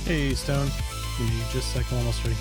Hey, Stone. Give me just a second, almost ready.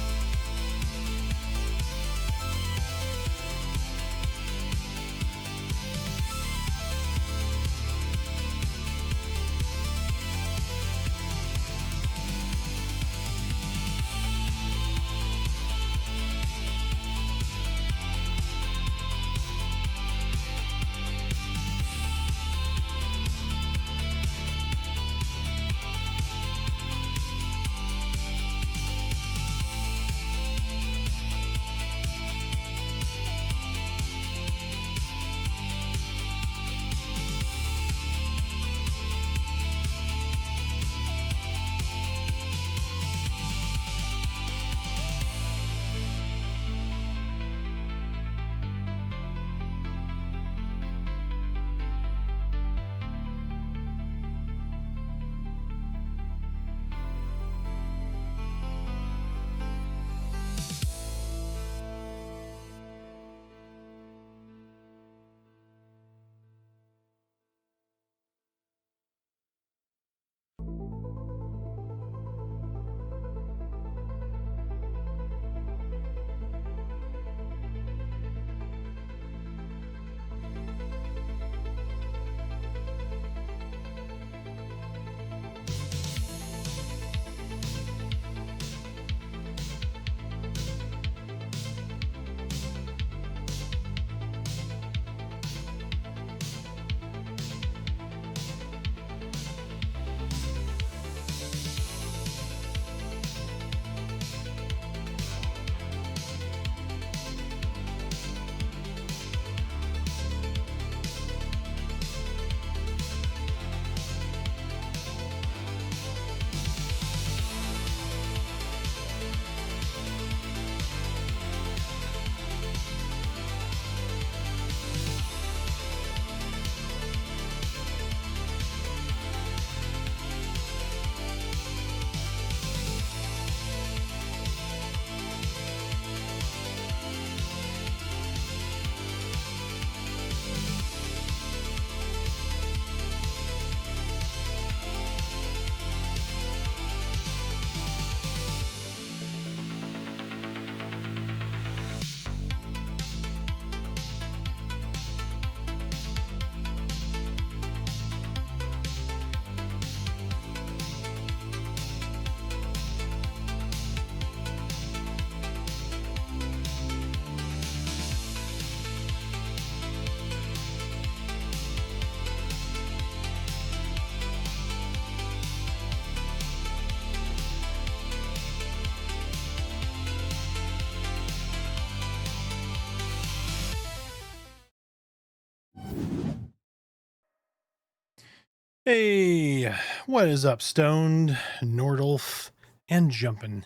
Hey, what is up, Stoned, Nordulf, and Jumpin'?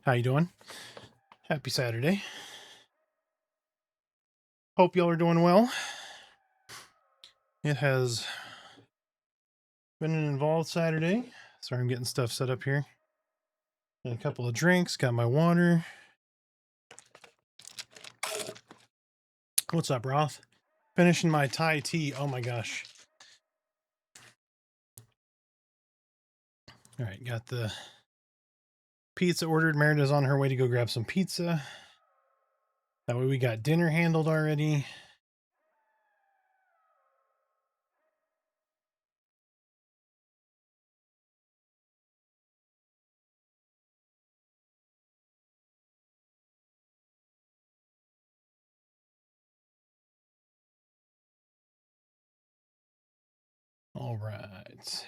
How you doing? Happy Saturday. Hope y'all are doing well. It has been an involved Saturday. Sorry, I'm getting stuff set up here. And a couple of drinks, got my water. What's up, Roth? Finishing my Thai tea. Oh my gosh. All right, got the pizza ordered. Merida's on her way to go grab some pizza. That way we got dinner handled already. All right.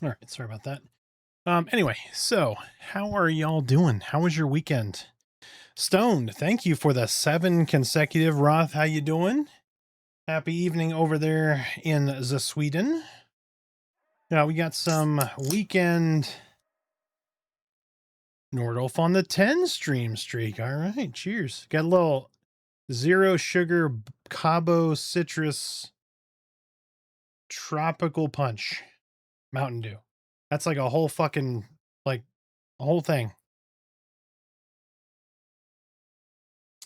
All right, sorry about that. Anyway, so how are y'all doing? How was your weekend? Stoned, thank you for the 7 consecutive. Roth, how you doing? Happy evening over there in the Sweden. Now we got some weekend Nordolf on the 10 stream streak. All right, cheers. Got a little 0 sugar Cabo citrus tropical punch Mountain Dew. That's like a whole fucking, like a whole thing.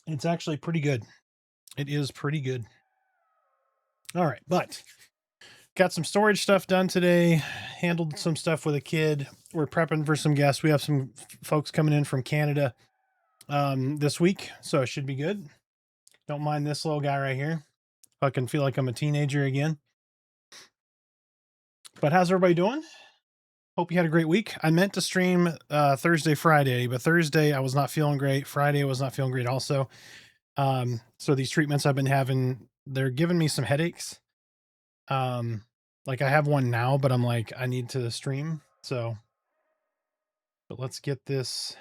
It's actually pretty good. It is pretty good. All right, but got some storage stuff done today. Handled some stuff with a kid. We're prepping for some guests. We have some folks coming in from Canada this week, so it should be good. Don't mind this little guy right here. Fucking feel like I'm a teenager again. But how's everybody doing? Hope you had a great week. I meant to stream Thursday, Friday, but Thursday I was not feeling great. Friday I was not feeling great also. So these treatments I've been having, they're giving me some headaches. Like I have one now, but I'm like, I need to stream. So, but let's get this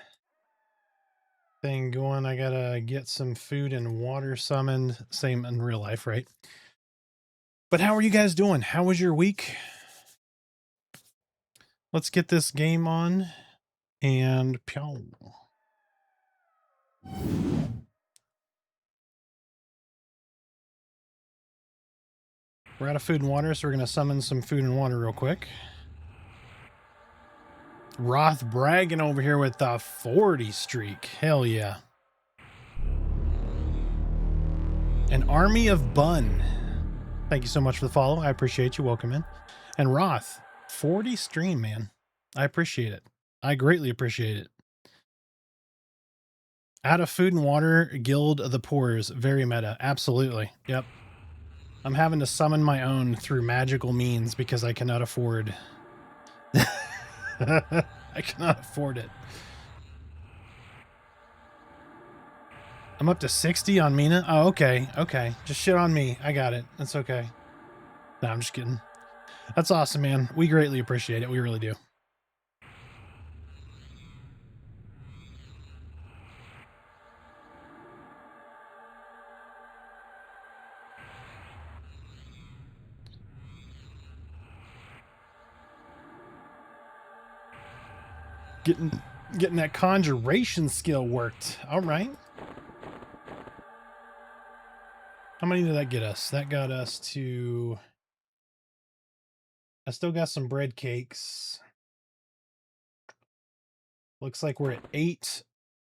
thing going. I gotta get some food and water summoned. Same in real life, right? But how are you guys doing? How was your week? Let's get this game on and pew. We're out of food and water, so we're going to summon some food and water real quick. Roth bragging over here with the 40 streak. Hell yeah. An army of bun. Thank you so much for the follow. I appreciate you. Welcome in. And Roth, 40 stream, man. I appreciate it. I greatly appreciate it. Out of food and water, Guild of the Poors. Very meta. Absolutely. Yep. I'm having to summon my own through magical means because I cannot afford. I cannot afford it. I'm up to 60 on Mina. Oh, okay. Okay. Just shit on me. I got it. That's okay. No, I'm just kidding. That's awesome, man. We greatly appreciate it. We really do. Getting that conjuration skill worked. All right. How many did that get us? That got us to... I still got some bread cakes. Looks like we're at 8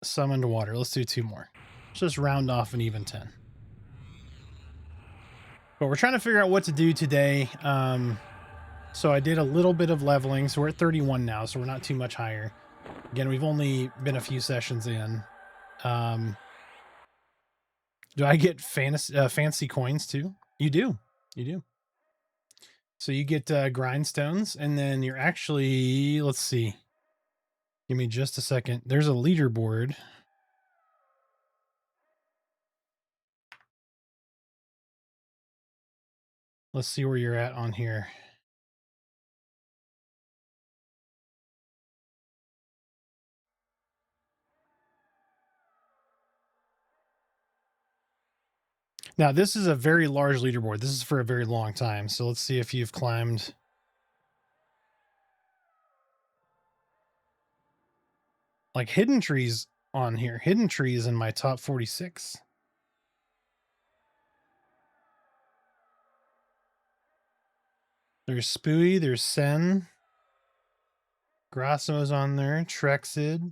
summoned water. Let's do 2 more. Let's just round off an even 10. But we're trying to figure out what to do today. So I did a little bit of leveling. So we're at 31 now, so we're not too much higher. Again, we've only been a few sessions in. Do I get fancy coins too? You do. You do. So you get grindstones, and then you're actually, let's see. Give me just a second. There's a leaderboard. Let's see where you're at on here. Now, this is a very large leaderboard. This is for a very long time. So let's see if you've climbed. Like Hidden Trees on here. Hidden Trees in my top 46. There's Spooey. There's Sen. Grasso's on there. Trexid.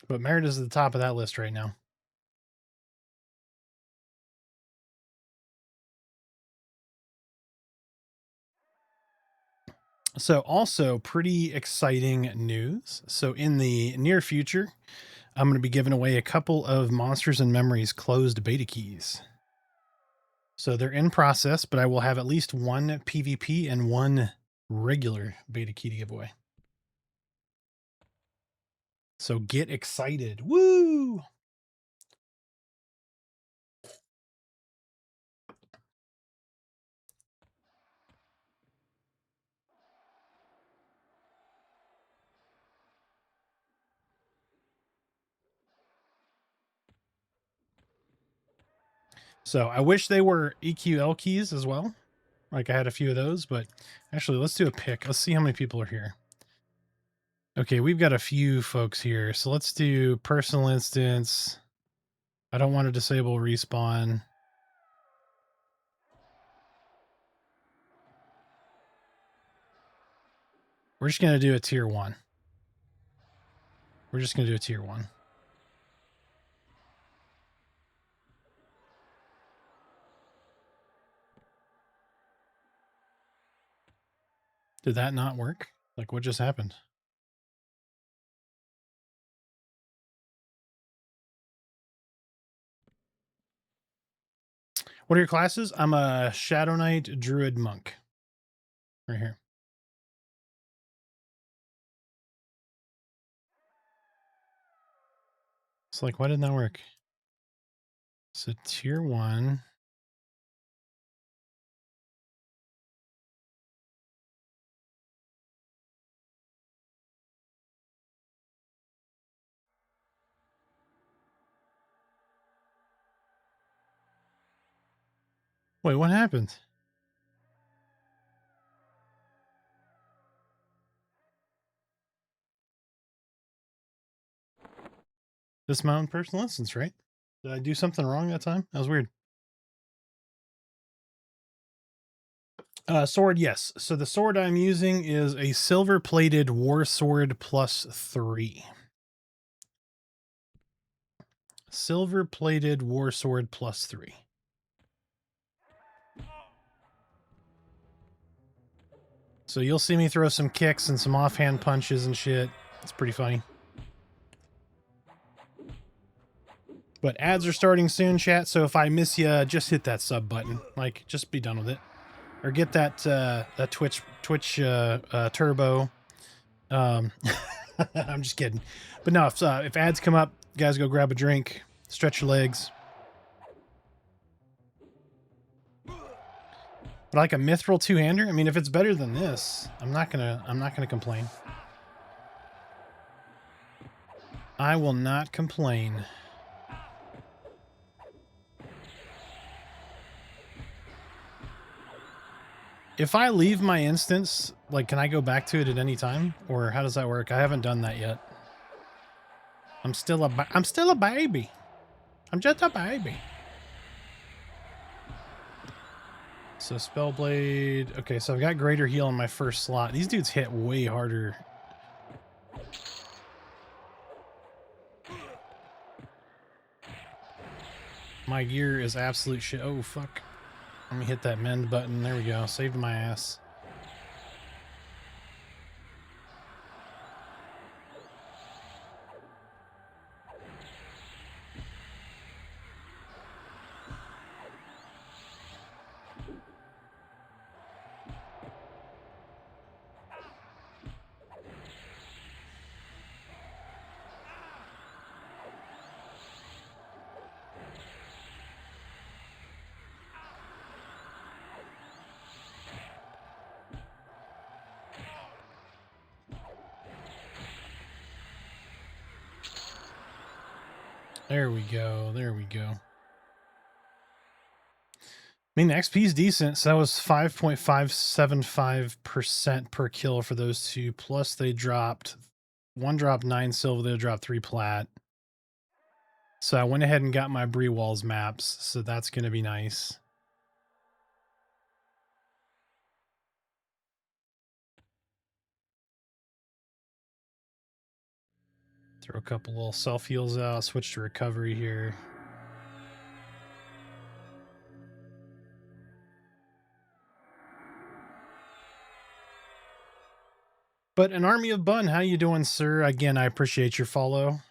But Merida's at the top of that list right now. So also pretty exciting news. So in the near future, I'm going to be giving away a couple of Monsters and Memories closed beta keys. So they're in process, but I will have at least 1 PvP and 1 regular beta key to give away. So get excited. Woo! So I wish they were EQL keys as well. Like I had a few of those, but actually let's do a pick. Let's see how many people are here. Okay, we've got a few folks here. So let's do personal instance. I don't want to disable respawn. We're just going to do a tier 1. We're just going to do a tier 1. Did that not work? Like, what just happened? What are your classes? I'm a Shadowknight Druid Monk. Right here. It's like, why didn't that work? So tier 1. Wait, what happened? This my own personal instance, right? Did I do something wrong that time? That was weird. Sword, yes. So the sword I'm using is a silver-plated war sword +3. Silver-plated war sword +3. So you'll see me throw some kicks and some offhand punches and shit. It's pretty funny. But ads are starting soon, chat, so if I miss you, just hit that sub button. Like, just be done with it. Or get that that Twitch turbo. I'm just kidding. But no, if ads come up, guys, go grab a drink, stretch your legs. But like a mithril two-hander, I mean, if it's better than this, I'm not gonna complain. I will not complain. If I leave my instance, like, can I go back to it at any time, or how does that work? I haven't done that yet. I'm still a baby. I'm just a baby. So Spellblade. Okay, so I've got Greater Heal on my first slot. These dudes hit way harder. My gear is absolute shit. Oh, fuck. Let me hit that mend button. There we go. Saved my ass. There we go. There we go. I mean, the XP is decent. So that was 5.575% per kill for those two. Plus they dropped, one dropped 9 silver, the other dropped 3 plat. So I went ahead and got my Bree Walls maps. So that's going to be nice. Throw a couple little self heals out, switch to recovery here. But an army of Bun, how you doing, sir? Again, I appreciate your follow.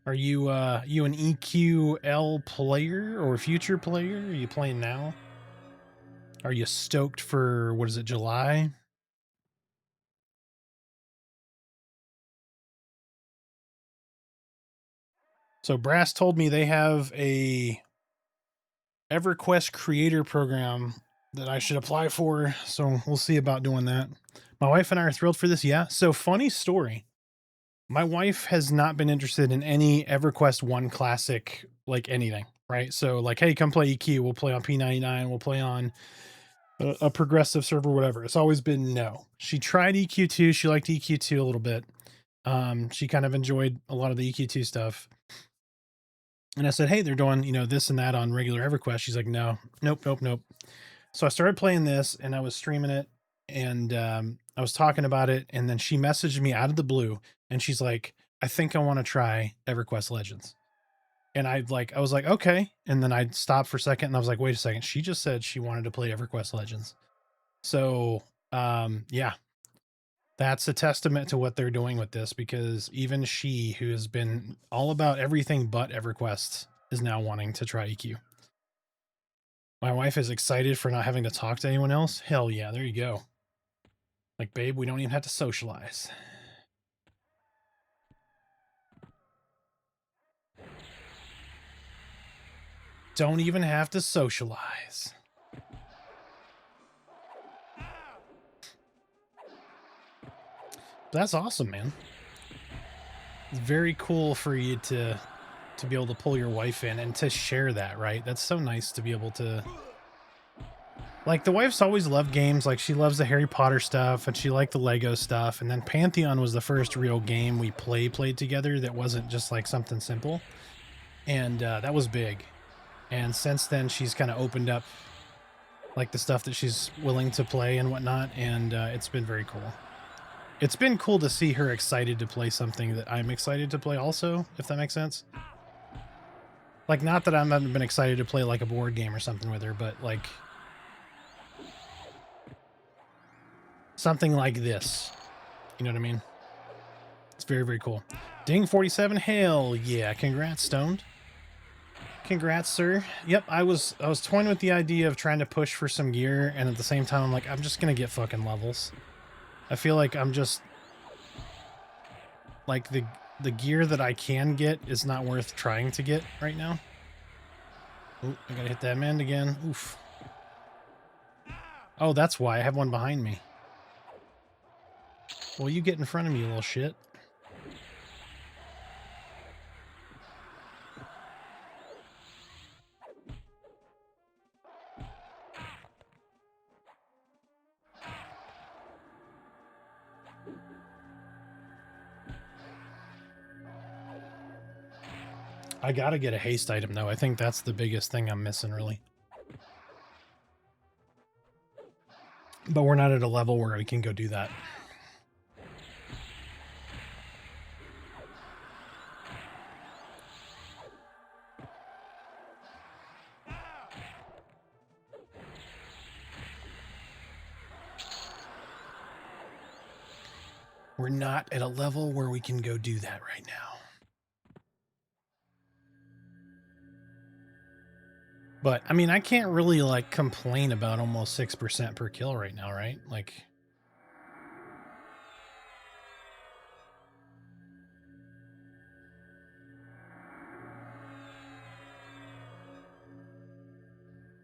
Are you you an EQL player or future player? Are you playing now? Are you stoked for, what is it, July? So Brass told me they have a EverQuest creator program that I should apply for. So we'll see about doing that. My wife and I are thrilled for this. Yeah. So funny story. My wife has not been interested in any EverQuest 1 Classic, like anything. right? So like, hey, come play EQ. We'll play on P99. We'll play on a progressive server, whatever. It's always been no. She tried EQ2. She liked EQ2 a little bit. She kind of enjoyed a lot of the EQ2 stuff. And I said, hey, they're doing, you know, this and that on regular EverQuest. She's like, no, nope, nope, nope. So I started playing this and I was streaming it and I was talking about it. And then she messaged me out of the blue and she's like, I think I want to try EverQuest Legends. And I was like, okay. And then I stopped for a second and I was like, wait a second. She just said she wanted to play EverQuest Legends. So yeah, that's a testament to what they're doing with this, because even she, who has been all about everything but EverQuest, is now wanting to try EQ. My wife is excited for not having to talk to anyone else. Hell yeah, there you go. Like, babe, we don't even have to socialize. Don't even have to socialize. That's awesome, man. It's very cool for you to be able to pull your wife in and to share that, right? That's so nice to be able to... Like, the wife's always loved games. Like, she loves the Harry Potter stuff and she liked the Lego stuff. And then Pantheon was the first real game we played together that wasn't just like something simple. And that was big. And since then, she's kind of opened up like the stuff that she's willing to play and whatnot. And it's been very cool. It's been cool to see her excited to play something that I'm excited to play also, if that makes sense. Like, not that I haven't been excited to play like a board game or something with her, but like something like this. You know what I mean? It's very, very cool. Ding 47, hell yeah. Congrats, Stoned. Congrats, sir. Yep, I was toying with the idea of trying to push for some gear, and at the same time I'm like, I'm just gonna get fucking levels. I feel like I'm just like the gear that I can get is not worth trying to get right now. Oh, I gotta hit that man again. Oof. Oh, that's why I have one behind me. Well, you get in front of me, you little shit. I gotta get a haste item, though. I think that's the biggest thing I'm missing, really. But we're not at a level where we can go do that. We're not at a level where we can go do that right now. But, I mean, I can't really, like, complain about almost 6% per kill right now, right? Like...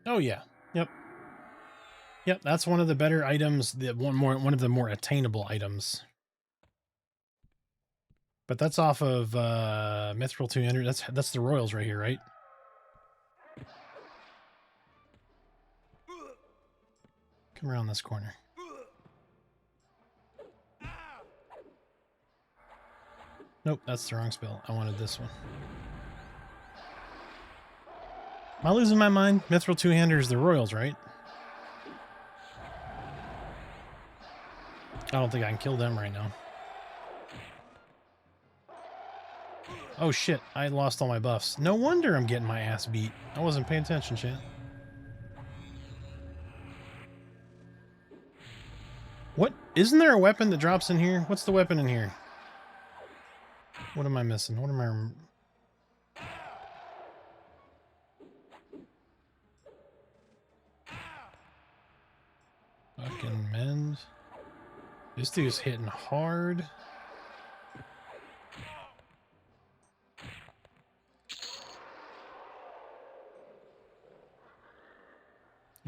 Oh, yeah. Yep. Yep, that's one of the better items, one of the more attainable items. But that's off of Mithril 200. That's the Royals right here, right? Come around this corner. Nope, that's the wrong spell. I wanted this one. Am I losing my mind? Mithril 200 is the Royals, right? I don't think I can kill them right now. Oh shit, I lost all my buffs. No wonder I'm getting my ass beat. I wasn't paying attention, chat. What? Isn't there a weapon that drops in here? What's the weapon in here? What am I missing? What am I... Fucking mend. This dude's hitting hard.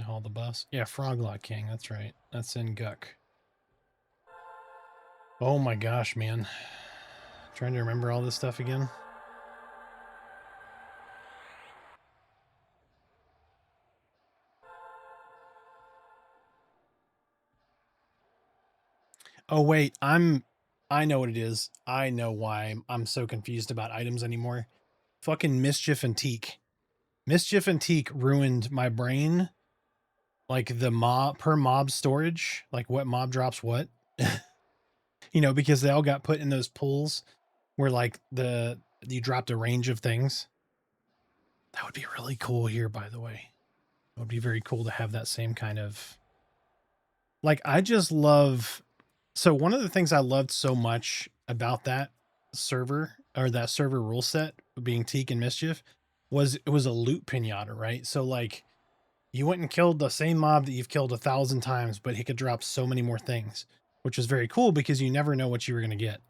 All the buffs. Yeah, Froglock King. That's right. That's in Guck. Oh my gosh, man. Trying to remember all this stuff again. Oh wait, I know what it is. I know why I'm so confused about items anymore. Fucking Mischief and Teak. Mischief and Teak ruined my brain. Like the mob per mob storage, like what mob drops what. You know, because they all got put in those pools where like you dropped a range of things. That would be really cool here, by the way. It would be very cool to have that same kind of, like, I just love. So one of the things I loved so much about that server, or that server rule set being Teak and Mischief, was it was a loot pinata, right? So like you went and killed the same mob that you've killed 1,000 times, but he could drop so many more things, which is very cool because you never know what you were going to get.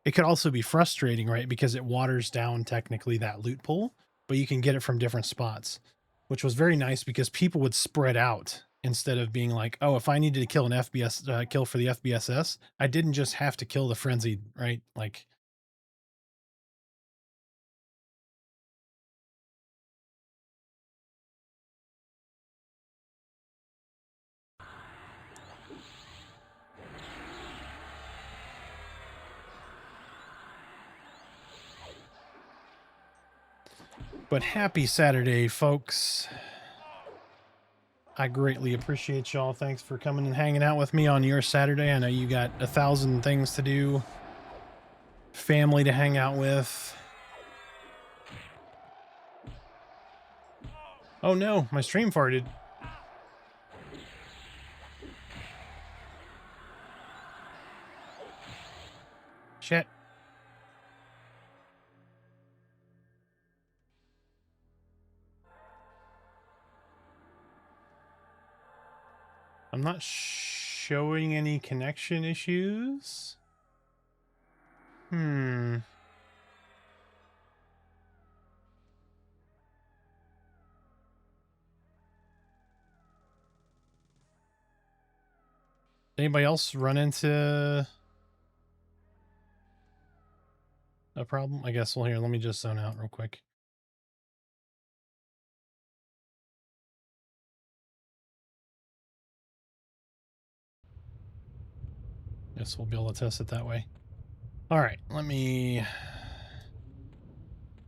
It could also be frustrating, right? Because it waters down technically that loot pool, but you can get it from different spots, which was very nice because people would spread out instead of being like, oh, if I needed to kill an FBS kill for the FBSS, I didn't just have to kill the frenzied, right? Like, but happy Saturday, folks. I greatly appreciate y'all. Thanks for coming and hanging out with me on your Saturday. I know you got 1,000 things to do, family to hang out with. Oh no, my stream farted. Shit. I'm not showing any connection issues. Anybody else run into a problem? I guess, well, here, let me just zone out real quick. Guess we'll be able to test it that way. All right,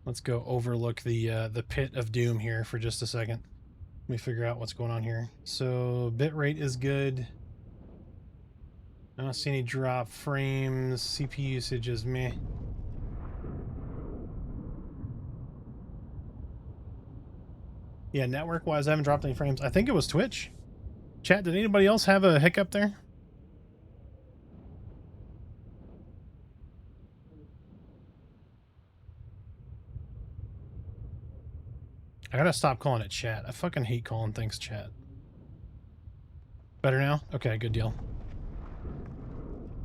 let's go overlook the pit of doom here for just a second. Let me figure out what's going on here. So bitrate is good. I don't see any drop frames. CPU usage is meh. Yeah, network-wise, I haven't dropped any frames. I think it was Twitch. Chat, did anybody else have a hiccup there? I gotta stop calling it chat. I fucking hate calling things chat. Better now? Okay, good deal.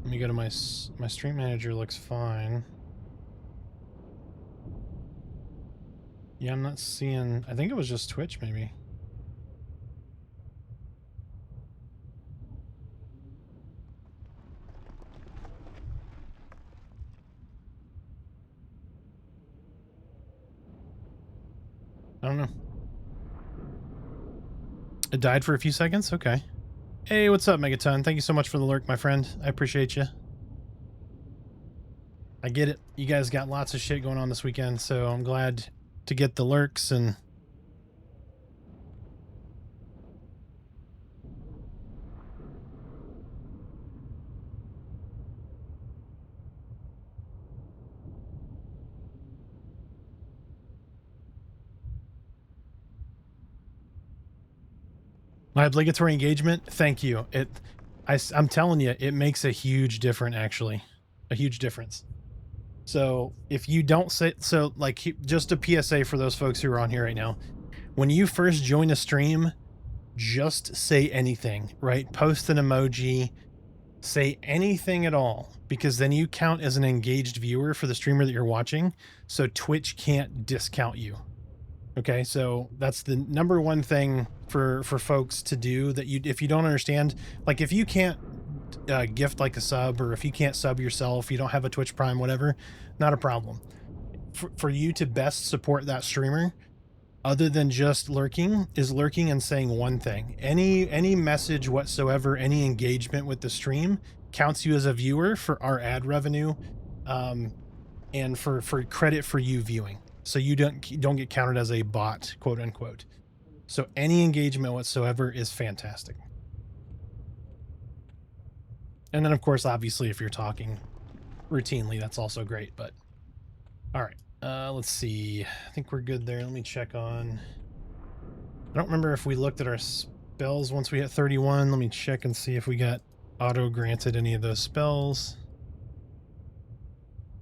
Let me go to my stream manager. Looks fine. Yeah, I'm not seeing... I think it was just Twitch, maybe. I don't know. It died for a few seconds? Okay. Hey, what's up, Megaton? Thank you so much for the lurk, my friend. I appreciate you. I get it. You guys got lots of shit going on this weekend, so I'm glad to get the lurks and... My obligatory engagement, thank you. I'm telling you, it makes a huge difference, actually. A huge difference. So if you don't say, so like just a PSA for those folks who are on here right now, when you first join a stream, just say anything, right? Post an emoji, say anything at all, because then you count as an engaged viewer for the streamer that you're watching. So Twitch can't discount you. Okay, so that's the number one thing for folks to do, that if you don't understand, like if you can't gift like a sub, or if you can't sub yourself, you don't have a Twitch Prime, whatever, not a problem. For you to best support that streamer, other than just lurking, is lurking and saying one thing. Any message whatsoever, any engagement with the stream counts you as a viewer for our ad revenue, and for credit for you viewing. So you don't get counted as a bot, quote unquote. So any engagement whatsoever is fantastic. And then of course, obviously, if you're talking routinely, that's also great. But all right, let's see. I think we're good there. Let me check on. I don't remember if we looked at our spells once we hit 31. Let me check and see if we got auto granted any of those spells.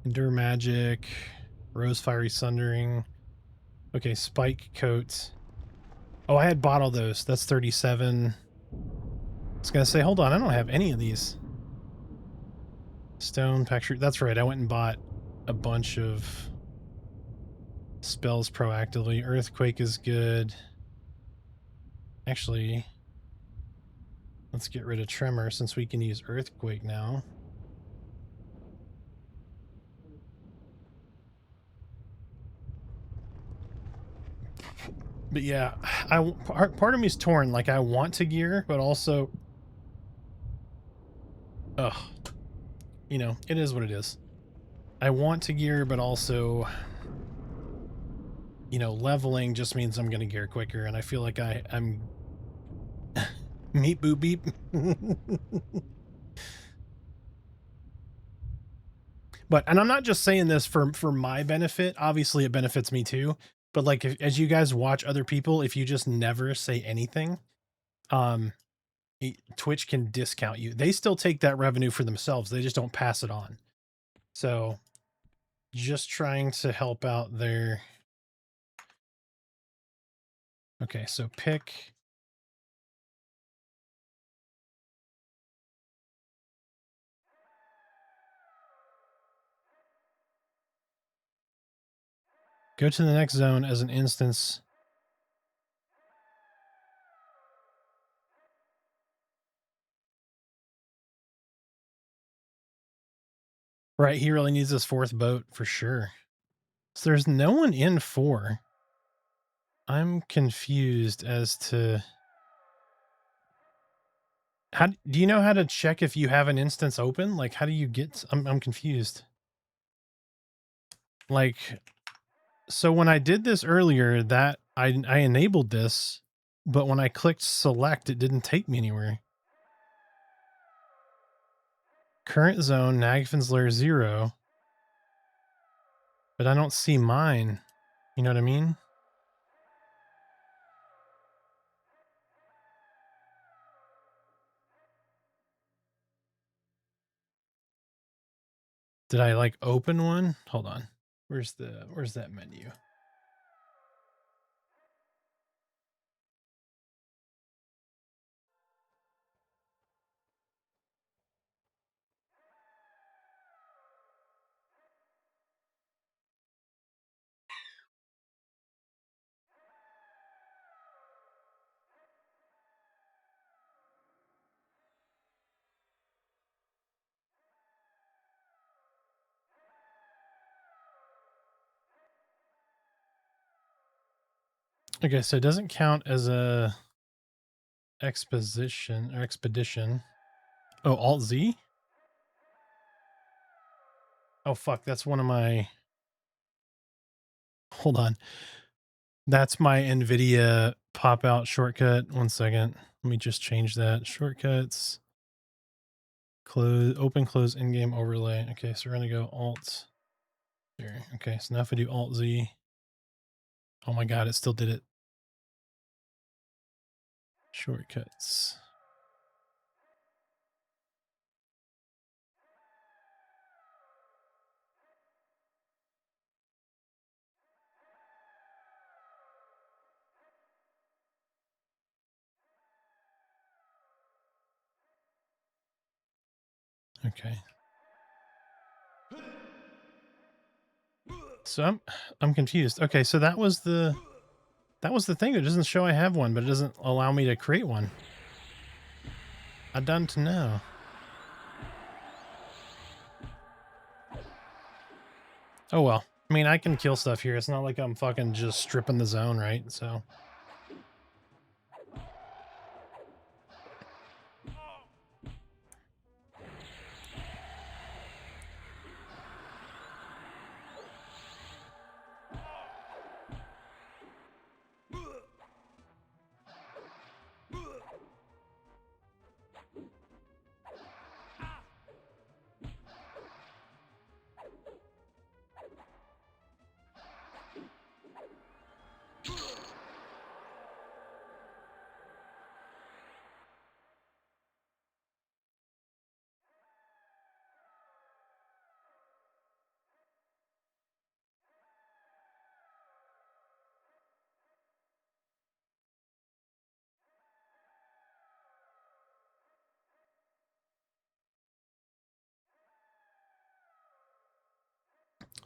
Endure Magic, Rose Fiery Sundering. Okay, Spike Coat. Oh, I had bought all those. That's 37. I was gonna say, hold on, I don't have any of these. Stone, Pack Shroot. That's right, I went and bought a bunch of spells proactively. Earthquake is good. Actually, let's get rid of Tremor since we can use Earthquake now. But yeah, part of me is torn. Like, I want to gear, but also, you know, it is what it is. I want to gear, but also, you know, leveling just means I'm going to gear quicker, and I feel like I'm meep boop beep. But, and I'm not just saying this for my benefit. Obviously, it benefits me too. But like, as you guys watch other people, if you just never say anything, Twitch can discount you. They still take that revenue for themselves. They just don't pass it on. So just trying to help out there. Okay, so pick. Go to the next zone as an instance. Right, he really needs his 4th boat for sure. So there's no one in 4. I'm confused as to how do you know how to check if you have an instance open? Like, how do you get? I'm confused. Like, so when I did this earlier, that I enabled this, but when I clicked select, it didn't take me anywhere. Current zone, Nagfin's Lair 0. But I don't see mine. You know what I mean? Did I like open one? Hold on. Where's that menu? Okay, so it doesn't count as a exposition or expedition. Oh, Alt Z? Oh fuck, that's one of my. Hold on. That's my NVIDIA pop-out shortcut. 1 second. Let me just change that. Shortcuts. Close, open, close, in-game overlay. Okay, so we're going to go Alt. There. Okay, so now if I do Alt Z. Oh my god, it still did it. Shortcuts. Okay. So I'm confused. Okay, so that was the thing. It doesn't show I have one, but it doesn't allow me to create one. I don't know. Oh well. I mean, I can kill stuff here. It's not like I'm fucking just stripping the zone, right? So.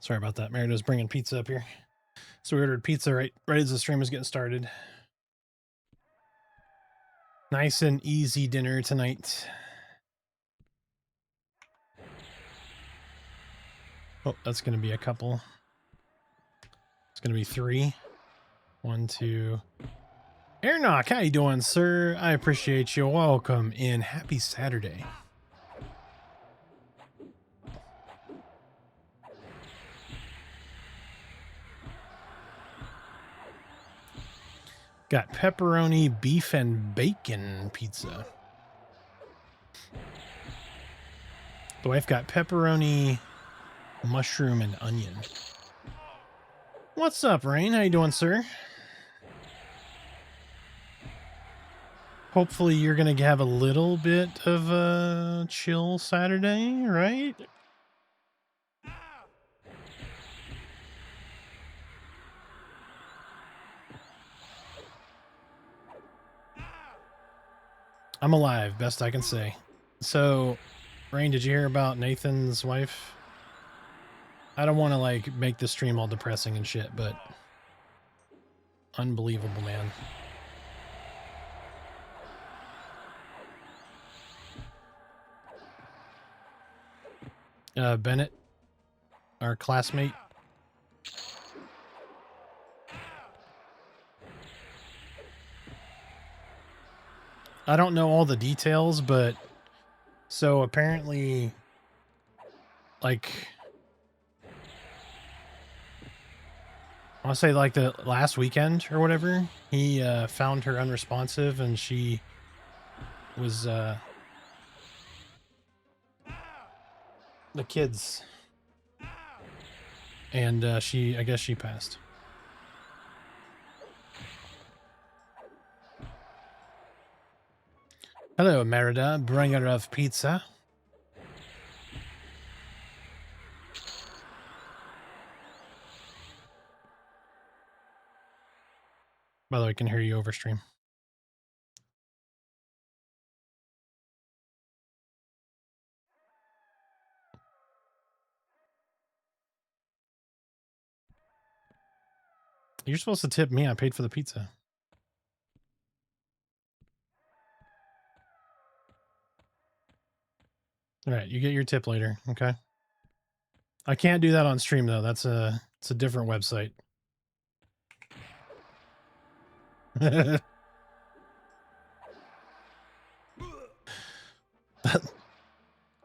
Sorry about that. Merida's bringing pizza up here. So we ordered pizza right as the stream was getting started. Nice and easy dinner tonight. Oh, that's going to be a couple. It's going to be 3. 1, 2. Airknock, how you doing, sir? I appreciate you. Welcome in. Happy Saturday. Got pepperoni, beef, and bacon pizza. The wife got pepperoni, mushroom, and onion. What's up, Rain? How you doing, sir? Hopefully you're going to have a little bit of a chill Saturday, right? I'm alive, best I can say. So, Rain, did you hear about Nathan's wife? I don't want to, like, make the stream all depressing and shit, but unbelievable, man. Bennett, our classmate. I don't know all the details, but so apparently, like, I want to say like the last weekend or whatever, he found her unresponsive and she was the kids, and I guess she passed. Hello, Merida, bringer of pizza. By the way, I can hear you over stream. You're supposed to tip me. I paid for the pizza. All right, you get your tip later, okay? I can't do that on stream though. It's a different website.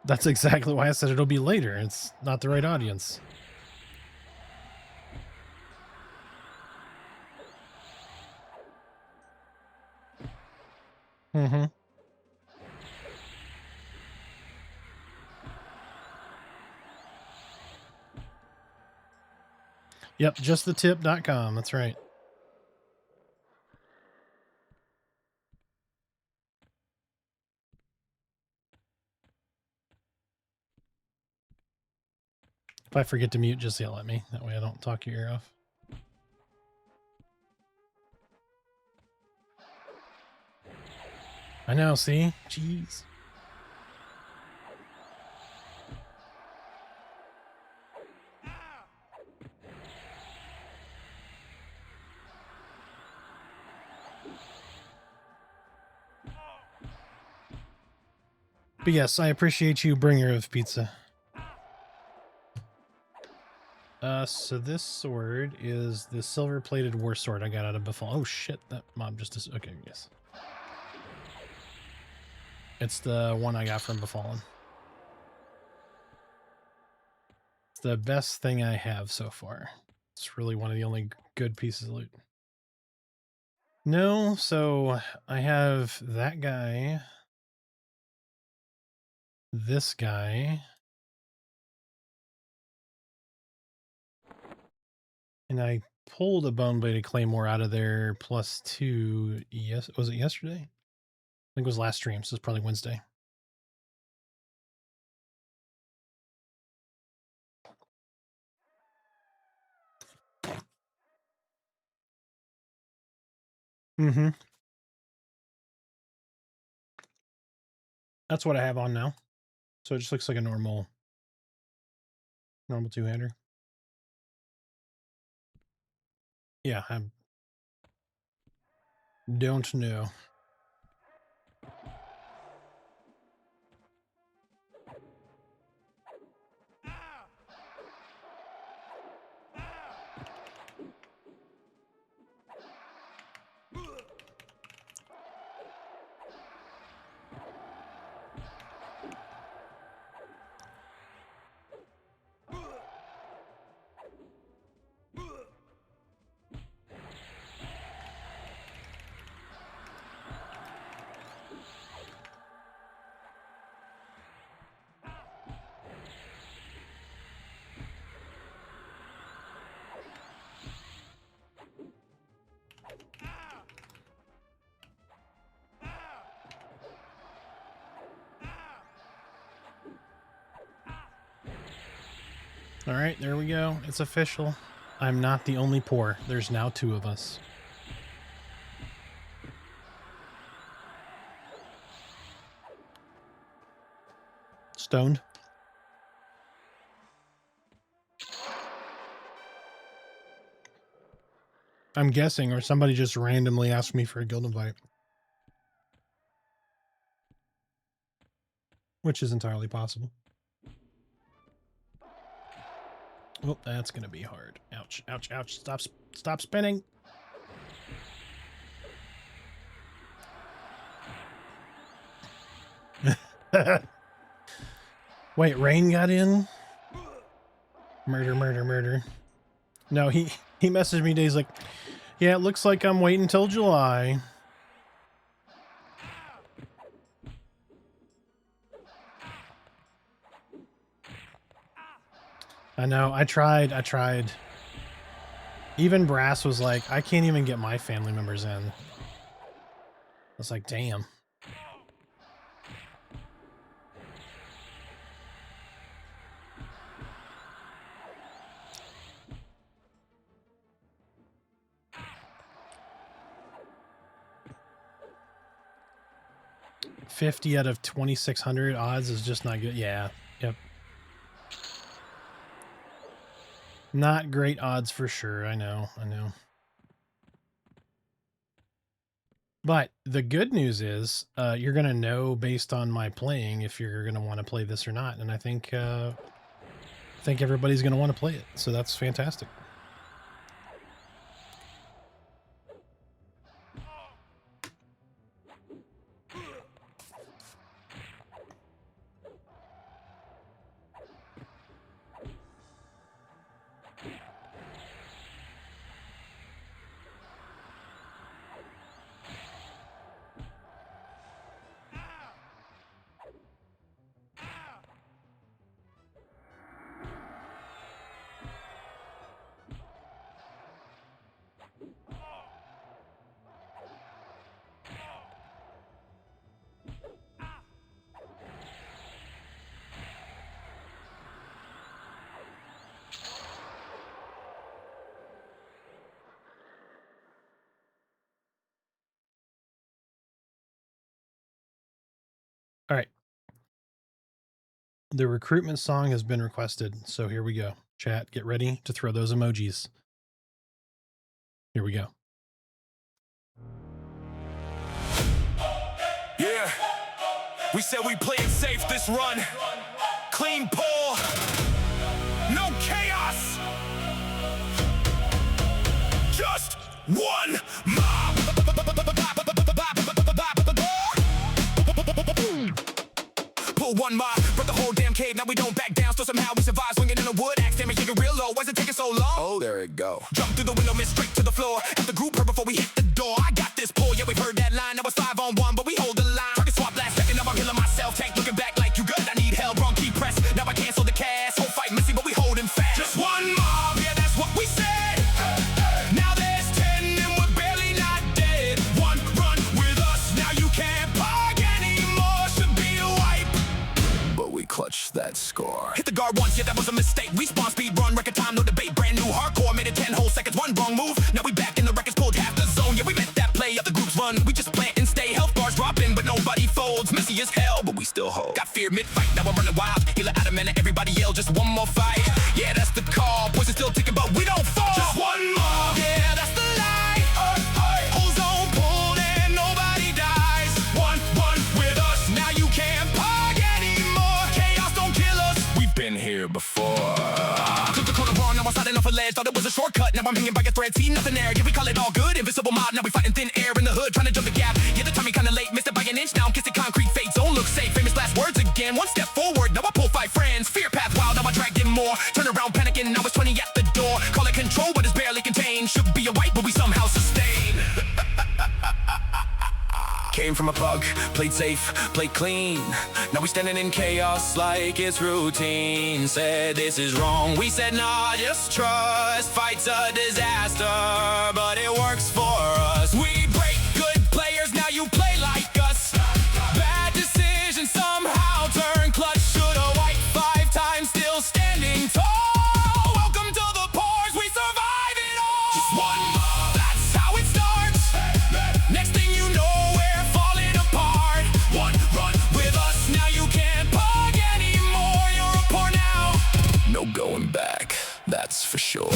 That's exactly why I said it'll be later. It's not the right audience. Mm-hmm. Yep, justthetip.com. That's right. If I forget to mute, just yell at me. That way I don't talk your ear off. I know, see? Jeez. But yes, I appreciate you, bringer of pizza. So this sword is the silver-plated war sword I got out of Befallen. Oh shit, that mob just okay, yes. It's the one I got from Befallen. It's the best thing I have so far. It's really one of the only good pieces of loot. No, so I have that guy, this guy, and I pulled a bone-bladed claymore out of there +2. Yes, was it yesterday? I think it was last stream, so it's probably Wednesday. Mm-hmm. That's what I have on now. So it just looks like a normal two-hander. Yeah, I don't know. All right, there we go. It's official. I'm not the only poor. There's now 2 of us. Stoned. I'm guessing, or somebody just randomly asked me for a guild invite. Which is entirely possible. Oh, that's going to be hard. Ouch, ouch, ouch. Stop spinning. Wait, Rain got in? Murder, murder, murder. No, he messaged me days like, yeah, it looks like I'm waiting until July. I know, I tried. Even Brass was like, I can't even get my family members in. I was like, damn. $50 out of 2,600 odds is just not good. Yeah, yep. Not great odds for sure. I know. But the good news is you're going to know based on my playing if you're going to want to play this or not. And I think everybody's going to want to play it. So that's fantastic. All right. The recruitment song has been requested, so here we go. Chat, get ready to throw those emojis. Here we go. Yeah, we said we play it safe this run. Clean pull, no chaos. Just one mob. Pull one mob, brought the whole damn cave. Now we don't back down, so somehow we survive. Swinging in the wood, axe damage, taking real low. Why's it taking so long? Oh, there it go. Jump through the window, miss straight to the floor. At the group, heard before we hit the door. I got this pull, yeah, we've heard that line. Now it's 5-on-1, but we hold the line. Target swap last second, now I'm killing myself. Tank looking back like you good. I need help, wrong key press. Now I cancel the cast. Whole fight messy, but we holding fast. Just one mob, yeah, that's what we said. Now there's 10 and we're barely not dead. One run with us, now you can't pog anymore. Should be a wipe, but we clutched that score. Hit the guard once, yeah, that was a mistake. Respawn speed run, record time, no debate. Brand new hardcore, made it 10 whole seconds. One wrong move, now we back in the records, pulled half the zone. Yeah, we meant that play, other groups run. We just plant and stay. Health bars dropping, but nobody folds. Messy as hell, but we still hold. Got fear mid-fight, now we're running wild. Healer out of mana, everybody yell, just one more fight. Yeah, that's the call. Poison still ticking, but we don't fall. Just one more. Yeah, that's the ledge, thought it was a shortcut. Now I'm hanging by a thread, see nothing there. Yeah, we call it all good, invisible mob. Now we fighting thin air in the hood, trying to jump the gap. Yeah, the timing kinda late, missed it by an inch. Now I'm kissing concrete, fate zone looks safe. Famous last words again, one step forward. Now I pull 5 friends, fear path wild. Now I dragged in more. Turn around panicking, I was 20 at the door. Call it control, but it's barely contained. Should be a wipe, but we somehow sustain. Came from a bug, played safe, played clean. Now we standing in chaos like it's routine. Said this is wrong, we said nah, just trust. Fight's a disaster, but it works for us. We break good players, now you play like us. Bad decisions somehow turn clutch. Shoulda wiped 5 times, still standing tall. Welcome to the pores, we survive it all. Just one more, that's how it starts. Next thing you know, going back, that's for sure.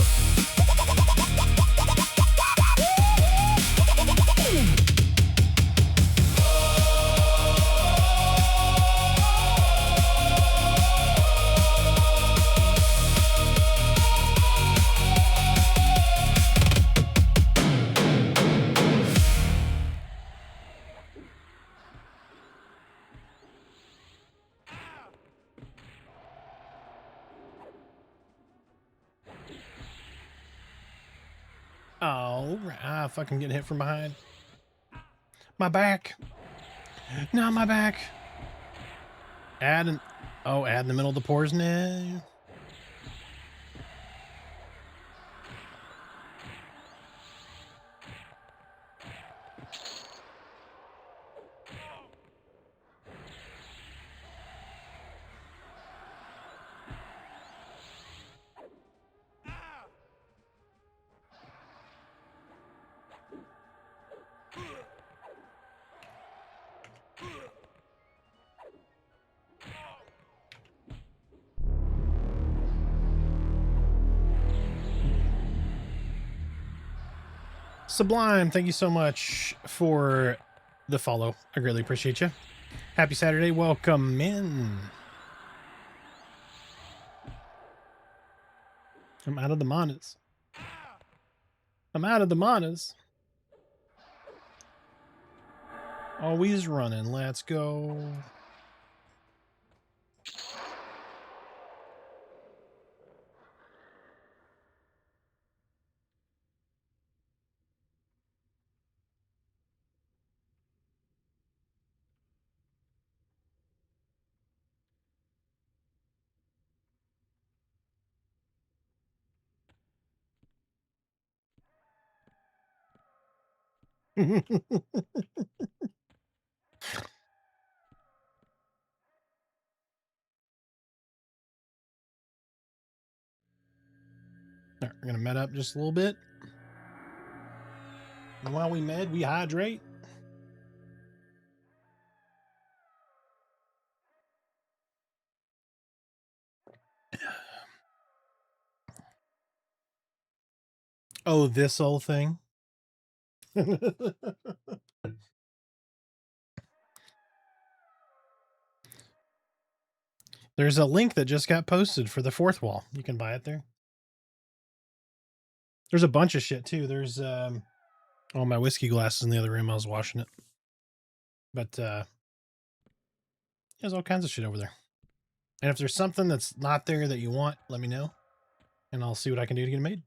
Oh, fucking getting hit from behind. My back. No, my back. Add in the middle of the pores now. Sublime, thank you so much for the follow. I greatly appreciate you. Happy Saturday. Welcome in. I'm out of the manas. I'm out of the manas. Always running. Let's go. All right, we're gonna med up just a little bit. And while we med, we hydrate. Oh, this whole thing. There's a link that just got posted for the 4th wall. You can buy it there. There's a bunch of shit too. There's oh, my whiskey glass is in the other room. I was washing it. But there's all kinds of shit over there. And if there's something that's not there that you want, let me know. And I'll see what I can do to get it made.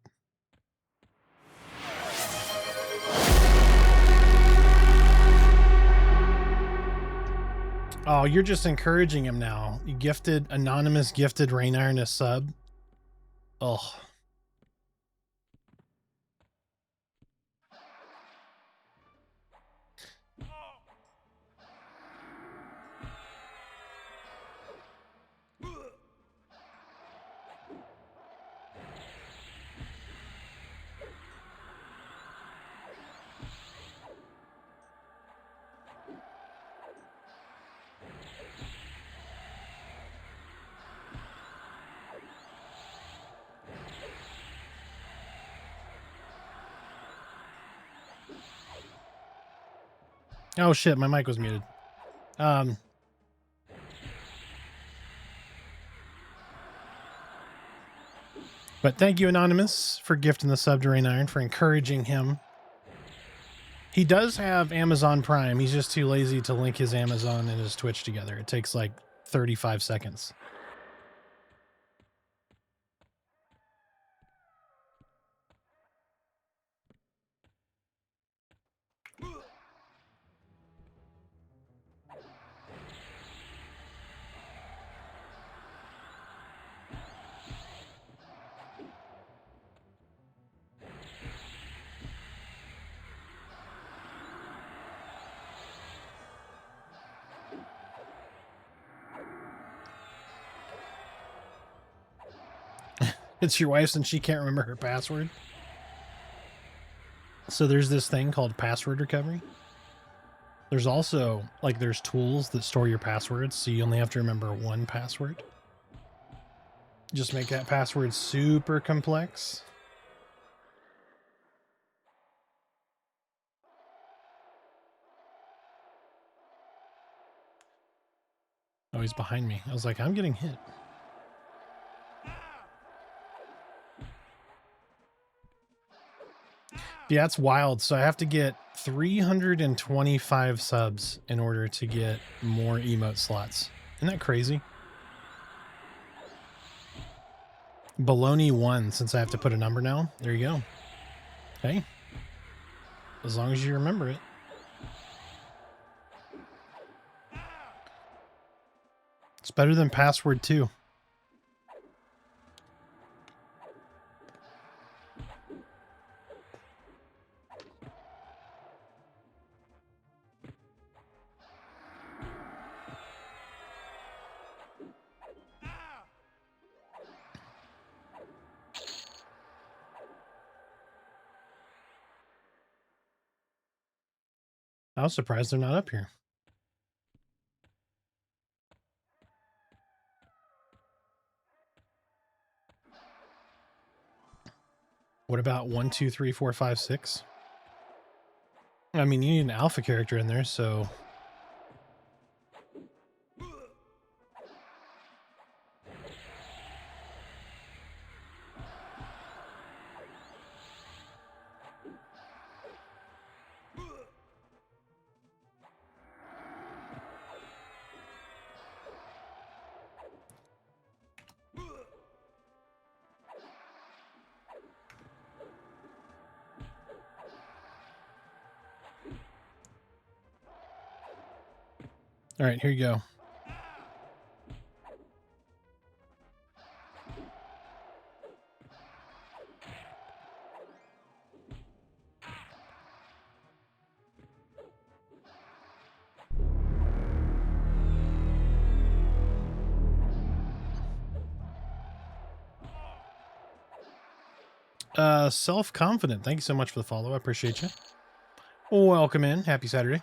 Oh, you're just encouraging him now. You gifted, anonymous gifted Rain Iron a sub. Oh. Oh shit, my mic was muted. But thank you, Anonymous, for gifting the sub to Rain Iron, for encouraging him. He does have Amazon Prime. He's just too lazy to link his Amazon and his Twitch together. It takes like 35 seconds. It's your wife's and she can't remember her password. So there's this thing called password recovery. There's also, like, there's tools that store your passwords, so you only have to remember one password. Just make that password super complex. Oh, he's behind me. I was like, I'm getting hit. Yeah, it's wild. So I have to get 325 subs in order to get more emote slots. Isn't that crazy? Baloney 1, since I have to put a number now. There you go. Okay. As long as you remember it. It's better than password 2. I was surprised they're not up here. What about 1, 2, 3, 4, 5, 6? I mean, you need an alpha character in there, so... All right, here you go. Self-confident. Thank you so much for the follow. I appreciate you. Welcome in. Happy Saturday.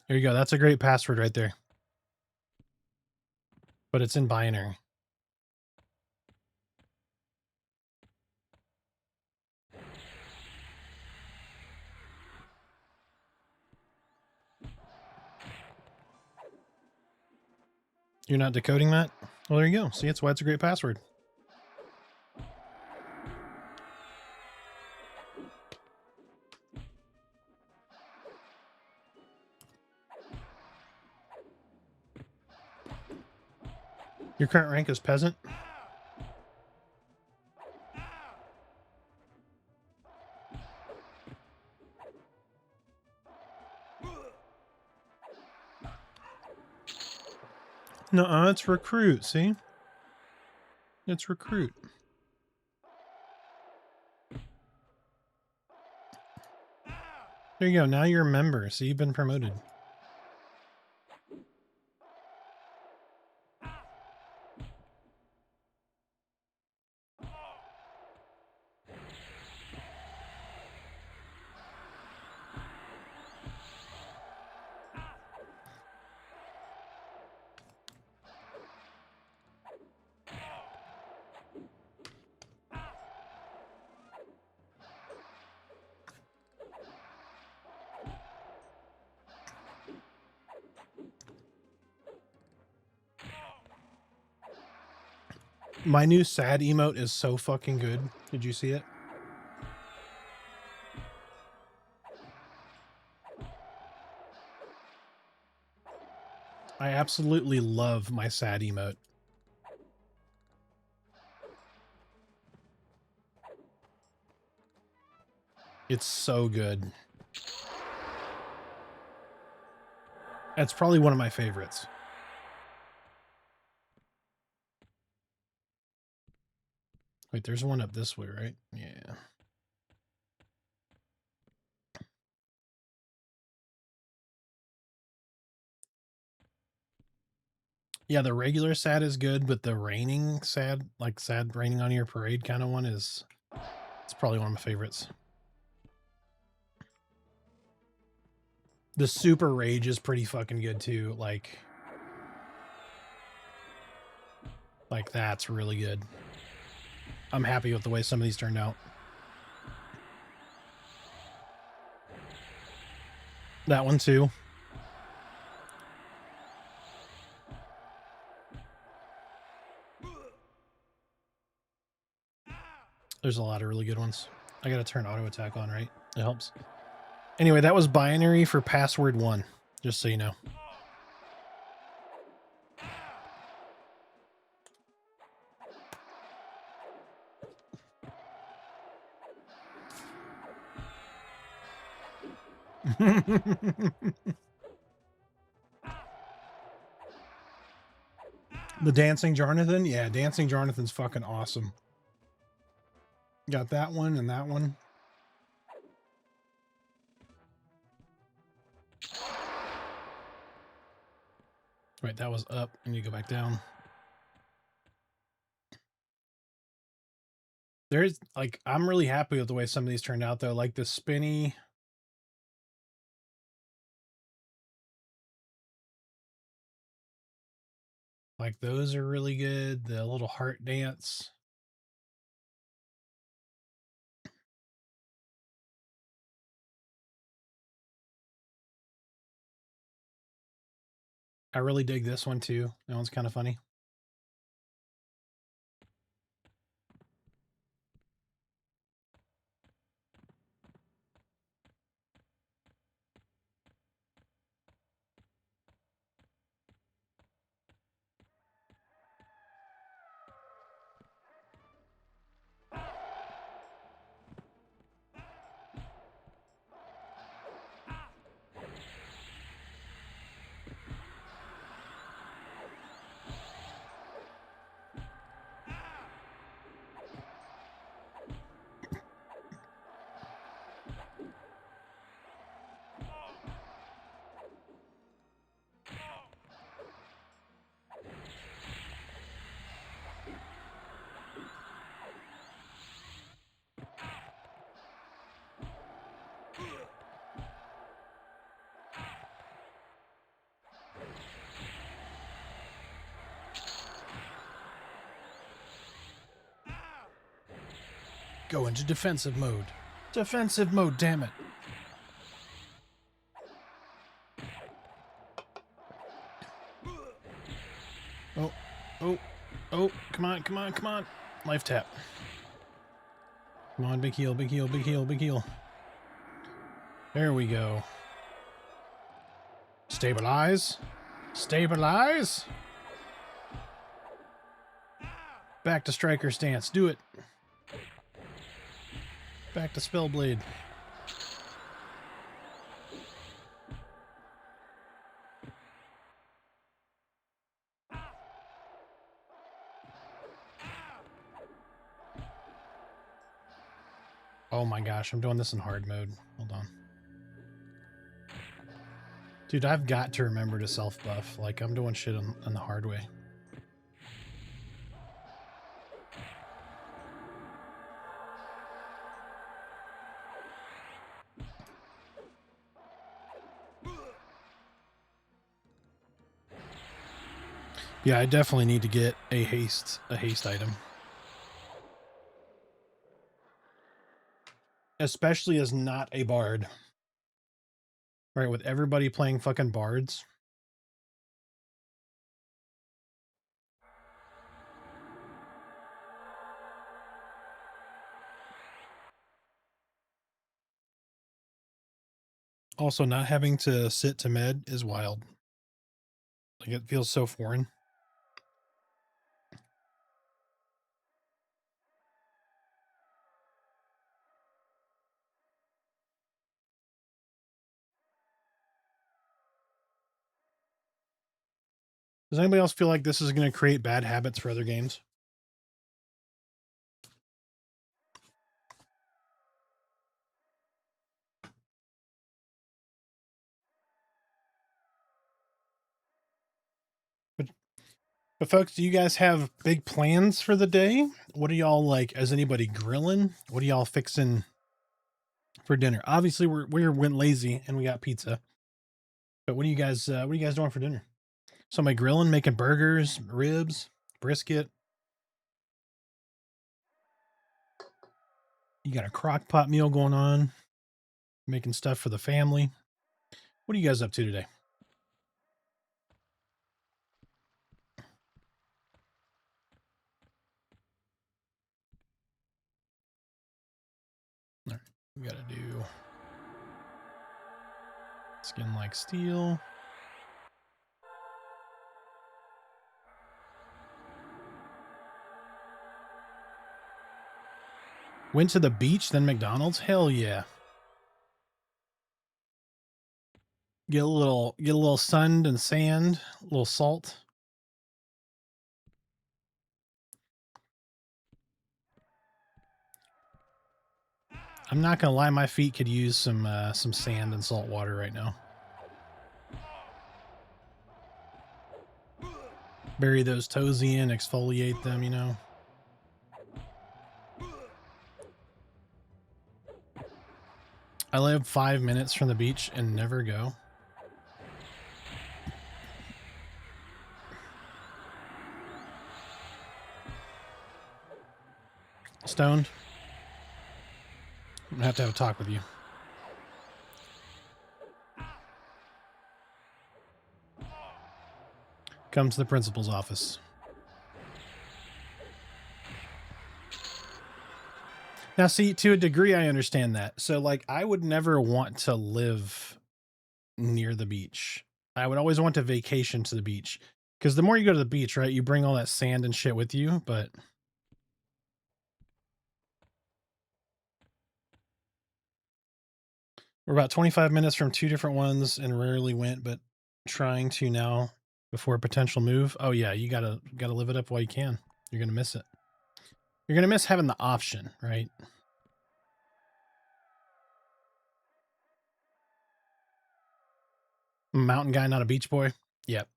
There you go. That's a great password right there. But it's in binary. You're not decoding that? Well, there you go. See, that's why it's a great password. Your current rank is peasant? No, it's recruit, see? It's recruit. There you go. Now you're a member, so you've been promoted. My new sad emote is so fucking good. Did you see it? I absolutely love my sad emote. It's so good. That's probably one of my favorites. Wait, there's one up this way, right? Yeah. Yeah, the regular sad is good, but the raining sad, like sad raining on your parade kind of one is, it's probably one of my favorites. The super rage is pretty fucking good too. Like that's really good. I'm happy with the way some of these turned out. That one too. There's a lot of really good ones. I gotta turn auto attack on, right? It helps. Anyway, that was binary for password 1, just so you know. The Dancing Jonathan? Yeah, Dancing Jonathan's fucking awesome. Got that one and that one. Right, that was up, and you go back down. There's, like, I'm really happy with the way some of these turned out, though. Like the spinny. Like, those are really good. The little heart dance. I really dig this one, too. That one's kind of funny. Go into defensive mode. Defensive mode, damn it. Oh, oh, oh, come on, come on, come on. Life tap. Come on, big heal, big heal, big heal, big heal. There we go. Stabilize. Stabilize. Back to striker stance. Do it. Back to spellblade. Oh my gosh, I'm doing this in hard mode. Hold on. Dude, I've got to remember to self-buff. Like, I'm doing shit on the hard way. Yeah, I definitely need to get a haste item. Especially as not a bard. Right, with everybody playing fucking bards. Also, not having to sit to med is wild. Like, it feels so foreign. Does anybody else feel like this is going to create bad habits for other games? But folks, do you guys have big plans for the day? What are y'all like? Is anybody grilling? What are y'all fixing for dinner? Obviously, we went lazy and we got pizza. But what are you guys doing for dinner? Somebody grilling, making burgers, ribs, brisket. You got a crock pot meal going on, making stuff for the family. What are you guys up to today? All right, we got to do skin like steel. Went to the beach, then McDonald's? Hell yeah. Get a little sand and sand, a little salt. I'm not gonna lie, my feet could use some sand and salt water right now. Bury those toes in, exfoliate them, you know. I live 5 minutes from the beach and never go. Stoned. I'm gonna have to have a talk with you. Come to the principal's office. Now, see, to a degree, I understand that. So, like, I would never want to live near the beach. I would always want to vacation to the beach. Because the more you go to the beach, right, you bring all that sand and shit with you, but... We're about 25 minutes from 2 different ones and rarely went, but trying to now before a potential move. Oh yeah, you gotta live it up while you can. You're gonna miss it. You're gonna miss having the option, right? Mountain guy, not a beach boy. Yep.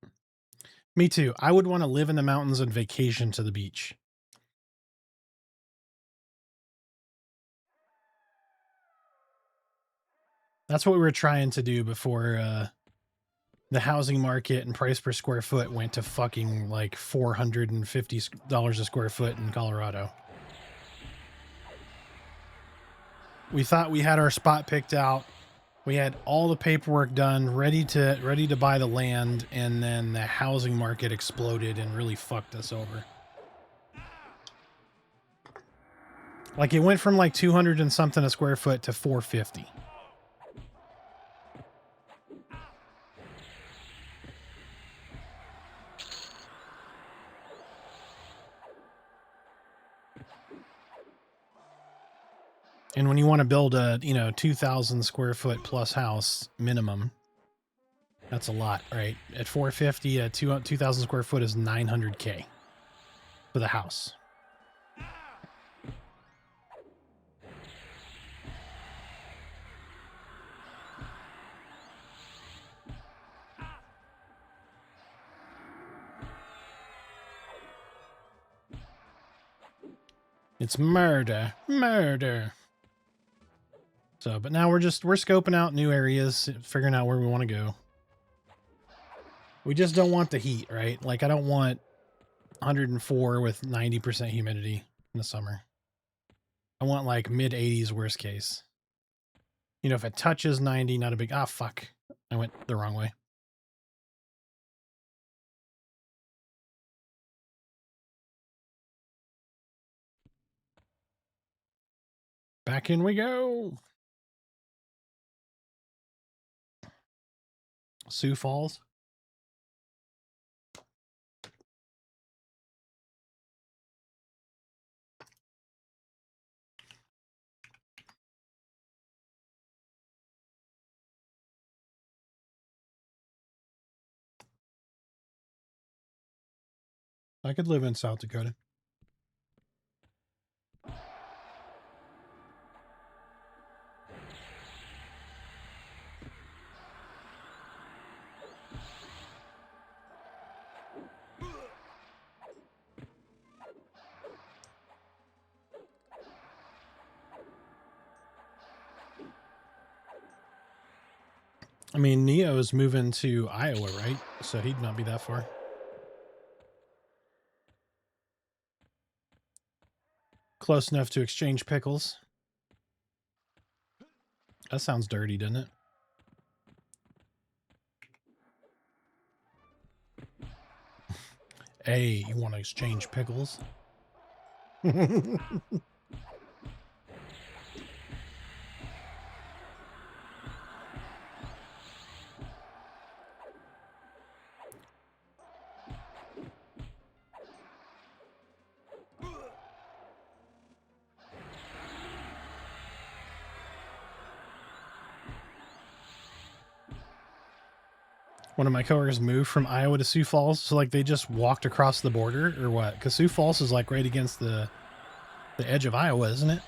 Me too. I would want to live in the mountains and vacation to the beach. That's what we were trying to do before the housing market and price per square foot went to fucking like $450 a square foot in Colorado. We thought we had our spot picked out. We had all the paperwork done, ready to buy the land, and then the housing market exploded and really fucked us over. Like it went from like 200 and something a square foot to 450. And when you want to build a, 2,000 square foot plus house minimum, that's a lot, right? At 450, 2,000 square foot is 900K for the house. It's murder. So, but now we're scoping out new areas, figuring out where we want to go. We just don't want the heat, right? Like I don't want 104 with 90% humidity in the summer. I want like mid 80s worst case. If it touches 90, not a big, fuck. I went the wrong way. Back in we go. Sioux Falls. I could live in South Dakota. I mean, Neo is moving to Iowa, right? So he'd not be that far. Close enough to exchange pickles. That sounds dirty, doesn't it? Hey, you want to exchange pickles? One of my coworkers moved from Iowa to Sioux Falls, so like they just walked across the border or what? Because Sioux Falls is like right against the edge of Iowa, isn't it?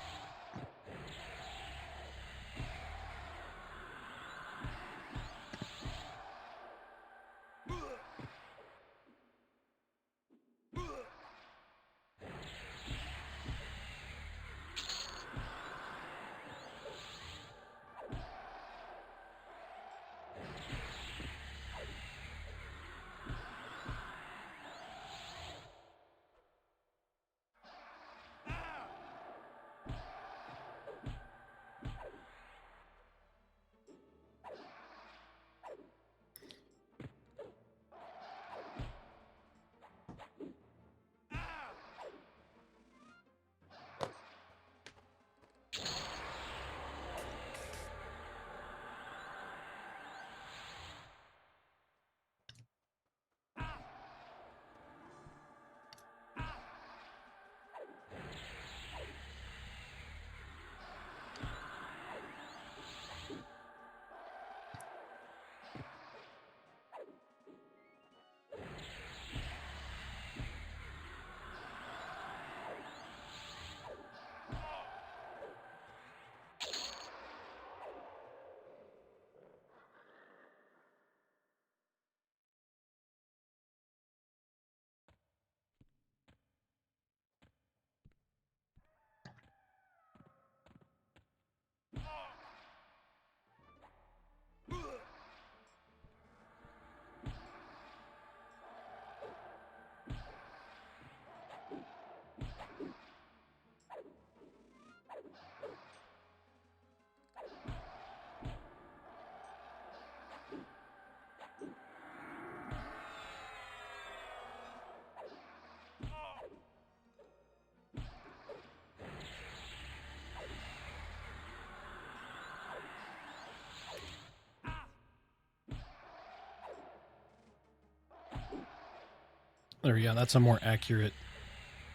There we go. That's a more accurate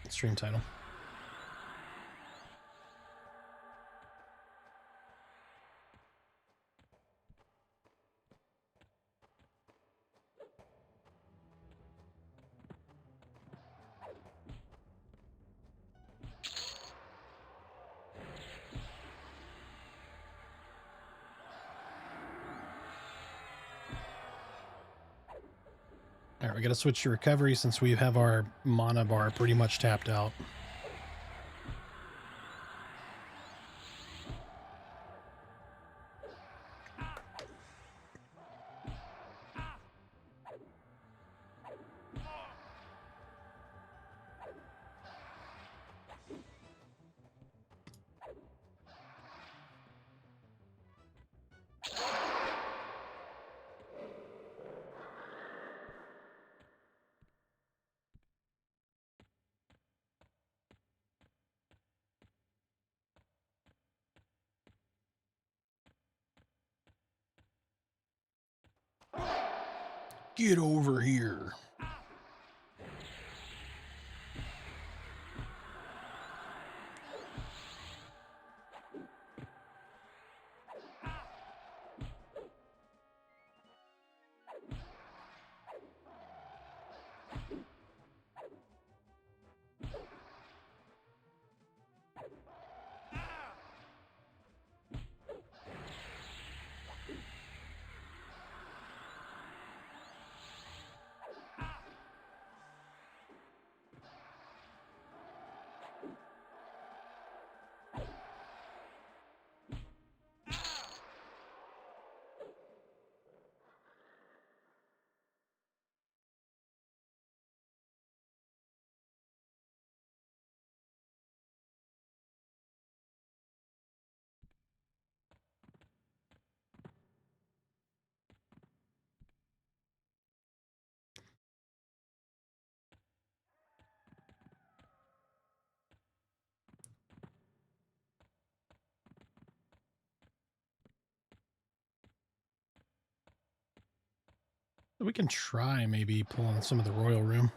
stream title. All right, we got to switch to recovery since we have our mana bar pretty much tapped out. Get over here. We can try maybe pulling some of the royal room.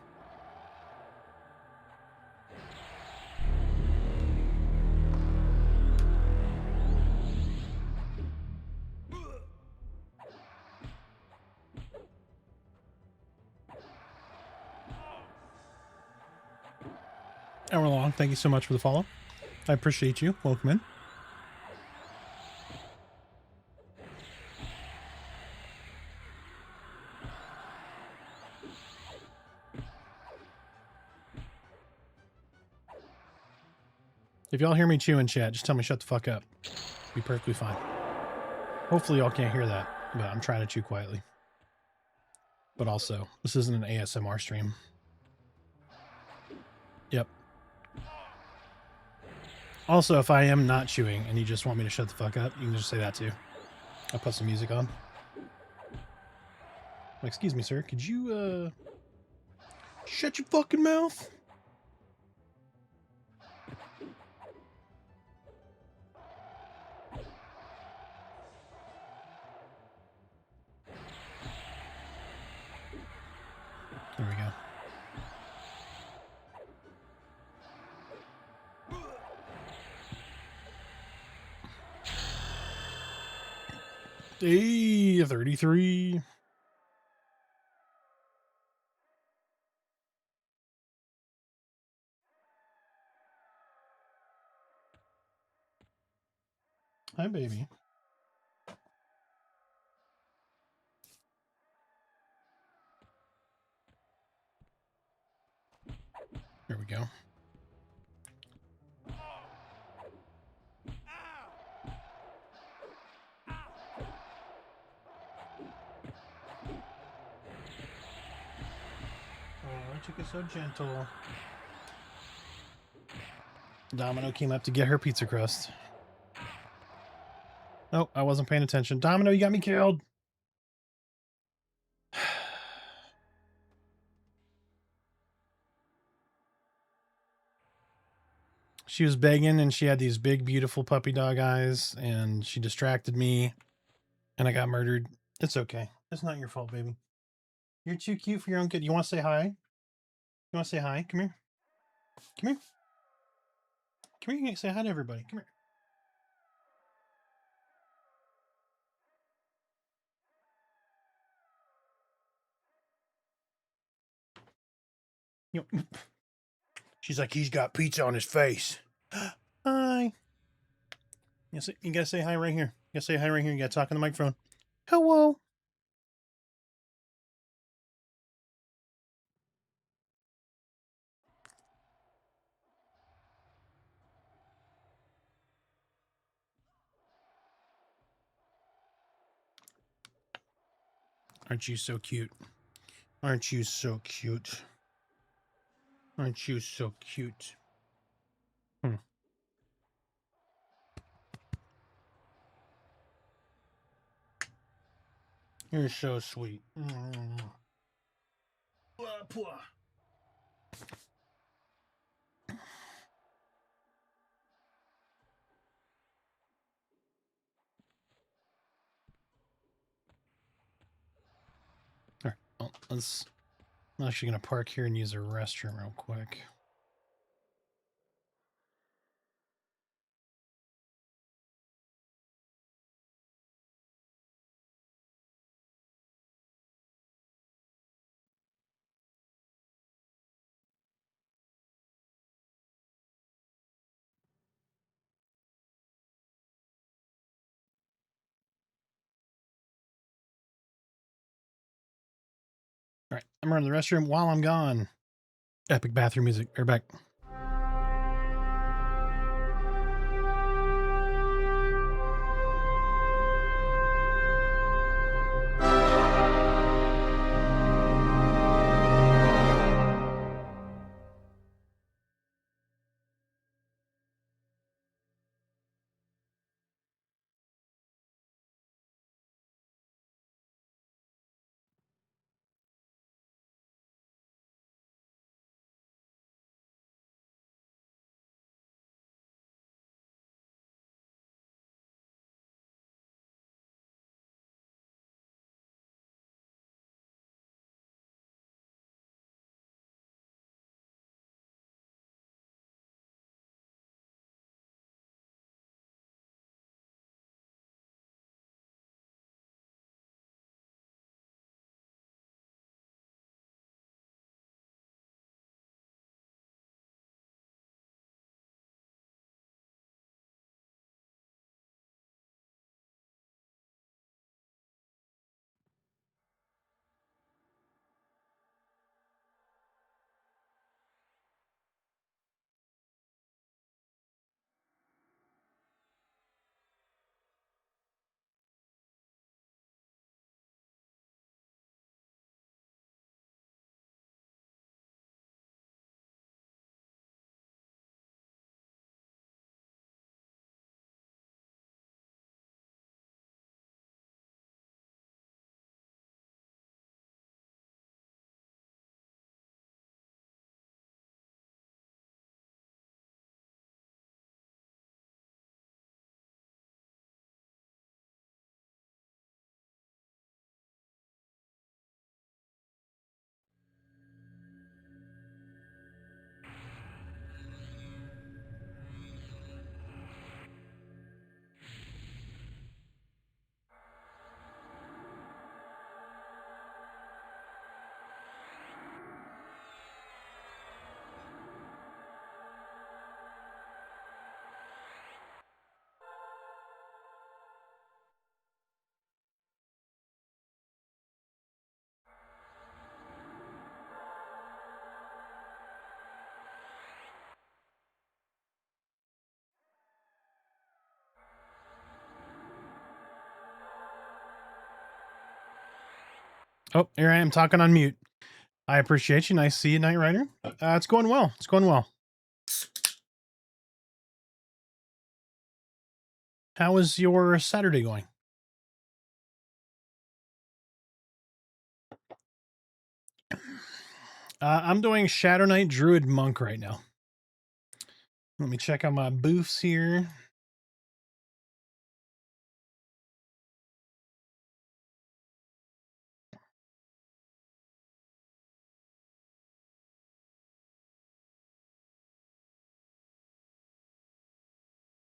Hour long. Thank you so much for the follow. I appreciate you. Welcome in. If y'all hear me chew in chat, just tell me shut the fuck up. Be perfectly fine. Hopefully y'all can't hear that, but I'm trying to chew quietly. But also, this isn't an ASMR stream. Yep. Also, if I am not chewing and you just want me to shut the fuck up, you can just say that too. I'll put some music on. Excuse me, sir. Could you, shut your fucking mouth? There we go. Hey, 33. Hi, baby. There we go. Oh, I took it so gentle. Domino came up to get her pizza crust. Oh, I wasn't paying attention. Domino, you got me killed. She was begging and she had these big, beautiful puppy dog eyes and she distracted me and I got murdered. It's okay. It's not your fault, baby. You're too cute for your own good. You want to say hi? You want to say hi? Come here. Come here. Come here. You can say hi to everybody. Come here. She's like, he's got pizza on his face. Hi. You gotta say hi right here. You gotta say hi right here. You gotta talk on the microphone. Hello. Aren't you so cute? Aren't you so cute? Aren't you so cute? You're so sweet. Oh, I'm actually going to park here and use a restroom real quick. All right, I'm running the restroom while I'm gone. Epic bathroom music. We're back. Oh, here I am talking on mute. I appreciate you. Nice to see you, Knight Rider. It's going well. It's going well. How is your Saturday going? I'm doing Shadowknight Druid Monk right now. Let me check out my booths here.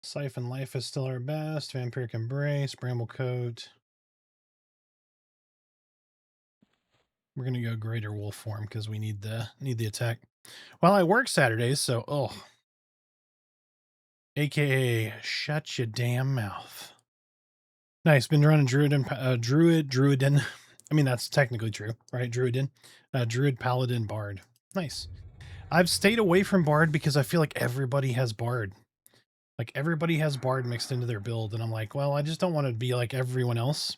Siphon Life is still our best. Vampiric Embrace, Bramblecoat. We're gonna go Greater Wolf form because we need the attack. Well, I work Saturdays, so AKA shut your damn mouth. Nice. Been running Druidin. I mean, that's technically true, right? Druid Paladin, Bard. Nice. I've stayed away from Bard because I feel like everybody has Bard. Like everybody has Bard mixed into their build, and I'm like, well, I just don't want to be like everyone else.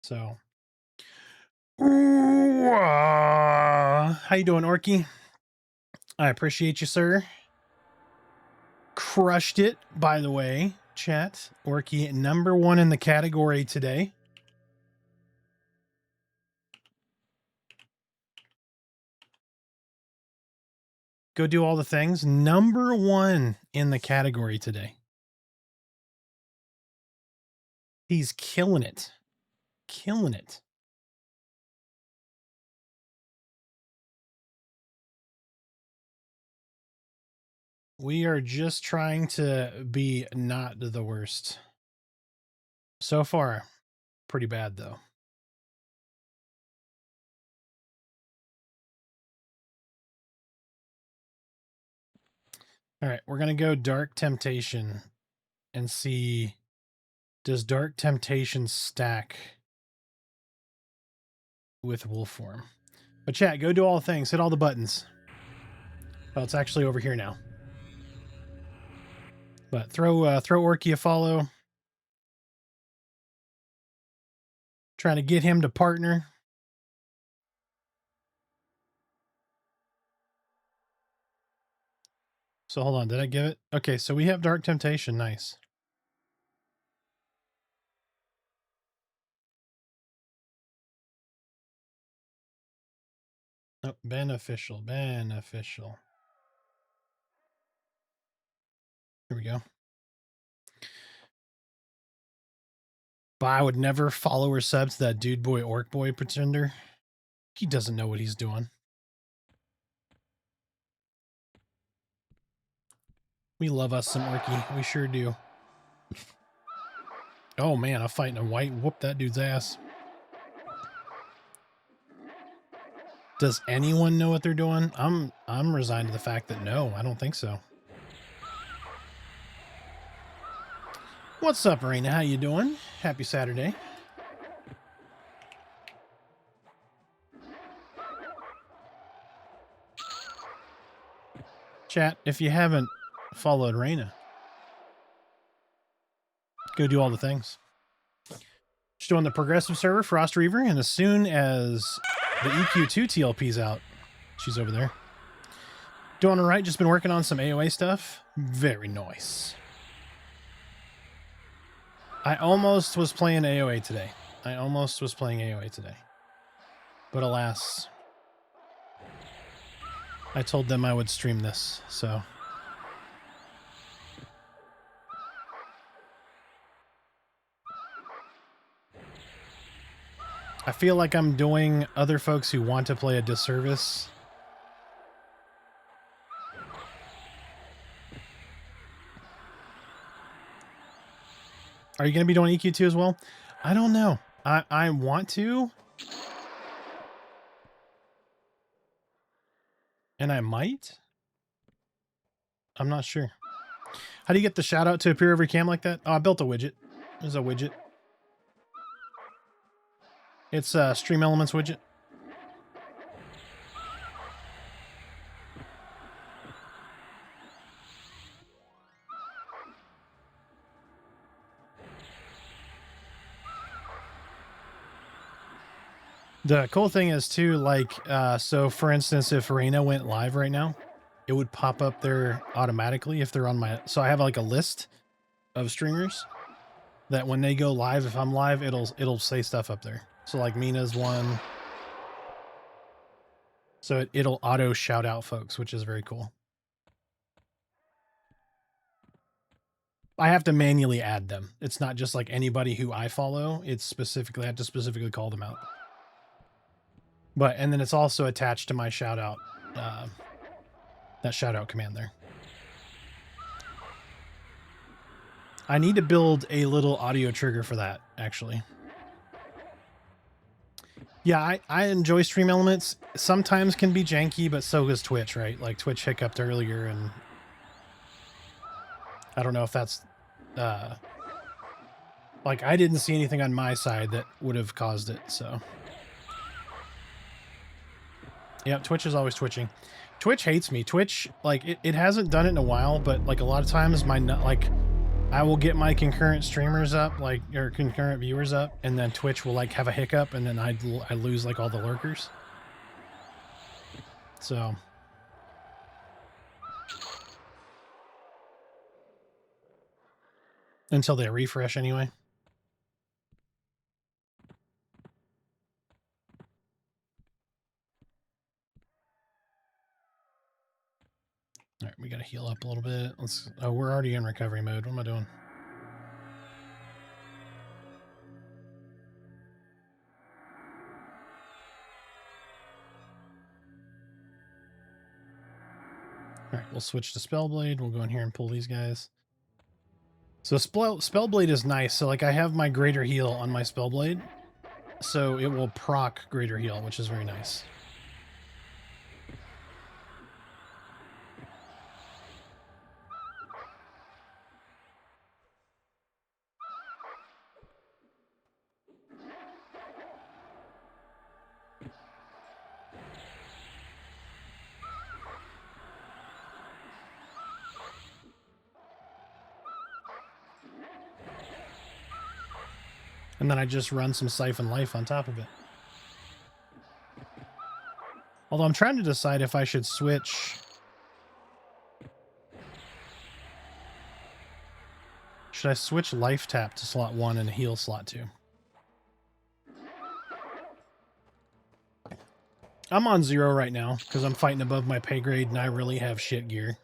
So, how you doing, Orky? I appreciate you, sir. Crushed it, by the way, chat. Orky #1 in the category today. Go do all the things. #1 in the category today. He's killing it. Killing it. We are just trying to be not the worst. So far, pretty bad though. All right, we're going to go Dark Temptation and see, does Dark Temptation stack with Wolf form? But chat, go do all the things, hit all the buttons. Oh, it's actually over here now. But throw Orky a follow. Trying to get him to partner. So hold on, did I give it? Okay, so we have Dark Temptation, nice. Oh, beneficial. Here we go. But I would never follow or sub to that dude boy, orc boy pretender. He doesn't know what he's doing. We love us some Orky. We sure do. Oh man, I'm fighting a white. Whoop that dude's ass. Does anyone know what they're doing? I'm resigned to the fact that no, I don't think so. What's up, Raina? How you doing? Happy Saturday. Chat, if you haven't followed Raina, go do all the things. She's doing the progressive server, Frost Reaver, and as soon as the EQ2 TLP's out, she's over there. Doing all right, just been working on some AoA stuff. Very nice. I almost was playing AoA today. But alas, I told them I would stream this, so. I feel like I'm doing other folks who want to play a disservice. Are you going to be doing EQ2 as well? I don't know. I want to. And I might. I'm not sure. How do you get the shout out to appear every cam like that? Oh, I built a widget. There's a widget. It's a Stream Elements widget. The cool thing is too, like, so for instance, if Arena went live right now, it would pop up there automatically if they're on my, so I have like a list of streamers that when they go live, if I'm live, it'll say stuff up there. So like Mina's one. So it'll auto shout out folks, which is very cool. I have to manually add them. It's not just like anybody who I follow. It's specifically, I have to specifically call them out. But, and then it's also attached to my shout out, that shout out command there. I need to build a little audio trigger for that, actually. Yeah, I enjoy Stream Elements. Sometimes can be janky, but so does Twitch, right? Like Twitch hiccuped earlier, and I don't know if that's, like I didn't see anything on my side that would have caused it, so. Yep, Twitch is always twitching. Twitch hates me. Twitch, like, it hasn't done it in a while, but, like, a lot of times like, I will get my concurrent streamers up, like, or concurrent viewers up, and then Twitch will, like, have a hiccup, and then I lose, like, all the lurkers. So. Until they refresh, anyway. All right, we got to heal up a little bit. Let's. Oh, we're already in recovery mode. What am I doing? All right, we'll switch to Spellblade. We'll go in here and pull these guys. So Spellblade is nice. So like I have my Greater Heal on my Spellblade, so it will proc Greater Heal, which is very nice. And then I just run some Siphon Life on top of it. Although I'm trying to decide if I should switch. Should I switch Life Tap to slot 1 and Heal slot 2? I'm on 0 right now because I'm fighting above my pay grade and I really have shit gear.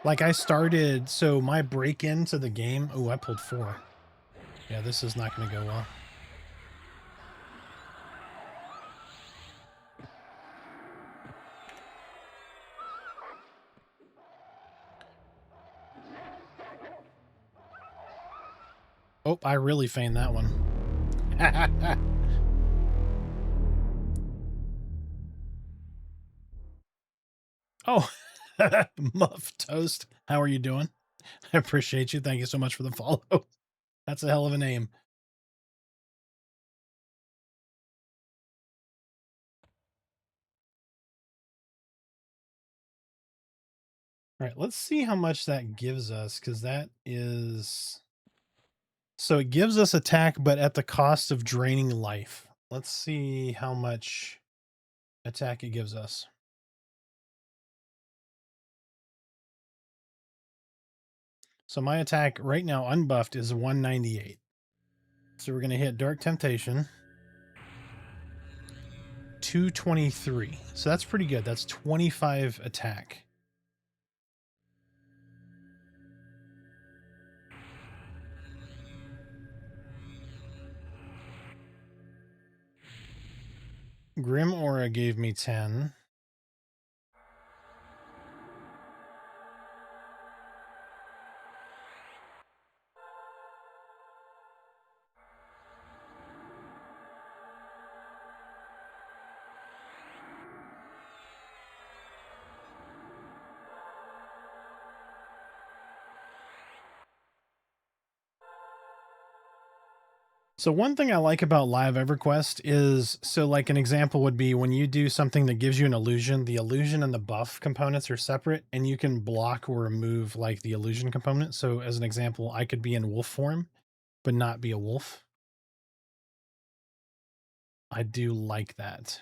Like I started, so my break into the game. Oh, I pulled 4. Yeah, this is not going to go well. Oh, I really feigned that one. Oh, Muff Toast. How are you doing? I appreciate you. Thank you so much for the follow. That's a hell of a name. All right, let's see how much that gives us, because that is... So it gives us attack, but at the cost of draining life. Let's see how much attack it gives us. So my attack right now, unbuffed, is 198. So we're going to hit Dark Temptation. 223. So that's pretty good. That's 25 attack. Grim Aura gave me 10. So one thing I like about live EverQuest is, so like an example would be when you do something that gives you an illusion, the illusion and the buff components are separate, and you can block or remove like the illusion component. So as an example, I could be in wolf form, but not be a wolf. I do like that.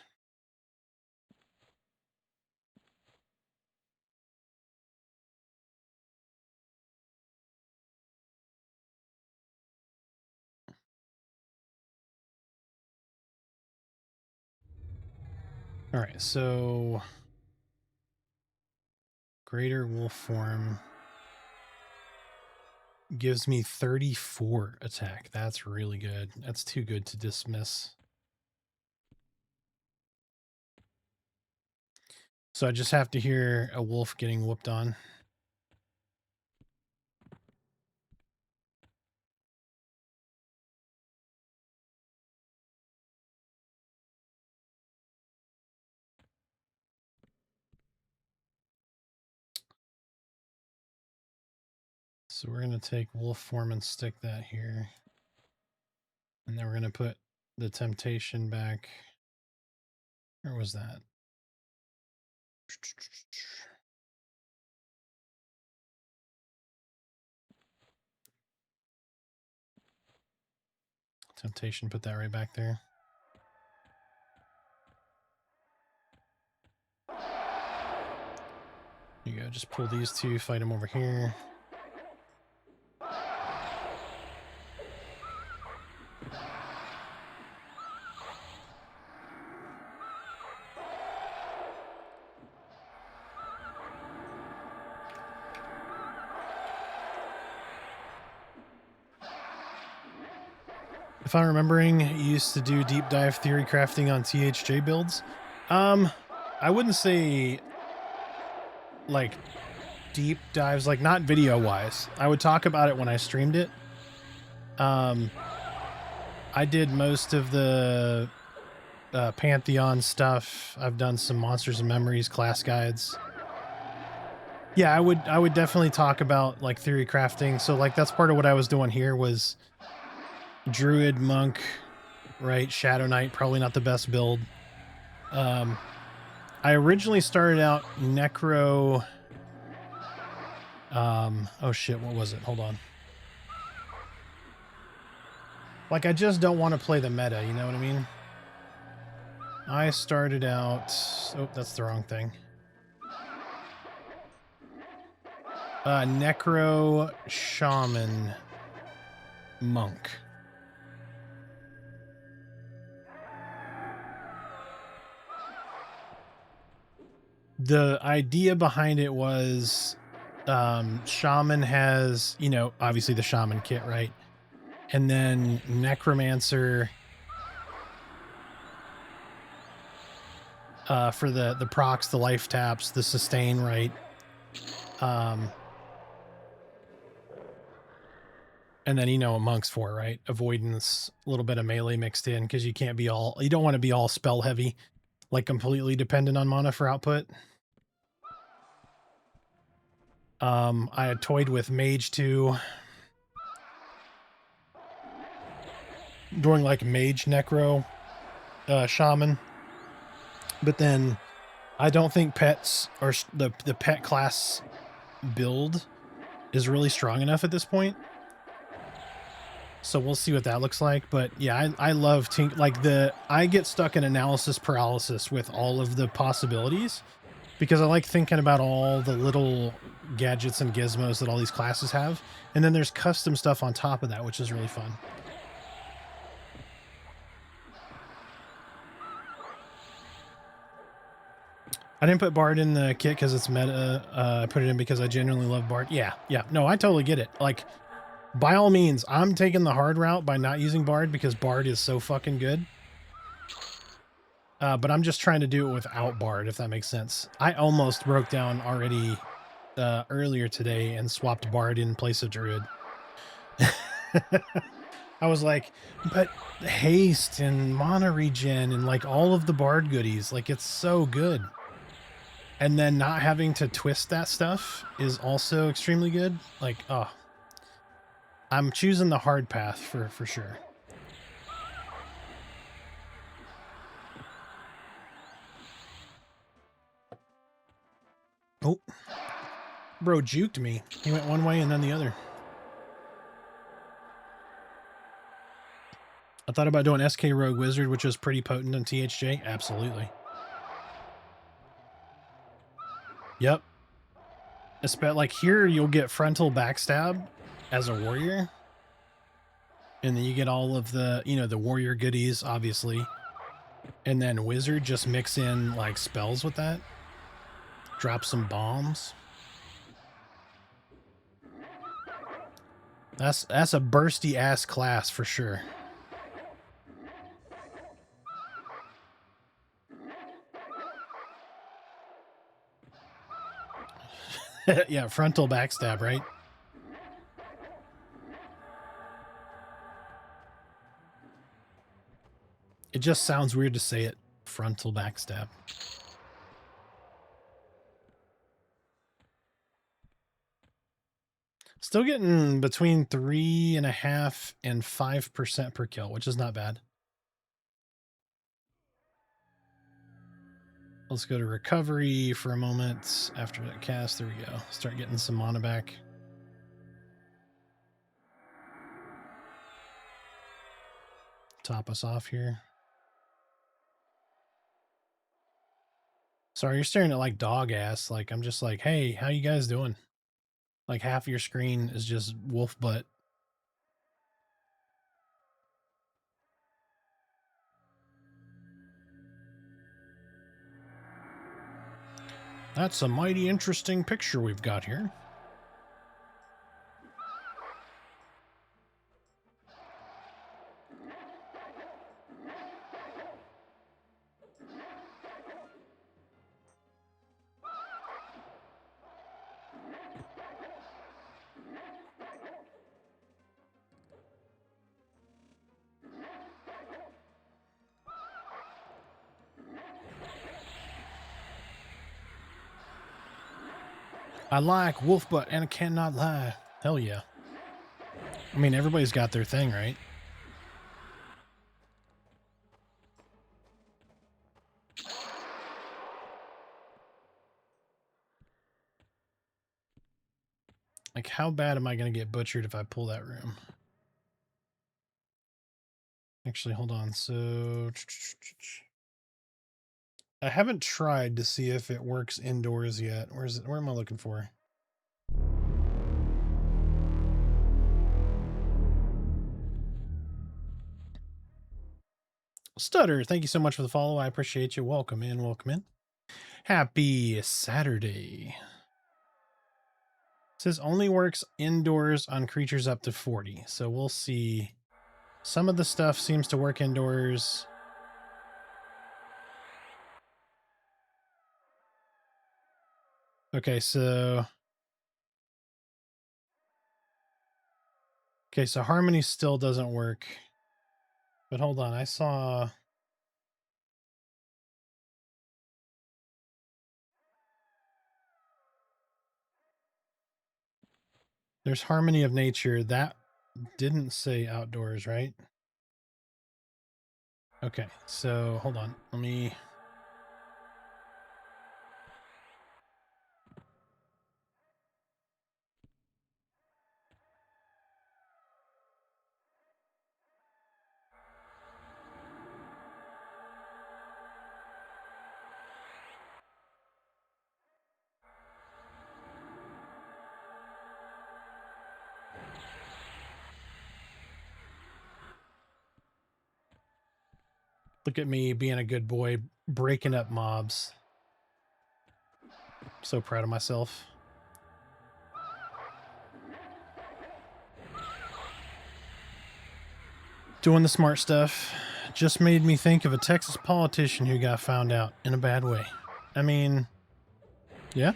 All right, so greater wolf form gives me 34 attack. That's really good. That's too good to dismiss. So I just have to hear a wolf getting whooped on. So we're going to take wolf form and stick that here. And then we're going to put the temptation back. Where was that? Temptation, put that right back there. Here you go. Just pull these two, fight them over here. If I'm remembering, you used to do deep dive theory crafting on THJ builds. I wouldn't say like deep dives, like not video wise. I would talk about it when I streamed it. I did most of the Pantheon stuff. I've done some Monsters and Memories class guides. Yeah, I would definitely talk about like theory crafting. So like that's part of what I was doing here was Druid, Monk, right? Shadowknight, probably not the best build. I originally started out Necro. Oh shit, what was it? Hold on. Like I just don't want to play the meta, you know what I mean? I started out... Oh, that's the wrong thing. Necro, Shaman, Monk. The idea behind it was Shaman has, you know, obviously the Shaman kit, right? And then Necromancer for the procs, the life taps, the sustain, right? And then, you know, a Monk's for, right? Avoidance, a little bit of melee mixed in because you can't be all, you don't want to be all spell heavy, like completely dependent on mana for output. I had toyed with Mage 2, doing like Mage Necro Shaman. But then I don't think pets or the pet class build is really strong enough at this point. So we'll see what that looks like. But yeah, I love I get stuck in analysis paralysis with all of the possibilities because I like thinking about all the little gadgets and gizmos that all these classes have. And then there's custom stuff on top of that, which is really fun. I didn't put Bard in the kit because it's meta. I put it in because I genuinely love Bard. Yeah. No, I totally get it. Like, by all means, I'm taking the hard route by not using Bard because Bard is so fucking good. But I'm just trying to do it without Bard, if that makes sense. I almost broke down already earlier today and swapped Bard in place of Druid. I was like, but haste and mana regen and like all of the Bard goodies, like it's so good. And then not having to twist that stuff is also extremely good. Like, oh, I'm choosing the hard path for sure. Oh, bro juked me. He went one way and then the other. I thought about doing SK Rogue Wizard, which was pretty potent on THJ. Absolutely. Yep. Like here, you'll get frontal backstab as a warrior. And then you get all of the, you know, the warrior goodies, obviously. And then wizard, just mix in like spells with that. Drop some bombs. That's a bursty ass class for sure. Yeah, frontal backstab, right? It just sounds weird to say it. Frontal backstab. Still getting between 3.5% and 5% per kill, which is not bad. Let's go to recovery for a moment after that cast. There we go. Start getting some mana back. Top us off here. Sorry, you're staring at like dog ass. Like I'm just like, hey, how you guys doing? Like half of your screen is just wolf butt. That's a mighty interesting picture we've got here. I like wolf butt and I cannot lie. Hell yeah. I mean, everybody's got their thing, right? Like, how bad am I going to get butchered if I pull that room? Actually, hold on. So I haven't tried to see if it works indoors yet. Where's it? Where am I looking for? Stutter, thank you so much for the follow. I appreciate you. Welcome in, welcome in. Happy Saturday. It says only works indoors on creatures up to 40. So we'll see. Some of the stuff seems to work indoors. Okay, so Harmony still doesn't work. But hold on, I saw there's Harmony of Nature. That didn't say outdoors, right? Okay, so hold on. Let me look at me being a good boy, breaking up mobs. So proud of myself. Doing the smart stuff just made me think of a Texas politician who got found out in a bad way. I mean, yeah.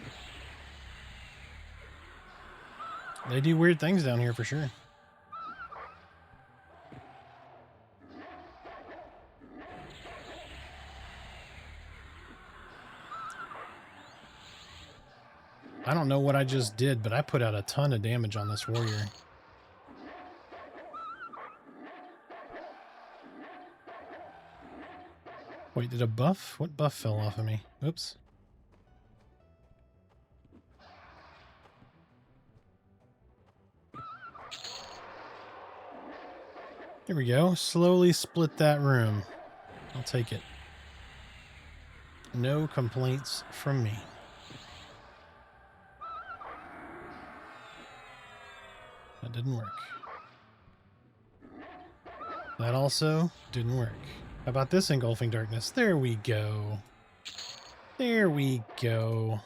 They do weird things down here for sure. I don't know what I just did, but I put out a ton of damage on this warrior. Wait, did a buff? What buff fell off of me? Oops. Here we go. Slowly split that room. I'll take it. No complaints from me. That didn't work. That also didn't work. How about this engulfing darkness? There we go. There we go.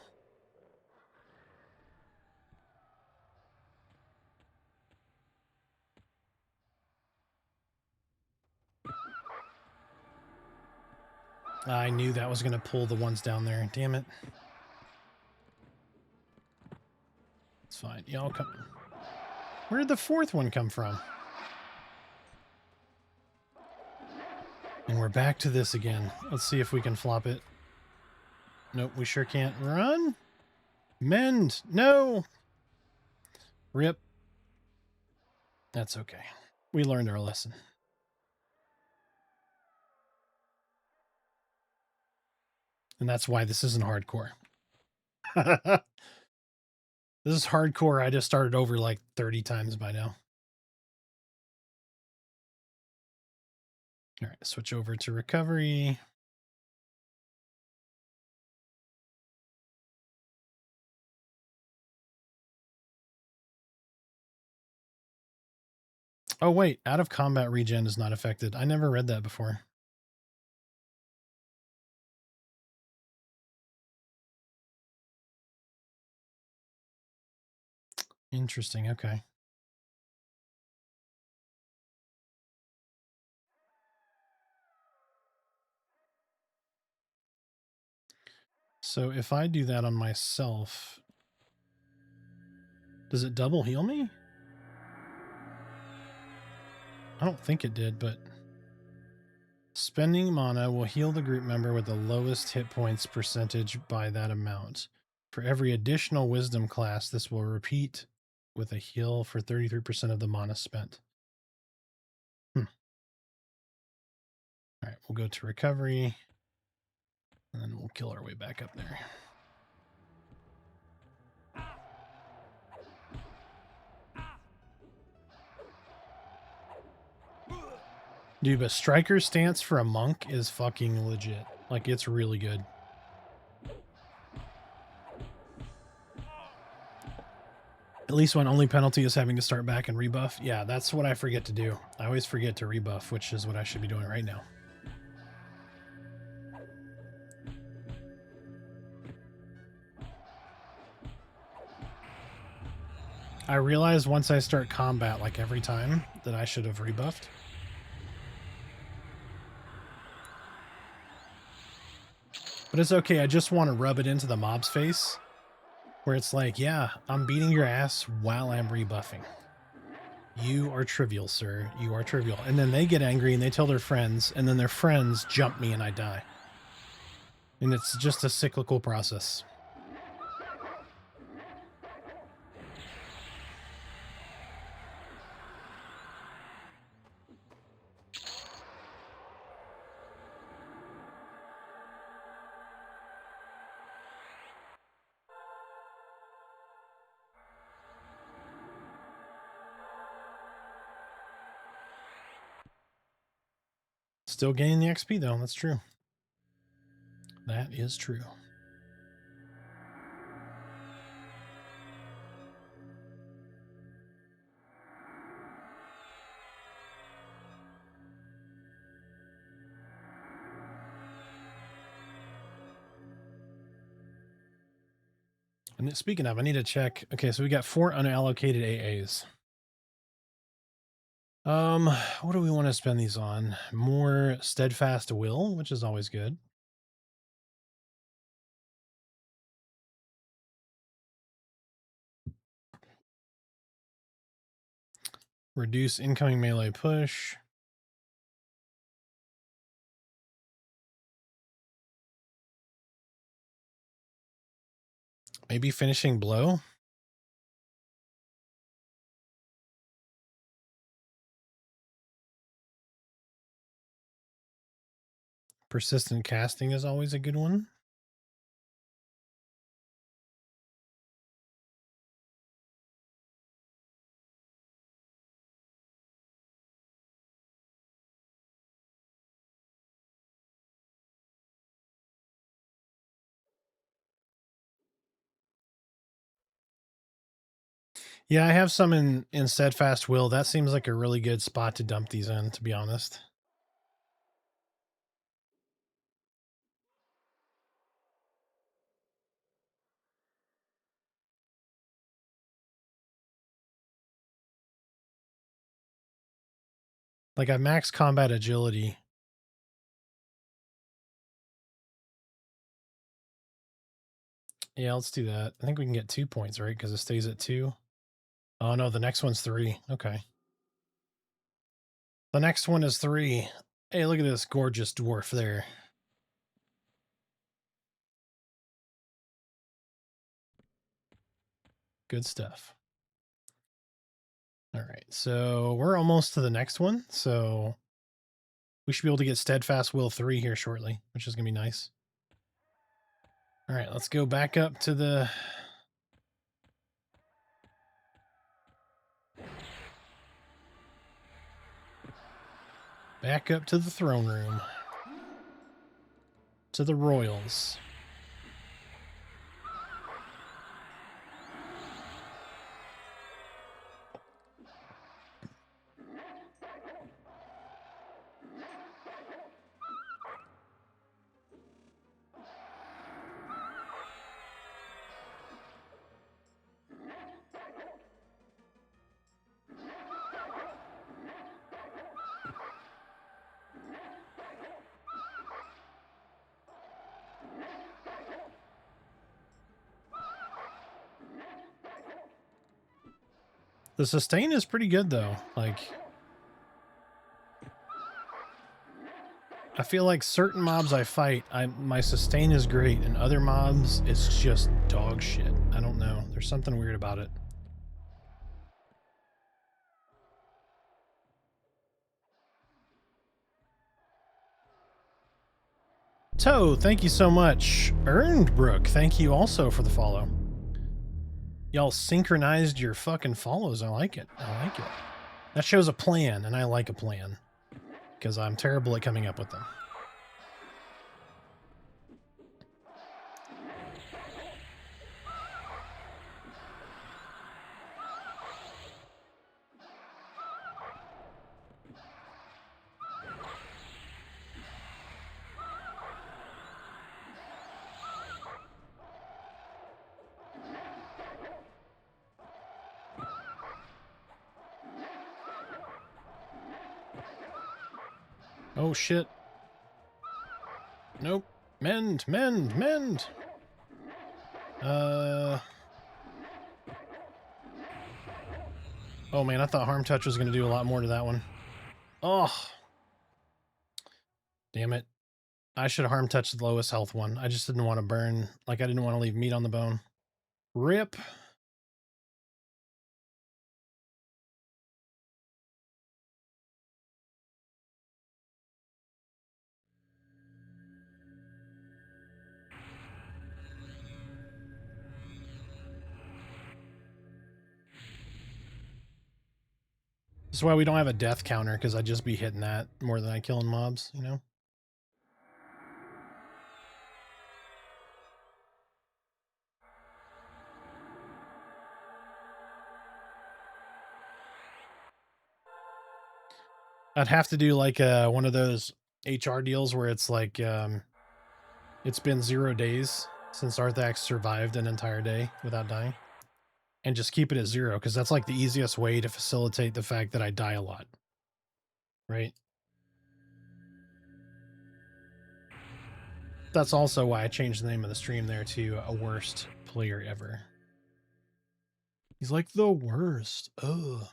I knew that was going to pull the ones down there. Damn it. It's fine. Y'all come. Where did the fourth one come from? And we're back to this again. Let's see if we can flop it. Nope, we sure can't. Run? Mend! No! Rip. That's okay. We learned our lesson. And that's why this isn't hardcore. This is hardcore. I just started over like 30 times by now. All right, switch over to recovery. Oh, wait. Out of combat regen is not affected. I never read that before. Interesting. Okay. So if I do that on myself, does it double heal me? I don't think it did, but spending mana will heal the group member with the lowest hit points percentage by that amount. For every additional wisdom class, this will repeat with a heal for 33% of the mana spent. All right, we'll go to recovery, and then we'll kill our way back up there. Dude, but Striker's stance for a monk is fucking legit. Like, it's really good. At least when only penalty is having to start back and rebuff. Yeah, that's what I forget to do. I always forget to rebuff, which is what I should be doing right now. I realize once I start combat, like every time, that I should have rebuffed. But it's okay, I just want to rub it into the mob's face, where it's like, yeah, I'm beating your ass while I'm rebuffing. You are trivial, sir. You are trivial. And then they get angry and they tell their friends, and then their friends jump me and I die. And it's just a cyclical process. Still gaining the XP, though. That's true. That is true. And speaking of, I need to check. Okay, so we got 4 unallocated AAs. What do we want to spend these on? More steadfast will, which is always good. Reduce incoming melee push. Maybe finishing blow. Persistent casting is always a good one. Yeah, I have some in steadfast will. That seems like a really good spot to dump these in, to be honest. Like, I max combat agility. Yeah, let's do that. I think we can get 2 points, right? Because it stays at 2. Oh, no, the next one's 3. Okay. The next one is 3. Hey, look at this gorgeous dwarf there. Good stuff. All right, so we're almost to the next one. So we should be able to get Steadfast Will 3 here shortly, which is going to be nice. All right, let's go back up to the... Back up to the throne room. To the royals. The sustain is pretty good, though. Like, I feel like certain mobs I fight, my sustain is great, and other mobs, it's just dog shit. I don't know. There's something weird about it. Toe, thank you so much. Earned Brook, thank you also for the follow. Y'all synchronized your fucking follows. I like it. I like it. That shows a plan, and I like a plan. Because I'm terrible at coming up with them. Oh shit. Nope. Mend, mend, mend. Oh man, I thought Harm Touch was going to do a lot more to that one. Oh. Damn it. I should have Harm Touched the lowest health one. I just didn't want to burn. Like, I didn't want to leave meat on the bone. Rip. This is why we don't have a death counter, because I'd just be hitting that more than I killing mobs, you know? I'd have to do like one of those HR deals where it's like it's been 0 days since Arthax survived an entire day without dying. And just keep it at 0, because that's like the easiest way to facilitate the fact that I die a lot. Right? That's also why I changed the name of the stream there to a worst player ever. He's like the worst. Ugh.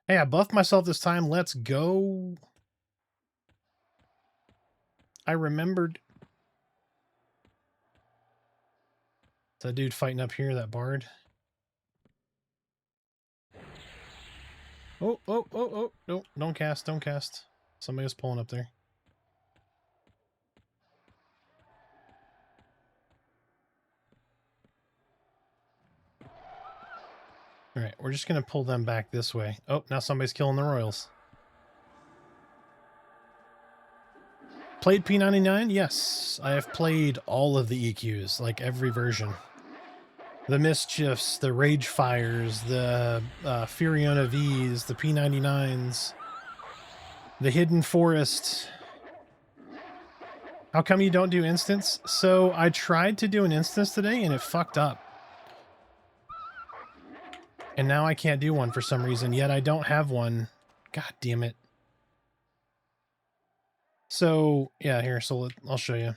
Hey, I buffed myself this time. Let's go. I remembered. That dude fighting up here, that bard. Oh, oh, oh, oh. No, don't cast, don't cast. Somebody was pulling up there. All right, we're just going to pull them back this way. Oh, now somebody's killing the royals. Played P99? Yes, I have played all of the EQs, like every version. The Mischiefs, the Rage Fires, the Furiona Vs, the P99s, the Hidden Forest. How come you don't do instance? So I tried to do an instance today and it fucked up. And now I can't do one for some reason, yet I don't have one. God damn it. So, yeah, here, so I'll show you.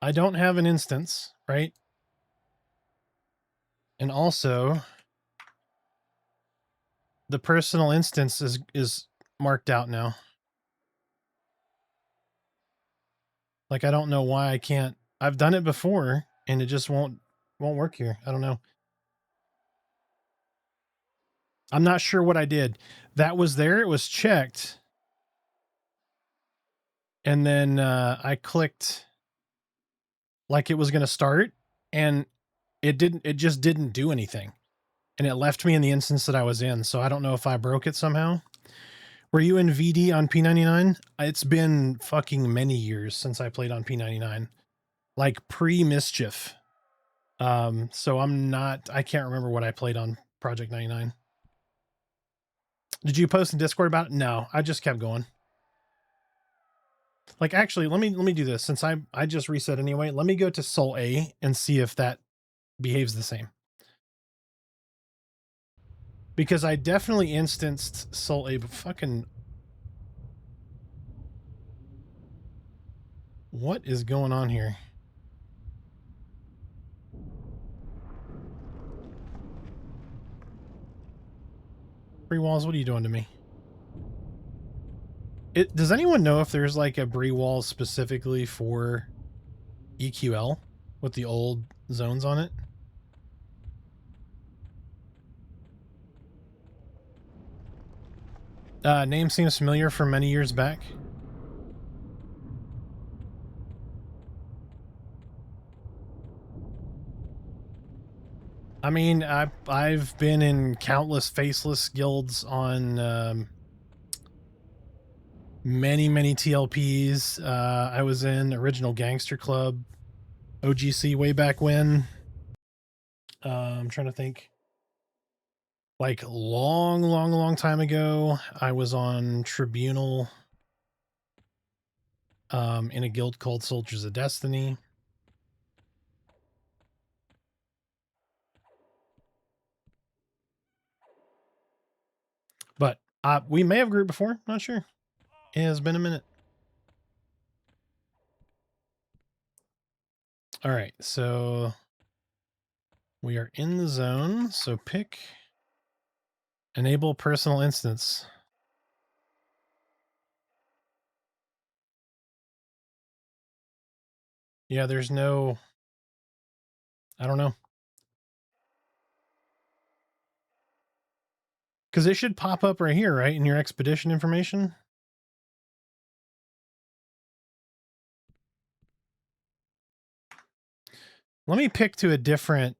I don't have an instance, right? And also, the personal instance is marked out now. Like, I don't know why I can't. I've done it before, and it just won't work here. I don't know. I'm not sure what I did. That was there. It was checked. And then I clicked like it was going to start, and it didn't. It just didn't do anything. And it left me in the instance that I was in. So I don't know if I broke it somehow. Were you in VD on P99? It's been fucking many years since I played on P99. Like pre-Mischief. So I can't remember what I played on Project 99. Did you post in Discord about it? No, I just kept going. Like, actually, let me do this. Since I just reset anyway, let me go to Soul A and see if that behaves the same. Because I definitely instanced Soul A, but fucking... What is going on here? Free walls, what are you doing to me? Does anyone know if there's like a Bree wall specifically for EQL with the old zones on it? Name seems familiar from many years back. I mean, I've been in countless faceless guilds on many TLPs. I was in Original Gangster Club, OGC way back when. I'm trying to think. Like long time ago, I was on Tribunal in a guild called Soldiers of Destiny. But we may have grouped before. Not sure. It has been a minute. All right, so we are in the zone. So pick enable personal instance. Yeah, there's no, I don't know. Because it should pop up right here, right? In your expedition information. Let me pick to a different.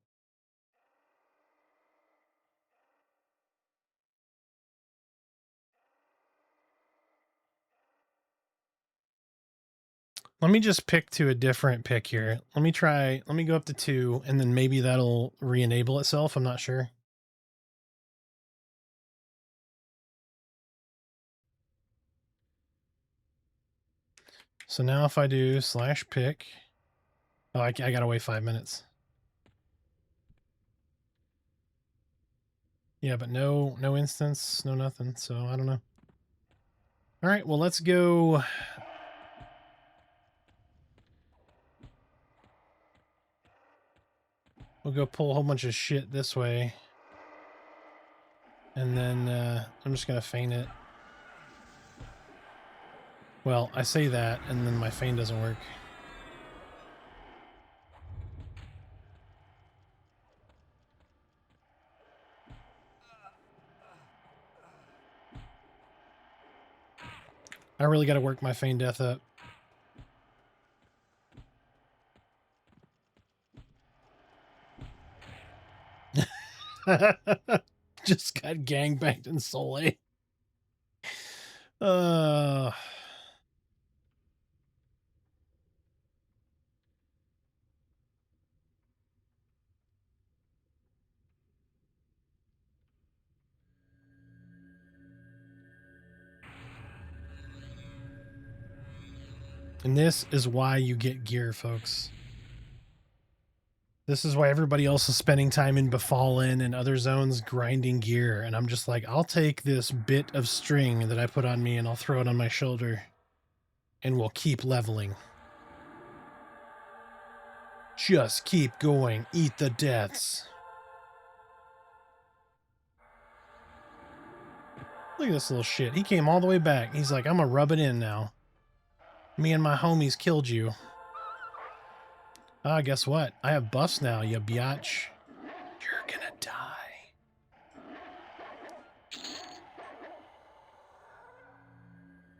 Let me just pick to a different pick here. Let me go up to 2, and then maybe that'll re-enable itself. I'm not sure. So now if I do /pick, oh, I gotta wait 5 minutes. Yeah, but no instance, no nothing. So I don't know. All right, well, let's go. We'll go pull a whole bunch of shit this way. And then I'm just going to feign it. Well, I say that, and then my feign doesn't work. I really got to work my feign death up. Just got gangbanged in Soleil. And this is why you get gear, folks. This is why everybody else is spending time in Befallen and other zones grinding gear. And I'm just like, I'll take this bit of string that I put on me and I'll throw it on my shoulder. And we'll keep leveling. Just keep going. Eat the deaths. Look at this little shit. He came all the way back. He's like, I'm gonna rub it in now. Me and my homies killed you. Ah, guess what? I have buffs now, you biatch. You're gonna die.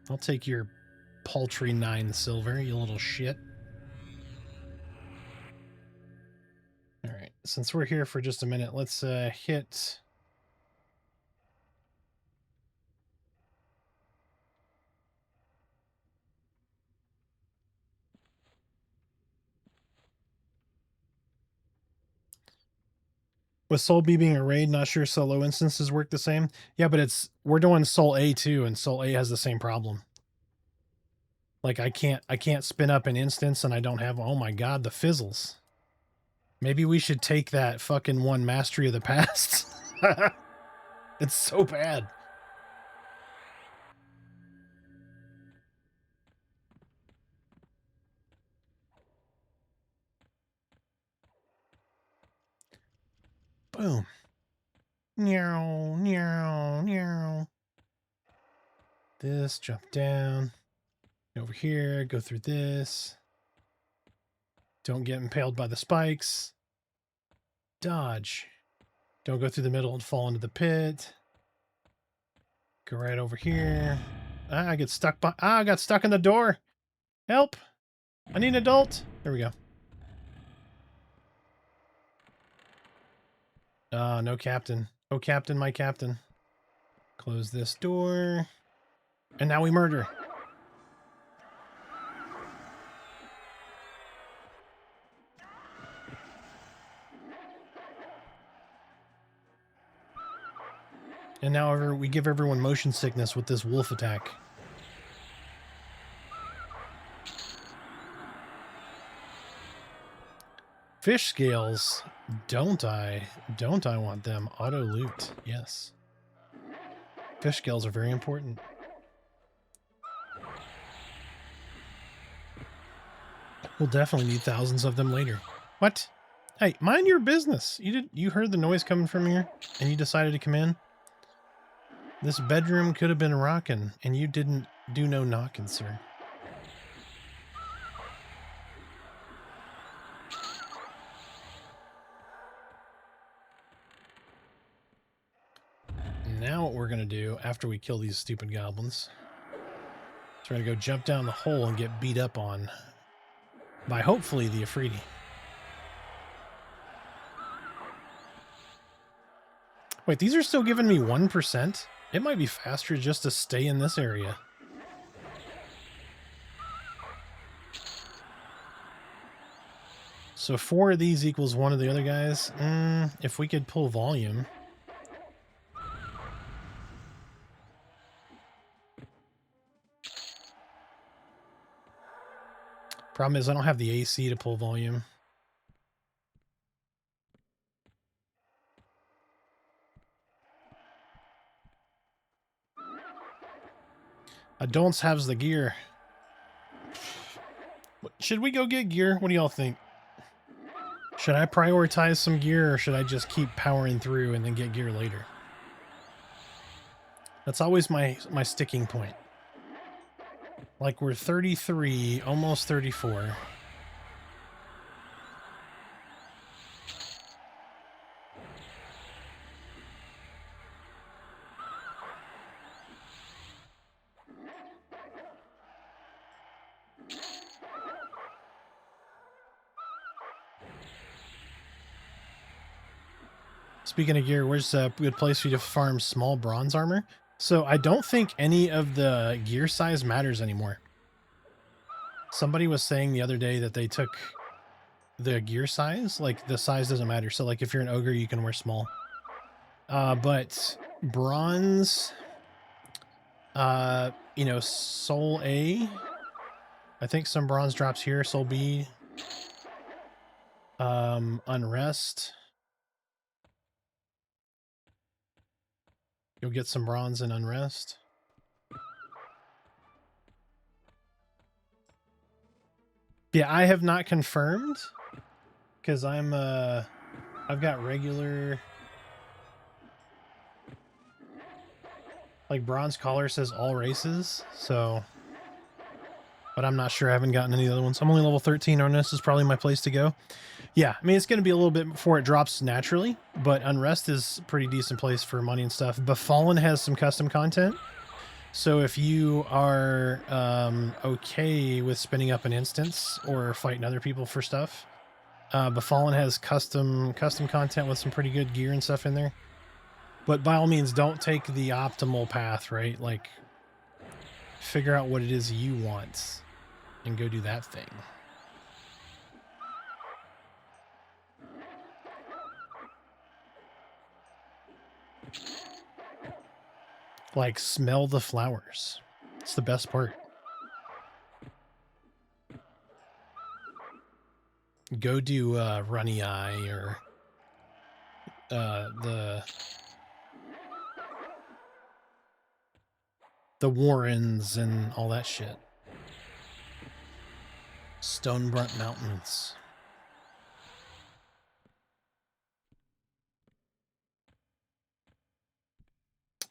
I'll take your paltry 9 silver, you little shit. Alright, since we're here for just a minute, let's hit... With Soul B being a raid, not sure solo instances work the same. Yeah, but we're doing Soul A too, and Soul A has the same problem. Like I can't spin up an instance and I don't have, oh my god, the fizzles. Maybe we should take that fucking one Mastery of the Past. It's so bad. Boom. Meow, meow, meow. this, jump down. Over here, go through this. Don't get impaled by the spikes. Dodge. Don't go through the middle and fall into the pit. Go right over here. Ah, I get stuck by. Ah, I got stuck in the door. Help! I need an adult. There we go. Ah, no captain. Oh, captain, my captain. Close this door. And now we murder. And now we give everyone motion sickness with this wolf attack. Fish scales. Don't I? Don't I want them? Auto loot. Yes. Fish scales are very important. We'll definitely need thousands of them later. What? Hey, mind your business. You heard the noise coming from here and you decided to come in? This bedroom could have been rocking and you didn't do no knocking, sir. Now what we're going to do after we kill these stupid goblins is we're going to go jump down the hole and get beat up on by hopefully the Afridi. Wait, these are still giving me 1%? It might be faster just to stay in this area. So 4 of these equals 1 of the other guys. If we could pull volume. Problem is I don't have the AC to pull volume. Adults has the gear. Should we go get gear? What do y'all think? Should I prioritize some gear or should I just keep powering through and then get gear later? That's always my sticking point. Like we're 33, almost 34. Speaking of gear, where's a good place for you to farm small bronze armor? So I don't think any of the gear size matters anymore. Somebody was saying the other day that they took the gear size, like the size doesn't matter. So like if you're an ogre, you can wear small. But bronze, you know, soul A, I think some bronze drops here, soul B, unrest. You'll get some bronze in unrest. Yeah, I have not confirmed because I've got regular, like bronze collar says all races, so, but I'm not sure. I haven't gotten any of the other ones. I'm only level 13. Unrest is probably my place to go. Yeah, I mean, it's going to be a little bit before it drops naturally, but Unrest is a pretty decent place for money and stuff. Befallen has some custom content. So if you are okay with spinning up an instance or fighting other people for stuff, Befallen has custom content with some pretty good gear and stuff in there. But by all means, don't take the optimal path, right? Like, figure out what it is you want and go do that thing. Like, smell the flowers. It's the best part. Go do Runny Eye or the Warrens and all that shit. Stonebrunt Mountains.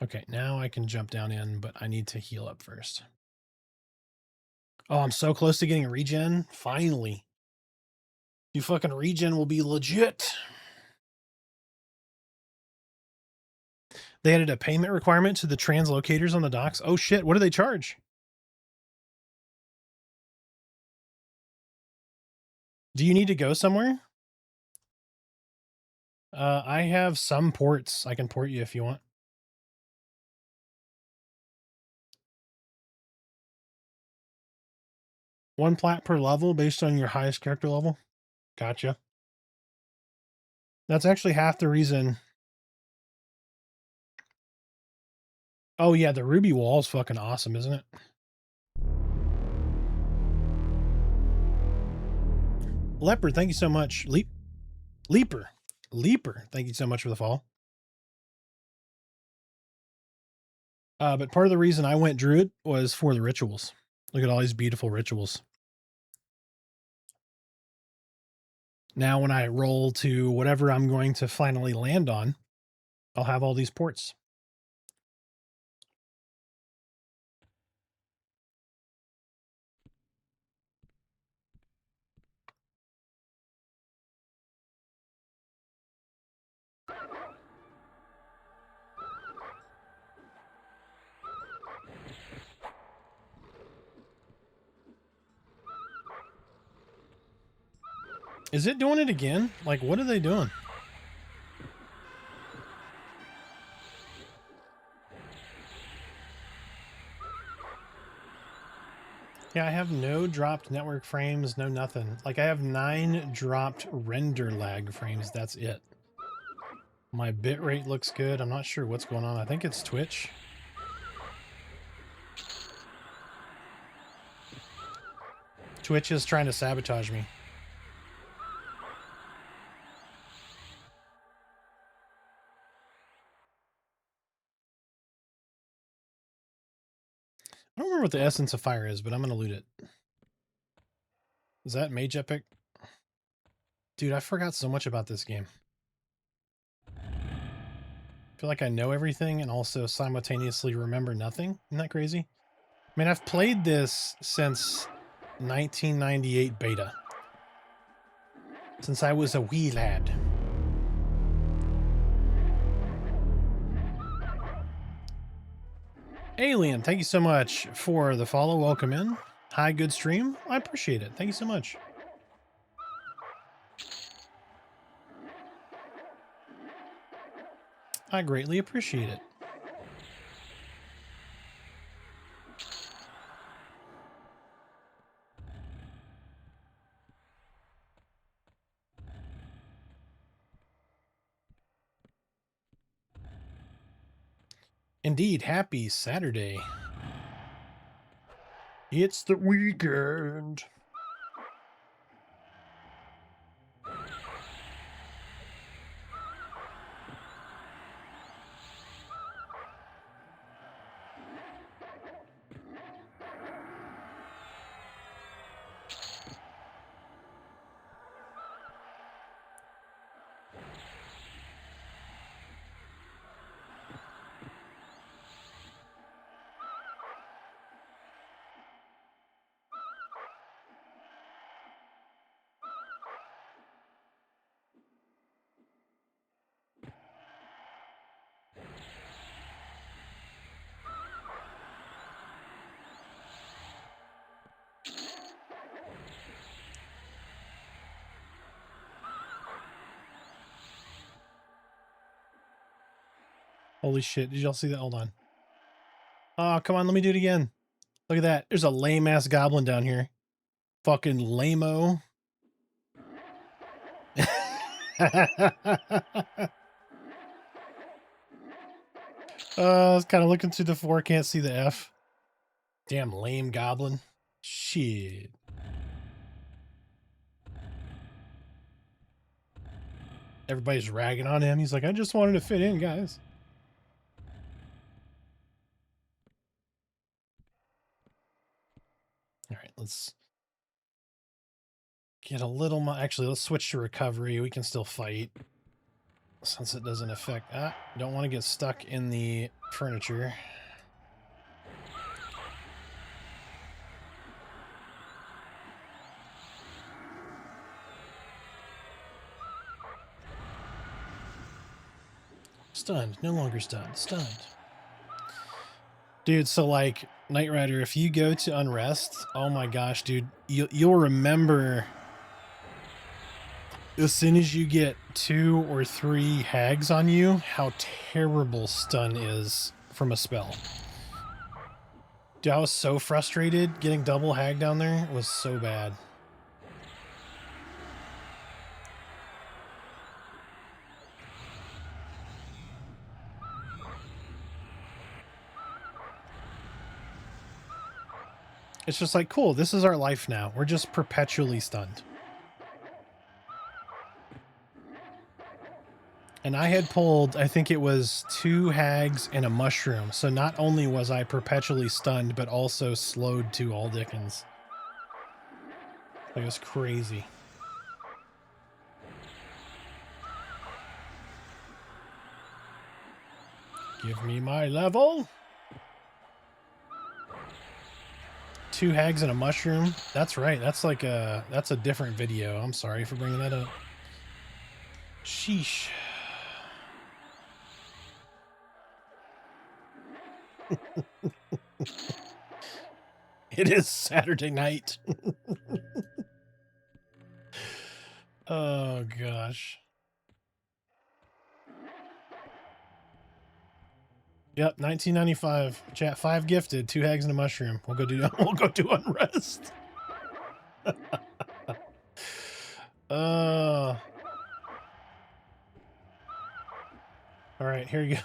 Okay, now I can jump down in, but I need to heal up first. Oh, I'm so close to getting a regen. Finally. You fucking regen will be legit. They added a payment requirement to the translocators on the docks. Oh shit, what do they charge? Do you need to go somewhere? I have some ports. I can port you if you want. One plat per level based on your highest character level. Gotcha. That's actually half the reason. Oh yeah, the ruby wall is fucking awesome, isn't it? Leopard, thank you so much. Leaper, thank you so much for the follow. But part of the reason I went druid was for the rituals. Look at all these beautiful rituals. Now when I roll to whatever I'm going to finally land on, I'll have all these ports. Is it doing it again? Like, what are they doing? Yeah, I have no dropped network frames, no nothing. Like, I have 9 dropped render lag frames. That's it. My bitrate looks good. I'm not sure what's going on. I think it's Twitch. Twitch is trying to sabotage me. I don't remember what the essence of fire is, but I'm going to loot it. Is that Mage Epic? Dude, I forgot so much about this game. I feel like I know everything and also simultaneously remember nothing. Isn't that crazy? I mean, I've played this since 1998 beta. Since I was a wee lad. Alien, thank you so much for the follow. Welcome in. Hi, good stream. I appreciate it. Thank you so much. I greatly appreciate it. Indeed, happy Saturday. It's the weekend. Holy shit, did y'all see that? Hold on. Oh, come on, let me do it again. Look at that. There's a lame-ass goblin down here. Fucking lame-o. I was kind of looking through the 4, can't see the F. Damn lame goblin. Shit. Everybody's ragging on him. He's like, I just wanted to fit in, guys. All right, let's get a little more. Actually, let's switch to recovery. We can still fight. since it doesn't affect... don't want to get stuck in the furniture. Stunned. No longer stunned. Stunned. Dude, so like, Knight Rider, if you go to Unrest, oh my gosh, dude, you'll remember as soon as you get 2 or 3 hags on you, how terrible stun is from a spell. Dude, I was so frustrated getting double hag down there. It was so bad. It's just like, cool, this is our life now. We're just perpetually stunned. And I had pulled, I think it was 2 hags and a mushroom. So not only was I perpetually stunned, but also slowed to all dickens. Like, it was crazy. Give me my level. 2 hags and a mushroom. That's right. That's like that's a different video. I'm sorry for bringing that up. Sheesh. It is Saturday night. Oh gosh. Yep, 1995. Chat 5 gifted, 2 hags and a mushroom. We'll go do Unrest. All right, here you go.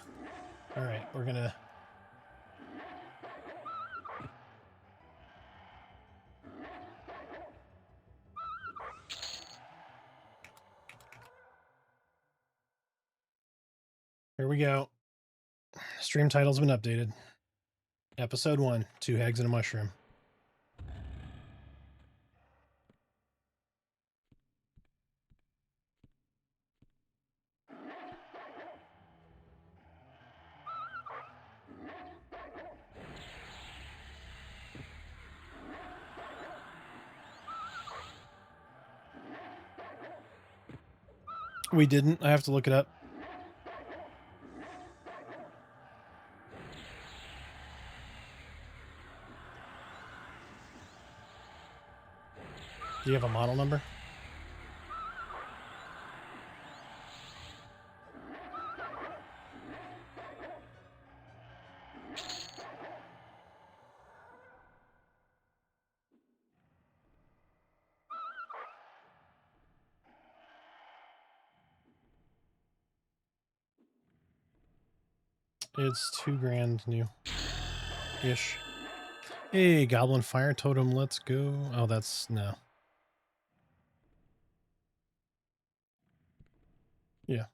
All right, we're gonna. Here we go. Stream title's been updated. Episode 1, 2 hags and a mushroom. We didn't. I have to look it up. Do you have a model number? It's $2,000 new-ish. Hey, Goblin Fire Totem, let's go. Oh, that's... no. Yeah.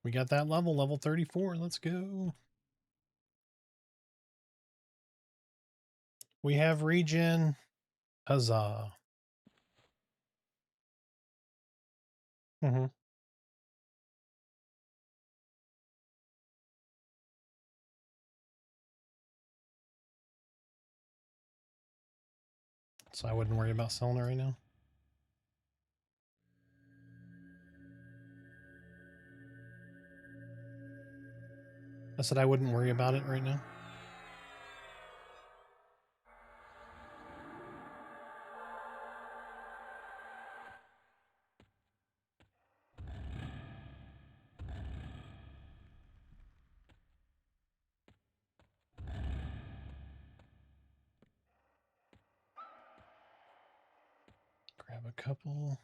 We got that level 34. Let's go. We have regen. Huzzah. Mm-hmm. So I wouldn't worry about selling it right now. I said I wouldn't worry about it right now. Grab a couple.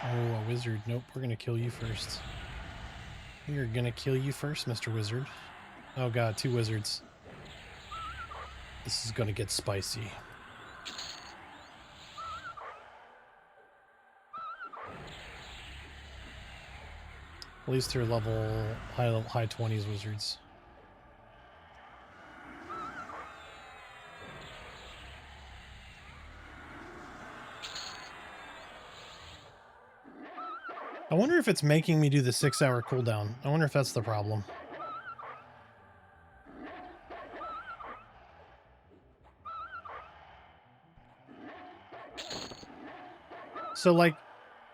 Oh, a wizard. Nope, we're going to kill you first. We are going to kill you first, Mr. Wizard. Oh god, 2 wizards. This is going to get spicy. At least they're level high 20s wizards. I wonder if it's making me do the 6-hour cooldown. I wonder if that's the problem. So, like,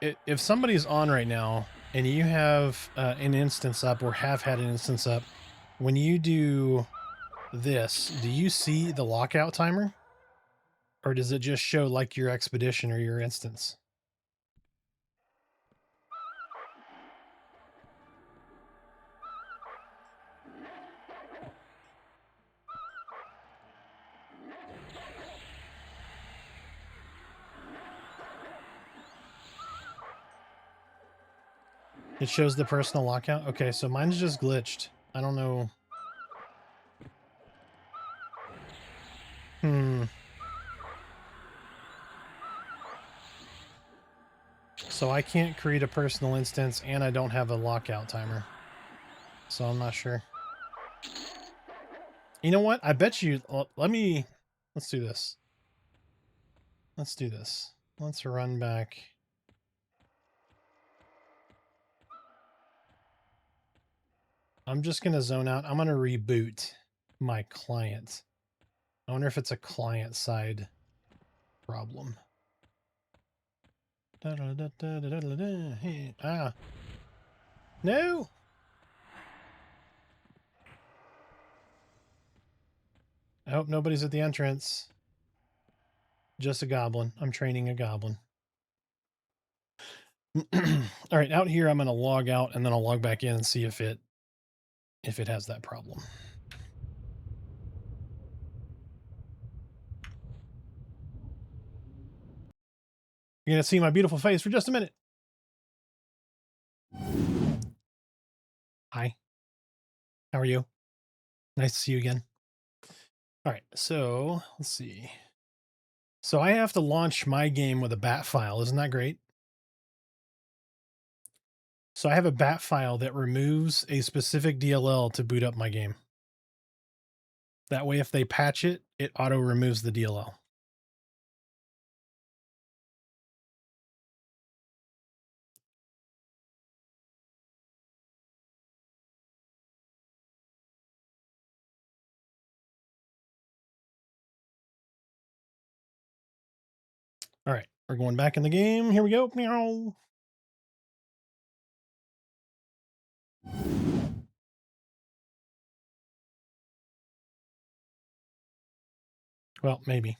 if somebody's on right now and you have an instance up or have had an instance up, when you do this, do you see the lockout timer? Or does it just show like your expedition or your instance? It shows the personal lockout? Okay, so mine's just glitched. I don't know. So I can't create a personal instance and I don't have a lockout timer. So I'm not sure. You know what? I bet you, let's do this. Let's do this. Let's run back. I'm just going to zone out. I'm going to reboot my client. I wonder if it's a client side problem. Ah. No. I hope nobody's at the entrance. Just a goblin. I'm training a goblin. All right, out here I'm going to log out and then I'll log back in and see if it has that problem. You're going to see my beautiful face for just a minute. Hi. How are you? Nice to see you again. All right, so let's see. So I have to launch my game with a bat file. Isn't that great? So I have a bat file that removes a specific DLL to boot up my game. That way, if they patch it, it auto removes the DLL. All right, we're going back in the game. Here we go. Meow. Well, maybe.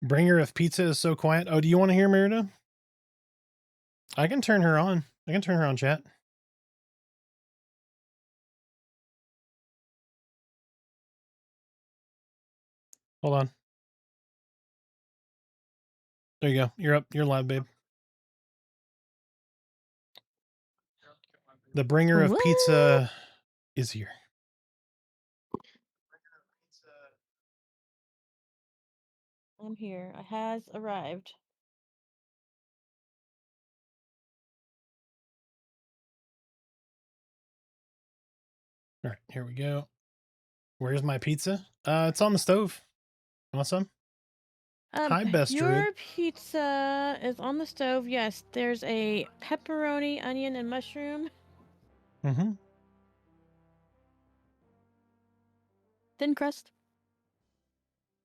Bringer of Pizza is so quiet. Oh, do you want to hear Merida? I can turn her on. I can turn her on, chat. Hold on. There you go. You're up. You're live, babe. The bringer of pizza is here. I'm here. It has arrived. All right, here we go. Where's my pizza? It's on the stove. You want some? Hi, best Your druid. pizza is on the stove. Yes, there's a pepperoni, onion, and mushroom. Mm-hmm. Thin crust.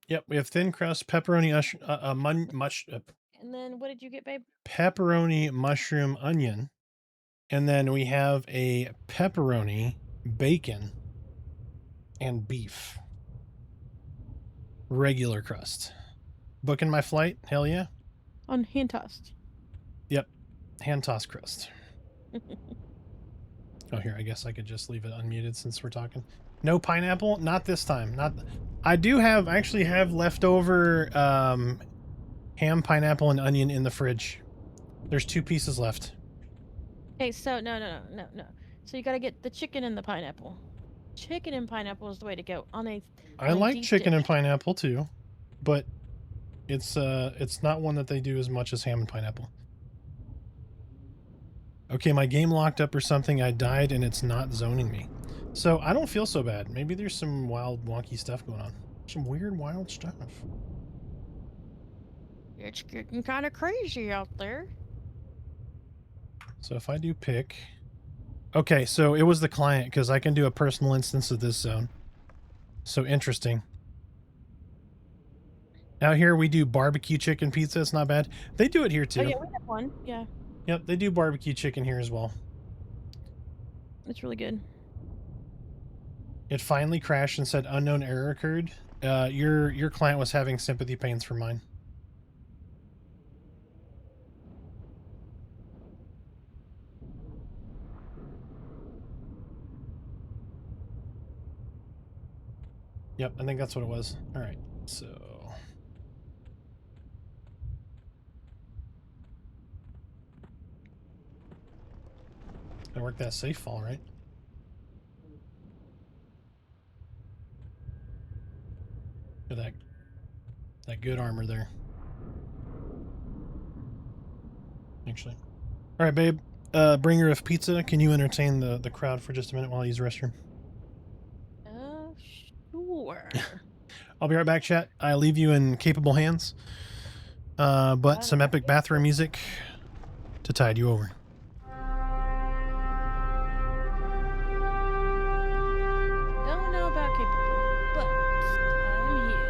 Yep, we have thin crust, pepperoni, And then what did you get, babe? pepperoni, mushroom, onion, and then we have a pepperoni, bacon, and beef. Regular crust. Booking my flight? Hell yeah. On hand tossed. Yep, hand tossed crust. Oh, here, I guess I could just leave it unmuted since we're talking. No pineapple? Not this time. Not. I do actually have leftover ham, pineapple, and onion in the fridge. There's 2 pieces left. Okay, so no. So you gotta get the chicken and the pineapple. Chicken and pineapple is the way to go. I like chicken and pineapple too, but it's not one that they do as much as ham and pineapple. Okay, my game locked up or something. I died and it's not zoning me. So I don't feel so bad. Maybe there's some wild, wonky stuff going on. Some weird, wild stuff. It's getting kind of crazy out there. So if I do pick... Okay, so it was the client, because I can do a personal instance of this zone. So interesting. Out here we do barbecue chicken pizza. It's not bad. They do it here too. Oh yeah, we have one. Yeah. Yep, they do barbecue chicken here as well. It's really good. It finally crashed and said unknown error occurred. Your client was having sympathy pains for mine. Yep, I think that's what it was. All right, so... Gotta work that safe fall, right? Look at that good armor there. Actually. All right, babe. Bringer of pizza, can you entertain the crowd for just a minute while I use the restroom? Sure. I'll be right back, chat. I leave you in capable hands. But some epic bathroom music to tide you over. Don't know about capable, but I'm here.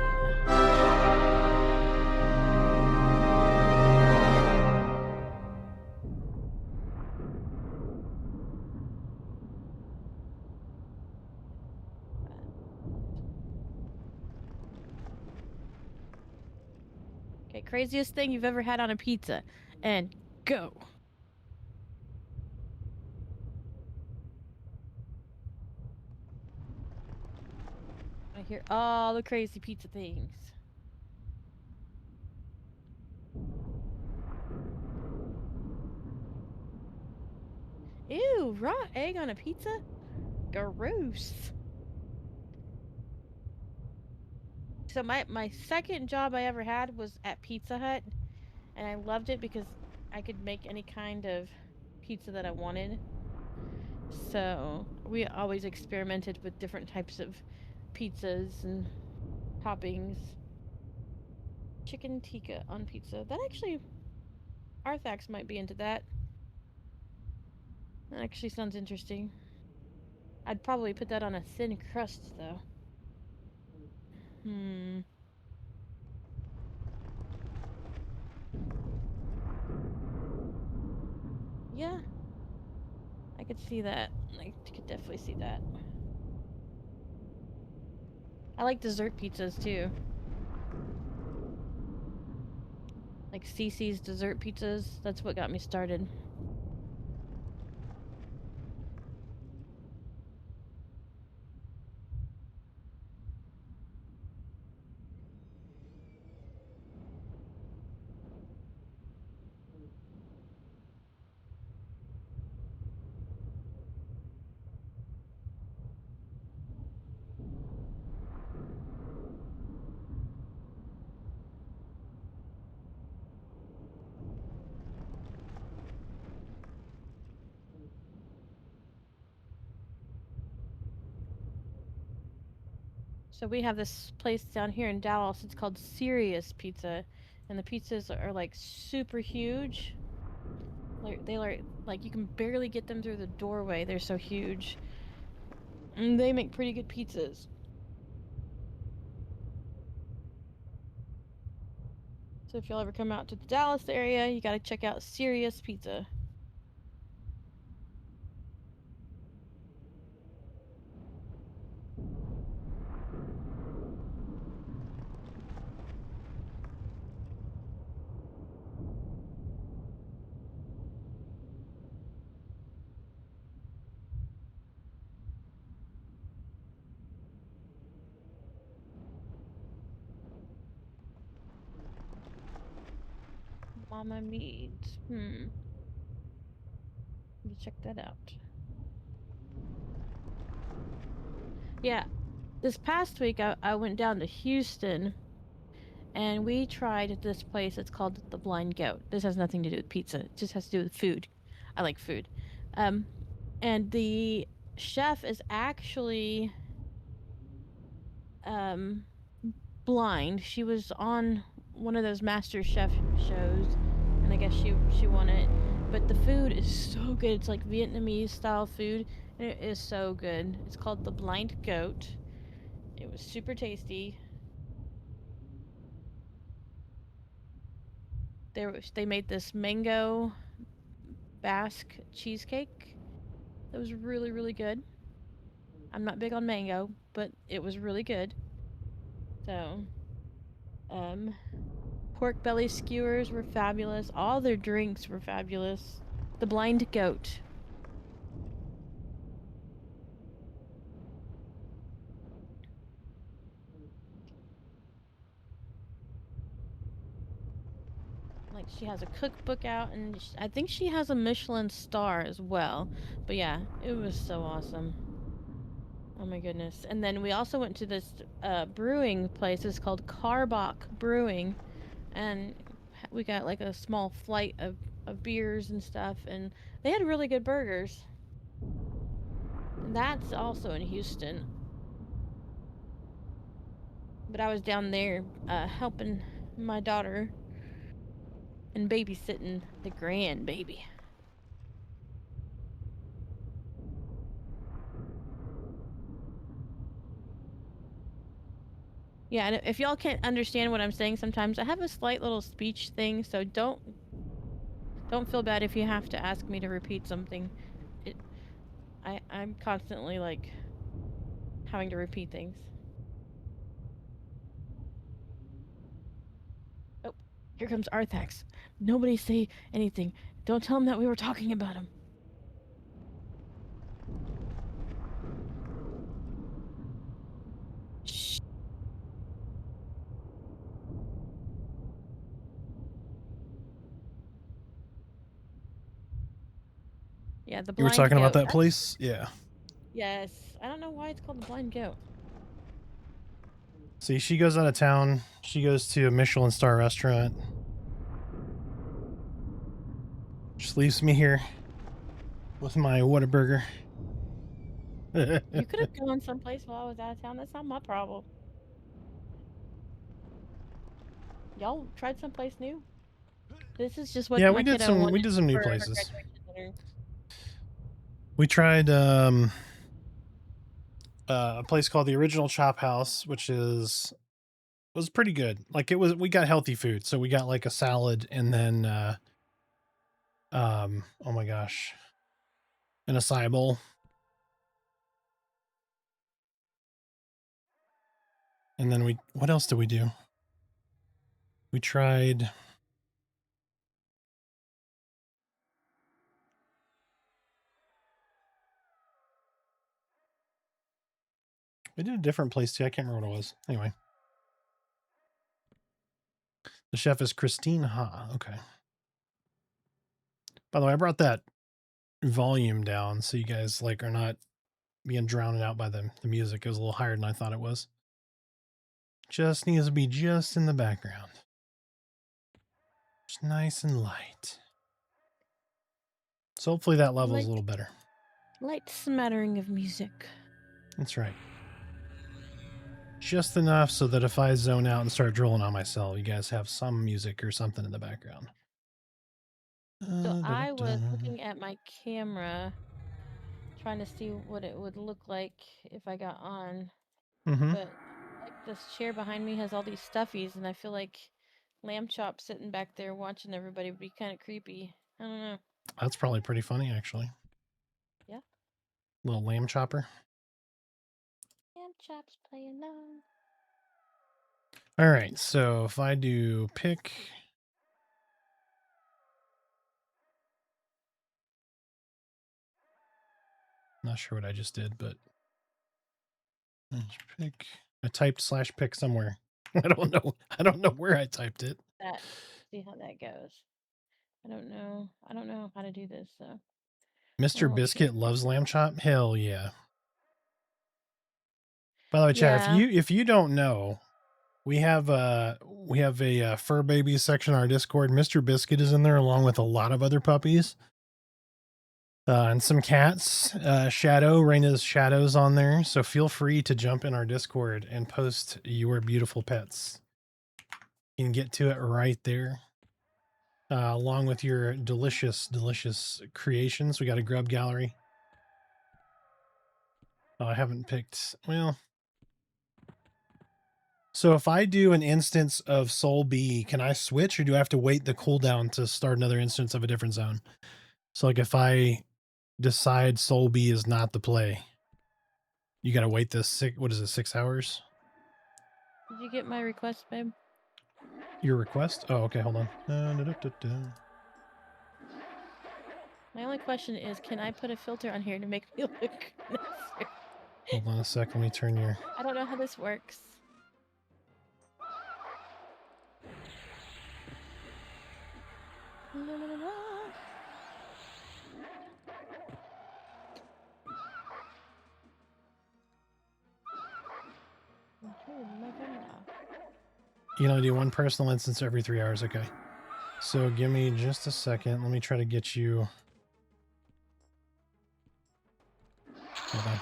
Okay, craziest thing you've ever had on a pizza, and go. I hear all the crazy pizza things. Ew, raw egg on a pizza? Gross. So my second job I ever had was at Pizza Hut, and I loved it because I could make any kind of pizza that I wanted. So we always experimented with different types of pizzas and toppings. Chicken tikka on pizza. That actually, Arthax might be into that. That actually sounds interesting. I'd probably put that on a thin crust, though. Yeah. I could see that. I could definitely see that. I like dessert pizzas, too. Like CC's dessert pizzas. That's what got me started. So we have this place down here in Dallas. It's called Serious Pizza, and the pizzas are like super huge. Like you can barely get them through the doorway. They're so huge. And they make pretty good pizzas. So if y'all ever come out to the Dallas area, you gotta check out Serious Pizza. Mama Meads. Let me check that out. Yeah, this past week I went down to Houston, and we tried this place. It's called the Blind Goat. This has nothing to do with pizza. It just has to do with food. I like food. And the chef is actually blind. She was on one of those Master Chef shows, and I guess she won it. But the food is so good. It's like Vietnamese style food, and it is so good. It's called the Blind Goat. It was super tasty. They made this mango Basque cheesecake that was really, really good. I'm not big on mango, but it was really good. So, um, pork belly skewers were fabulous. All their drinks were fabulous. The Blind Goat. Like, she has a cookbook out, and I think she has a Michelin star as well. But yeah, it was so awesome. Oh my goodness. And then we also went to this brewing place. It's called Carbach Brewing. And we got like a small flight of beers and stuff. And they had really good burgers. And that's also in Houston. But I was down there helping my daughter and babysitting the grandbaby. Yeah, and if y'all can't understand what I'm saying sometimes, I have a slight little speech thing, so don't feel bad if you have to ask me to repeat something. I'm constantly like having to repeat things. Oh, here comes Arthax. Nobody say anything. Don't tell him that we were talking about him. Shh. Yeah, the You were blind talking about goat. that place? Yeah. Yes. I don't know why it's called the blind goat. See, she goes out of town. She goes to a Michelin star restaurant. Just leaves me here with my Whataburger. You could have gone someplace while I was out of town. That's not my problem. Y'all tried someplace new? This is just what Yeah, my kiddo we wanted did some new for her places. graduation dinner. We tried a place called the Original Chop House, which was pretty good. Like we got healthy food, so we got like a salad and then oh my gosh, an acai bowl. And then what else did we do? We tried we did a different place too. I can't remember what it was. Anyway. The chef is Christine Ha. Okay. By the way, I brought that volume down so you guys like are not being drowned out by the music. It was a little higher than I thought it was. Just needs to be just in the background. Just nice and light. So hopefully that level's a little better. Light smattering of music. That's right. Just enough so that if I zone out and start drilling on myself, you guys have some music or something in the background. So I was looking at my camera, trying to see what it would look like if I got on. Mm-hmm. But like this chair behind me has all these stuffies, and I feel like Lamb Chop sitting back there watching everybody would be kind of creepy. I don't know. That's probably pretty funny, actually. Yeah. Little lamb chopper. Lamb Chop's playing on. All right, so if I do pick... Not sure what I just did, but... Pick... I typed /pick somewhere. I don't know. I don't know where I typed it. See how that goes. I don't know how to do this, so. Mr. Biscuit loves lamb chop? Hell yeah. By the way, chat, if you don't know, we have a fur baby section on our Discord. Mr. Biscuit is in there along with a lot of other puppies. And some cats. Raina's Shadow's on there. So feel free to jump in our Discord and post your beautiful pets. You can get to it right there. Along with your delicious creations. We got a grub gallery. Oh, I haven't picked, well. So if I do an instance of Soul B, can I switch or do I have to wait the cooldown to start another instance of a different zone? So like if I decide Soul B is not the play, you got to wait this 6 hours? Did you get my request, babe? Your request? Oh, okay, hold on. My only question is, can I put a filter on here to make me look nicer? Hold on a sec, let me turn your... I don't know how this works. La, la, la, la. Okay, my camera. You can only do one personal instance every 3 hours, okay. So give me just a second. Let me try to get you... Hold on.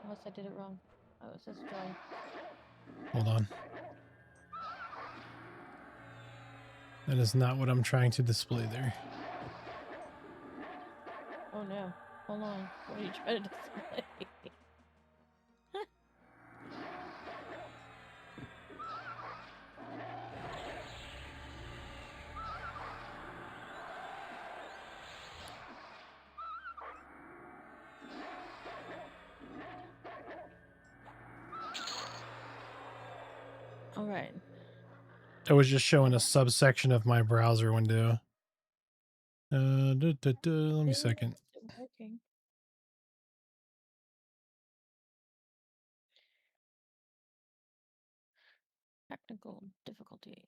Unless I did it wrong. Oh, it says join. Hold on. That is not what I'm trying to display there. Oh no. Hold on. What are you trying to display? All right. I was just showing a subsection of my browser window. Let me second. It's working. Technical difficulties.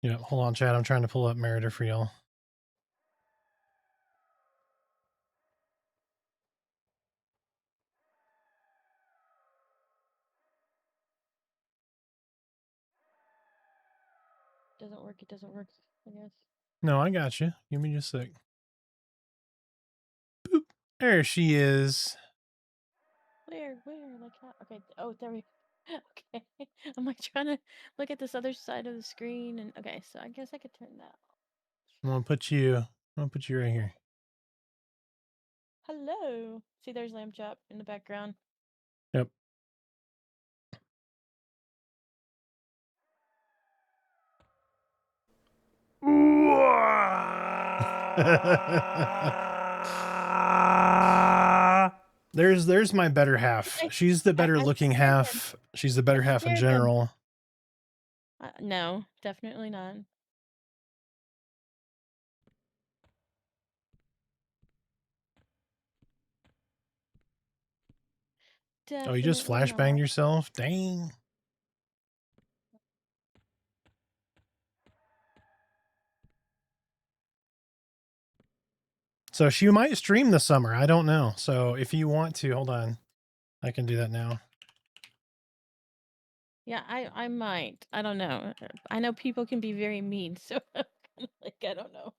Yeah, hold on, Chad. I'm trying to pull up Merida for y'all. Doesn't work. It doesn't work. I guess. No, I got you. Give me just a sec. Boop. There she is. Where? Like how? Okay. Oh, there we. Okay. I'm like trying to look at this other side of the screen, and okay. So I guess I could turn that off. I'm gonna put you right here. Hello. See, there's Lamb Chop in the background. Yep. There's my better half. She's the better looking half. She's the better half in general. No, definitely not. Oh, you just flashbanged yourself? Dang. So she might stream this summer. I don't know. So if you want to, hold on. I can do that now. Yeah, I might. I don't know. I know people can be very mean, so like I don't know.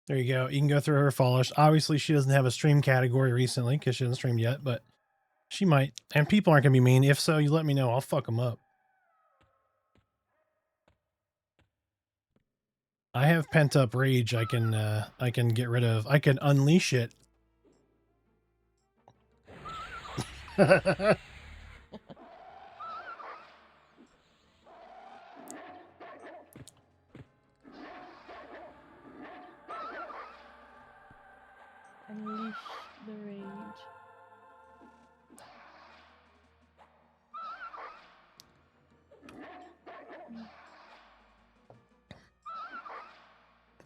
There you go. You can go through her followers. Obviously, she doesn't have a stream category recently because she hasn't streamed yet, but she might. And people aren't going to be mean. If so, you let me know. I'll fuck them up. I have pent up rage. I can get rid of. I can unleash it. Unleash the rage.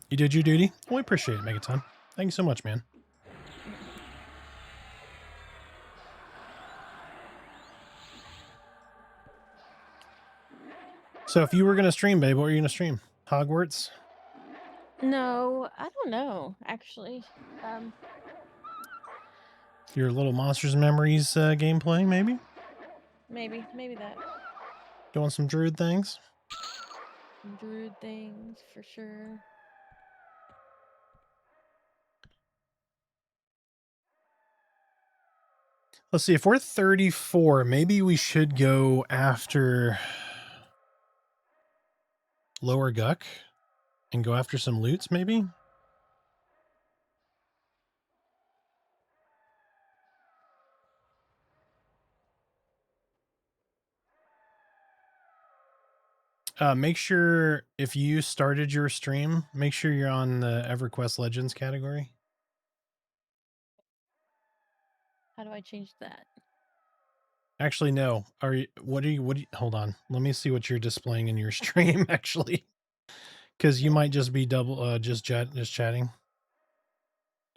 You did your duty. We appreciate it, Megaton. Thank you so much, man. So if you were going to stream, babe, what were you going to stream? Hogwarts? No, I don't know, actually. Your Little Monsters Memories gameplay, maybe? Maybe that. Doing some druid things? some druid things for sure. Let's see, if we're 34, maybe we should go after Lower Guck and go after some loots, maybe? Make sure if you started your stream, make sure you're on the EverQuest Legends category. How do I change that? Actually, no. What are you, hold on. Let me see what you're displaying in your stream, actually. Because you might just be just chatting.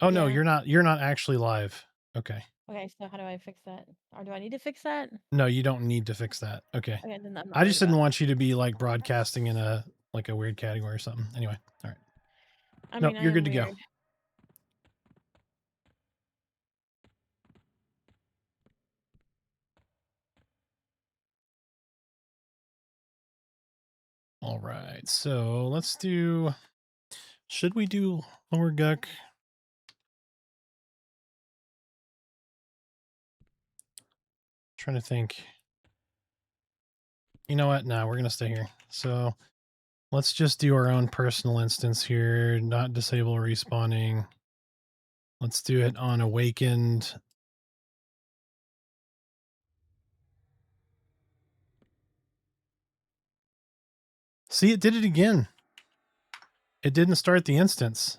Oh, no, Yeah. you're not actually live. Okay. Okay, so how do I fix that? Or do I need to fix that? No, you don't need to fix that. Okay. Okay, then I'm not I just worried didn't about want you to be like broadcasting in a weird category or something. Anyway, all right. I No, mean, I you're am good to go. weird. All right, so let's do. Should we do Lower Guck? Trying to think. You know what? No, we're gonna stay here. So let's just do our own personal instance here. Not disable respawning. Let's do it on Awakened. See, it did it again. It didn't start the instance.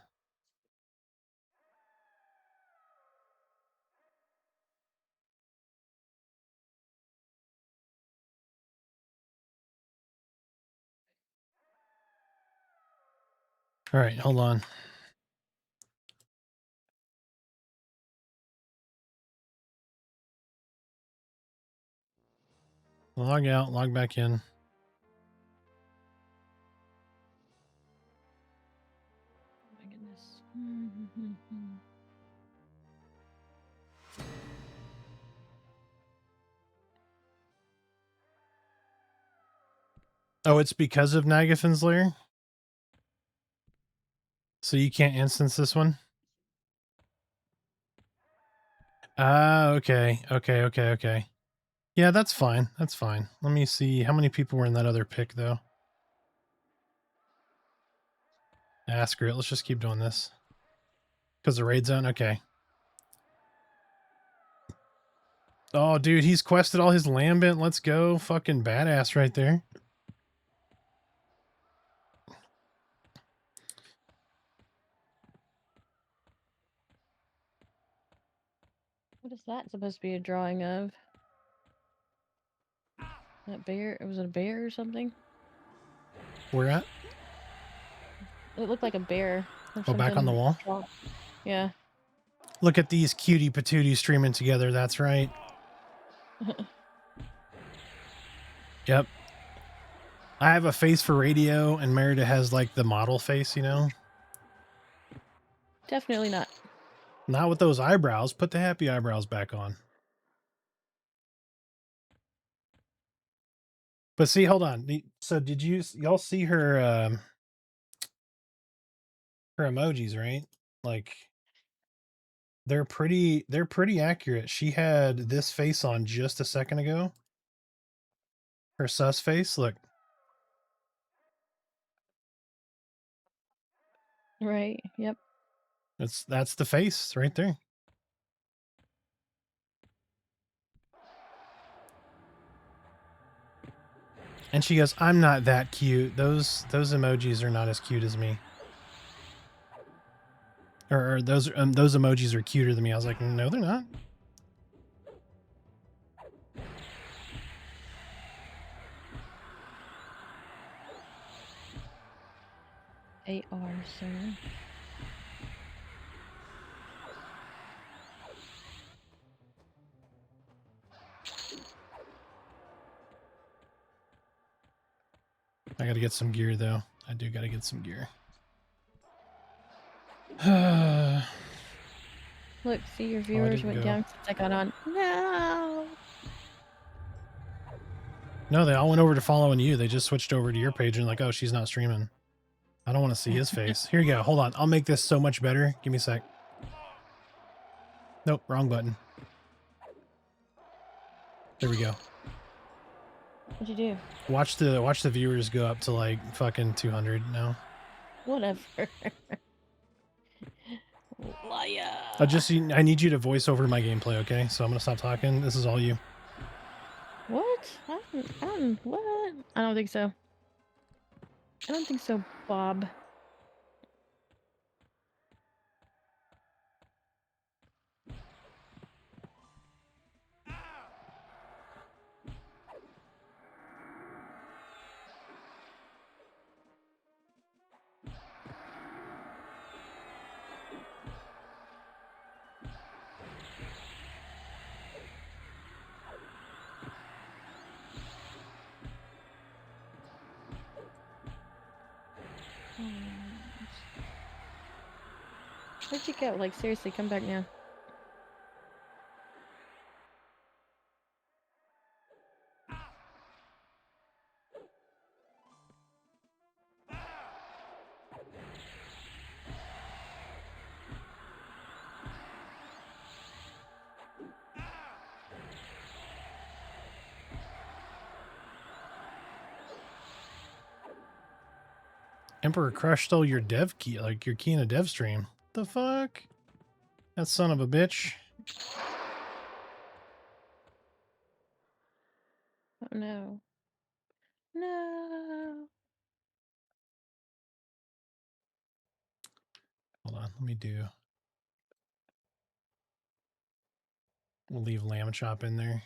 All right, hold on. Log out, log back in. Oh my goodness. Oh, it's because of Nagathan's lair? So you can't instance this one? Ah, okay. Okay. Yeah, that's fine. That's fine. Let me see. How many people were in that other pick, though? Screw it. Let's just keep doing this. Because the raid zone? Okay. Oh, dude, he's quested all his lambent. Let's go. Fucking badass right there. What is that supposed to be a drawing of? That bear? Was it a bear or something? Where at? It looked like a bear or Oh, something. back on the wall? Yeah. Look at these cutie patooties streaming together. That's right. Yep. I have a face for radio, and Merida has like the model face, you know? Definitely not. Not with those eyebrows. Put the happy eyebrows back on. But see, hold on. So did y'all see her her emojis, right? Like they're pretty accurate. She had this face on just a second ago. Her sus face, look. Right. Yep. That's the face right there. And she goes, "I'm not that cute. Those emojis are not as cute as me." Or those emojis are cuter than me. I was like, "No, they're not." AR, sir. I got to get some gear though. I do got to get some gear. Look, see, your viewers went down since I got on. No. No, they all went over to following you. They just switched over to your page and like, oh, she's not streaming. I don't want to see his face. Here you go. Hold on. I'll make this so much better. Give me a sec. Nope, wrong button. There we go. What'd you do? Watch the viewers go up to like fucking 200 now. Whatever. Liar. I need you to voice over my gameplay, okay? So I'm gonna stop talking. This is all you. What? What? I don't think so. I don't think so, Bob. Where'd you go? Like, seriously, come back now. Emperor Crush stole your dev key, like your key in a dev stream. The fuck? That son of a bitch. Oh no. No. Hold on, let me do. We'll leave lamb chop in there.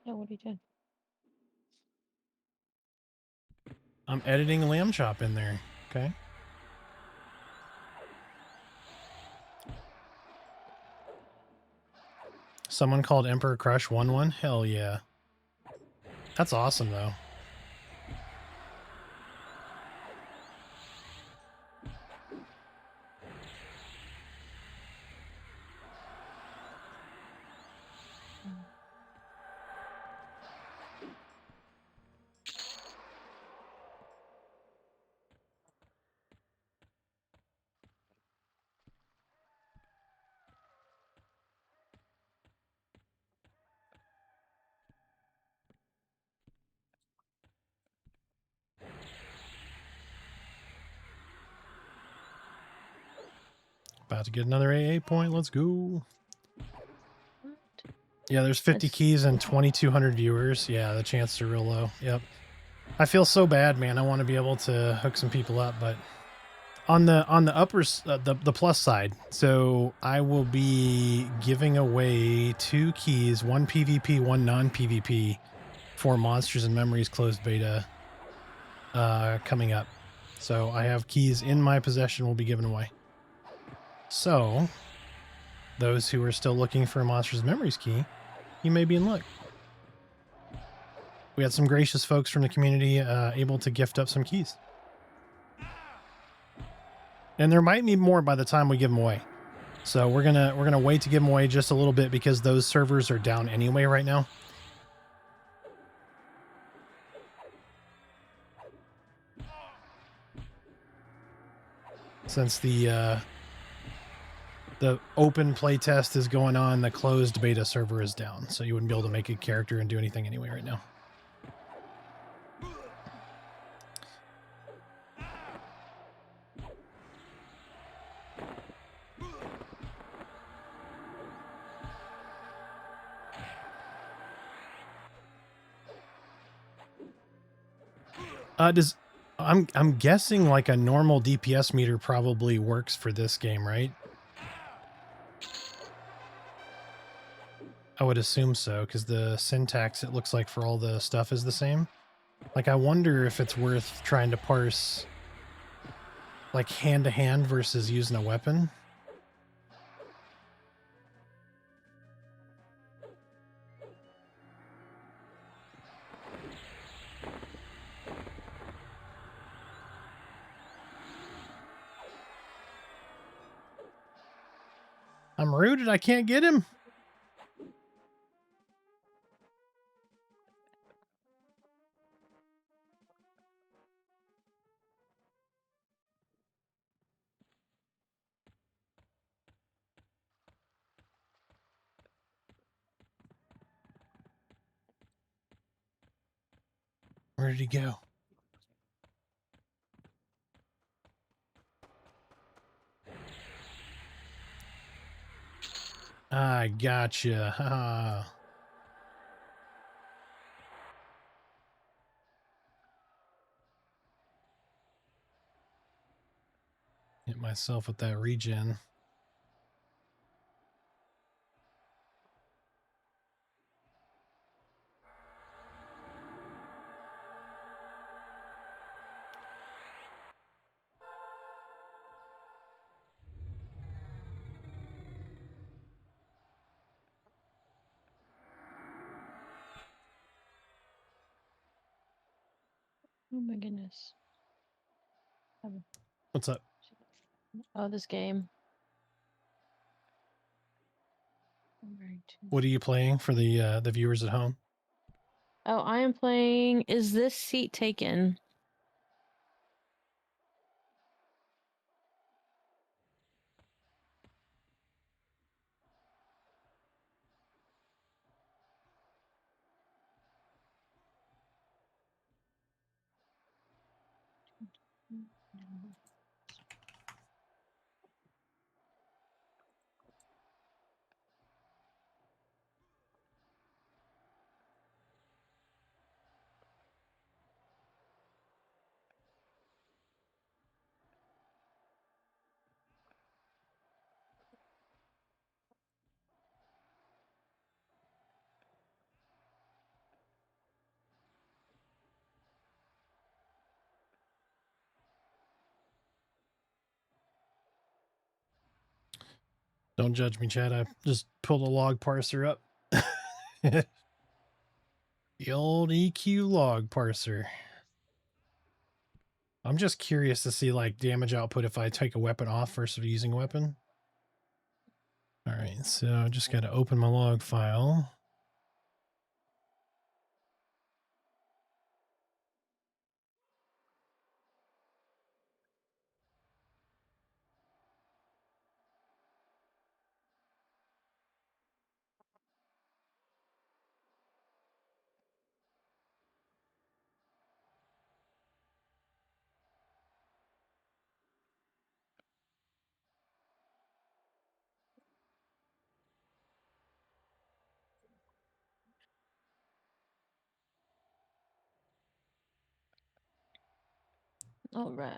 No, what are you doing? I'm editing lamb chop in there. Okay. Someone called Emperor Crush 1-1? Hell yeah. That's awesome though. About to get another AA point. Let's go. What? Yeah, there's 50 keys and 2,200 viewers. Yeah, the chances are real low. Yep. I feel so bad, man. I want to be able to hook some people up, but on the upper the plus side, so I will be giving away 2 keys, one PvP, one non-PvP, for Monsters and Memories closed beta coming up. So I have keys in my possession will be given away. So those who are still looking for a Monsters and Memories key, you may be in luck. We had some gracious folks from the community able to gift up some keys. And there might be more by the time we give them away. So we're gonna wait to give them away just a little bit because those servers are down anyway right now. Since the open playtest is going on, the closed beta server is down, so you wouldn't be able to make a character and do anything anyway right now. I'm guessing like a normal DPS meter probably works for this game, right? I would assume so, because the syntax, it looks like, for all the stuff is the same. Like, I wonder if it's worth trying to parse, like, hand-to-hand versus using a weapon. I'm rooted. I can't get him. Where did he go? I gotcha. Ha. Hit myself with that regen. Oh my goodness. What's up? Oh, this game. What are you playing for the viewers at home? Oh, I am playing Is This Seat Taken? Don't judge me, Chad. I just pulled a log parser up. The old EQ log parser. I'm just curious to see like damage output if I take a weapon off versus using a weapon. All right, so I just got to open my log file. All right.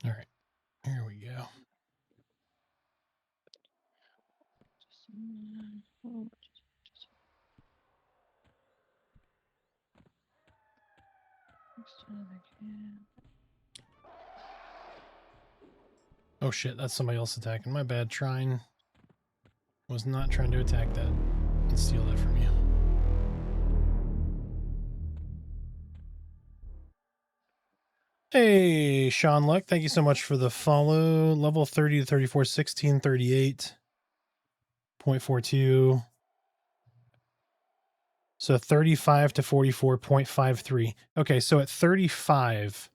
All right, here we go. Oh shit, that's somebody else attacking. My bad. Was not trying to attack that and steal that from you. Hey, Sean Luck, thank you so much for the follow. Level 30 to 34, 1638.42. So 35 to 44.53. Okay, so at 35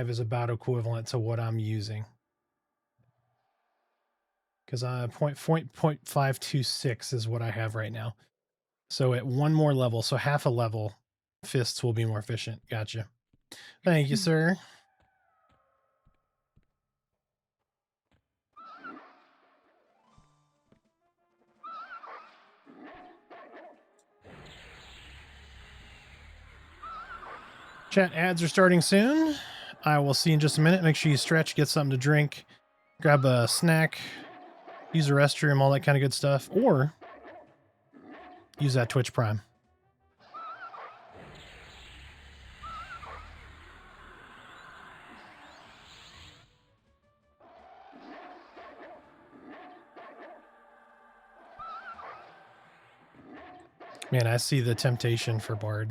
is about equivalent to what I'm using. Because 0.526 is what I have right now. So at one more level, so half a level, fists will be more efficient. Gotcha. Thank you, sir. Chat ads are starting soon. I will see you in just a minute. Make sure you stretch, get something to drink, grab a snack, use the restroom, all that kind of good stuff, or use that Twitch Prime. Man, I see the temptation for Bard.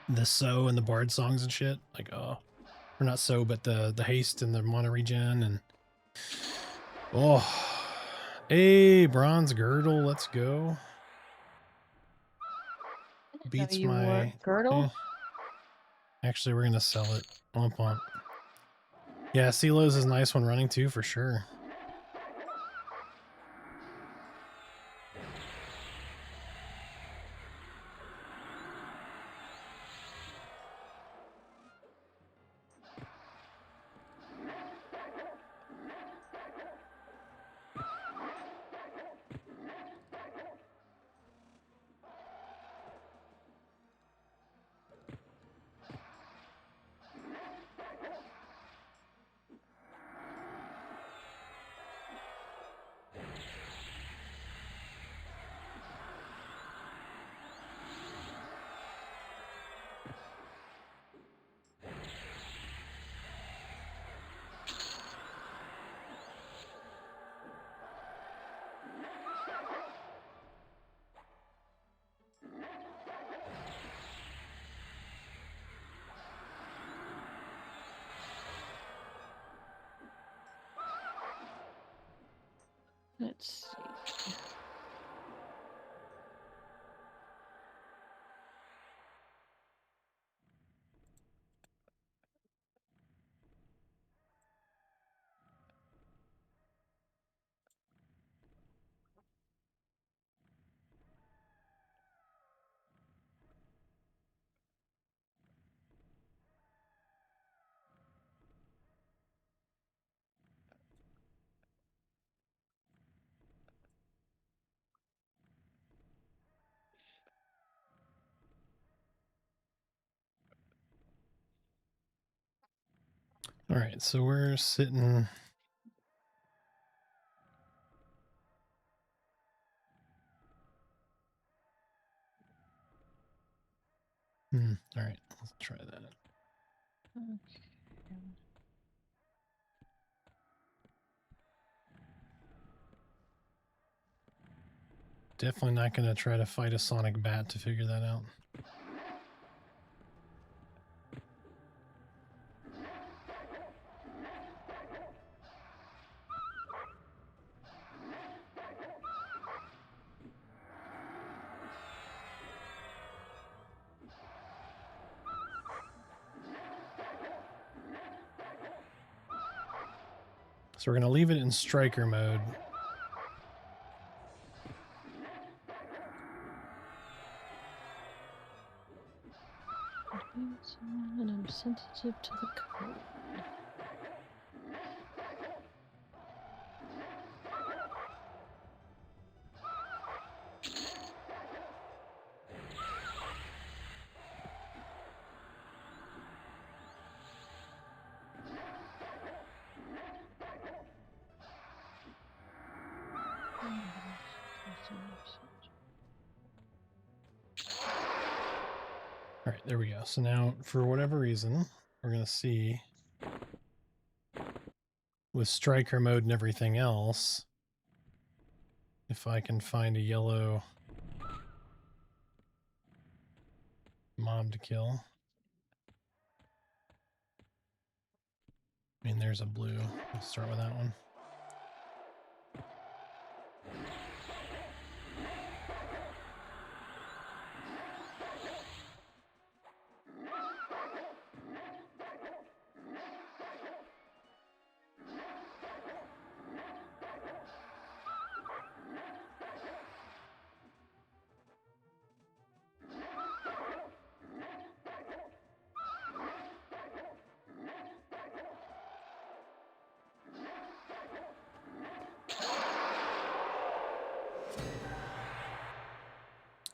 the sow and the bard songs and shit. Like, oh, or not so, but the haste and the mono regen and oh, a bronze girdle. Let's go. Beats you my wore girdle. Actually, we're gonna sell it. Womp womp. Yeah, Silos is a nice one running too for sure. Let's see. All right, so we're sitting. All right, let's try that. Okay. Definitely not going to try to fight a sonic bat to figure that out. So we're going to leave it in striker mode. And I'm sensitive to the code. All right, there we go. So now, for whatever reason, we're going to see with striker mode and everything else, if I can find a yellow mob to kill. I mean, there's a blue. Let's start with that one.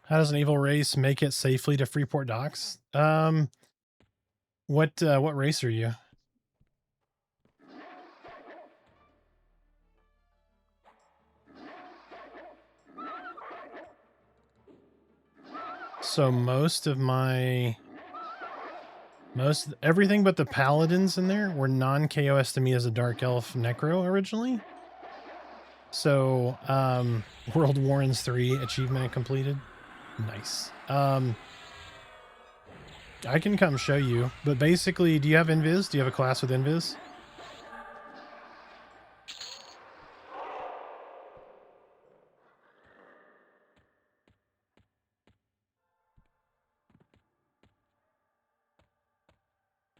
How does an evil race make it safely to Freeport docks? What race are you? So everything but the paladins in there were non-KOS to me as a dark elf necro originally. So World Warrens 3 achievement completed. Nice. I can come show you, but basically, do you have invis? Do you have a class with invis?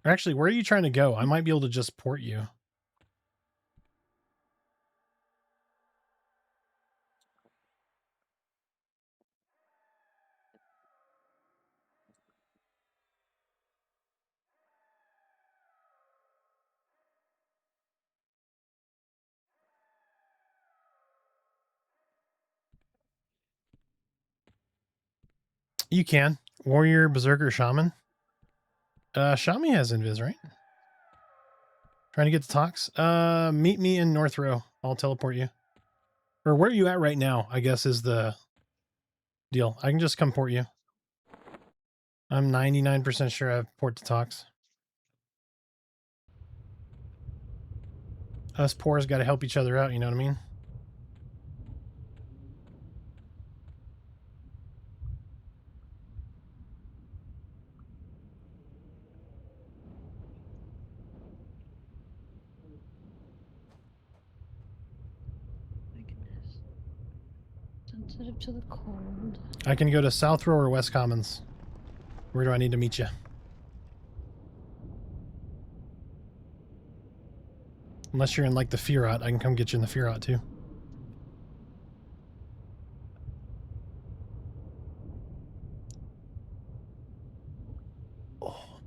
Or actually, where are you trying to go? I might be able to just port you. You can. Warrior, Berserker, Shaman. Shami has invis, right? Trying to get to Tox. Meet me in North Row. I'll teleport you. Or where are you at right now, I guess, is the deal. I can just come port you. I'm 99% sure I have port to Tox. Us poors got to help each other out, you know what I mean? My goodness. Sensitive to the cold. I can go to South Row or West Commons. Where do I need to meet you? Unless you're in like the Firat, I can come get you in the Firat too. Oh.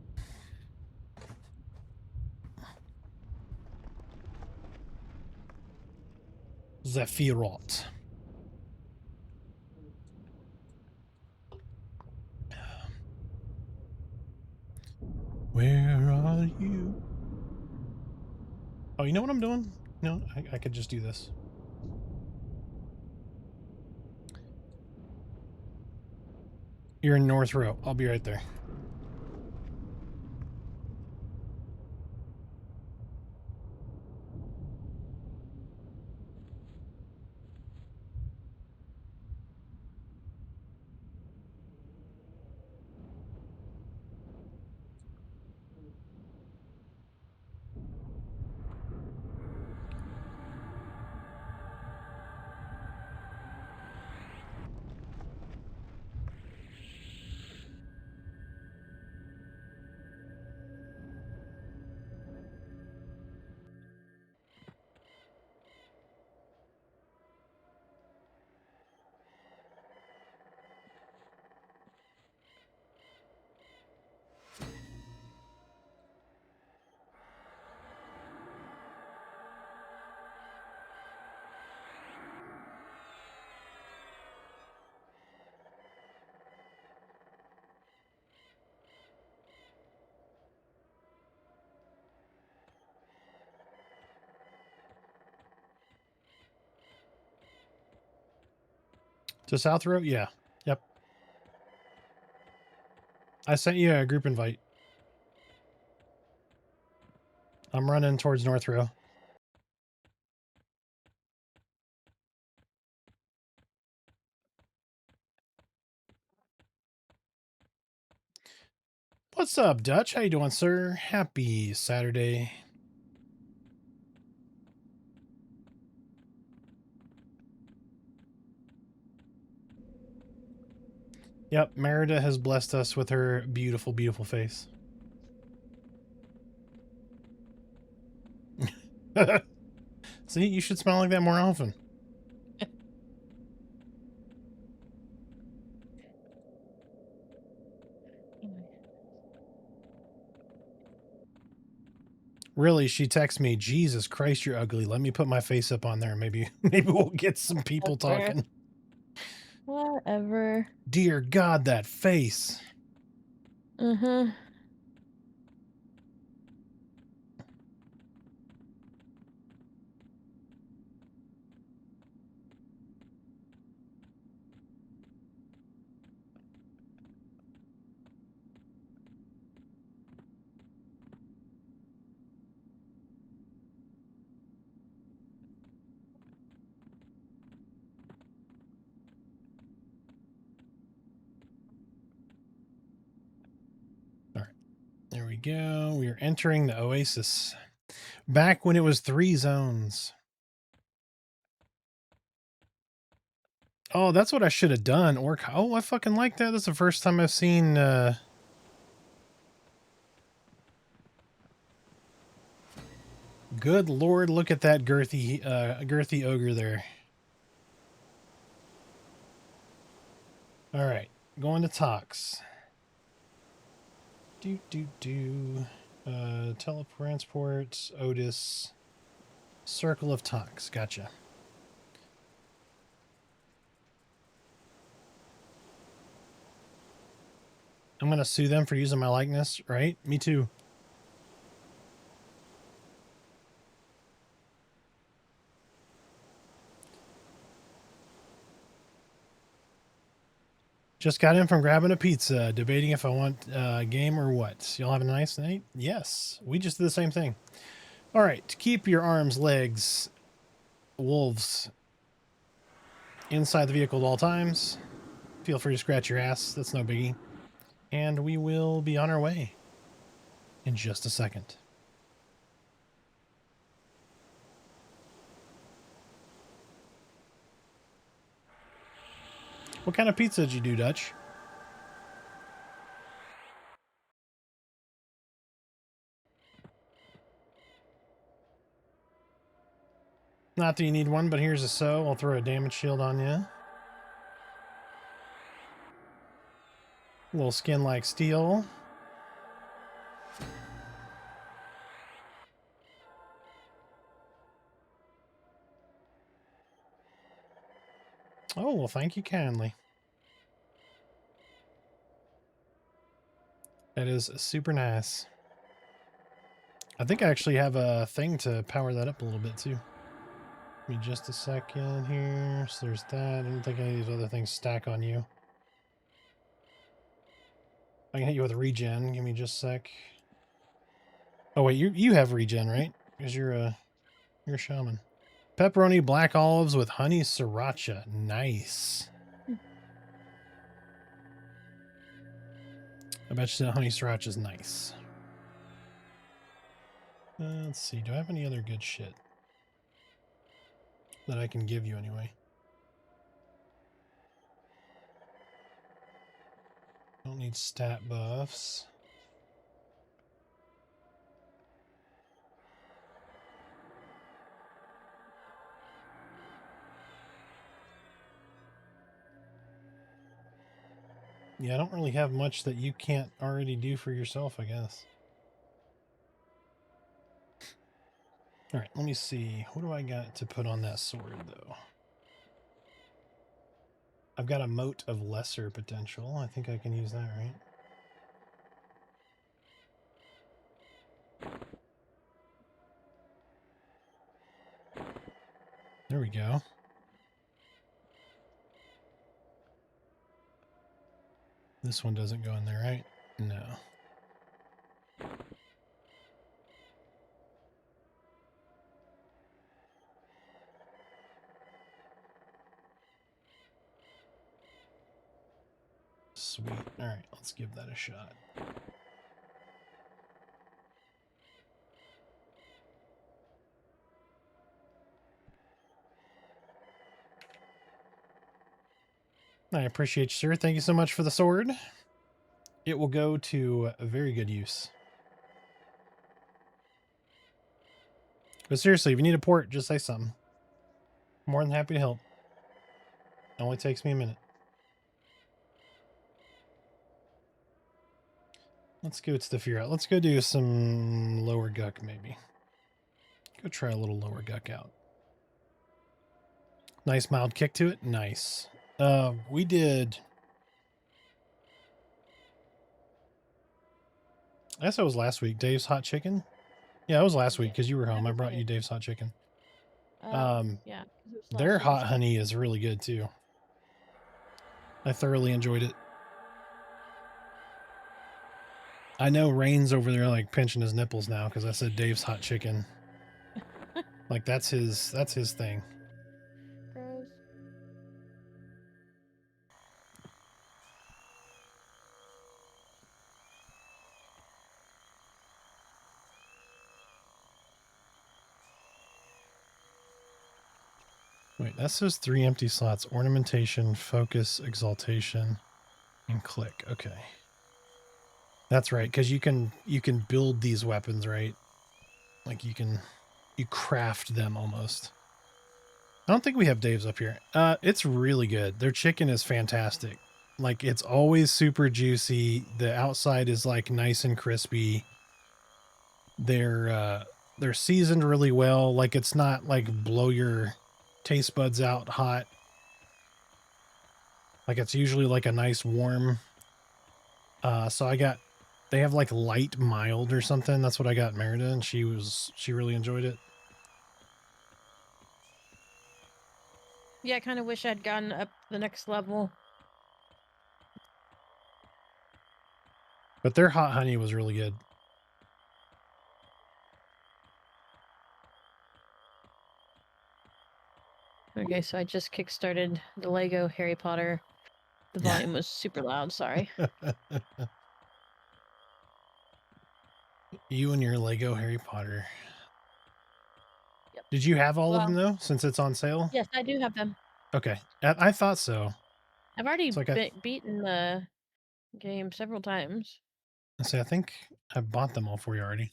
The Firat. Where are you? Oh, you know what I'm doing? No, I could just do this. You're in North Row. I'll be right there. To South Row? Yeah. Yep. I sent you a group invite. I'm running towards North Row. What's up, Dutch? How you doing, sir? Happy Saturday. Yep, Merida has blessed us with her beautiful, beautiful face. See, you should smell like that more often. Really, she texts me, Jesus Christ, you're ugly. Let me put my face up on there. Maybe we'll get some people talking. Whatever. Dear God, that face. Mm-hmm. There we go. We are entering the oasis. Back when it was 3 zones. Oh, that's what I should have done. Oh, I fucking like that. That's the first time I've seen good lord, look at that girthy ogre there. All right, going to Tox. Teletransport, Otis, Circle of Tox. Gotcha. I'm gonna sue them for using my likeness, right? Me too. Just got in from grabbing a pizza, debating if I want a game or what. Y'all have a nice night? Yes, we just did the same thing. All right, keep your arms, legs, wolves inside the vehicle at all times. Feel free to scratch your ass. That's no biggie. And we will be on our way in just a second. What kind of pizza did you do, Dutch? Not that you need one, but here's a so. I'll throw a damage shield on you. A little skin like steel. Oh, well, thank you kindly. That is super nice. I think I actually have a thing to power that up a little bit, too. Give me just a second here. So there's that. I don't think any of these other things stack on you. I can hit you with a regen. Give me just a sec. Oh, wait, you have regen, right? Because you're a shaman. Pepperoni black olives with honey sriracha. Nice. I bet you that honey sriracha is nice. Let's see. Do I have any other good shit that I can give you anyway? Don't need stat buffs. Yeah, I don't really have much that you can't already do for yourself, I guess. All right, let me see. What do I got to put on that sword, though? I've got a moat of lesser potential. I think I can use that, right? There we go. This one doesn't go in there, right? No. Sweet. All right, let's give that a shot. I appreciate you, sir. Thank you so much for the sword. It will go to a very good use. But seriously, if you need a port, just say something. More than happy to help. It only takes me a minute. Let's go to the fear out. Let's go do some lower guck, maybe. Go try a little lower guck out. Nice mild kick to it. Nice. We did... I guess that was last week. Dave's Hot Chicken? Yeah, it was last week because you were home. I brought you Dave's Hot Chicken. Yeah. Their hot honey is really good, too. I thoroughly enjoyed it. I know Rain's over there like pinching his nipples now because I said Dave's Hot Chicken. Like that's his thing. Gross. Wait, that says 3 empty slots. Ornamentation, focus, exaltation, and click. Okay. That's right, because you can build these weapons, right? Like you craft them almost. I don't think we have Dave's up here. It's really good. Their chicken is fantastic. Like it's always super juicy. The outside is like nice and crispy. They're seasoned really well. Like it's not like blow your taste buds out hot. Like it's usually like a nice warm. So they have like light mild or something. That's what I got Merida, and she really enjoyed it. Yeah, I kind of wish I'd gotten up the next level. But their hot honey was really good. Okay, so I just kickstarted the Lego Harry Potter. The volume was super loud, sorry. You and your Lego Harry Potter. Yep. Did you have all of them though, since it's on sale? Yes, I do have them. Okay, I thought so. I've already So beaten the game several times. I think I bought them all for you already.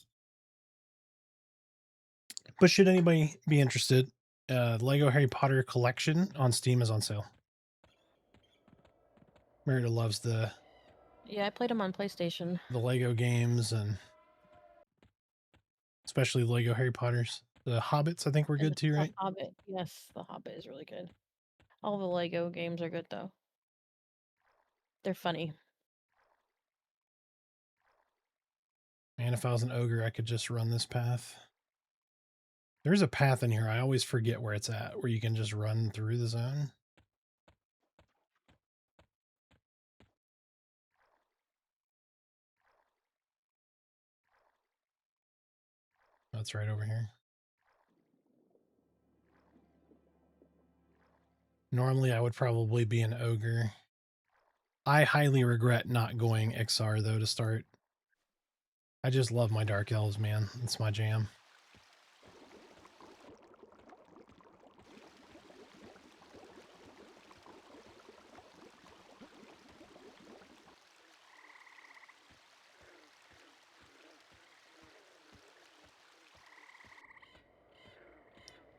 But should anybody be interested, Lego Harry Potter collection on Steam is on sale. Merida loves the Yeah, I played them on PlayStation. the Lego games, and especially Lego Harry Potters. The Hobbits, I think, were good too, right? Hobbit. Yes, the Hobbit is really good. All the Lego games are good though. They're funny. Man, if I was an ogre, I could just run this path. There's a path in here. I always forget where it's at, where you can just run through the zone. That's right over here. Normally, I would probably be an ogre. I highly regret not going XR, though, to start. I just love my Dark Elves, man. It's my jam.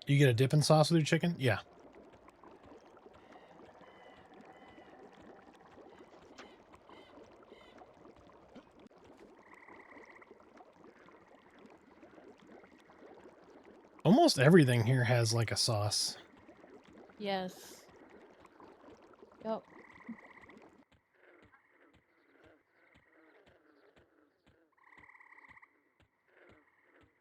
You get a dipping sauce with your chicken? Yeah. Almost everything here has like a sauce. Yes. Yep.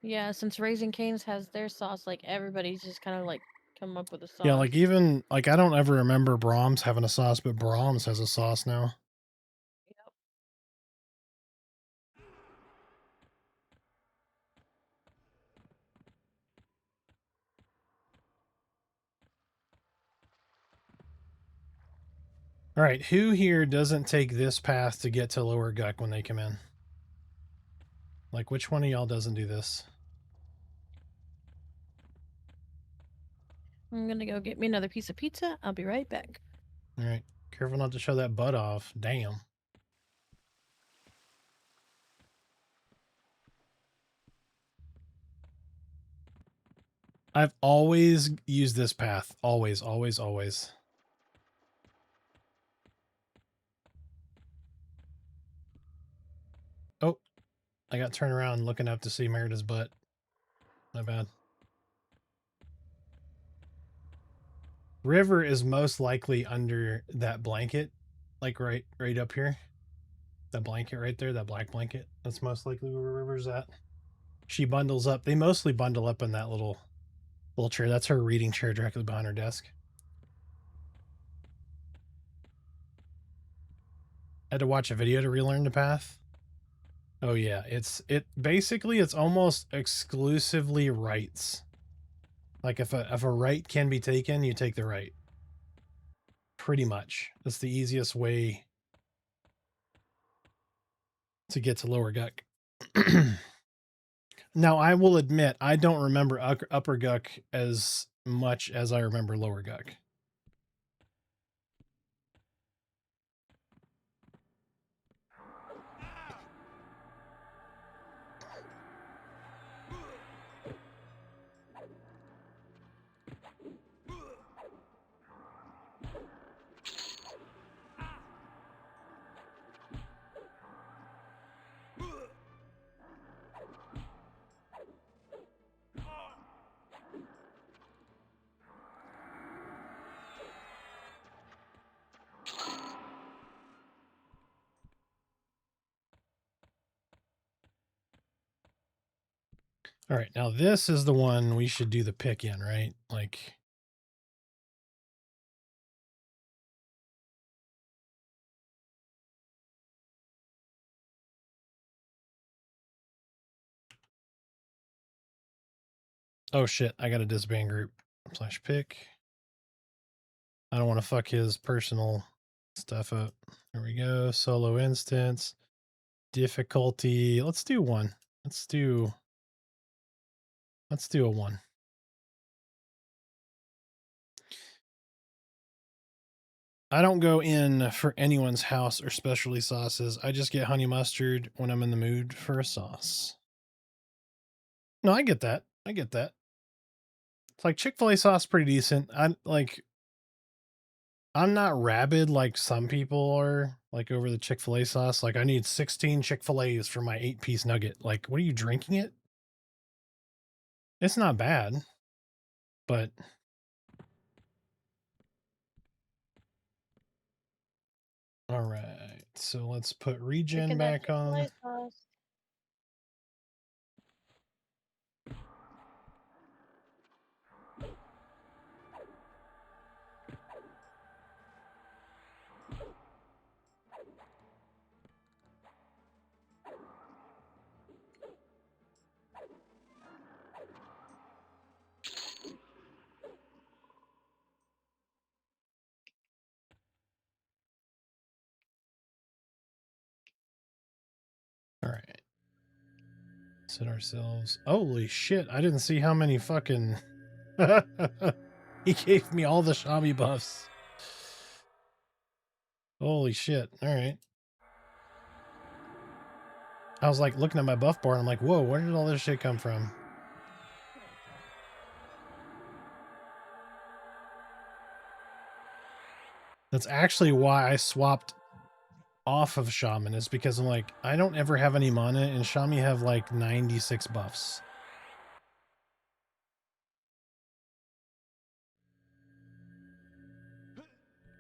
Yeah, since Raising Cane's has their sauce, like everybody's just kind of like come up with a sauce. Yeah, like even like I don't ever remember Brahms having a sauce, but Brahms has a sauce now. Yep. All right, who here doesn't take this path to get to Lower Guck when they come in? Like, which one of y'all doesn't do this? I'm gonna go get me another piece of pizza. I'll be right back. All right, careful not to show that butt off. Damn. I've always used this path. Always, always, always. Oh, I got turned around looking up to see Merida's butt. My bad. River is most likely under that blanket, like right up here. That blanket right there, that black blanket. That's most likely where River's at. She bundles up. They mostly bundle up in that little chair. That's her reading chair directly behind her desk. Had to watch a video to relearn the path. Oh yeah, basically it's almost exclusively rights. Like if a right can be taken, you take the right. Pretty much. That's the easiest way to get to Lower Guck. Now, I will admit, I don't remember Upper Guck as much as I remember Lower Guck. All right, now this is the one we should do the pick in, right? Like, oh shit, I got a disband group / pick. I don't want to fuck his personal stuff up. There we go. Solo instance. Difficulty. Let's do 1. Let's do a 1. I don't go in for anyone's house or specialty sauces. I just get honey mustard when I'm in the mood for a sauce. No, I get that. I get that. It's like Chick-fil-A sauce pretty decent. I'm not rabid like some people are, like over the Chick-fil-A sauce. Like I need 16 Chick-fil-A's for my 8-piece nugget. Like, what are you drinking it? It's not bad, but all right. So let's put regen Drinking that back Chick-fil-A on. sauce. All right. Set ourselves. Holy shit. I didn't see how many fucking. He gave me all the Shami buffs. Holy shit. All right. I was like looking at my buff bar and I'm like, whoa, where did all this shit come from? That's actually why I swapped off of Shaman, is because I'm like, I don't ever have any mana and Shami have like 96 buffs.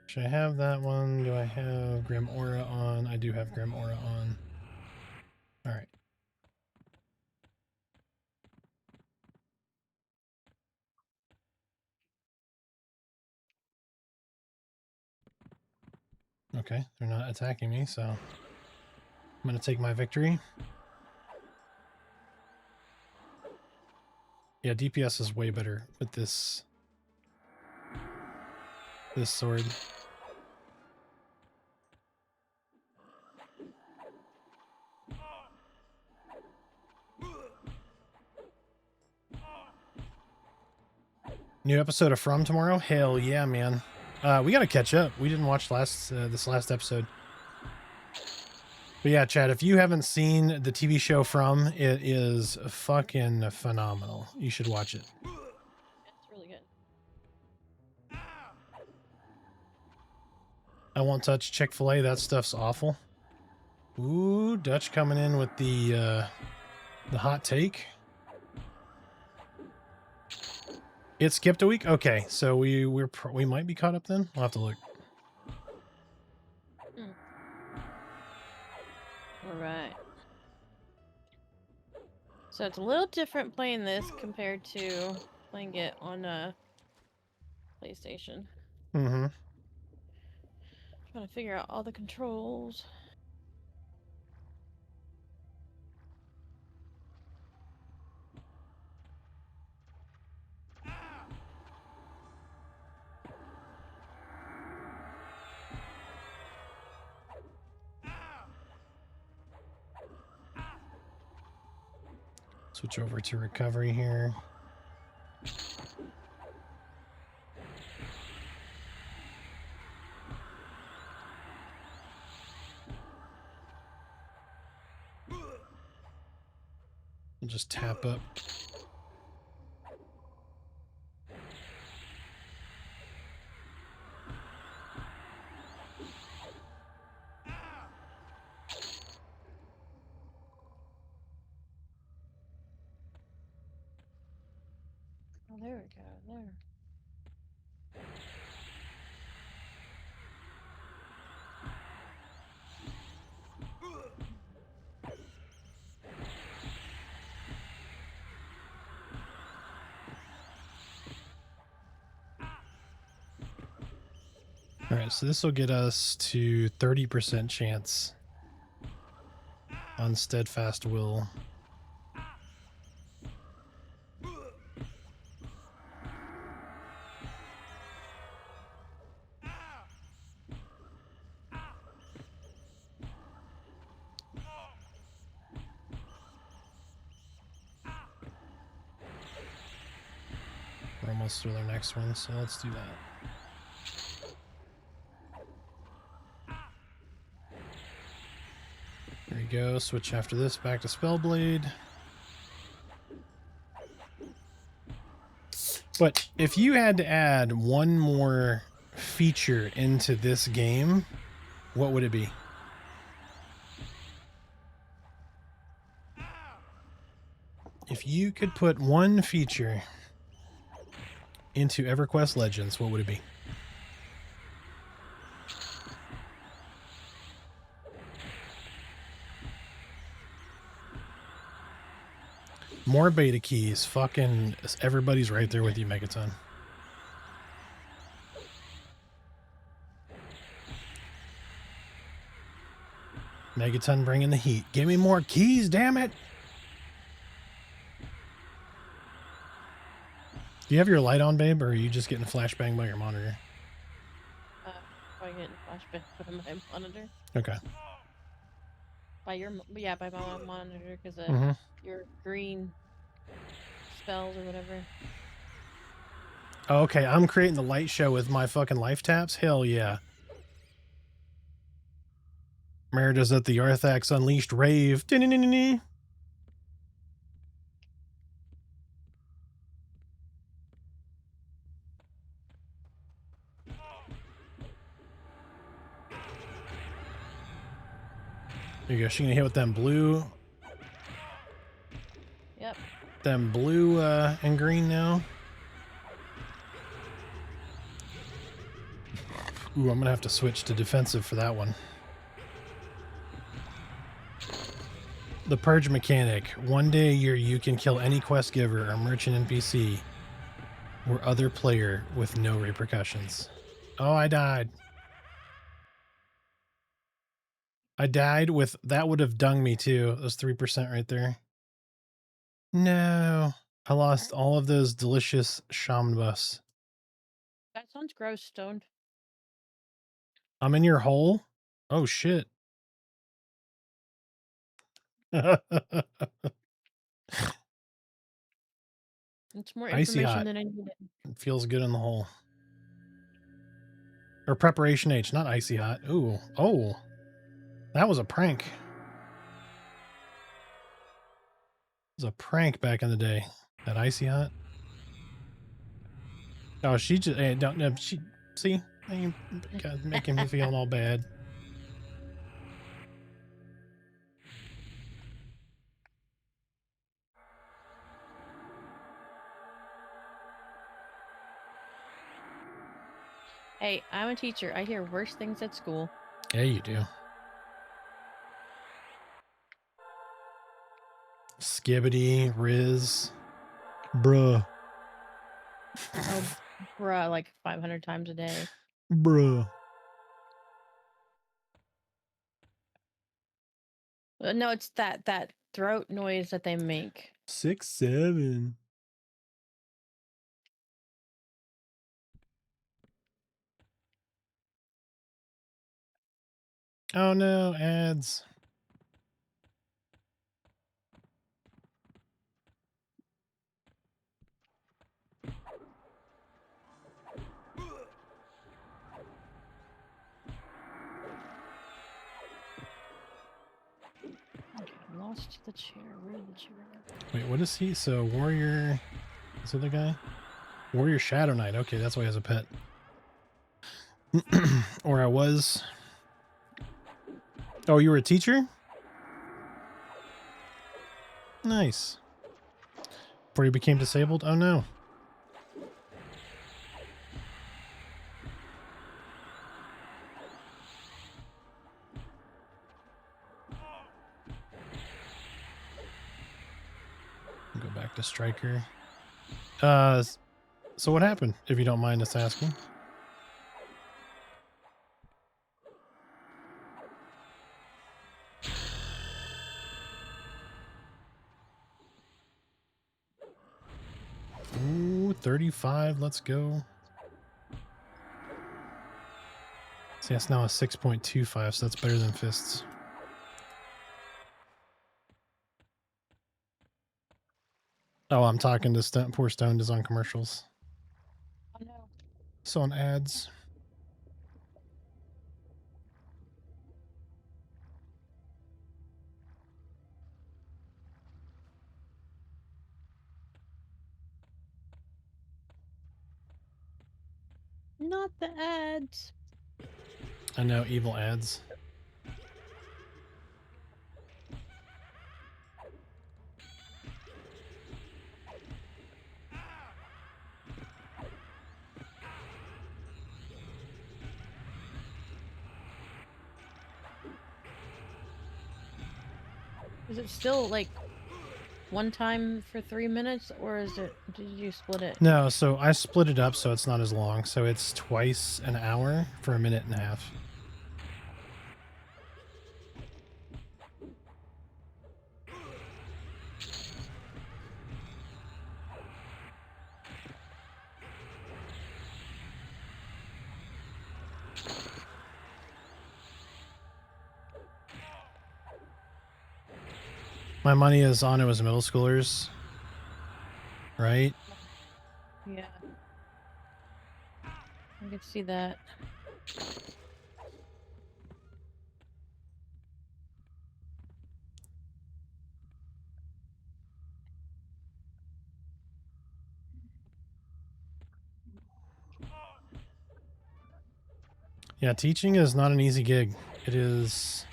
Should I have that one? Do I have Grim Aura on? I do have Grim Aura on. All right. Okay, they're not attacking me, so I'm going to take my victory. Yeah, DPS is way better with this sword. New episode of From tomorrow? Hell yeah, man. We got to catch up. We didn't watch this last episode. But yeah, Chad, if you haven't seen the TV show From, it is fucking phenomenal. You should watch it. It's really good. I won't touch Chick-fil-A. That stuff's awful. Ooh, Dutch coming in with the hot take. It skipped a week? Okay, so we might be caught up then. We'll have to look. All right. So it's a little different playing this compared to playing it on a PlayStation. Mm-hmm. Trying to figure out all the controls. Switch over to recovery here. We'll just tap up. Oh, there we go. There. All right, so this will get us to 30% chance on steadfast will. We're almost through our next one, so let's do that. There you go. Switch after this back to Spellblade. But if you had to add one more feature into this game, what would it be? If you could put one feature into EverQuest Legends, what would it be? More beta keys. Fucking everybody's right there with you, Megaton. Megaton bringing the heat. Give me more keys, damn it! Do you have your light on, babe, or are you just getting flashbang by your monitor? Probably getting flashback by my monitor. Okay. By your, yeah, by my monitor, because your green spells or whatever. Oh, okay, I'm creating the light show with my fucking life taps? Hell yeah. Merida's at the Arthax Unleashed rave. Din-din-din-din-din. There you go. She gonna hit with them blue. Yep. Them blue and green now. Ooh, I'm gonna have to switch to defensive for that one. The purge mechanic. One day a year you can kill any quest giver or merchant NPC or other player with no repercussions. Oh, I died. I died with... That would have dung me too. It was 3% right there. No. I lost all of those delicious shaman buffs. That sounds gross, stoned. I'm in your hole? Oh, shit. It's more Icy information hot. than I needed. It feels good in the hole. Or preparation H, not icy hot. Ooh. Oh. That was a prank. It was a prank back in the day. That icy hot. Oh, she just... don't know. She... See? Making me feel all bad. Hey, I'm a teacher. I hear worse things at school. Yeah, you do. Skibbity, Riz. Bruh. Oh, bruh, like 500 times a day. Bruh. No, it's that throat noise that they make. 6-7. Oh no, ads. Okay, lost the chair. Where did the chair go? Wait, what is he? So warrior, is that the guy? Warrior Shadowknight. Okay, that's why he has a pet. Or I was. Oh, you were a teacher? Nice. Before you became disabled? Oh no. Go back to Striker. So what happened, if you don't mind us asking? Ooh, 35, let's go. See, that's now a 6.25, so that's better than fists. Oh, I'm talking to Stone. Poor Stone is on commercials. Oh no. So on ads. Not the ads. I know, evil ads. Is it still like one time for 3 minutes, or is it? Did you split it? No, so I split it up so it's not as long. So it's twice an hour for a minute and a half. My money is on it was middle schoolers, right? Yeah. I could see that. Yeah, teaching is not an easy gig. It is.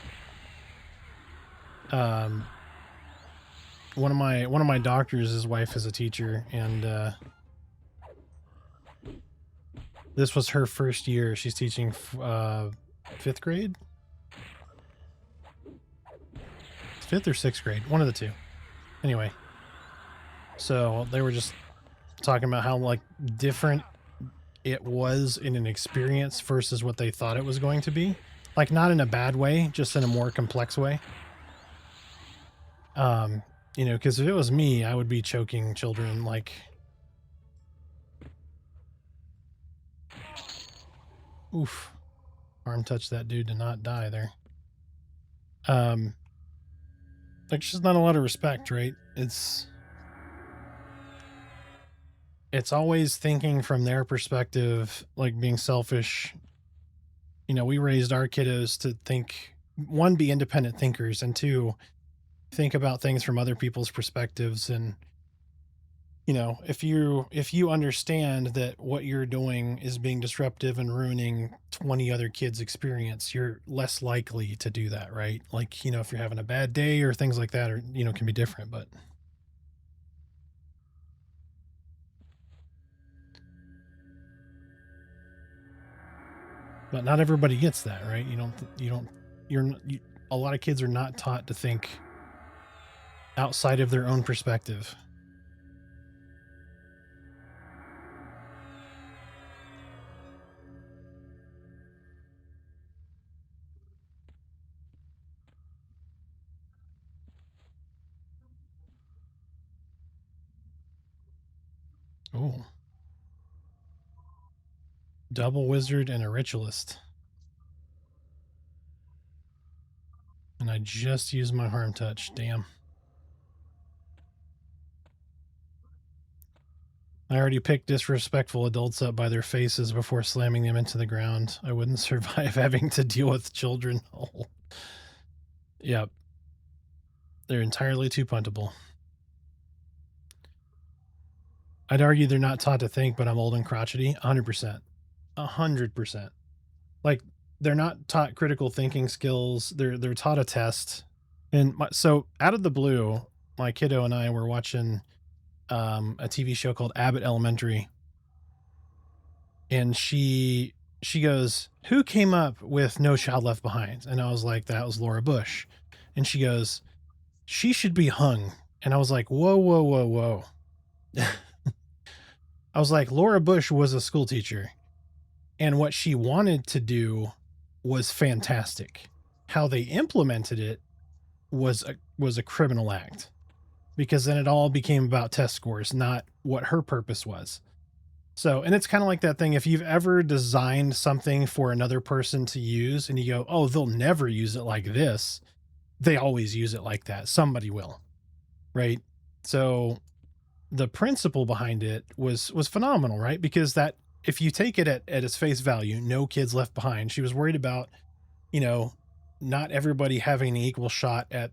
One of my doctors, his wife is a teacher, and this was her first year. She's teaching 5th grade, 5th or 6th grade, one of the two. Anyway, so they were just talking about how like different it was in an experience versus what they thought it was going to be. Like not in a bad way, just in a more complex way. You know, because if it was me, I would be choking children like. Oof. Arm touched that dude to not die there. Like just not a lot of respect, right? It's always thinking from their perspective, like being selfish. You know, we raised our kiddos to think, one, be independent thinkers, and two, think about things from other people's perspectives. And you know, if you understand that what you're doing is being disruptive and ruining 20 other kids' experience, you're less likely to do that, right? Like, you know, if you're having a bad day or things like that, or you know, can be different, but not everybody gets that, right? A lot of kids are not taught to think outside of their own perspective. Oh. Double wizard and a ritualist. And I just used my harm touch. Damn. I already picked disrespectful adults up by their faces before slamming them into the ground. I wouldn't survive having to deal with children. Oh. Yep. They're entirely too puntable. I'd argue they're not taught to think, but I'm old and crotchety. 100%. 100%. Like, they're not taught critical thinking skills. They're taught a test. And so out of the blue, my kiddo and I were watching a TV show called Abbott Elementary, and she goes, "Who came up with No Child Left Behind?" And I was like, "That was Laura Bush." And she goes, "She should be hung." And I was like, "Whoa, whoa, whoa, whoa." I was like, Laura Bush was a school teacher, and what she wanted to do was fantastic. How they implemented it was a criminal act, because then it all became about test scores, not what her purpose was. So, and it's kind of like that thing. If you've ever designed something for another person to use and you go, "Oh, they'll never use it like this," they always use it like that. Somebody will, right? So the principle behind it was phenomenal, right? Because that, if you take it at its face value, no kids left behind. She was worried about, you know, not everybody having an equal shot at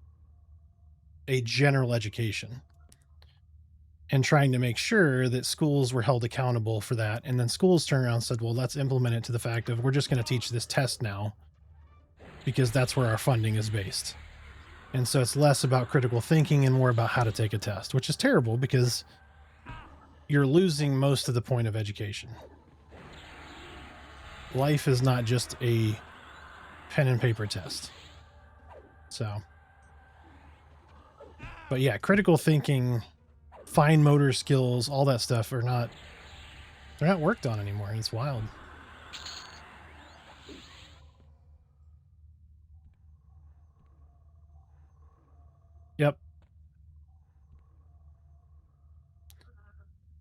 a general education, and trying to make sure that schools were held accountable for that. And then schools turned around and said, well, let's implement it to the fact of, we're just going to teach this test now because that's where our funding is based. And so it's less about critical thinking and more about how to take a test, which is terrible because you're losing most of the point of education. Life is not just a pen and paper test. So, but yeah, critical thinking, fine motor skills, all that stuff they're not worked on anymore. It's wild. Yep.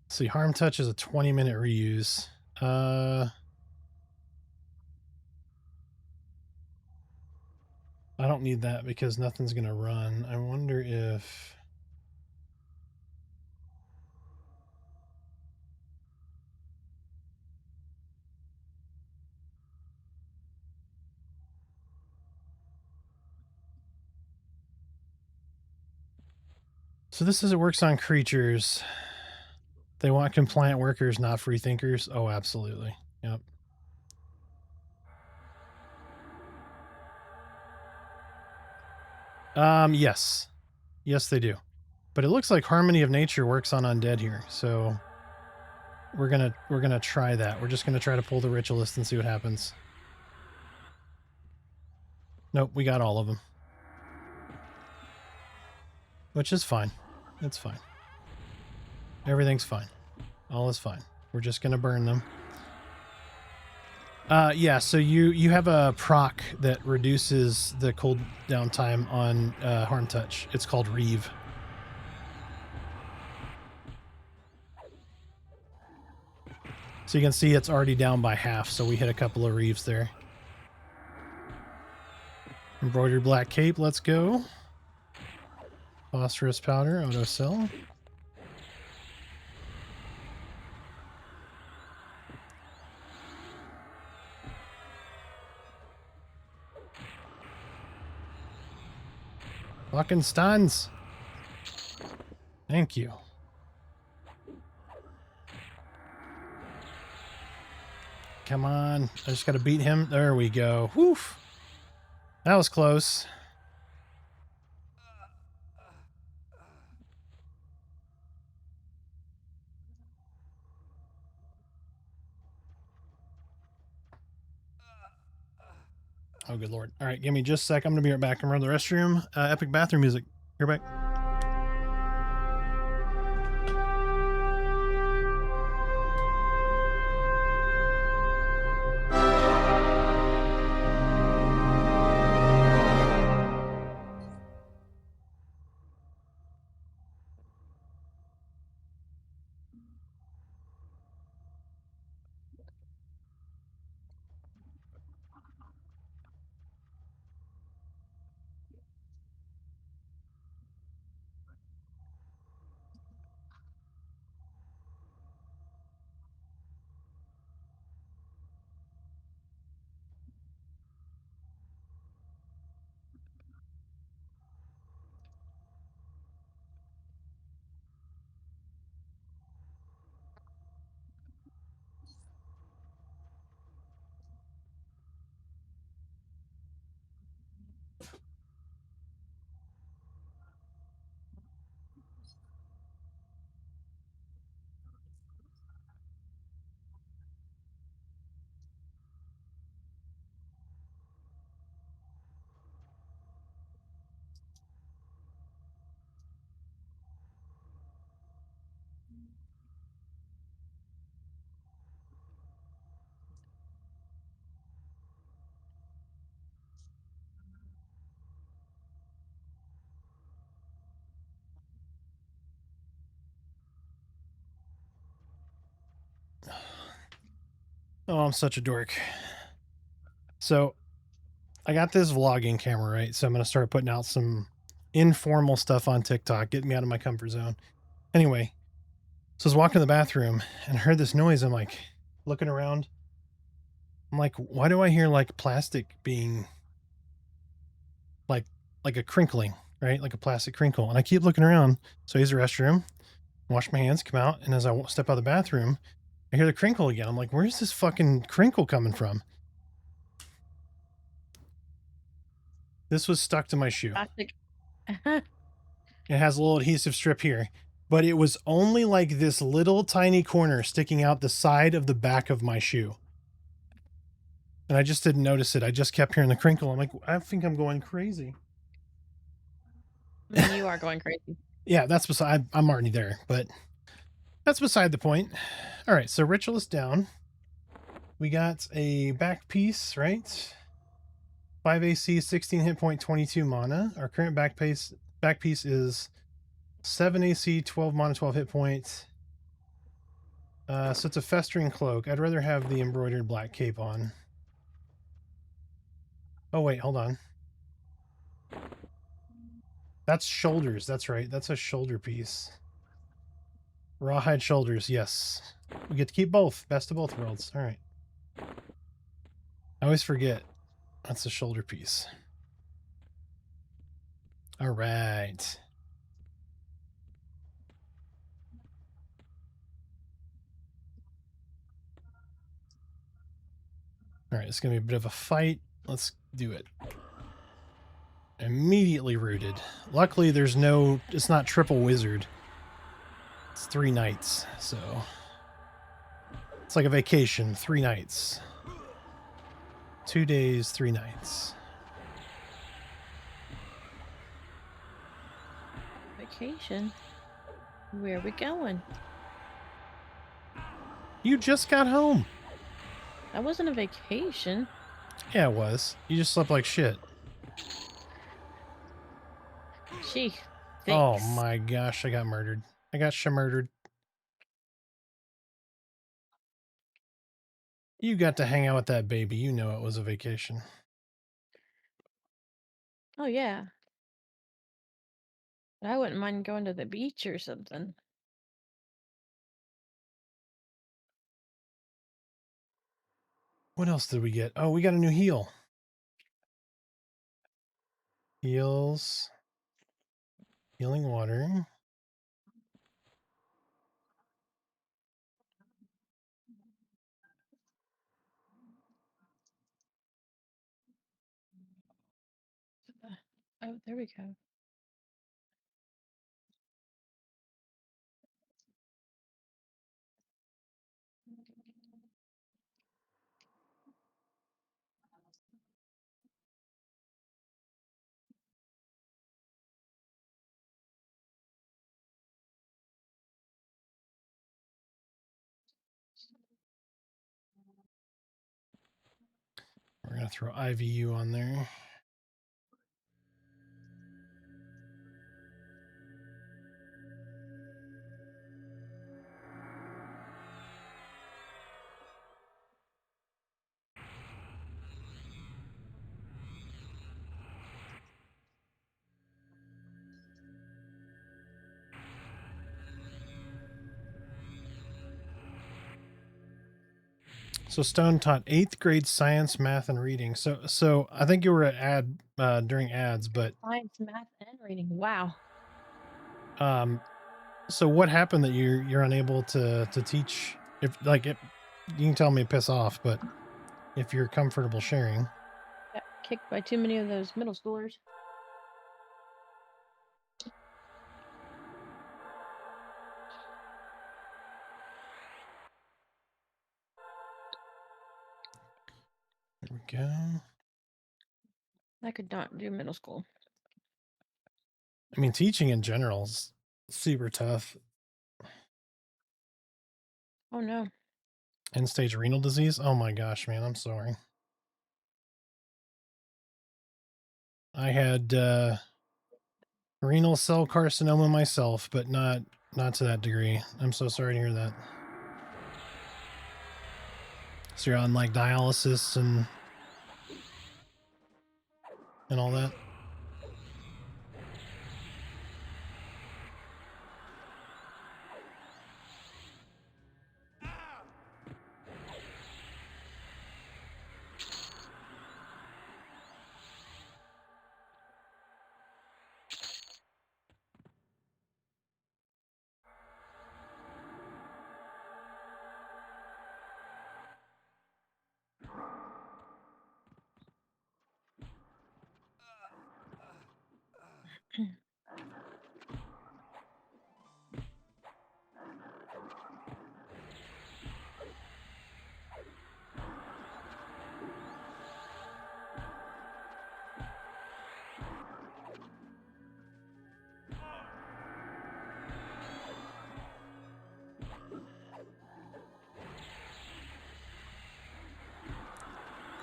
See, harm touch is a 20-minute reuse. I don't need that because nothing's going to run. I wonder if... So this is, it works on creatures. They want compliant workers, not free thinkers. Oh, absolutely. Yep. Yes. Yes, they do. But it looks like Harmony of Nature works on undead here, so we're gonna try that. We're just gonna try to pull the ritualist and see what happens. Nope, we got all of them. Which is fine. It's fine. Everything's fine. All is fine. We're just gonna burn them. Yeah, so you have a proc that reduces the cooldown time on harm touch. It's called Reeve. So you can see it's already down by half, so we hit a couple of Reeves there. Embroidered black cape, let's go. Phosphorus powder, auto cell. Fucking stuns. Thank you. Come on. I just got to beat him. There we go. Woof. That was close. Oh, good lord. All right, give me just a sec. I'm going to be right back. I'm going to the restroom. Epic bathroom music. You're back. Oh, I'm such a dork. So I got this vlogging camera, right? So I'm going to start putting out some informal stuff on TikTok, getting me out of my comfort zone. Anyway, so I was walking to the bathroom and I heard this noise. I'm like looking around. I'm like, why do I hear like plastic being like a crinkling, right? Like a plastic crinkle. And I keep looking around. So I use the restroom, wash my hands, come out, and as I step out of the bathroom, I hear the crinkle again. I'm like, where's this fucking crinkle coming from? This was stuck to my shoe. Plastic. It has a little adhesive strip here, but it was only like this little tiny corner sticking out the side of the back of my shoe. And I just didn't notice it. I just kept hearing the crinkle. I'm like, I think I'm going crazy. I mean, you are going crazy. Yeah, that's beside, I'm already there, but that's beside the point. All right, so Ritualist down. We got a back piece, right? 5 AC, 16 hit point, 22 mana. Our current back piece is 7 AC, 12 mana, 12 hit points. So it's a festering cloak. I'd rather have the embroidered black cape on. Oh wait, hold on. That's shoulders. That's right. That's a shoulder piece. Rawhide shoulders. Yes, we get to keep both. Best of both worlds. All right. I always forget. That's a shoulder piece. All right. All right, it's going to be a bit of a fight. Let's do it. Immediately rooted. Luckily, there's no... It's not triple wizard. It's 3 nights, so... It's like a vacation. 3 nights. 2 days, 3 nights. Vacation? Where are we going? You just got home. That wasn't a vacation. Yeah, it was. You just slept like shit. Gee, Oh thanks. my gosh, I got murdered. I got murdered. You got to hang out with that baby. You know it was a vacation. Oh, yeah. But I wouldn't mind going to the beach or something. What else did we get? Oh, we got a new heal. Heals. Healing water. Oh, there we go. We're going to throw IVU on there. So Stone taught 8th grade science, math, and reading. So I think you were at during ads, but Science, math, and reading. Wow. so what happened that you're unable to teach? If like it, you can tell me piss off, but if you're comfortable sharing. Got kicked by too many of those middle schoolers. There we go. I could not do middle school. I mean, teaching in general is super tough. Oh no. End stage renal disease. Oh my gosh, man, I'm sorry. I had renal cell carcinoma myself, but not to that degree. I'm so sorry to hear that. So you're on like dialysis and all that.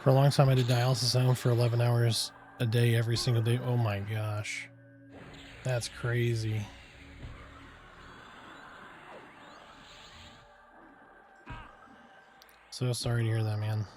For a long time, I did dialysis at home for 11 hours a day, every single day. Oh my gosh. That's crazy. So sorry to hear that, man.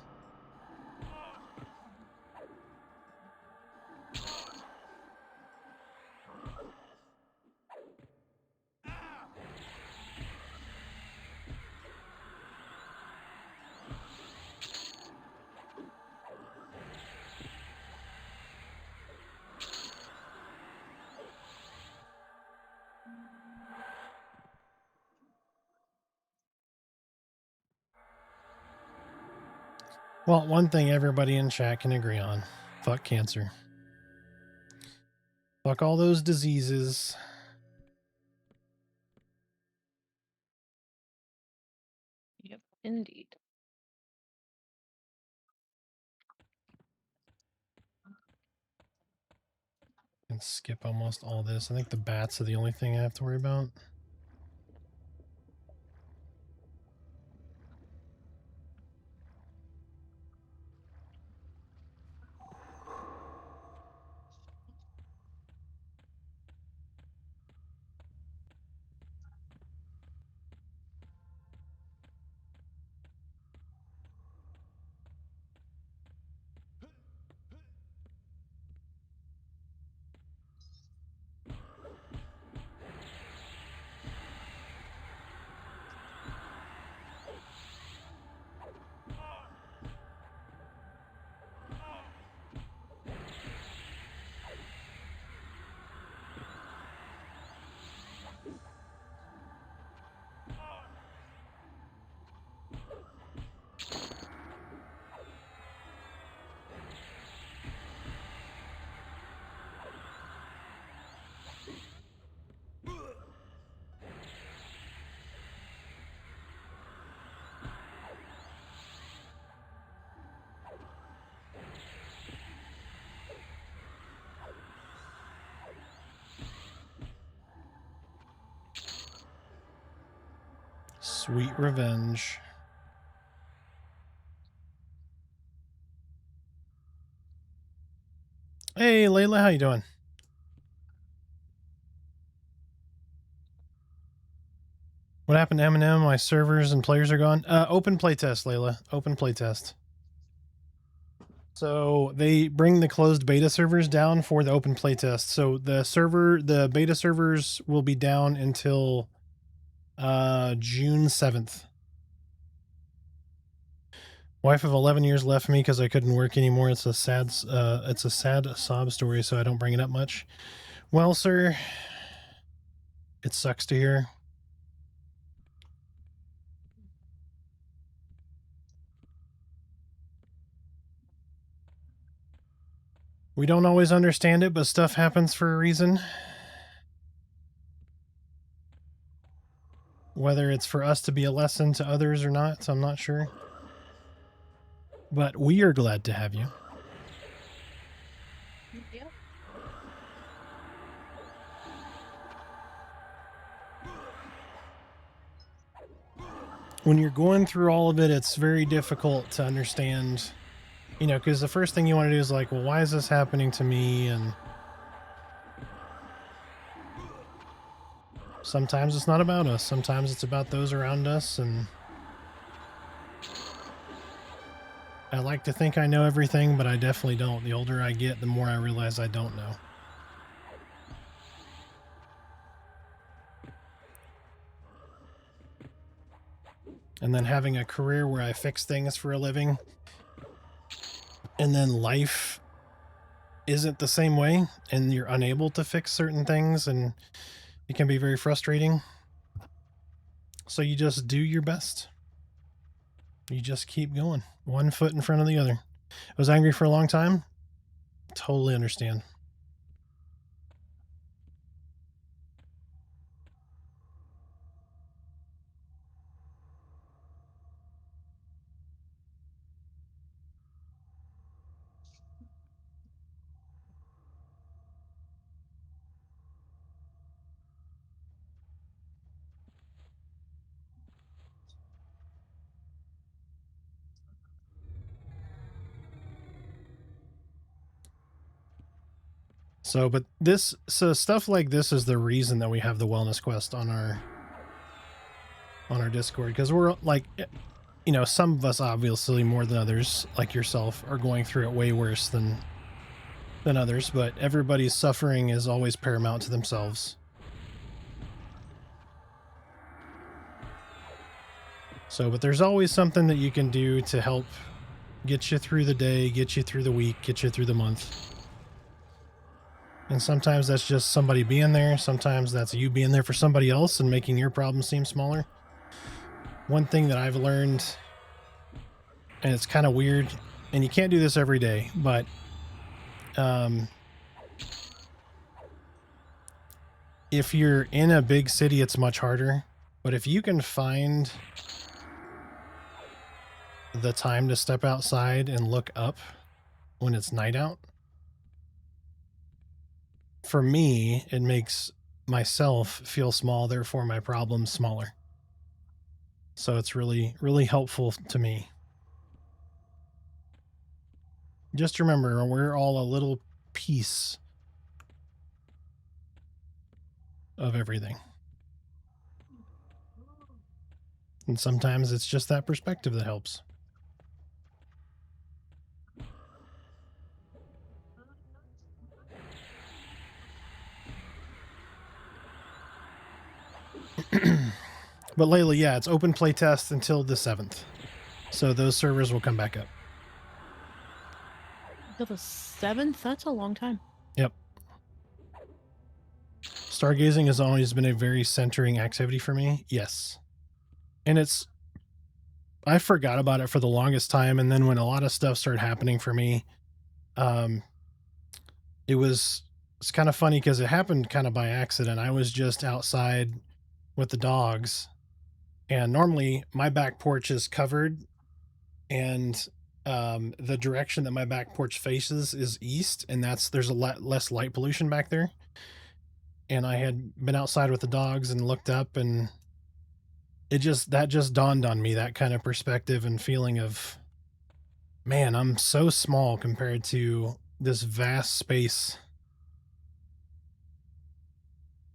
Well, one thing everybody in chat can agree on. Fuck cancer. Fuck all those diseases. Yep, indeed. And skip almost all this. I think the bats are the only thing I have to worry about. Sweet revenge. Hey, Layla, how you doing? What happened to M&M? My servers and players are gone. Open playtest, Layla. Open playtest. So they bring the closed beta servers down for the open playtest. So the beta servers will be down until June 7th. Wife of 11 years left me because I couldn't work anymore. It's a sad sob story, so I don't bring it up much. Well, sir, it sucks to hear. We don't always understand it, but stuff happens for a reason. Whether it's for us to be a lesson to others or not, I'm not sure. But we are glad to have you. Yep. When you're going through all of it, it's very difficult to understand, you know, because the first thing you want to do is like, well, why is this happening to me? And sometimes it's not about us. Sometimes it's about those around us. And I like to think I know everything, but I definitely don't. The older I get, the more I realize I don't know. And then having a career where I fix things for a living, and then life isn't the same way, and you're unable to fix certain things, and it can be very frustrating. So you just do your best. You just keep going, one foot in front of the other. I was angry for a long time. Totally understand. So, but this, so stuff like this is the reason that we have the wellness quest on our Discord, because we're like, you know, some of us obviously more than others, like yourself, are going through it way worse than others, but everybody's suffering is always paramount to themselves. So, but there's always something that you can do to help get you through the day, get you through the week, get you through the month. And sometimes that's just somebody being there. Sometimes that's you being there for somebody else and making your problem seem smaller. One thing that I've learned, and it's kind of weird, and you can't do this every day, but if you're in a big city, it's much harder. But if you can find the time to step outside and look up when it's night out, for me, it makes myself feel small, therefore my problems smaller. So it's really, really helpful to me. Just remember, we're all a little piece of everything. And sometimes it's just that perspective that helps. But Layla, yeah, it's open playtest until the 7th. So those servers will come back up. Until the 7th? That's a long time. Yep. Stargazing has always been a very centering activity for me. Yes. And I forgot about it for the longest time. And then when a lot of stuff started happening for me, it's kind of funny because it happened kind of by accident. I was just outside with the dogs, and normally my back porch is covered, and the direction that my back porch faces is east, and there's a lot less light pollution back there. And I had been outside with the dogs and looked up, and that just dawned on me, that kind of perspective and feeling of, man, I'm so small compared to this vast space.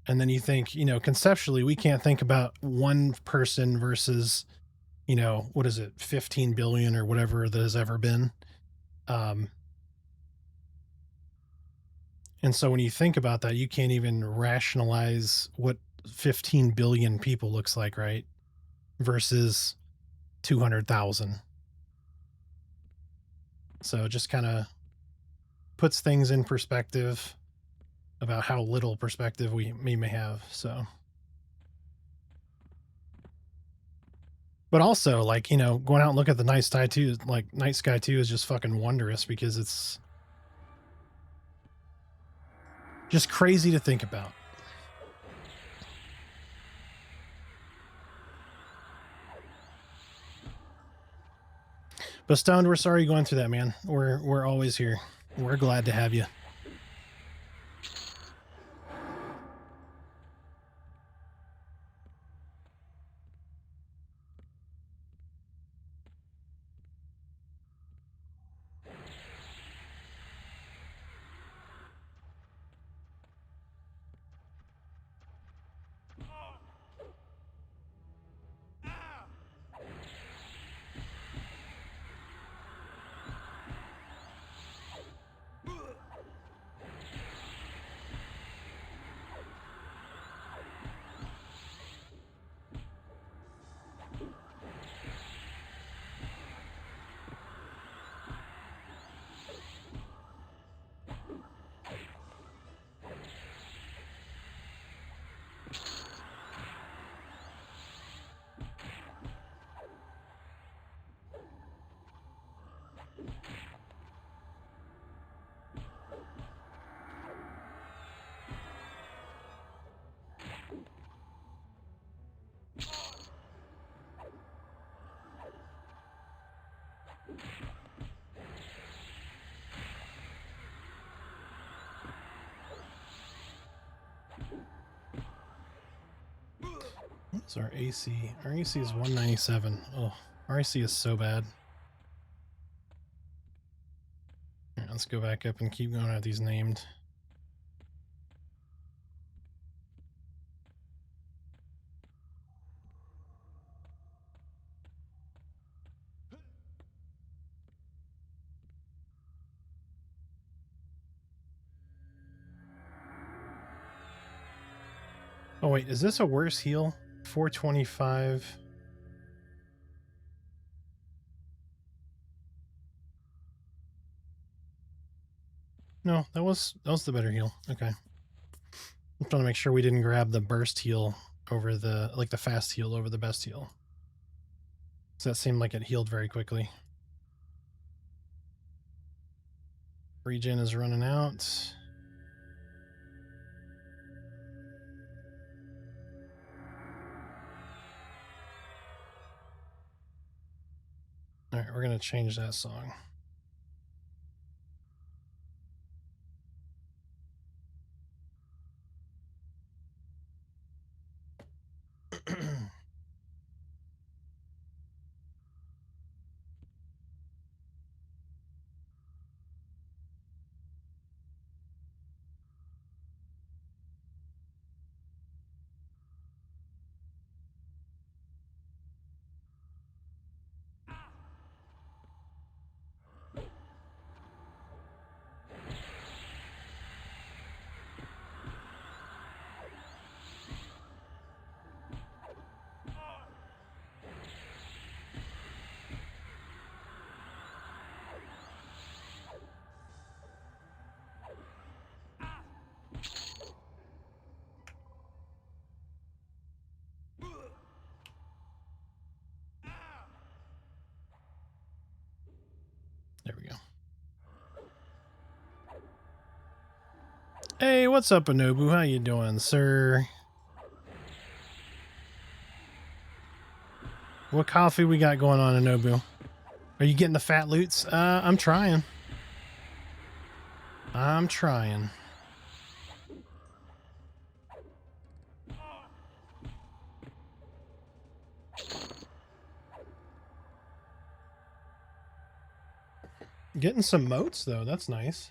And then you think, you know, conceptually, we can't think about one person versus, you know, what is it, 15 billion or whatever that has ever been. And so when you think about that, you can't even rationalize what 15 billion people looks like, right? Versus 200,000. So it just kind of puts things in perspective about how little perspective we may have. So, but also, like, you know, going out and look at the night sky too, like night sky too, is just fucking wondrous because it's just crazy to think about. But Stoned, we're sorry you're going through that, man. We're always here. We're glad to have you. What's our AC? Our AC is 197. Oh, our AC is so bad. Right, let's go back up and keep going at these named. Oh wait, is this a worse heal? 425. No, that was the better heal. Okay. I'm trying to make sure we didn't grab the burst heal over the, like the fast heal over the best heal. So that seemed like it healed very quickly. Regen is running out. All right, we're going to change that song. There we go. Hey, what's up, Anobu? How you doing, sir? What coffee we got going on, Anobu? Are you getting the fat loots? I'm trying. I'm trying. Getting some moats, though. That's nice.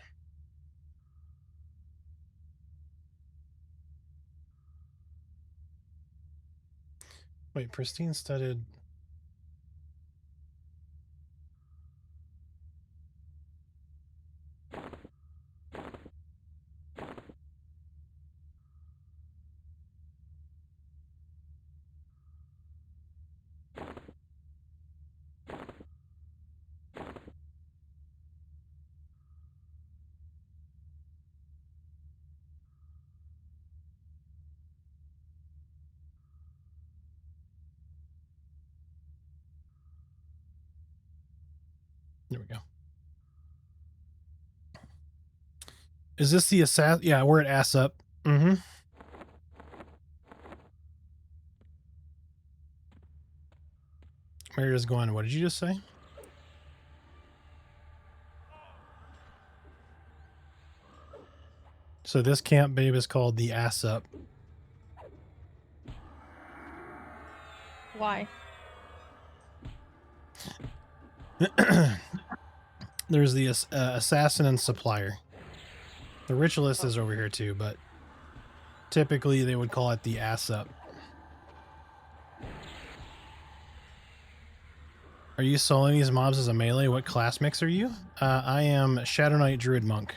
Wait, pristine studded. There we go. Is this the assassin? Yeah, we're at ass up. Mm-hmm. Meredith's going, what did you just say? So this camp babe is called the ass up. Why? There's the assassin and supplier. The ritualist is over here too, but typically they would call it the ass up. Are you soloing these mobs as a melee? What class mix are you? I am Shadowknight Druid Monk.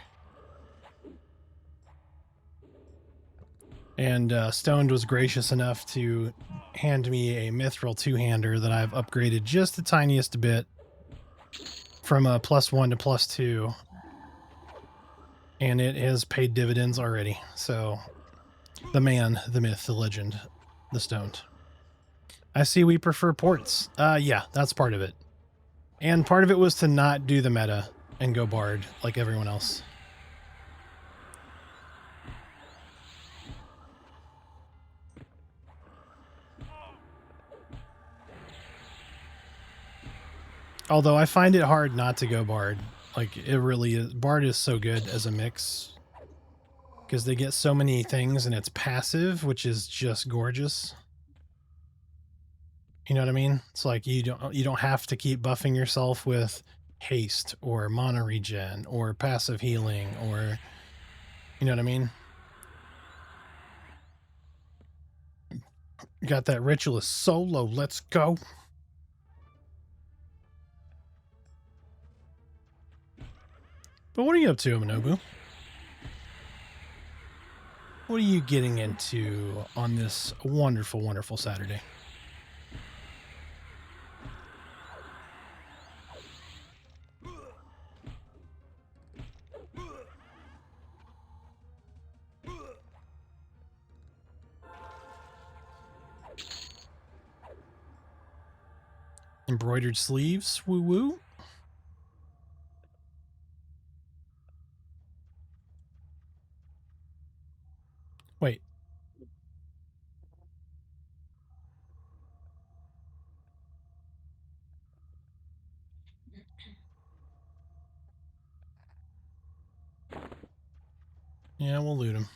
And Stoned was gracious enough to hand me a Mithril two-hander that I've upgraded just the tiniest bit from a +1 to +2. And it has paid dividends already. So, the man, the myth, the legend, the Stoned. I see we prefer ports. Yeah, that's part of it. And part of it was to not do the meta and go Bard like everyone else. Although I find it hard not to go Bard. Like, it really is. Bard is so good as a mix. Because they get so many things and it's passive, which is just gorgeous. You know what I mean? It's like you don't have to keep buffing yourself with haste or mana regen or passive healing or, you know what I mean? Got that ritualist solo. Let's go. But what are you up to, Manobu? What are you getting into on this wonderful, wonderful Saturday? Embroidered sleeves, woo woo. Wait. Yeah, we'll loot him.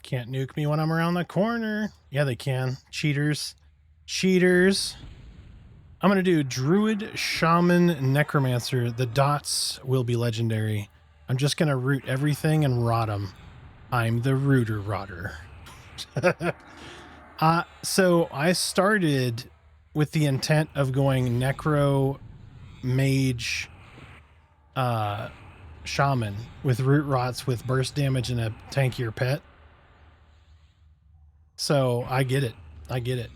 Can't nuke me when I'm around the corner. Yeah, they can. Cheaters. Cheaters. I'm going to do Druid, Shaman, Necromancer. The dots will be legendary. I'm just going to root everything and rot them. I'm the rooter rotter. So I started with the intent of going Necro, Mage, Shaman with root rots with burst damage and a tankier pet. So I get it. I get it.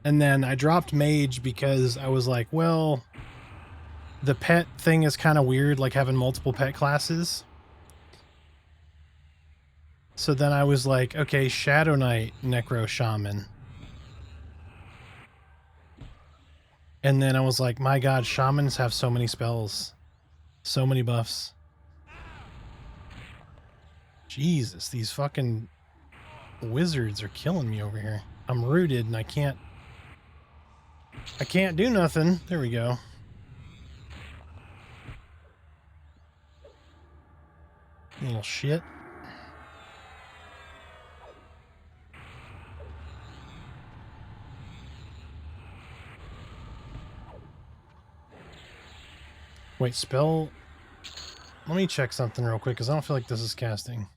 And then I dropped Mage because I was like, well, the pet thing is kind of weird, like having multiple pet classes. So then I was like, okay, Shadowknight, Necro Shaman. And then I was like, my god, Shamans have so many spells. So many buffs. Jesus, these fucking wizards are killing me over here. I'm rooted and I can't do nothing. There we go. Little shit. Wait, spell... Let me check something real quick, because I don't feel like this is casting.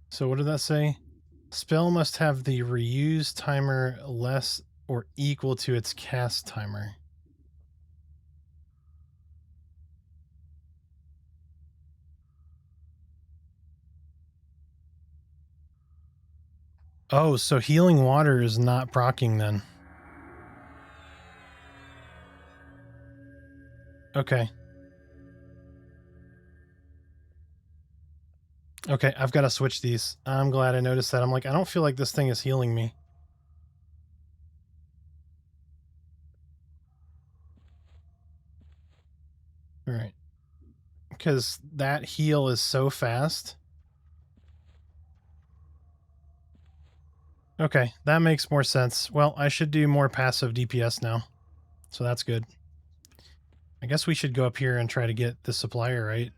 So what did that say? Spell must have the reuse timer less or equal to its cast timer. Oh, so healing water is not proccing then. Okay. Okay, I've got to switch these. I'm glad I noticed that. I'm like, I don't feel like this thing is healing me. All right. Because that heal is so fast. Okay, that makes more sense. Well, I should do more passive DPS now. So that's good. I guess we should go up here and try to get the supplier, right?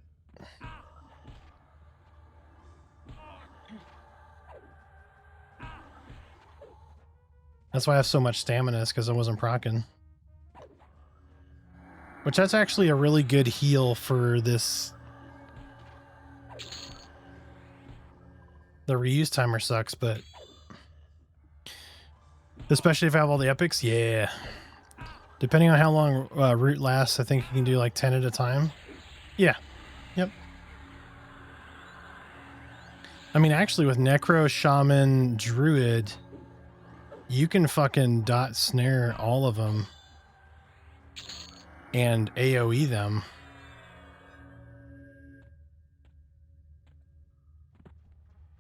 That's why I have so much stamina, is because I wasn't proccing. Which that's actually a really good heal for this. The reuse timer sucks, but... Especially if I have all the epics, yeah. Depending on how long root lasts, I think you can do like 10 at a time. Yeah. Yep. I mean, actually with Necro, Shaman, Druid, you can fucking dot snare all of them and AoE them.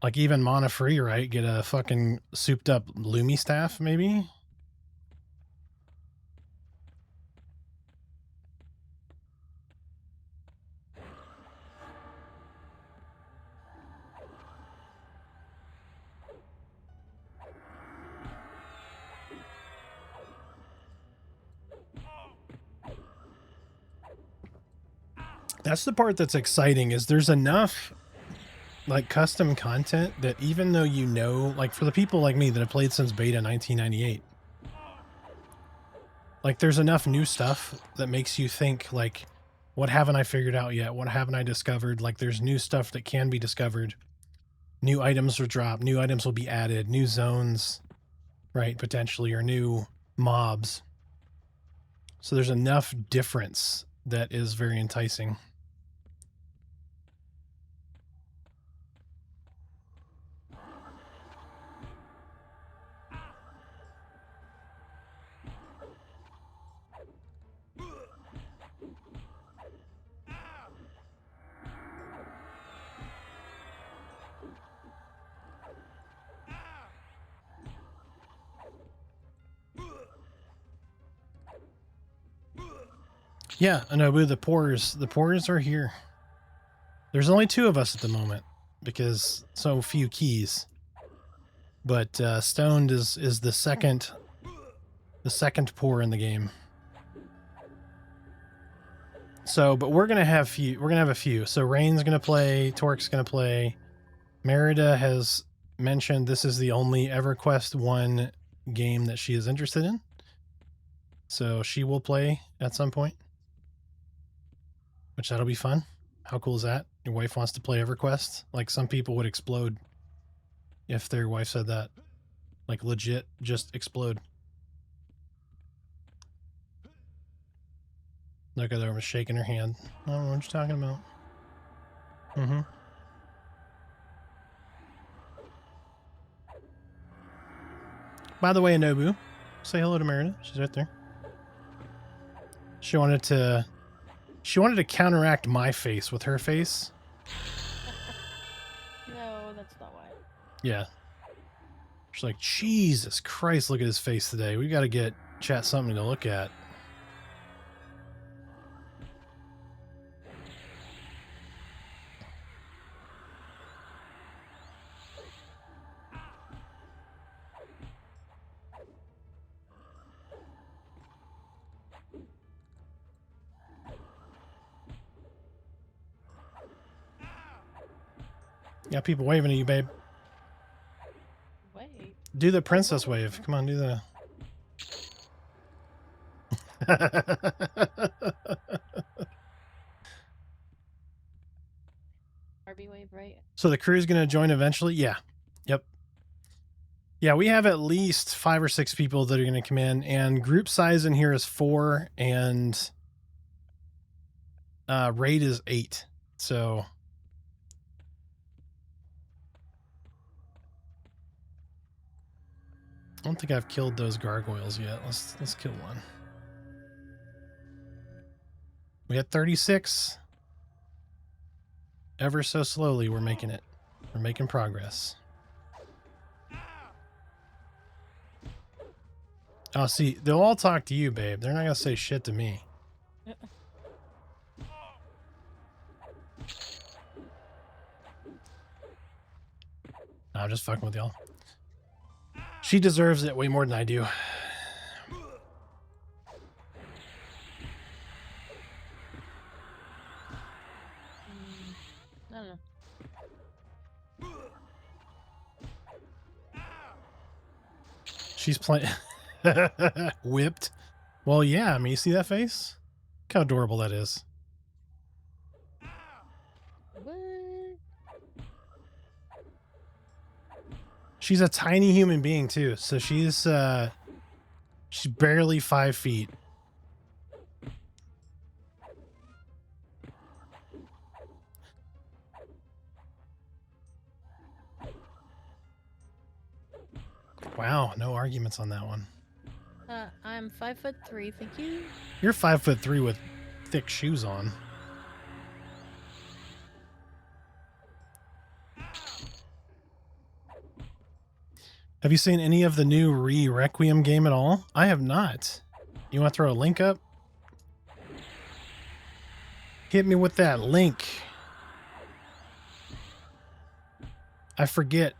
Like even mana free, right? Get a fucking souped up Lumi staff, maybe? That's the part that's exciting, is there's enough like custom content that even though you know, like for the people like me that have played since beta 1998, like there's enough new stuff that makes you think like, what haven't I figured out yet? What haven't I discovered? Like there's new stuff that can be discovered. New items are dropped, new items will be added, new zones, right, potentially, or new mobs. So there's enough difference that is very enticing. Yeah, Anobu, the pores are here. There's only 2 of us at the moment because so few keys. But Stoned is the second pore in the game. So, but we're gonna have a few. So Rain's gonna play, Torque's gonna play. Merida has mentioned this is the only EverQuest 1 game that she is interested in. So she will play at some point, which that'll be fun. How cool is that? Your wife wants to play EverQuest? Like some people would explode if their wife said that. Like legit, just explode. Look at her, was shaking her hand. I don't know what you're talking about. Mm-hmm. By the way, Anobu, say hello to Merida. She's right there. She wanted to counteract my face with her face. No, that's not why. Yeah. She's like, Jesus Christ, look at his face today. We got to get chat something to look at. Got people waving at you, babe. Wait. Do the princess wave. Come on, do the... RB wave, right? So the crew's going to join eventually? Yeah. Yep. Yeah, we have at least 5 or 6 people that are going to come in, and group size in here is 4, and raid is 8. So... I don't think I've killed those gargoyles yet. Let's kill one. We had 36. Ever so slowly, we're making it. We're making progress. Oh, see, they'll all talk to you, babe. They're not gonna say shit to me. I'm just fucking with y'all. She deserves it way more than I do. I don't know. She's playing... Whipped. Well, yeah, I mean, you see that face? Look how adorable that is. What? She's a tiny human being, too. So she's barely 5 feet. Wow, no arguments on that one. I'm 5'3", thank you. You're 5'3" with thick shoes on. Have you seen any of the new Requiem game at all? I have not. You want to throw a link up? Hit me with that link. I forget.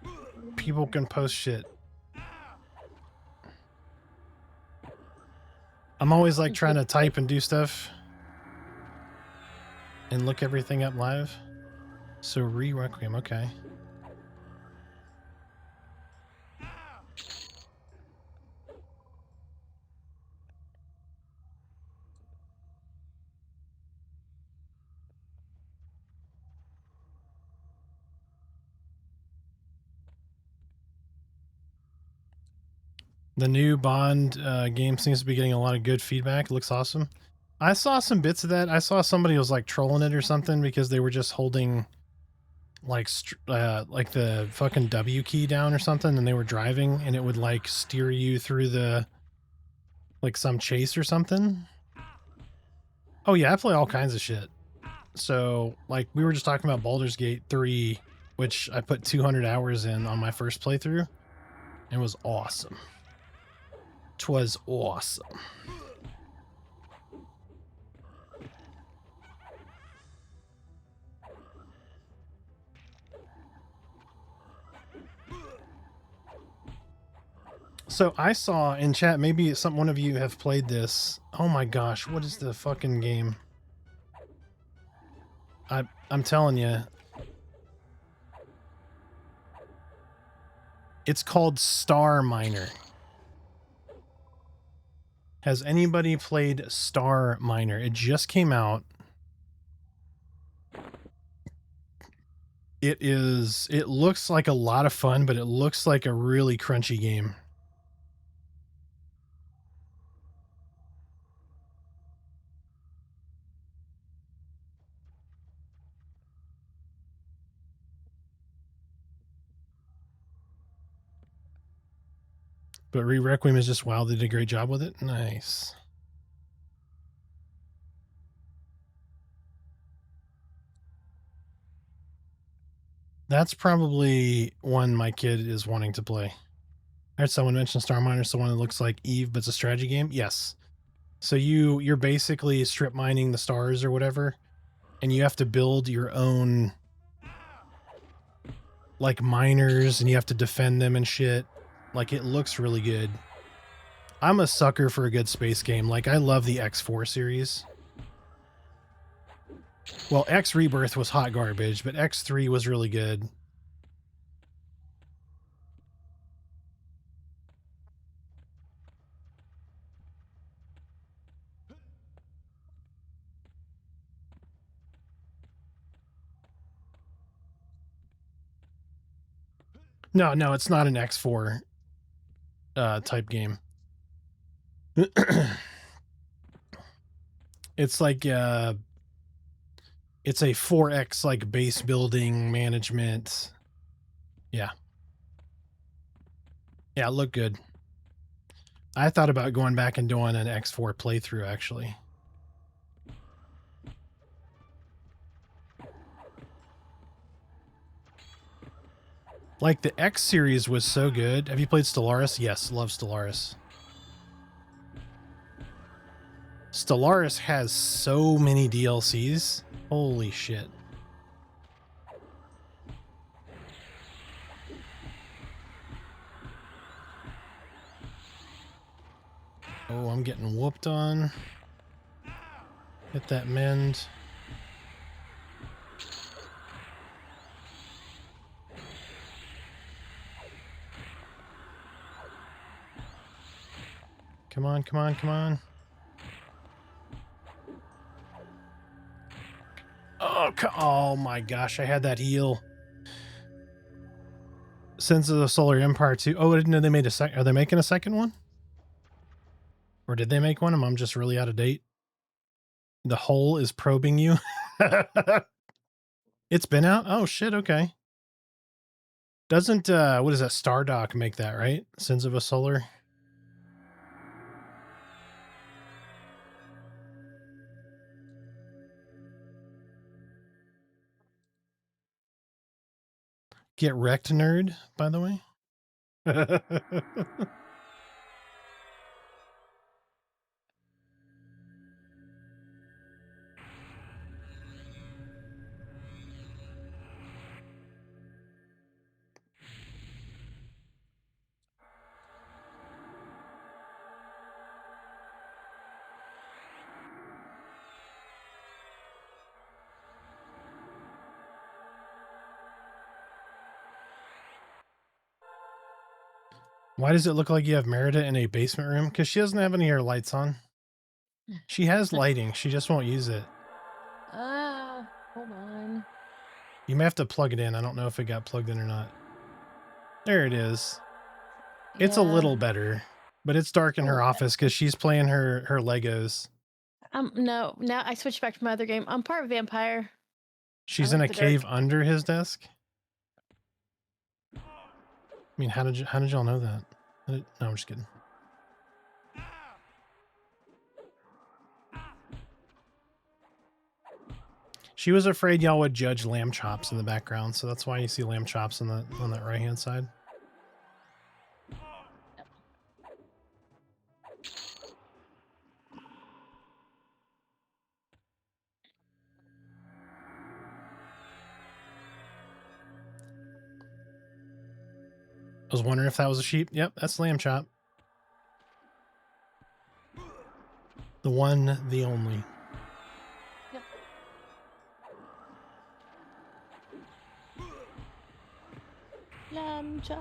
People can post shit. I'm always like trying to type and do stuff. and look everything up live? So Requiem, okay. The new Bond game seems to be getting a lot of good feedback. It looks awesome. I saw some bits of that. I saw somebody was like trolling it or something because they were just holding like the fucking W key down or something, and they were driving, and it would like steer you through the like some chase or something. Oh yeah, I play all kinds of shit. So like we were just talking about Baldur's Gate 3, which I put 200 hours in on my first playthrough. It was awesome. 'Twas awesome. So I saw in chat, maybe one of you have played this. Oh my gosh, what is the fucking game? I'm telling you. It's called Star Miner. Has anybody played Star Miner? It just came out. It looks like a lot of fun, but it looks like a really crunchy game. But Requiem is just wow, they did a great job with it. Nice. That's probably one my kid is wanting to play. I heard someone mention Star Miner, the one that looks like Eve, but it's a strategy game. Yes. So you're basically strip mining the stars or whatever, and you have to build your own like miners, and you have to defend them and shit. Like it looks really good. I'm a sucker for a good space game. Like I love the X4 series. Well, X Rebirth was hot garbage, but X3 was really good. No, it's not an X4 type game. It's like it's a 4X like base building management. Yeah. Yeah, it looked good. I thought about going back and doing an X4 playthrough actually. Like the X series was so good. Have you played Stellaris? Yes, love Stellaris. Stellaris has so many DLCs. Holy shit. Oh, I'm getting whooped on. Hit that mend. Come on, come on, come on. Oh my gosh, I had that heal. Sins of the Solar Empire 2. Oh, I didn't know they made a second. Are they making a second one? Or did they make one? I'm just really out of date. The hole is probing you. It's been out? Oh shit, okay. Doesn't what is that? Stardock make that, right? Sins of a Solar. Get wrecked, nerd, by the way. Why does it look like you have Merida in a basement room? Because she doesn't have any of her lights on. She has lighting. She just won't use it. Hold on. You may have to plug it in. I don't know if it got plugged in or not. There it is. It's a little better, but it's dark in her office because she's playing her Legos. No, now I switched back to my other game. I'm part vampire. She's in a cave under his desk. I mean, how did y'all know that? No, I'm just kidding. She was afraid y'all would judge lamb chops in the background, so that's why you see lamb chops on that right hand side. I was wondering if that was a sheep. Yep, that's lamb chop. The one, the only. Yep. Lamb chop.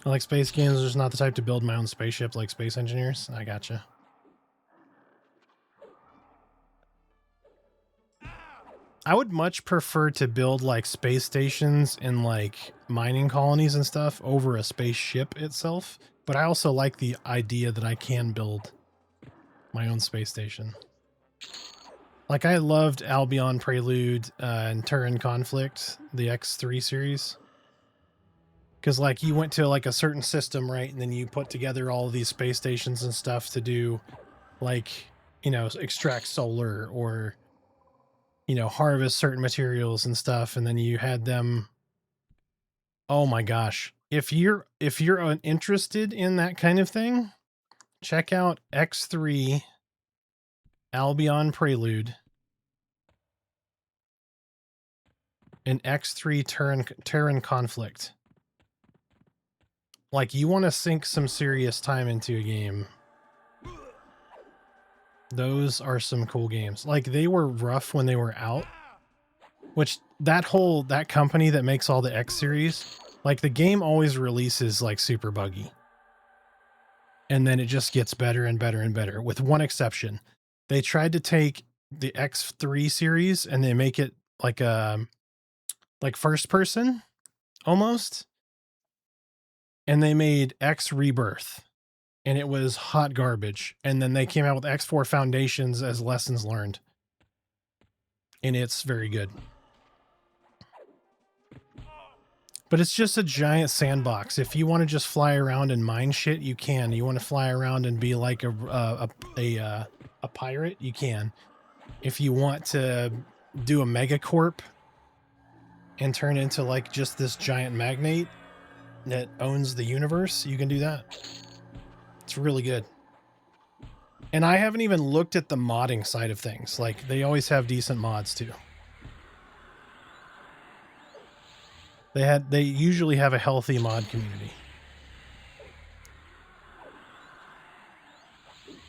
I like space games. Just not the type to build my own spaceship like space engineers. I gotcha. I would much prefer to build like space stations and like mining colonies and stuff over a spaceship itself. But I also like the idea that I can build my own space station. Like I loved Albion Prelude and Turin Conflict, the X3 series. Because like you went to like a certain system, right? And then you put together all of these space stations and stuff to do like, you know, extract solar or, you know, harvest certain materials and stuff. And then you had them. Oh my gosh. If you're interested in that kind of thing, check out X3 Albion Prelude and X3 Terran Conflict. Like you want to sink some serious time into a game. Those are some cool games. Like they were rough when they were out, which that company that makes all the X series, like the game always releases like super buggy. And then it just gets better and better and better with one exception. They tried to take the X3 series and they make it like first person almost. And they made X Rebirth. And it was hot garbage. And then they came out with X4 Foundations as lessons learned. And it's very good. But it's just a giant sandbox. If you want to just fly around and mine shit, you can. You want to fly around and be like a pirate, you can. If you want to do a megacorp and turn into like just this giant magnate that owns the universe, you can do that. It's really good. And I haven't even looked at the modding side of things. Like, they always have decent mods, too. They usually have a healthy mod community.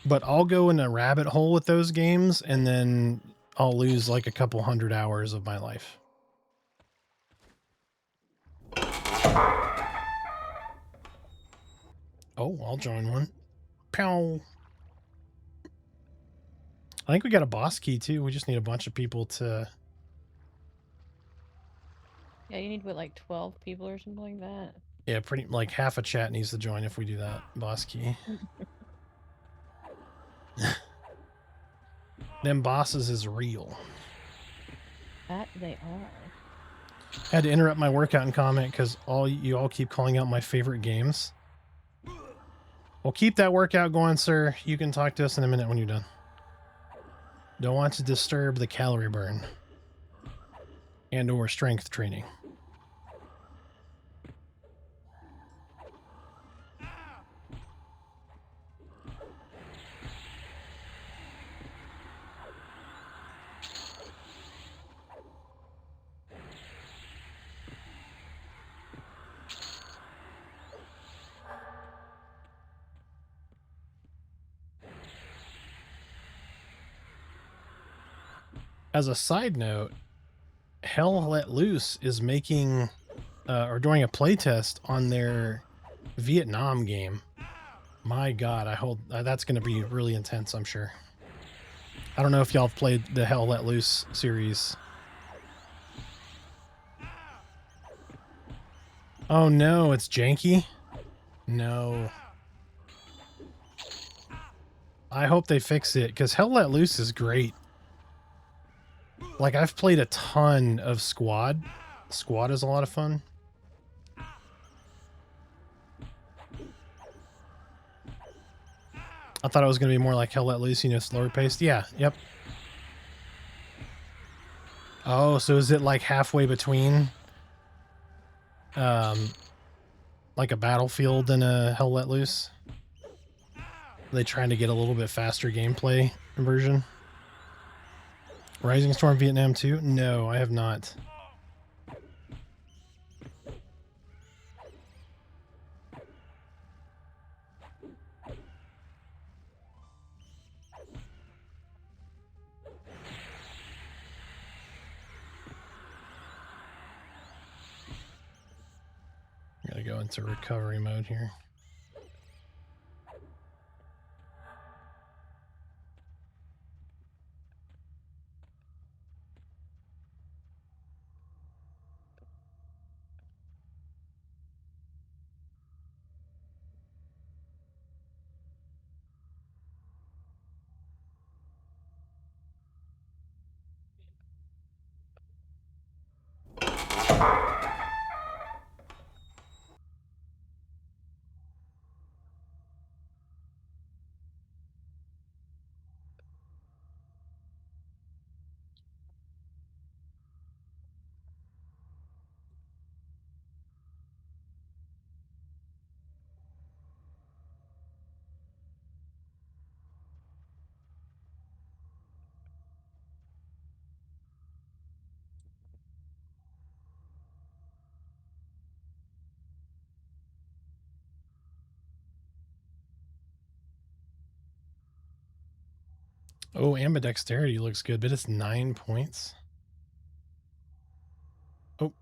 But I'll go in a rabbit hole with those games, and then I'll lose like a couple 100 hours of my life. Oh, I'll join one. Pow! I think we got a boss key, too. We just need a bunch of people to... Yeah, you need, what, like 12 people or something like that? Yeah, pretty like half a chat needs to join if we do that. Boss key. Them bosses is real. That they are. Had to interrupt my workout and comment because you all keep calling out my favorite games. Well, keep that workout going, sir. You can talk to us in a minute when you're done. Don't want to disturb the calorie burn and or strength training. As a side note, Hell Let Loose is making or doing a playtest on their Vietnam game. My God, I hope that's going to be really intense, I'm sure. I don't know if y'all have played the Hell Let Loose series. Oh no, it's janky? No. I hope they fix it, because Hell Let Loose is great. Like, I've played a ton of Squad. Squad is a lot of fun. I thought it was going to be more like Hell Let Loose, you know, slower paced. Yeah, yep. Oh, so is it like halfway between like a Battlefield and a Hell Let Loose? Are they trying to get a little bit faster gameplay version? Rising Storm Vietnam 2? No, I have not. Gotta go into recovery mode here. Oh, ambidexterity looks good, but it's 9 points. Oh.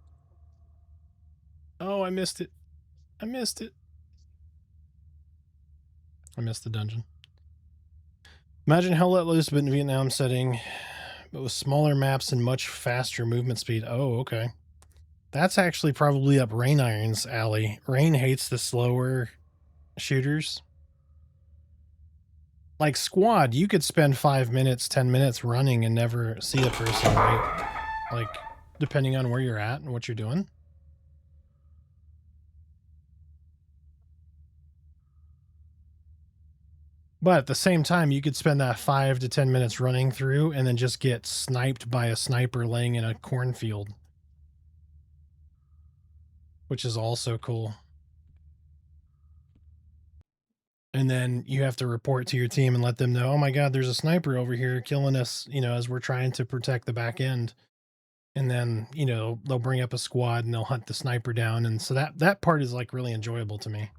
Oh, I missed it. I missed it. I missed the dungeon. Imagine Hell Let Loose, but in Vietnam setting, but with smaller maps and much faster movement speed. Oh, okay. That's actually probably up Rain Iron's alley. Rain hates the slower shooters. Like Squad, you could spend 5 minutes, 10 minutes running and never see a person, right? Like, depending on where you're at and what you're doing. But at the same time, you could spend that 5 to 10 minutes running through and then just get sniped by a sniper laying in a cornfield. Which is also cool. And then you have to report to your team and let them know, oh my God, there's a sniper over here killing us, you know, as we're trying to protect the back end. And then, you know, they'll bring up a squad and they'll hunt the sniper down. And so that part is like really enjoyable to me.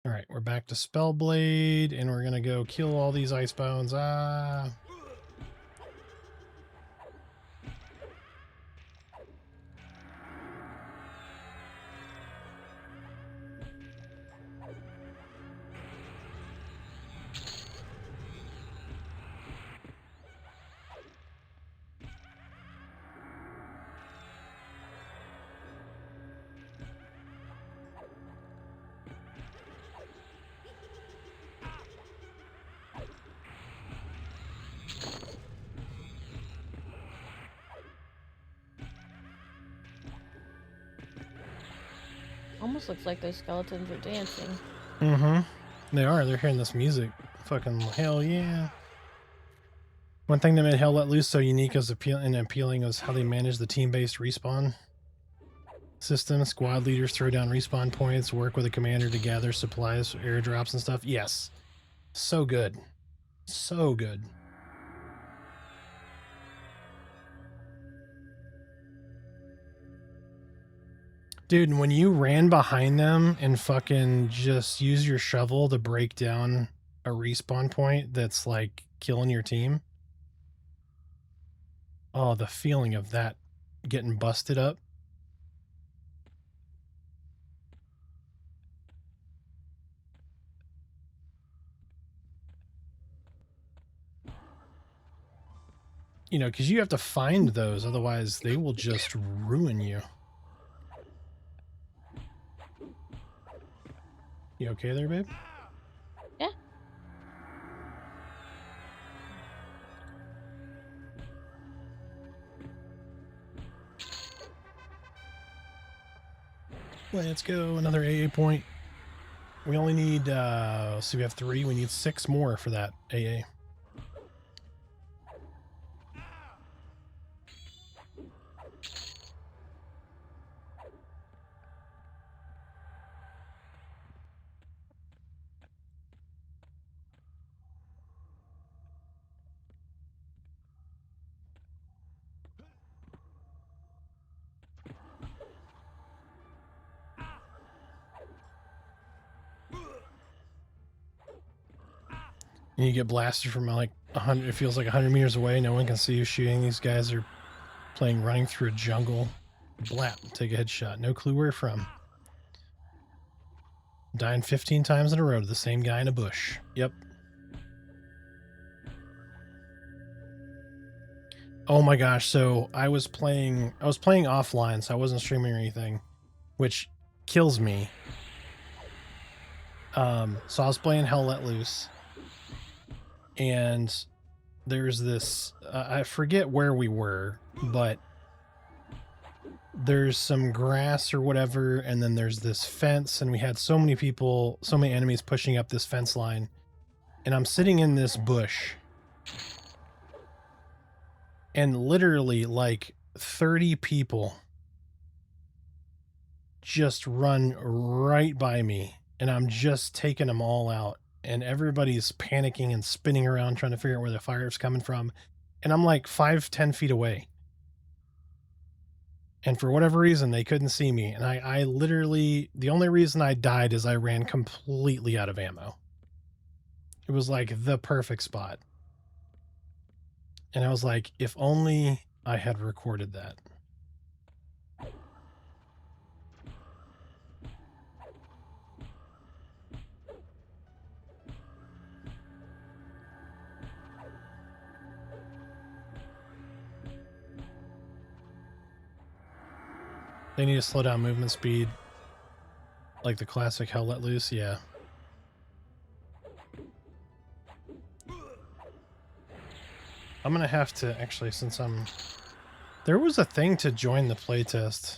All right, we're back to Spellblade and we're going to go kill all these icebounds. Ah. Almost looks like those skeletons are dancing. Mm-hmm. They are. They're hearing this music. Fucking hell yeah. One thing that made Hell Let Loose so unique as appealing was how they managed the team-based respawn system. Squad leaders throw down respawn points, work with a commander to gather supplies, airdrops and stuff. Yes. So good. So good. Dude, when you ran behind them and fucking just use your shovel to break down a respawn point that's like killing your team. Oh, the feeling of that getting busted up. You know, because you have to find those, otherwise they will just ruin you. You okay there, babe? Yeah. Let's go. Another AA point. We only need, so we have 3. We need 6 more for that AA. And you get blasted from like 100, it feels like 100 meters away. No one can see you shooting. These guys are playing running through a jungle. Blap, take a headshot. No clue where from. Dying 15 times in a row to the same guy in a bush. Yep. Oh my gosh, so I was playing offline, so I wasn't streaming or anything, which kills me. So I was playing Hell Let Loose, and there's this, I forget where we were, but there's some grass or whatever, and then there's this fence, and we had so many people, so many enemies pushing up this fence line, and I'm sitting in this bush, and literally like 30 people just run right by me, and I'm just taking them all out, and everybody's panicking and spinning around trying to figure out where the fire's coming from, and I'm like 5-10 feet away. And for whatever reason, they couldn't see me. And I literally, the only reason I died is I ran completely out of ammo. It was like the perfect spot. And I was like, if only I had recorded that. They need to slow down movement speed. Like the classic Hell Let Loose, yeah. I'm gonna have to, actually, since I'm... There was a thing to join the playtest.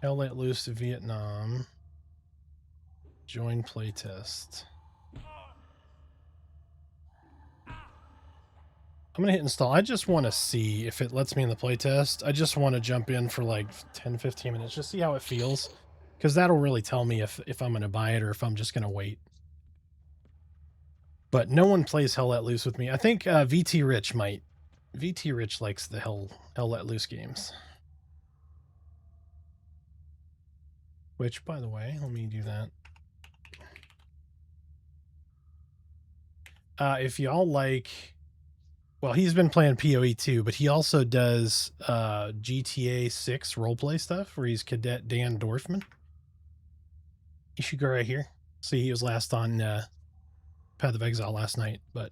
Hell Let Loose Vietnam. Join playtest. I'm gonna hit install. I just want to see if it lets me in the playtest. I just want to jump in for like 10-15 minutes, just see how it feels, because that'll really tell me if I'm gonna buy it or if I'm just gonna wait. But no one plays Hell Let Loose with me. I think VT Rich might. VT Rich likes the Hell Let Loose games. Which, by the way, let me do that. If y'all like... Well, he's been playing PoE too, but he also does GTA 6 roleplay stuff where he's Cadet Dan Dorfman. You should go right here. See, he was last on Path of Exile last night, but...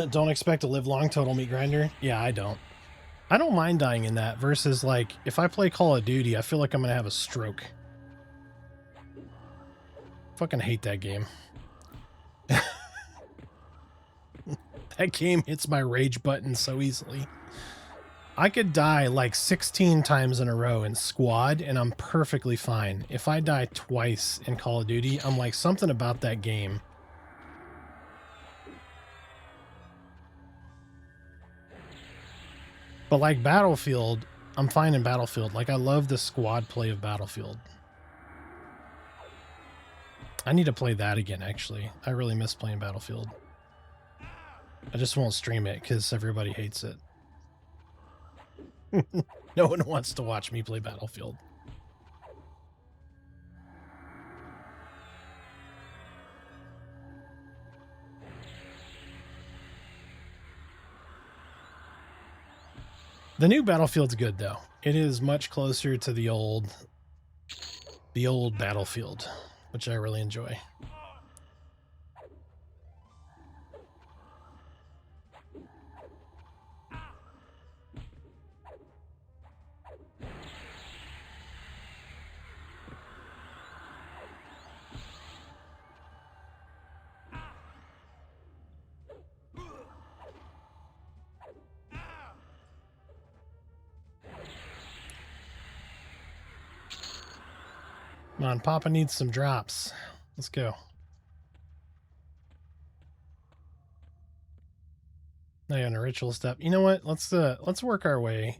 Don't expect to live long, Total Meat Grinder. Yeah, I don't. I don't mind dying in that versus, like, if I play Call of Duty, I feel like I'm going to have a stroke. Fucking hate that game. That game hits my rage button so easily. I could die like 16 times in a row in squad, and I'm perfectly fine. If I die twice in Call of Duty, I'm like, something about that game. But like Battlefield, I'm fine in Battlefield. Like, I love the squad play of Battlefield. I need to play that again, actually. I really miss playing Battlefield. I just won't stream it because everybody hates it. No one wants to watch me play Battlefield. The new Battlefield's good though. It is much closer to the old Battlefield, which I really enjoy. Come on, Papa needs some drops. Let's go. Now on a ritual step. You know what? Let's work our way.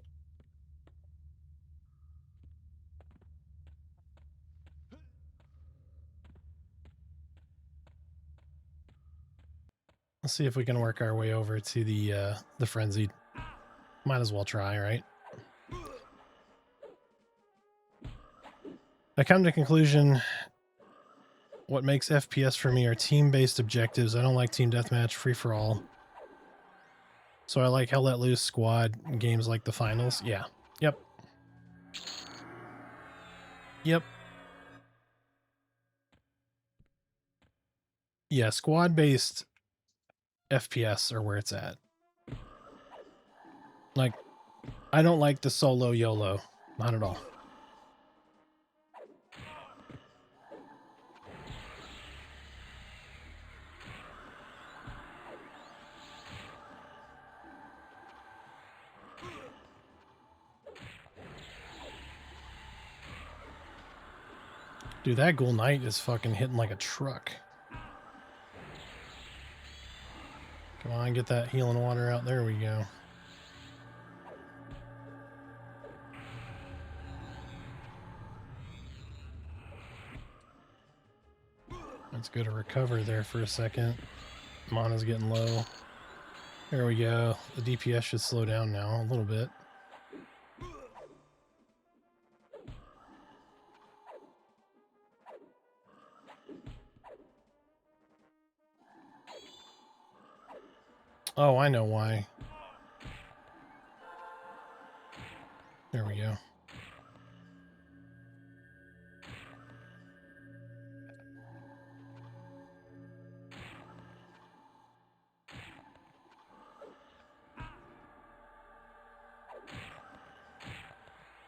Let's see if we can work our way over to the frenzied. Might as well try, right? I come to conclusion what makes FPS for me are team-based objectives. I don't like team deathmatch, free-for-all. So I like Hell Let Loose, squad, games like the finals. Yeah. Yep. Yep. Yeah, squad-based FPS are where it's at. Like, I don't like the solo YOLO. Not at all. Dude, that Ghoul Knight is fucking hitting like a truck. Come on, get that healing water out. There we go. It's good to recover there for a second. Mana's getting low. There we go. The DPS should slow down now a little bit. Oh, I know why. There we go.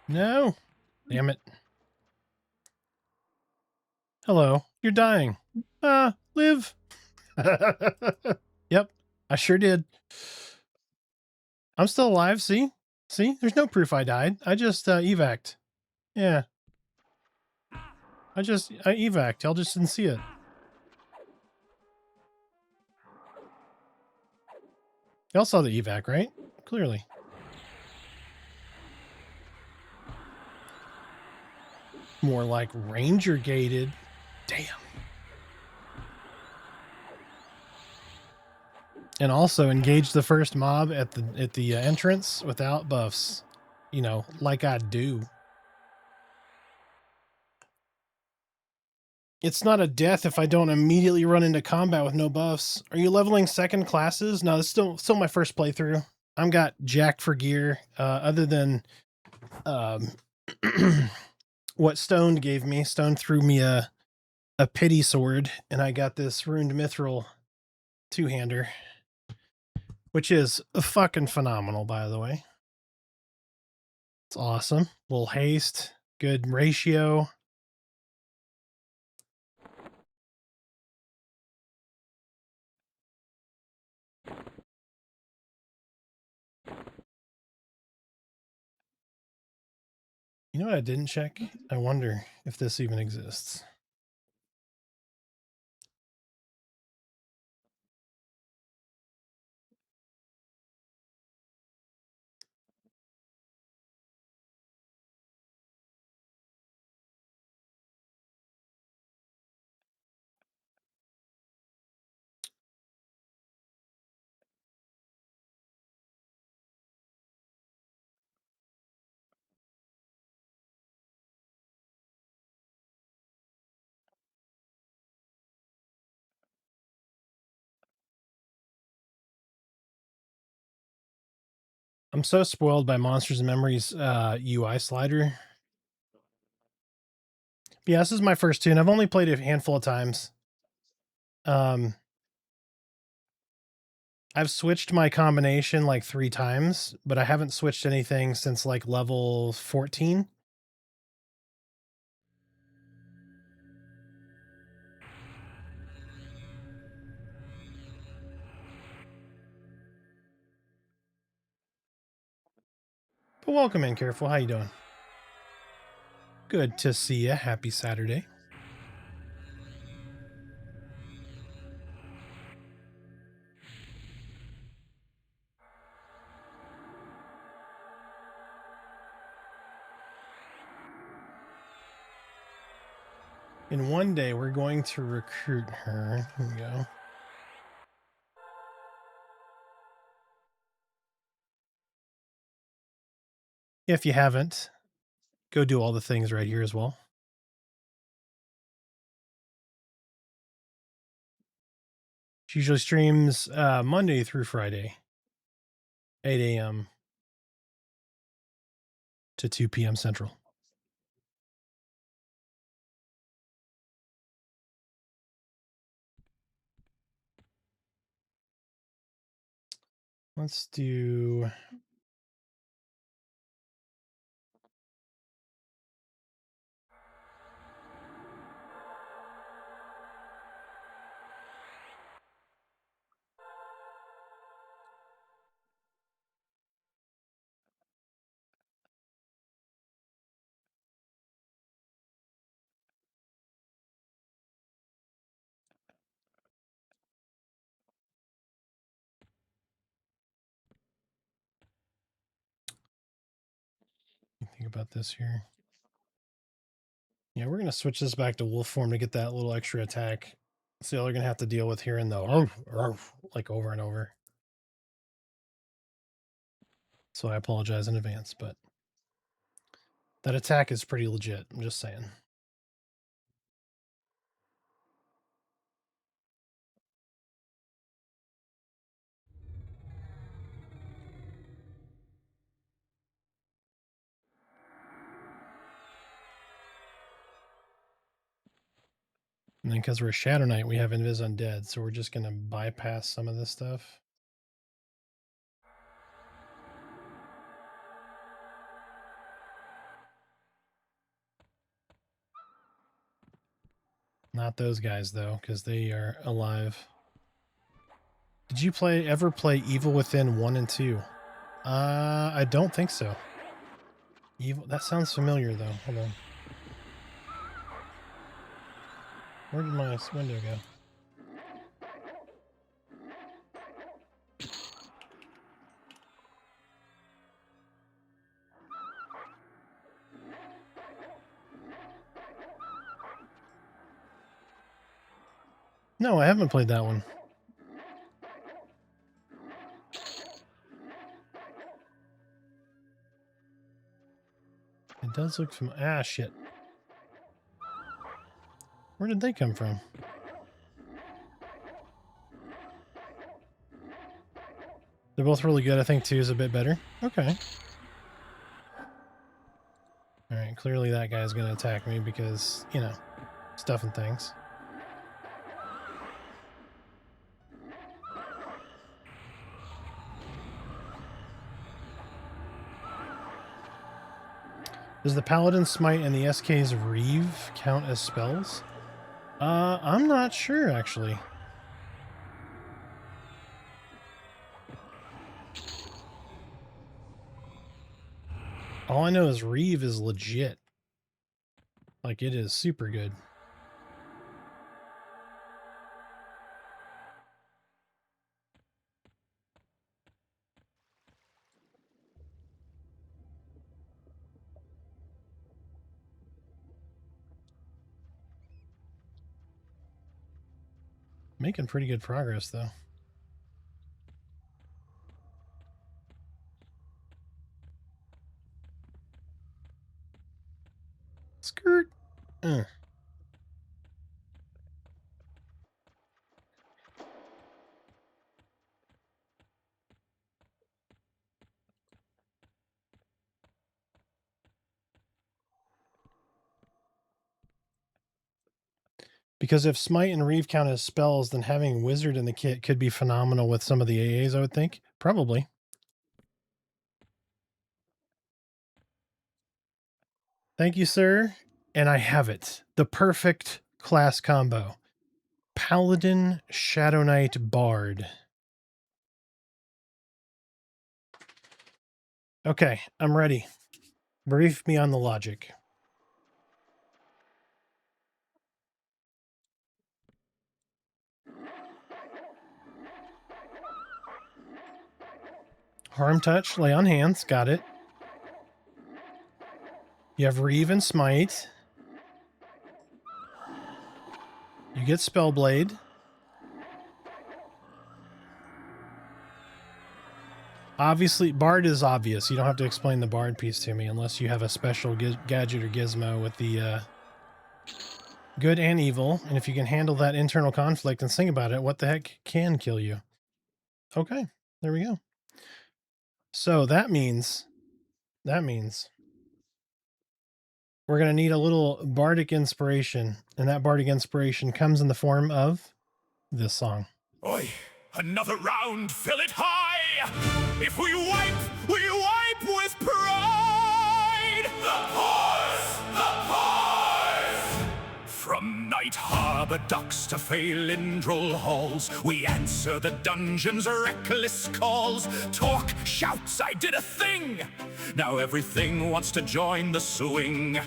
No! Damn it. Hello. You're dying. Live. Yep, I sure did. I'm still alive, see? See? There's no proof I died. I just evac'd. Yeah. I evac'd. Y'all just didn't see it. Y'all saw the evac, right? Clearly. More like ranger gated. Damn. And also engage the first mob at the entrance without buffs. You know, like I do. It's not a death if I don't immediately run into combat with no buffs. Are you leveling second classes? No, it's still my first playthrough. I'm got jacked for gear. Other than what Stone gave me. Stone threw me a pity sword, and I got this runed mithril two-hander, which is fucking phenomenal, by the way. It's awesome. Little haste, good ratio. You know what I didn't check? I wonder if this even exists. I'm so spoiled by Monsters and Memories UI slider. But yeah, this is my first tune. I've only played it a handful of times. I've switched my combination like 3 times, but I haven't switched anything since like level 14. But welcome in, Careful. How you doing? Good to see you. Happy Saturday. In one day, we're going to recruit her. Here we go. If you haven't, go do all the things right here as well. She usually streams Monday through Friday, 8 a.m. to 2 p.m. Central. Let's do... think about this here. Yeah, we're going to switch this back to wolf form to get that little extra attack. So they're going to have to deal with here and though, like over and over. So I apologize in advance, but that attack is pretty legit. I'm just saying. And then because we're a Shadowknight, we have Invis Undead, so we're just going to bypass some of this stuff. Not those guys, though, because they are alive. Did you ever play Evil Within 1 and 2? I don't think so. Evil, that sounds familiar, though. Hold on. Where did my window go? No, I haven't played that one. It does look from... Ah, shit. Where did they come from? They're both really good. I think 2 is a bit better. Okay. Alright, clearly that guy's going to attack me because, you know, stuff and things. Does the Paladin Smite and the SK's Reeve count as spells? I'm not sure, actually. All I know is Reeve is legit. Like, it is super good. Making pretty good progress, though. Skirt. Because if Smite and Reeve count as spells, then having Wizard in the kit could be phenomenal with some of the AAs, I would think. Probably. Thank you, sir. And I have it. The perfect class combo. Paladin, Shadowknight, Bard. Okay, I'm ready. Brief me on the logic. Harm touch, lay on hands, got it. You have Reeve and Smite. You get Spellblade. Obviously, Bard is obvious. You don't have to explain the Bard piece to me unless you have a special gadget or gizmo with the good and evil. And if you can handle that internal conflict and think about it, what the heck can kill you? Okay, there we go. So that means we're going to need a little bardic inspiration. And that bardic inspiration comes in the form of this song. Oi, another round, fill it high! If we wipe with pride! The pause! From Night Harbor docks to Phalindrel halls, we answer the dungeon's reckless calls. Talk, shouts, I did a thing! Now everything wants to join the suing.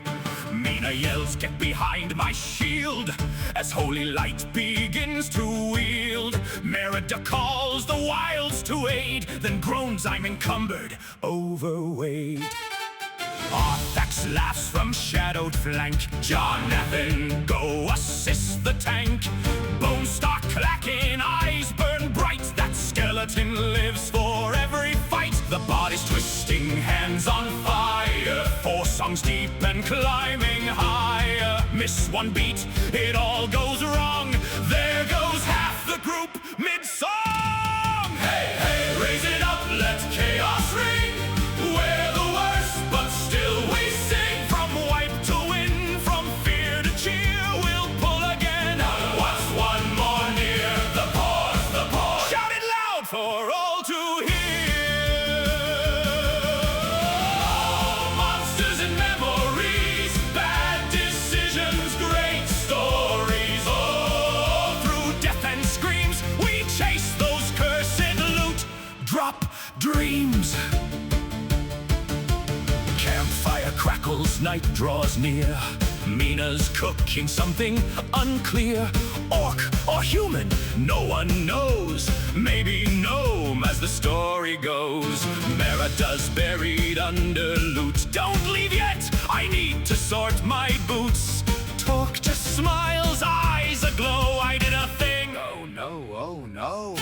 Mina yells, get behind my shield, as holy light begins to wield. Merida calls the wilds to aid, then groans, I'm encumbered, overweight. Arthax laughs from shadowed flank. Jonathan, go assist the tank. Bones start clacking, eyes burn bright. That skeleton lives for every fight. The body's twisting, hands on fire. 4 songs deep and climbing higher. Miss one beat, it all goes wrong. There goes half the group mid-song. Hey, hey, raise it up, let chaos ring. We're the worst, but still we sing. From wipe to win, from fear to cheer, we'll pull again. What's one more near? The pause. Shout it loud for all to hear. All monsters and memories, bad decisions, great stories. Oh, through death and screams, we chase those cursed loot, drop dreams. Campfire crackles, night draws near. Mina's cooking something unclear. Orc or human, no one knows. Maybe gnome as the story goes. Merida's buried under loot. Don't leave yet, I need to sort my boots. Talk just smiles, eyes aglow. I did a thing. Oh no, oh no.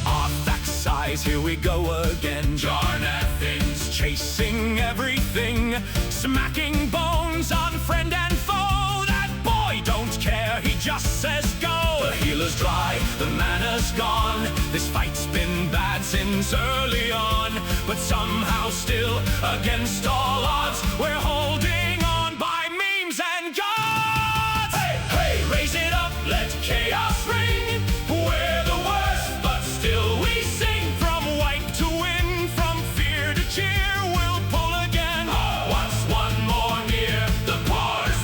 Arthax sighs, here we go again. Jonathan's chasing everything, smacking bones on friend and foe. That boy don't care, he just says go. The healer's dry, the mana's gone. This fight's been bad since early on, but somehow still, against all odds, we're holding on by memes and gods. Hey, hey, raise it up, let chaos ring. We're the worst, but still we sing. From wipe to win, from fear to cheer, we'll pull again. What's one more near? The pause.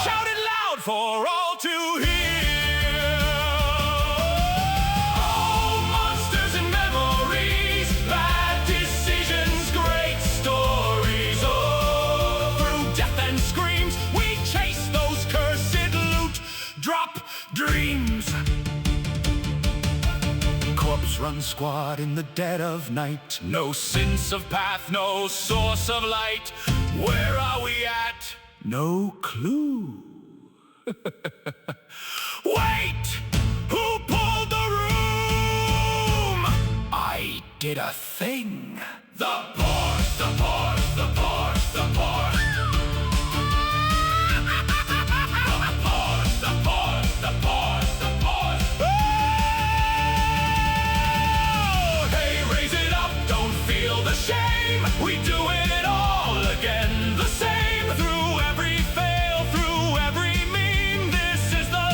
Shout it loud for all to hear. All monsters and memories, bad decisions, great stories. Oh, through death and screams, we chase those cursed loot, drop dreams. Corpse run squad in the dead of night. No sense of path, no source of light. Where are we at? No clue. Wait! Who pulled the room? I did a thing. The pause. The pause. The pause. The pause. Shame, we do it all again the same. Through every fail, through every meme, this is the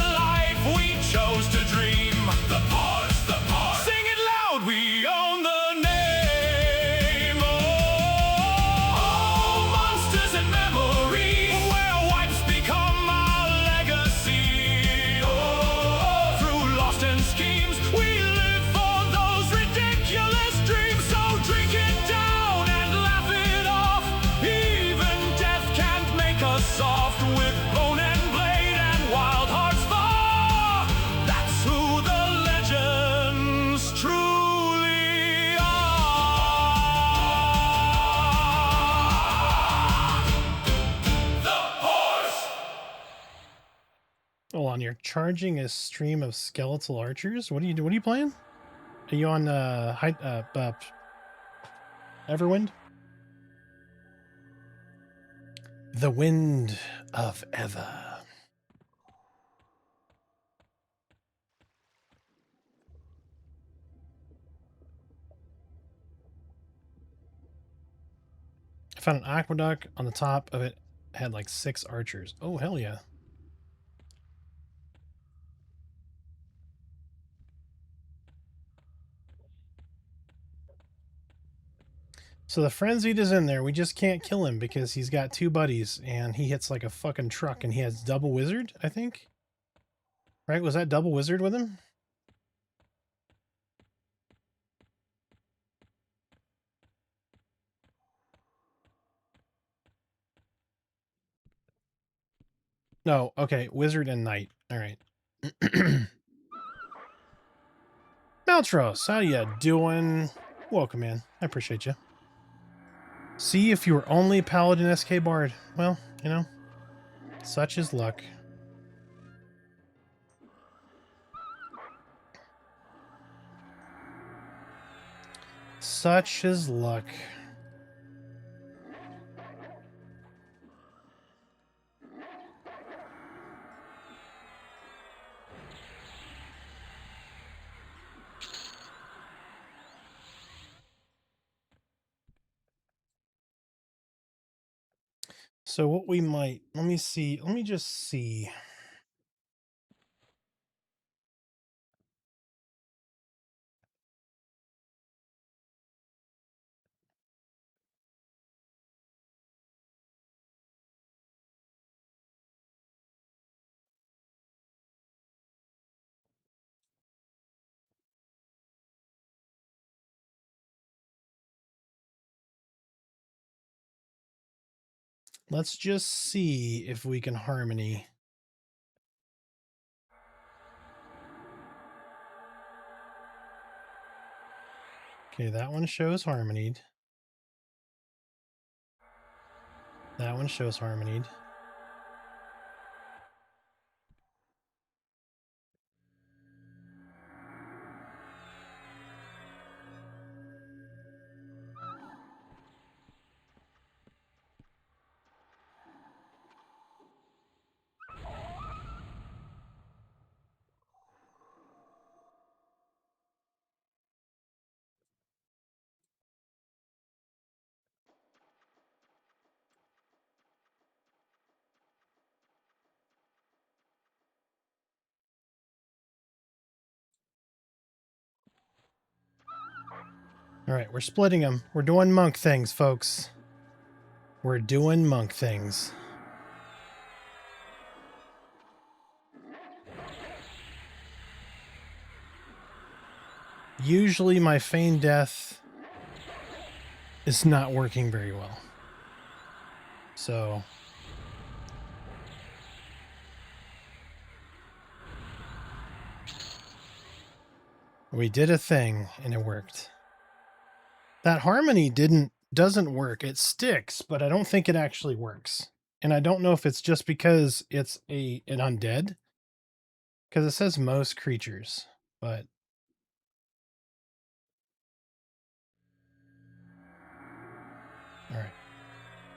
on. You're charging a stream of skeletal archers. What are you do? What are you playing? Are you on Everwind? The Wind of Ever. I found an aqueduct. On the top of it had like 6 archers. Oh, hell yeah. So the Frenzied is in there. We just can't kill him because he's got 2 buddies and he hits like a fucking truck and he has double wizard, I think. Right? Was that double wizard with him? No, okay. Wizard and knight. All right. Maltros, how ya doing? Welcome, man. I appreciate you. See, if you were only Paladin SK Bard. Well, you know, such is luck. Such is luck. So what we might, let me just see. Let's just see if we can harmony. Okay, that one shows harmonied. That one shows harmonied. All right, we're splitting them. We're doing monk things, folks. We're doing monk things. Usually my feign death is not working very well. So we did a thing and it worked. That harmony doesn't work. It sticks, but I don't think it actually works. And I don't know if it's just because it's an undead. Because it says most creatures, but all right.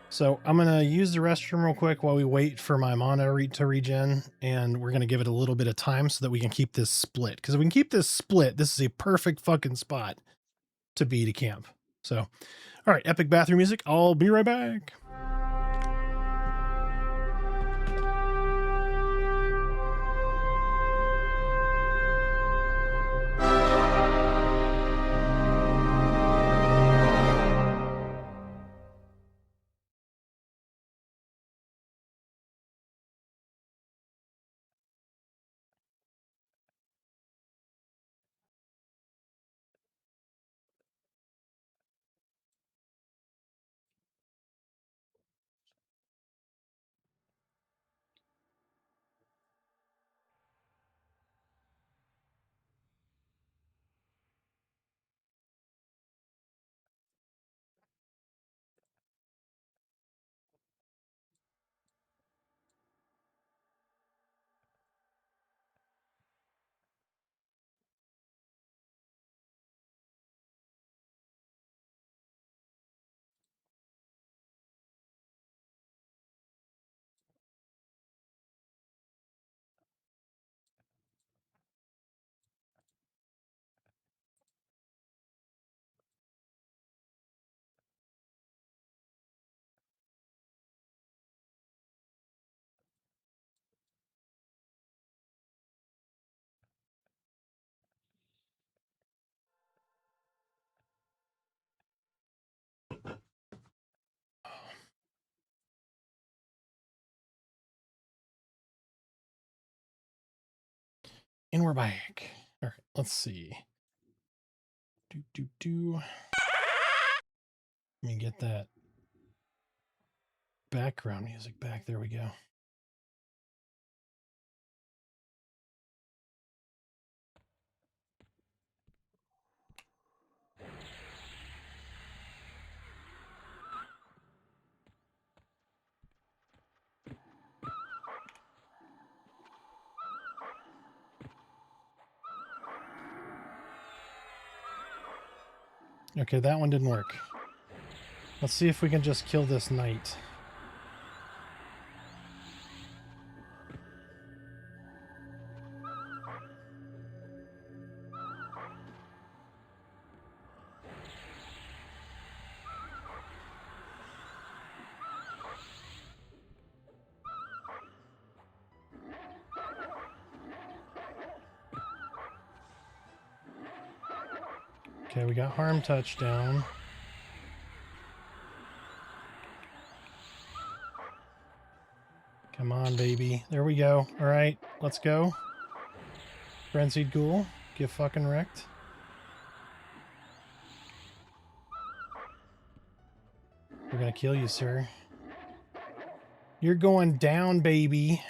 So I'm going to use the restroom real quick while we wait for my mana to regen, and we're going to give it a little bit of time so that we can keep this split. Because if we can keep this split, this is a perfect fucking spot to be to camp. So, all right, epic bathroom music. I'll be right back. And we're back. All right, let's see. Let me get that background music back. There we go. Okay, that one didn't work. Let's see if we can just kill this knight. Okay, we got harm touchdown. Come on, baby. There we go. All right, let's go. Frenzied Ghoul, get fucking wrecked. We're gonna kill you, sir. You're going down, baby.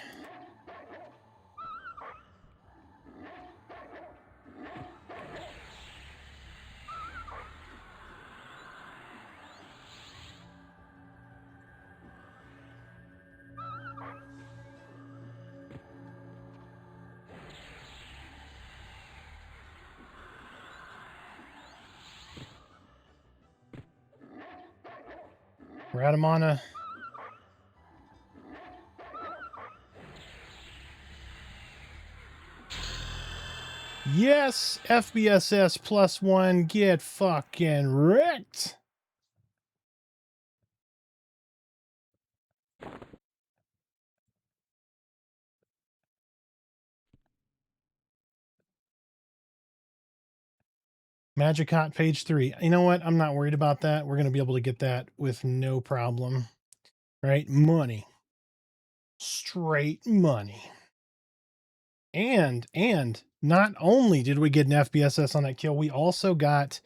We're out of mana. Yes, FBSS +1, get fucking wrecked. Magic Hot page 3. You know what? I'm not worried about that. We're going to be able to get that with no problem. Right? Money. Straight money. And not only did we get an FBSS on that kill, we also got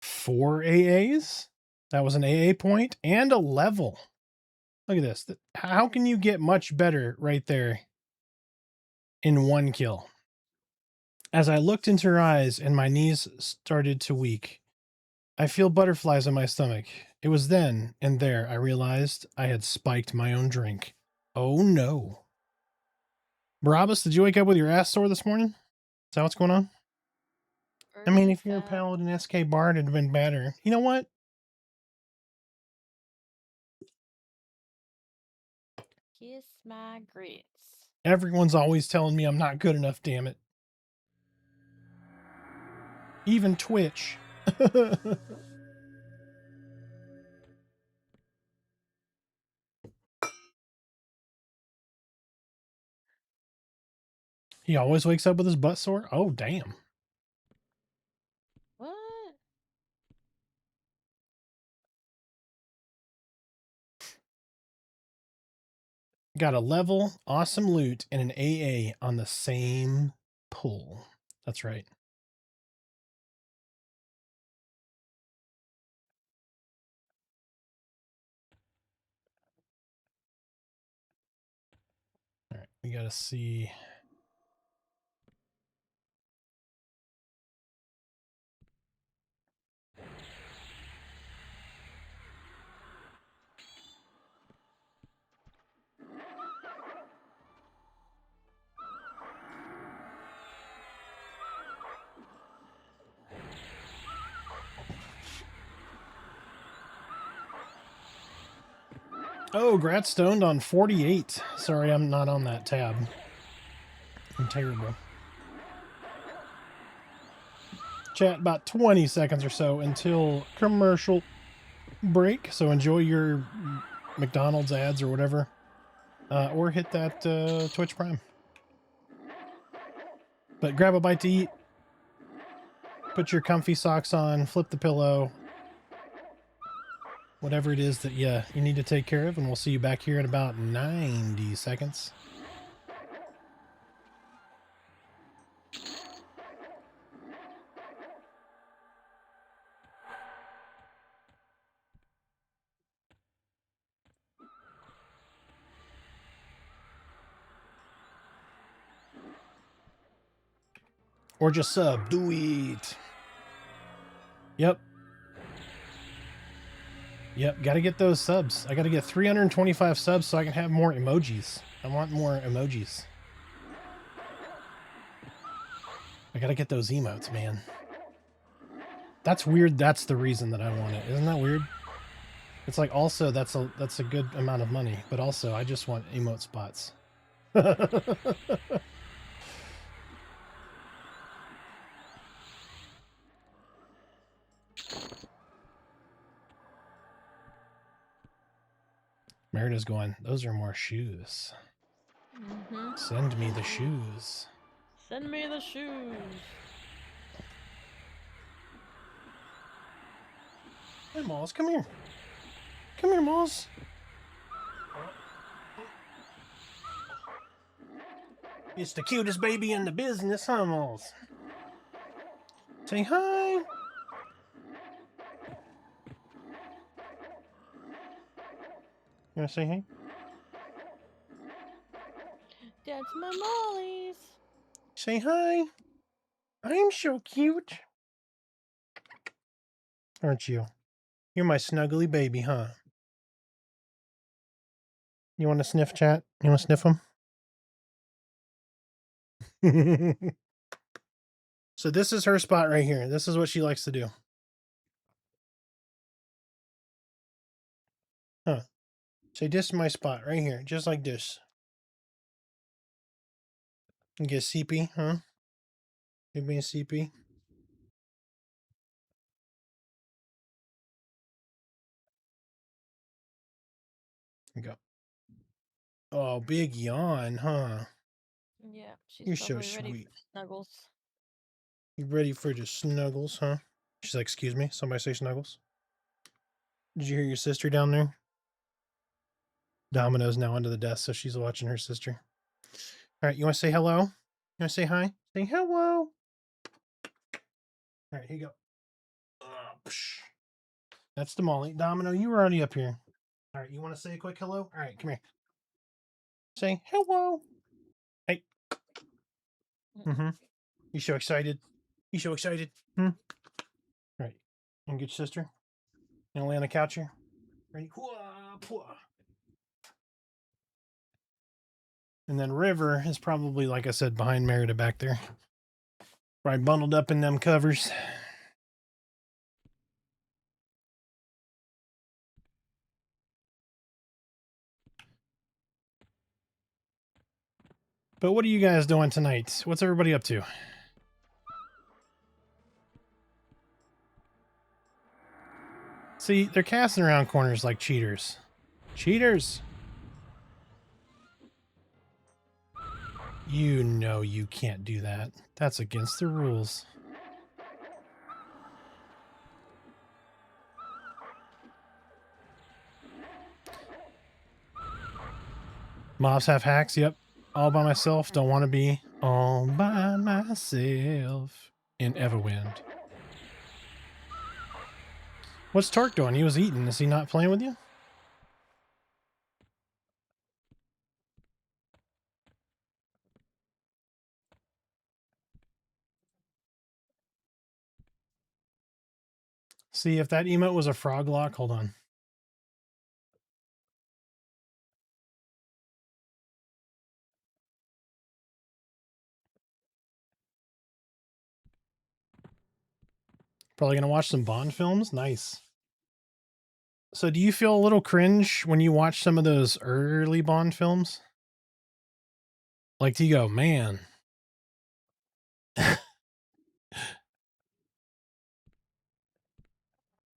4 AAs. That was an AA point and a level. Look at this. How can you get much better right there in one kill? As I looked into her eyes and my knees started to weak, I feel butterflies in my stomach. It was then and there I realized I had spiked my own drink. Oh no. Barabbas, did you wake up with your ass sore this morning? Is that what's going on? I mean, if you're a Paladin SK Bard, it'd have been better. You know what? Kiss my grits. Everyone's always telling me I'm not good enough, damn it. Even Twitch. He always wakes up with his butt sore? Oh, damn. What? Got a level, awesome loot, and an AA on the same pull. That's right. All right, we got to see. Oh, Gratstoned on 48. Sorry, I'm not on that tab. I'm terrible. Chat, about 20 seconds or so until commercial break. So enjoy your McDonald's ads or whatever. Or hit that Twitch Prime. But grab a bite to eat. Put your comfy socks on. Flip the pillow. Whatever it is that you need to take care of. And we'll see you back here in about 90 seconds. Or just sub. Do it. Yep. Yep, gotta get those subs. I gotta get 325 subs so I can have more emojis. I want more emojis. I gotta get those emotes, man. That's weird. That's the reason that I want it. Isn't that weird? It's like also that's a good amount of money, but also I just want emote spots. Merida's going, those are more shoes. Send me the shoes. Send me the shoes. Hey, Malls, come here. Come here, Malls. It's the cutest baby in the business, huh, Malls? Say hi. You want to say hey? That's my Molly's. Say hi. I'm so cute. Aren't you? You're my snuggly baby, huh? You want to sniff, chat? You want to sniff him? So this is her spot right here. This is what she likes to do. Huh. Say, this is my spot right here. Just like this. You get CP, huh? You being CP? You go. Oh, big yawn, huh? Yeah, she's You're so probably ready sweet. for snuggles. You ready for the snuggles, huh? She's like, excuse me, somebody say snuggles. Did you hear your sister down there? Domino's now under the desk, so she's watching her sister. All right, you want to say hello? You want to say hi? Say hello. All right, here you go. That's the Molly. Domino, you were already up here. All right, you want to say a quick hello? All right, come here. Say hello. Hey. Mm-hmm. You so excited? You so excited? Hmm? All right. And get your sister. You lay on the couch here. Ready? And then River is probably, like I said, behind Merida back there. Probably bundled up in them covers. But what are you guys doing tonight? What's everybody up to? See, they're casting around corners like cheaters. Cheaters! You know you can't do that. That's against the rules. Mobs have hacks, yep. All by myself, don't want to be all by myself in Everwind. What's Torque doing? He was eating. Is he not playing with you? See, if that emote was a frog lock, hold on. Probably going to watch some Bond films? Nice. So do you feel a little cringe when you watch some of those early Bond films? Like, do you go, man?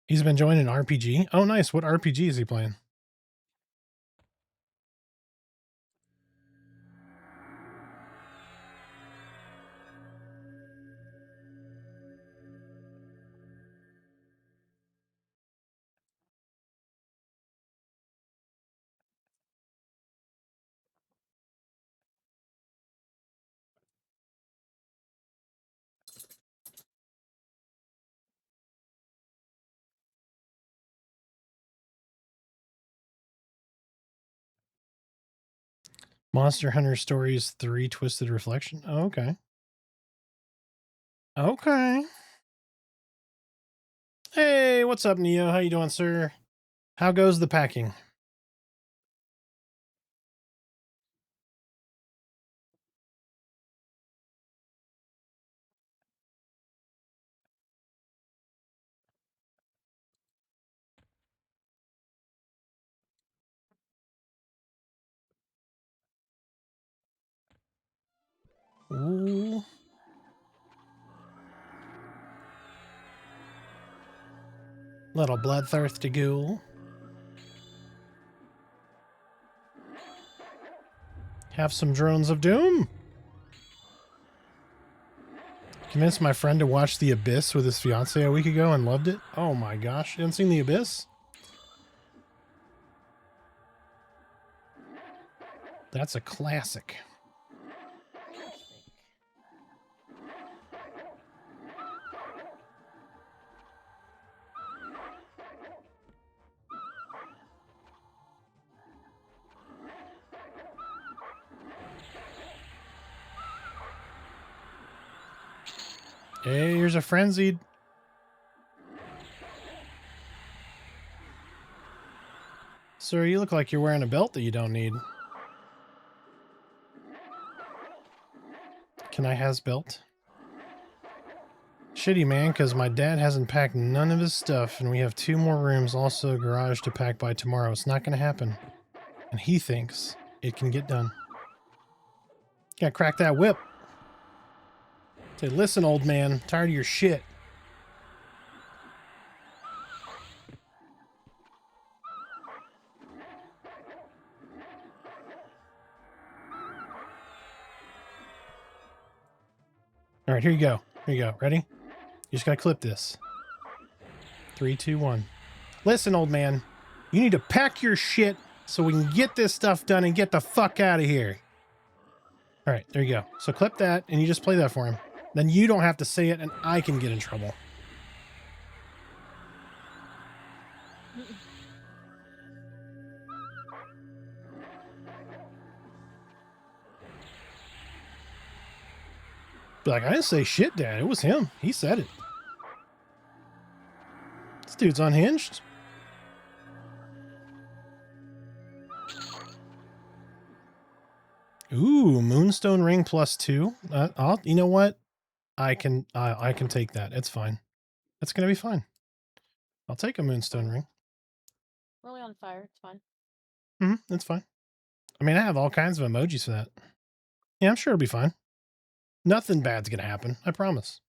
He's been joining an RPG? Oh, nice. What RPG is he playing? Monster Hunter Stories 3 Twisted Reflection? Oh, okay. Okay. Hey, what's up, Neo? How you doing, sir? How goes the packing? Ooh. Little bloodthirsty ghoul. Have some drones of doom. Convinced my friend to watch The Abyss with his fiance a week ago and loved it. Oh my gosh, you haven't seen The Abyss? That's a classic. Hey, here's a frenzied. Sir, you look like you're wearing a belt that you don't need. Can I has belt? Shitty, man, because my dad hasn't packed none of his stuff, and we have 2 more rooms, also a garage to pack by tomorrow. It's not going to happen. And he thinks it can get done. Gotta crack that whip. Say, listen, old man, tired of your shit. All right, here you go. Here you go. Ready? You just gotta clip this. 3, 2, 1. Listen, old man, you need to pack your shit so we can get this stuff done and get the fuck out of here. All right, there you go. So clip that, and you just play that for him. Then you don't have to say it, and I can get in trouble. Be like, I didn't say shit, Dad. It was him. He said it. This dude's unhinged. Ooh, Moonstone Ring +2. You know what? I can take that. It's fine. It's gonna be fine. I'll take a Moonstone Ring. We're only on fire. It's fine. It's fine. I mean, I have all kinds of emojis for that. Yeah, I'm sure it'll be fine. Nothing bad's gonna happen. I promise.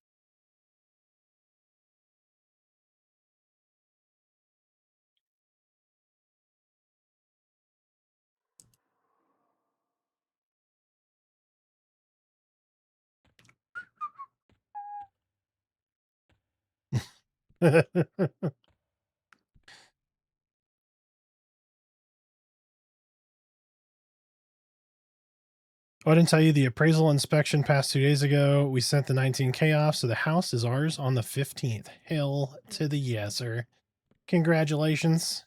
Oh, I didn't tell you the appraisal inspection passed 2 days ago. We sent the 19K off, so the house is ours on the 15th. Hell to the yes, sir. Congratulations.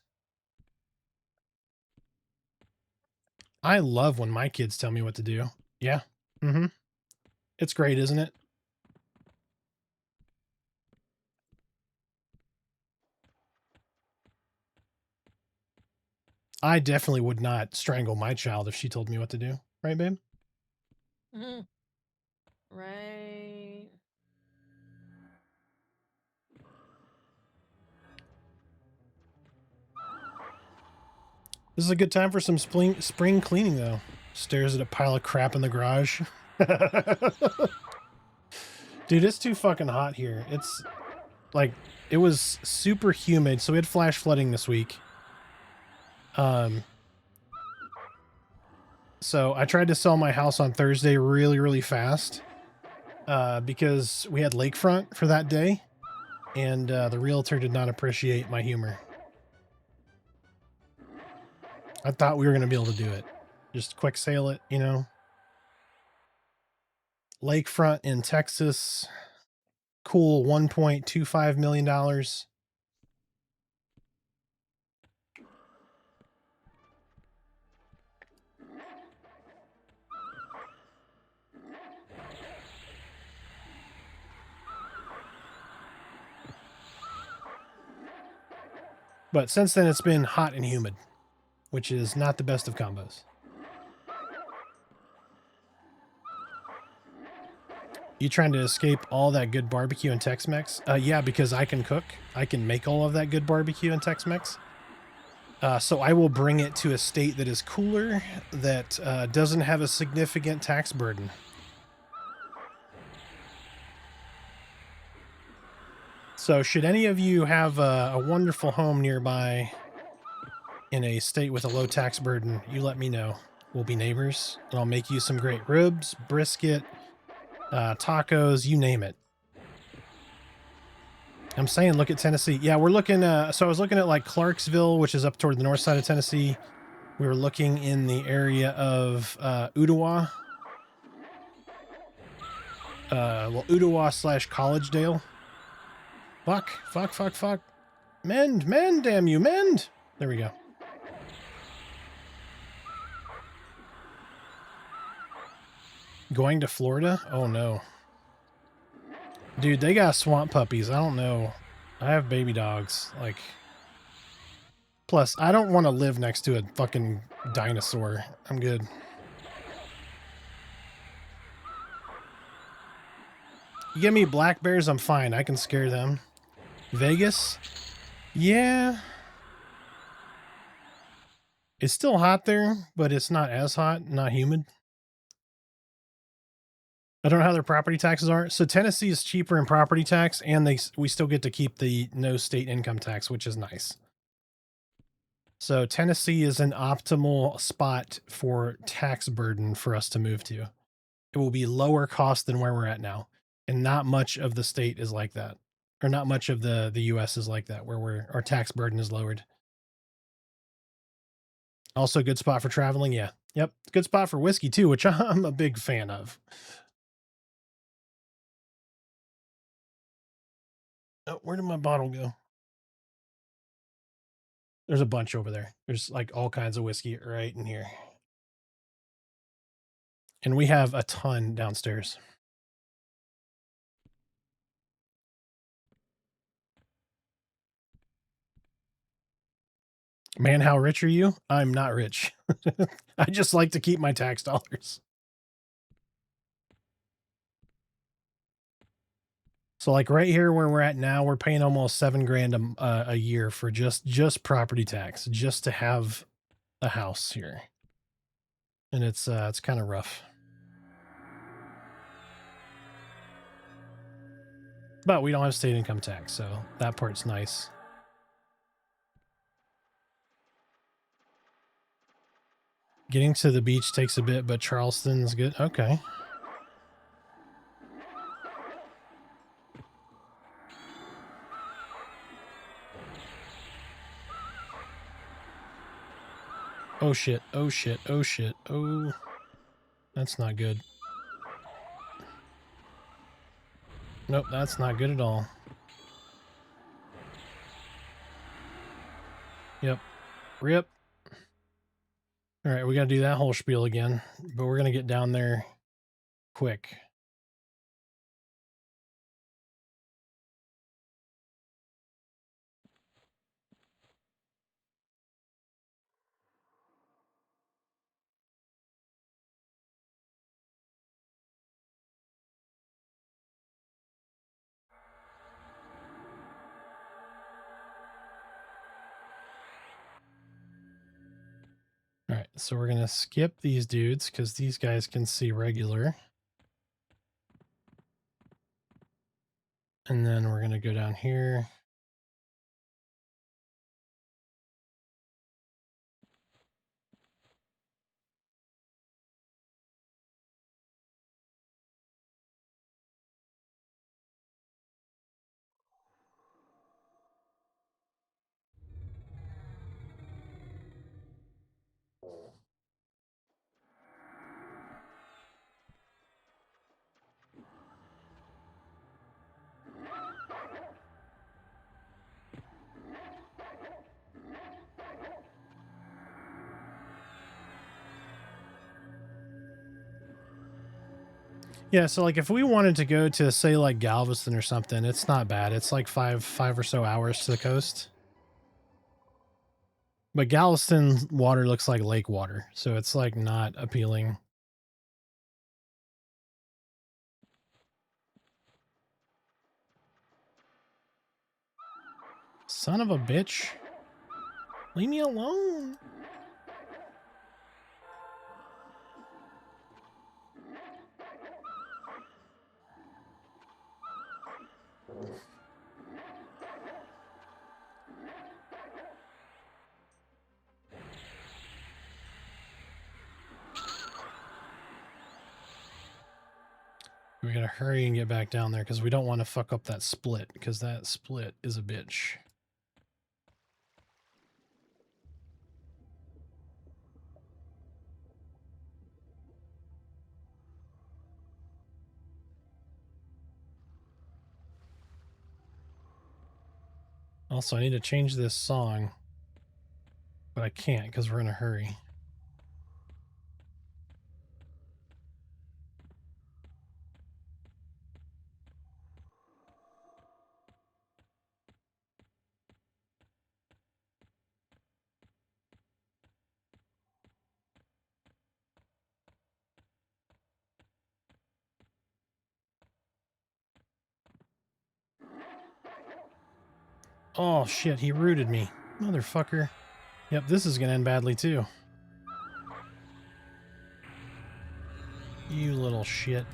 I love when my kids tell me what to do. Yeah. It's great, isn't it? I definitely would not strangle my child if she told me what to do. Right, babe? Right. This is a good time for some spring cleaning, though. Stares at a pile of crap in the garage. Dude, it's too fucking hot here. It's like, it was super humid, so we had flash flooding this week. So I tried to sell my house on Thursday really, really fast because we had lakefront for that day, and the realtor did not appreciate my humor. I thought we were going to be able to do it. Just quick sale it, you know. Lakefront in Texas. Cool, $1.25 million. But since then, it's been hot and humid, which is not the best of combos. You trying to escape all that good barbecue and Tex-Mex? Yeah, because I can cook. I can make all of that good barbecue and Tex-Mex. So I will bring it to a state that is cooler, that doesn't have a significant tax burden. So should any of you have a wonderful home nearby in a state with a low tax burden, you let me know. We'll be neighbors, and I'll make you some great ribs, brisket, tacos, you name it. I'm saying look at Tennessee. Yeah, we're looking, so I was looking at like Clarksville, which is up toward the north side of Tennessee. We were looking in the area of Ottawa. Well, Ottawa / Collegedale. Fuck. Mend, damn you, mend! There we go. Going to Florida? Oh no. Dude, they got swamp puppies. I don't know. I have baby dogs. Like, plus, I don't want to live next to a fucking dinosaur. I'm good. You give me black bears, I'm fine. I can scare them. Vegas? Yeah. It's still hot there, but it's not as hot, not humid. I don't know how their property taxes are. So Tennessee is cheaper in property tax, and we still get to keep the no state income tax, which is nice. So Tennessee is an optimal spot for tax burden for us to move to. It will be lower cost than where we're at now. And not much of the state is like that. Or not much of the US is like that, where our tax burden is lowered. Also a good spot for traveling, yeah. Yep, good spot for whiskey too, which I'm a big fan of. Oh, where did my bottle go? There's a bunch over there. There's like all kinds of whiskey right in here. And we have a ton downstairs. Man, how rich are you? I'm not rich. I just like to keep my tax dollars. So like right here where we're at now, we're paying almost $7 grand a year for just property tax, just to have a house here. And it's kind of rough. But we don't have state income tax, so that part's nice. Getting to the beach takes a bit, but Charleston's good. Okay. Oh shit, oh shit, oh shit, oh. That's not good. Nope, that's not good at all. Yep. Rip. All right, we got to do that whole spiel again, but we're going to get down there quick. All right, so we're going to skip these dudes because these guys can see regular. And then we're going to go down here. Yeah, so like if we wanted to go to say like Galveston or something, it's not bad. It's like five or so hours to the coast. But Galveston water looks like lake water, so it's like not appealing. Son of a bitch. Leave me alone. We gotta hurry and get back down there because we don't want to fuck up that split, because that split is a bitch. Also, I need to change this song, but I can't because we're in a hurry. Oh shit, he rooted me. Motherfucker. Yep, this is gonna end badly too. You little shit.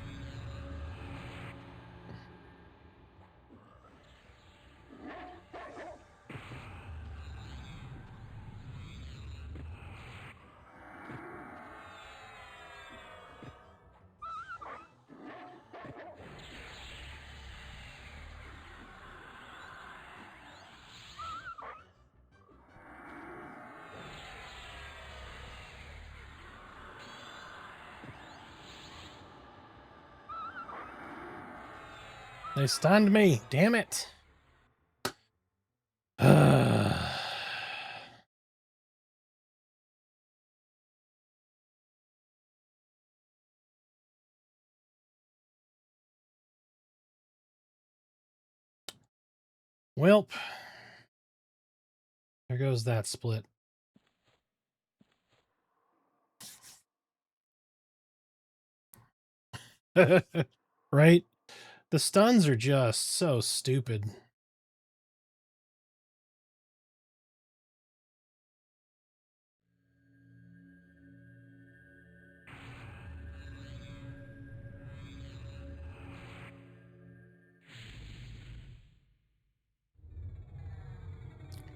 They stunned me. Damn it. Welp. There goes that split. Right? The stuns are just so stupid.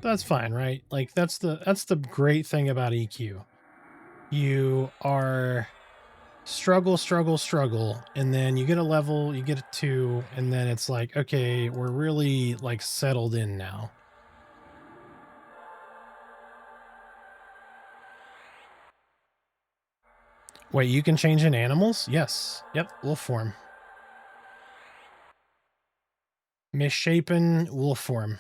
That's fine, right? Like that's the great thing about EQ. You are struggle, and then you get a level, you get a 2, and then it's like, okay, we're really like settled in now. Wait, you can change in animals? Yes. Yep, wolf form. Misshapen wolf form.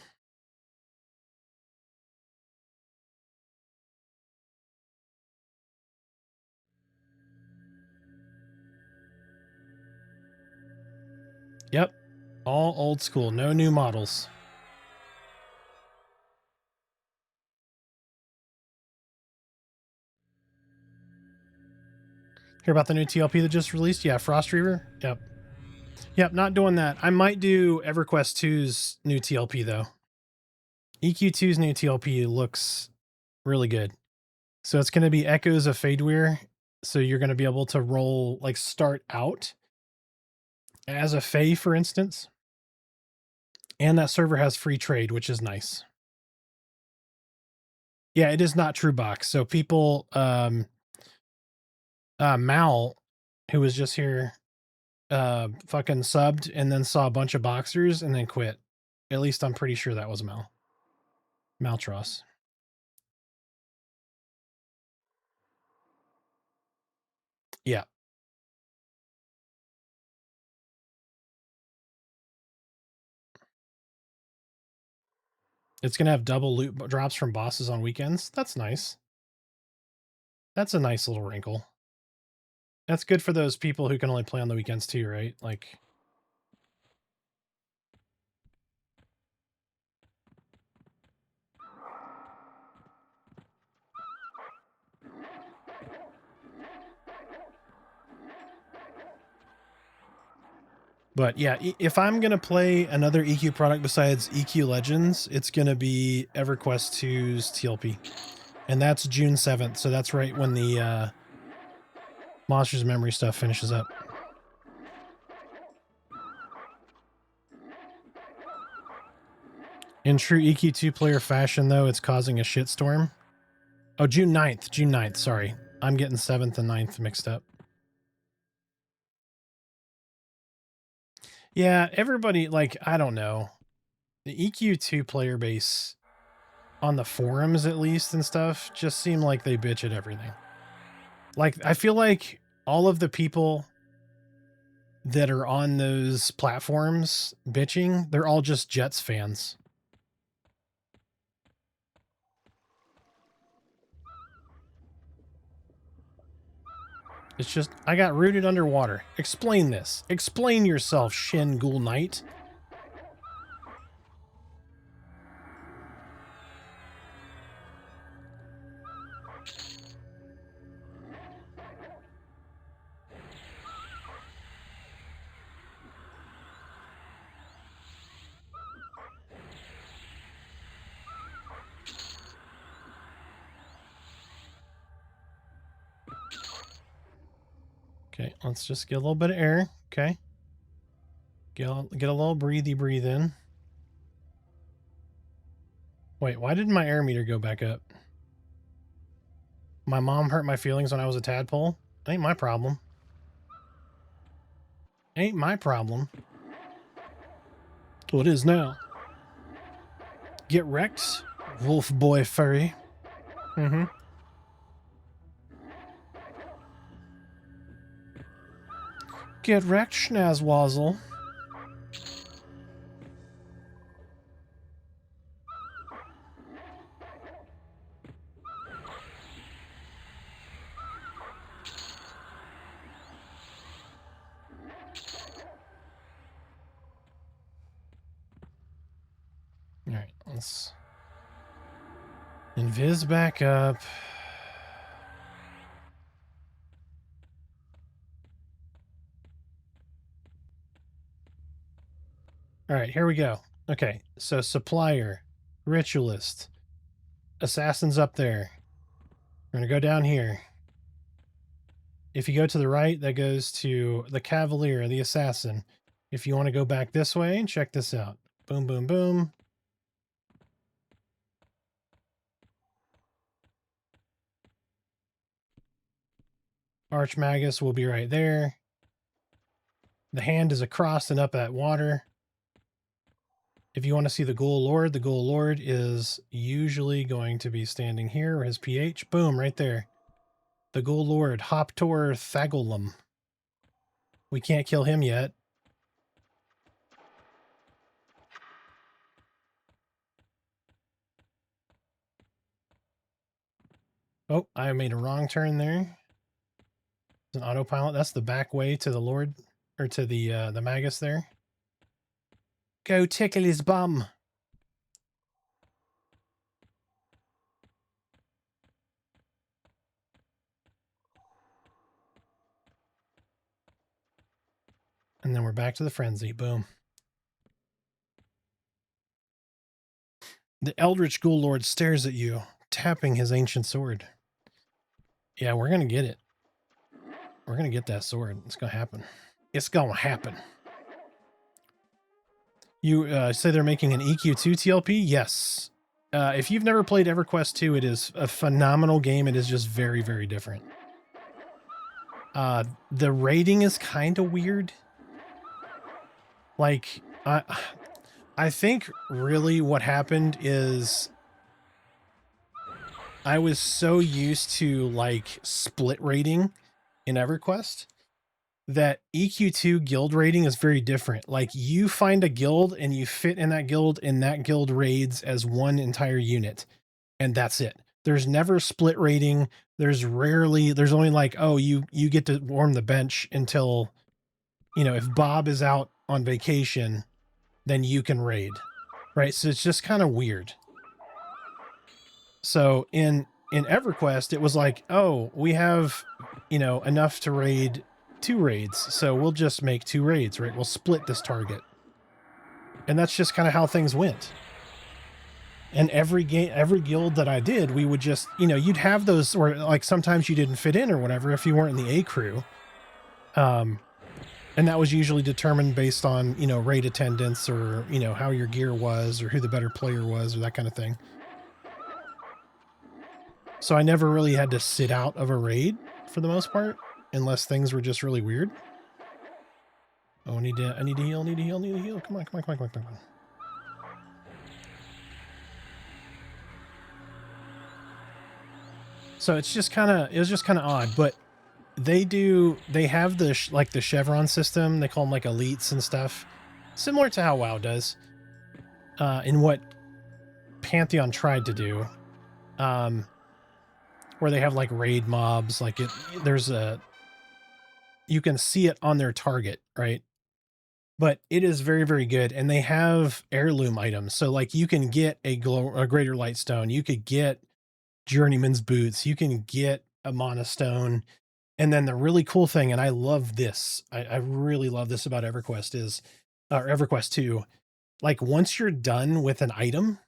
Yep. All old school, no new models. Hear about the new TLP that just released? Yeah, Frost Reaver. Yep. Yep, not doing that. I might do EverQuest 2's new TLP though. EQ2's new TLP looks really good. So it's going to be Echoes of Fadeweir. So you're going to be able to roll, like start out as a Fae, for instance. And that server has free trade, which is nice. Yeah, it is not true box. So people, Mal, who was just here, fucking subbed and then saw a bunch of boxers and then quit. At least I'm pretty sure that was Mal. Maltros. Yeah. It's going to have double loot drops from bosses on weekends. That's nice. That's a nice little wrinkle. That's good for those people who can only play on the weekends too, right? Like, But yeah, if I'm going to play another EQ product besides EQ Legends, it's going to be EverQuest 2's TLP. And that's June 7th. So that's right when the Monsters of Memory stuff finishes up. In true EQ2 player fashion, though, it's causing a shitstorm. Oh, June 9th. June 9th. Sorry. I'm getting 7th and 9th mixed up. Yeah, everybody, like, I don't know. The EQ2 player base, on the forums at least and stuff, just seem like they bitch at everything. Like, I feel like all of the people that are on those platforms bitching, they're all just Jets fans. It's just, I got rooted underwater. Explain this. Explain yourself, Shin Ghoul Knight. Okay, let's just get a little bit of air. Okay. Get a little breathe in. Wait, why didn't my air meter go back up? My mom hurt my feelings when I was a tadpole? Ain't my problem. Ain't my problem. Well, it is now. Get wrecked, wolf boy furry. Mm-hmm. Get wrecked, Schnazwazzle. Alright, let's invis back up. Alright, here we go. Okay, so supplier, ritualist, assassin's up there. We're gonna go down here. If you go to the right, that goes to the cavalier, the assassin. If you want to go back this way, check this out. Boom, boom, boom. Archmagus will be right there. The hand is across and up at water. If you want to see the Ghoul Lord is usually going to be standing here, or his PH. Boom, right there. The Ghoul Lord, Hoptor Thagolum. We can't kill him yet. Oh, I made a wrong turn there. It's an autopilot. That's the back way to the Lord, or to the Magus there. Go tickle his bum. And then we're back to the frenzy. Boom. The Eldritch Ghoul Lord stares at you, tapping his ancient sword. Yeah, we're going to get it. We're going to get that sword. It's going to happen. It's going to happen. You say they're making an EQ2 TLP? Yes. If you've never played EverQuest 2, it is a phenomenal game. It is just very, very different. The rating is kind of weird. Like, I think really what happened is I was so used to like split rating in EverQuest that EQ2 guild rating is very different. Like you find a guild and you fit in that guild raids as one entire unit. And that's it. There's never split rating. There's only like, oh, you get to warm the bench until, you know, if Bob is out on vacation, then you can raid. Right? So it's just kind of weird. So in EverQuest, it was like, oh, we have, you know, enough to raid 2 raids. So we'll just make 2 raids, right? We'll split this target. And that's just kind of how things went. And every guild that I did, we would just, you know, you'd have those where like sometimes you didn't fit in or whatever if you weren't in the A crew. And that was usually determined based on, you know, raid attendance or, you know, how your gear was or who the better player was or that kind of thing. So I never really had to sit out of a raid for the most part, unless things were just really weird. Oh, I need to heal, need to heal. Come on. So it was just kind of odd, but they have like the chevron system. They call them like elites and stuff, similar to how WoW does, in what Pantheon tried to do, where they have like raid mobs, like you can see it on their target, right? But it is very, very good. And they have heirloom items. So like you can get a greater light stone. You could get journeyman's boots. You can get a monostone. And then the really cool thing, and I love this, I really love this about EverQuest is, or EverQuest 2, like once you're done with an item,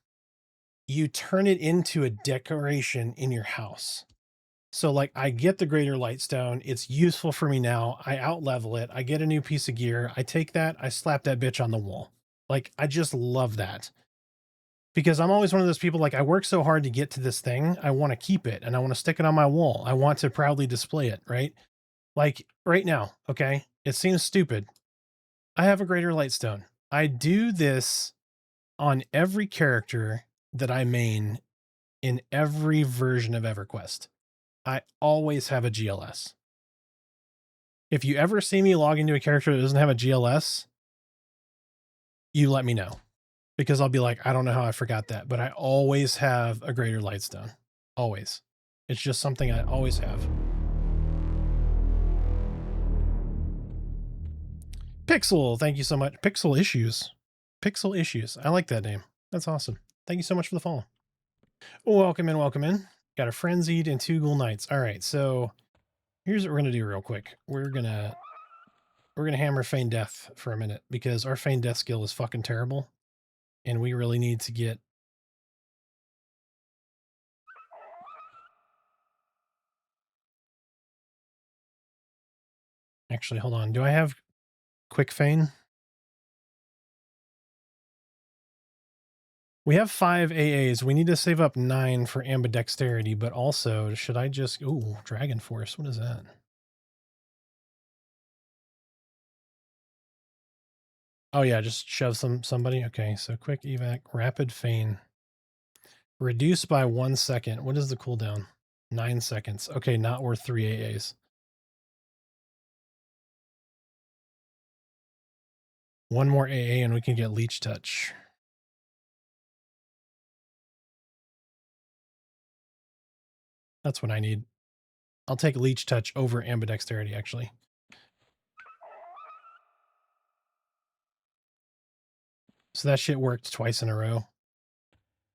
you turn it into a decoration in your house. So like I get the greater lightstone. It's useful for me now. I out-level it. I get a new piece of gear. I take that. I slap that bitch on the wall. Like I just love that. Because I'm always one of those people, like I work so hard to get to this thing. I want to keep it and I want to stick it on my wall. I want to proudly display it, right? Like right now, okay? It seems stupid. I have a greater lightstone. I do this on every character that I main in every version of EverQuest. I always have a GLS. If you ever see me log into a character that doesn't have a GLS, you let me know. Because I'll be like, I don't know how I forgot that, but I always have a greater lightstone. Always. It's just something I always have. Pixel, thank you so much. Pixel Issues. Pixel Issues. I like that name. That's awesome. Thank you so much for the follow. Welcome in. Got a Frenzied and 2 Ghoul Knights. All right, so here's what we're going to do real quick. We're going to hammer Feign Death for a minute because our Feign Death skill is fucking terrible. And we really need to get... Actually, hold on. Do I have Quick Feign? We have 5 AAs. We need to save up 9 for ambidexterity, but also, should I just... Ooh, Dragon Force. What is that? Oh yeah, just shove somebody. Okay, so quick evac, rapid feign. Reduce by 1 second. What is the cooldown? 9 seconds. Okay, not worth 3 AAs. One more AA and we can get Leech Touch. That's what I need. I'll take Leech Touch over ambidexterity, actually. So that shit worked twice in a row.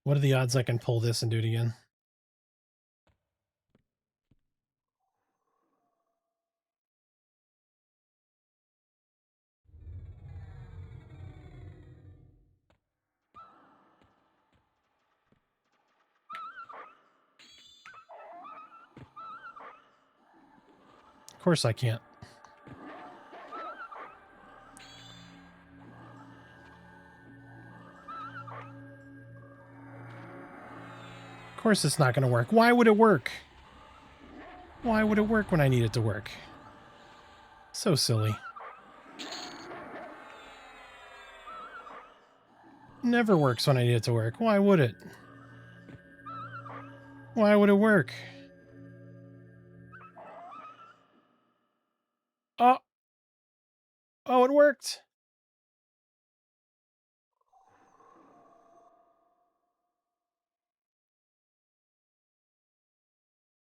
What are the odds I can pull this and do it again? Of course I can't. Of course it's not going to work. Why would it work? Why would it work when I need it to work? So silly. Never works when I need it to work. Why would it? Why would it work? Oh. Oh, it worked.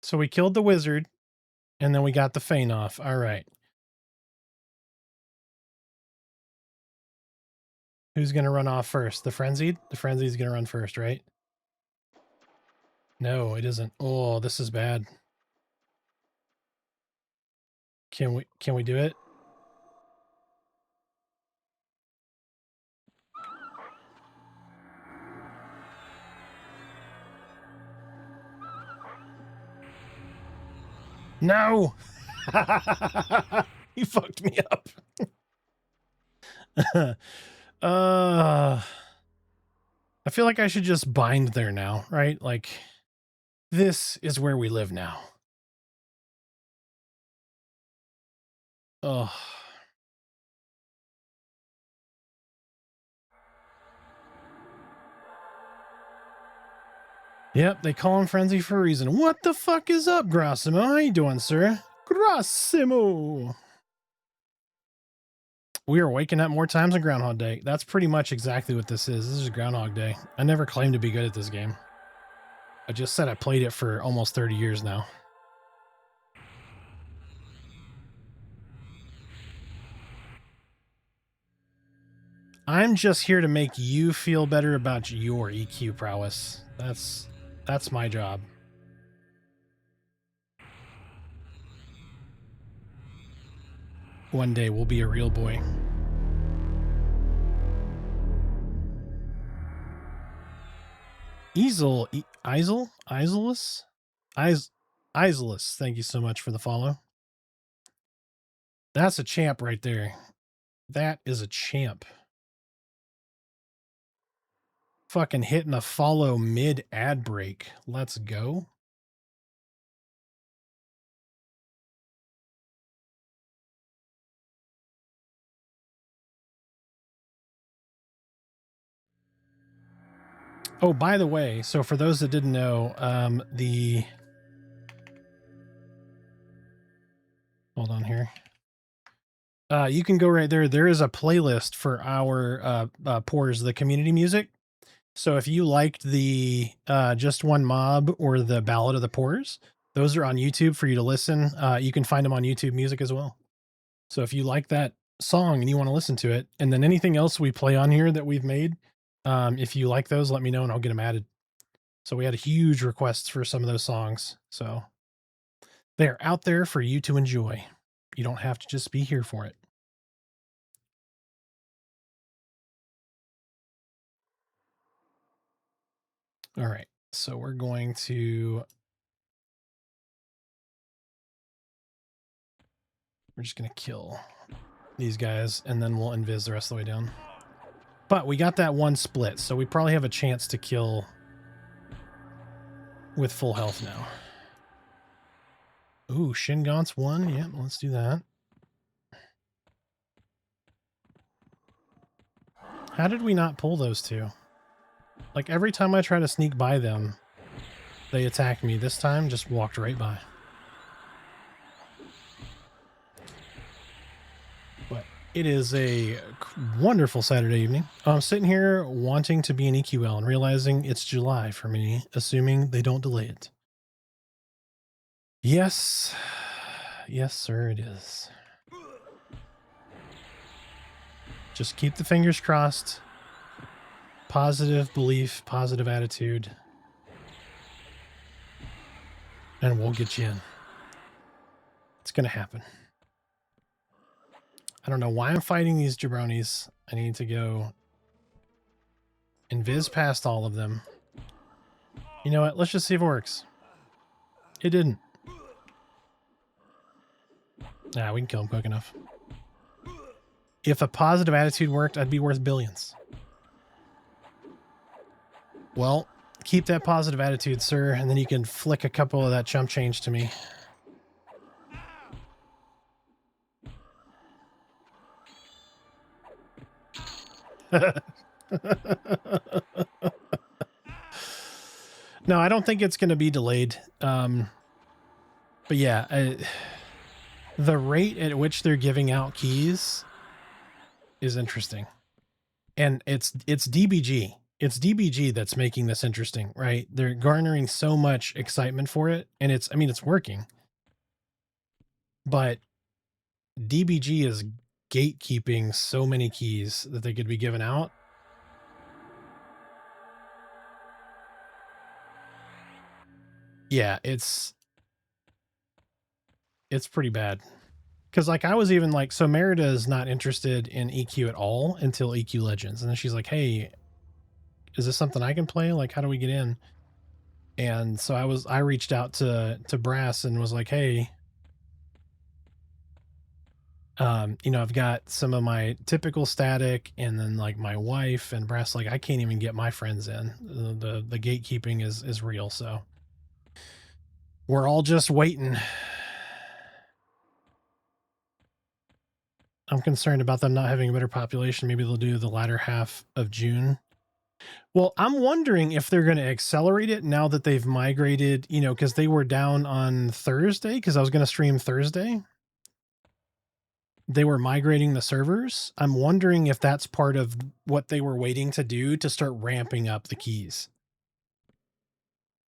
So we killed the wizard, and then we got the feign off. All right. Who's going to run off first? The frenzied? The frenzied's going to run first, right? No, it isn't. Oh, this is bad. Can we do it? No. You fucked me up. I feel like I should just bind there now, right? Like, this is where we live now. Oh. Yep, they call him Frenzy for a reason. What the fuck is up, Grassimo? How you doing, sir? Grassimo! We are waking up more times on Groundhog Day. That's pretty much exactly what this is. This is Groundhog Day. I never claimed to be good at this game. I just said I played it for almost 30 years now. I'm just here to make you feel better about your EQ prowess. That's my job. One day we'll be a real boy. Isolus? Isolus, thank you so much for the follow. That's a champ right there. That is a champ. Fucking hitting a follow mid ad break. Let's go. Oh, by the way, so for those that didn't know, hold on here. You can go right there. There is a playlist for our Pours, the community music. So if you liked the Just One Mob or the Ballad of the Pours, those are on YouTube for you to listen. You can find them on YouTube Music as well. So if you like that song and you want to listen to it, and then anything else we play on here that we've made, if you like those, let me know and I'll get them added. So we had a huge requests for some of those songs. So they're out there for you to enjoy. You don't have to just be here for it. All right. So we're going to... We're just going to kill these guys and then we'll invis the rest of the way down. But we got that one split, so we probably have a chance to kill with full health now. Ooh, Shingaunt's one. Yep, let's do that. How did we not pull those two? Like, every time I try to sneak by them, they attack me. This time, just walked right by. But it is a wonderful Saturday evening. I'm sitting here wanting to be an EQL and realizing it's July for me, assuming they don't delay it. Yes. Yes, sir, it is. Just keep the fingers crossed. Positive belief, positive attitude. And we'll get you in. It's going to happen. I don't know why I'm fighting these jabronis. I need to go invis past all of them. You know what? Let's just see if it works. It didn't. Nah, we can kill him quick enough. If a positive attitude worked, I'd be worth billions. Well, keep that positive attitude, sir, and then you can flick a couple of that chump change to me. No, I don't think it's going to be delayed. But yeah, the rate at which they're giving out keys is interesting. And it's DBG. It's DBG that's making this interesting, right? They're garnering so much excitement for it, and it's working. But DBG is gatekeeping so many keys that they could be given out. Yeah, it's pretty bad. Because like I was even like, so Merida is not interested in EQ at all until EQ Legends, and then she's like, "Hey, is this something I can play? Like, how do we get in?" And so I reached out to Brass and was like, "Hey, you know, I've got some of my typical static, and then like my wife." And Brass like, "I can't even get my friends in. The gatekeeping is real, so we're all just waiting." I'm concerned about them not having a better population. Maybe they'll do the latter half of June. Well, I'm wondering if they're going to accelerate it now that they've migrated, you know, because they were down on Thursday, because I was going to stream Thursday. They were migrating the servers. I'm wondering if that's part of what they were waiting to do to start ramping up the keys.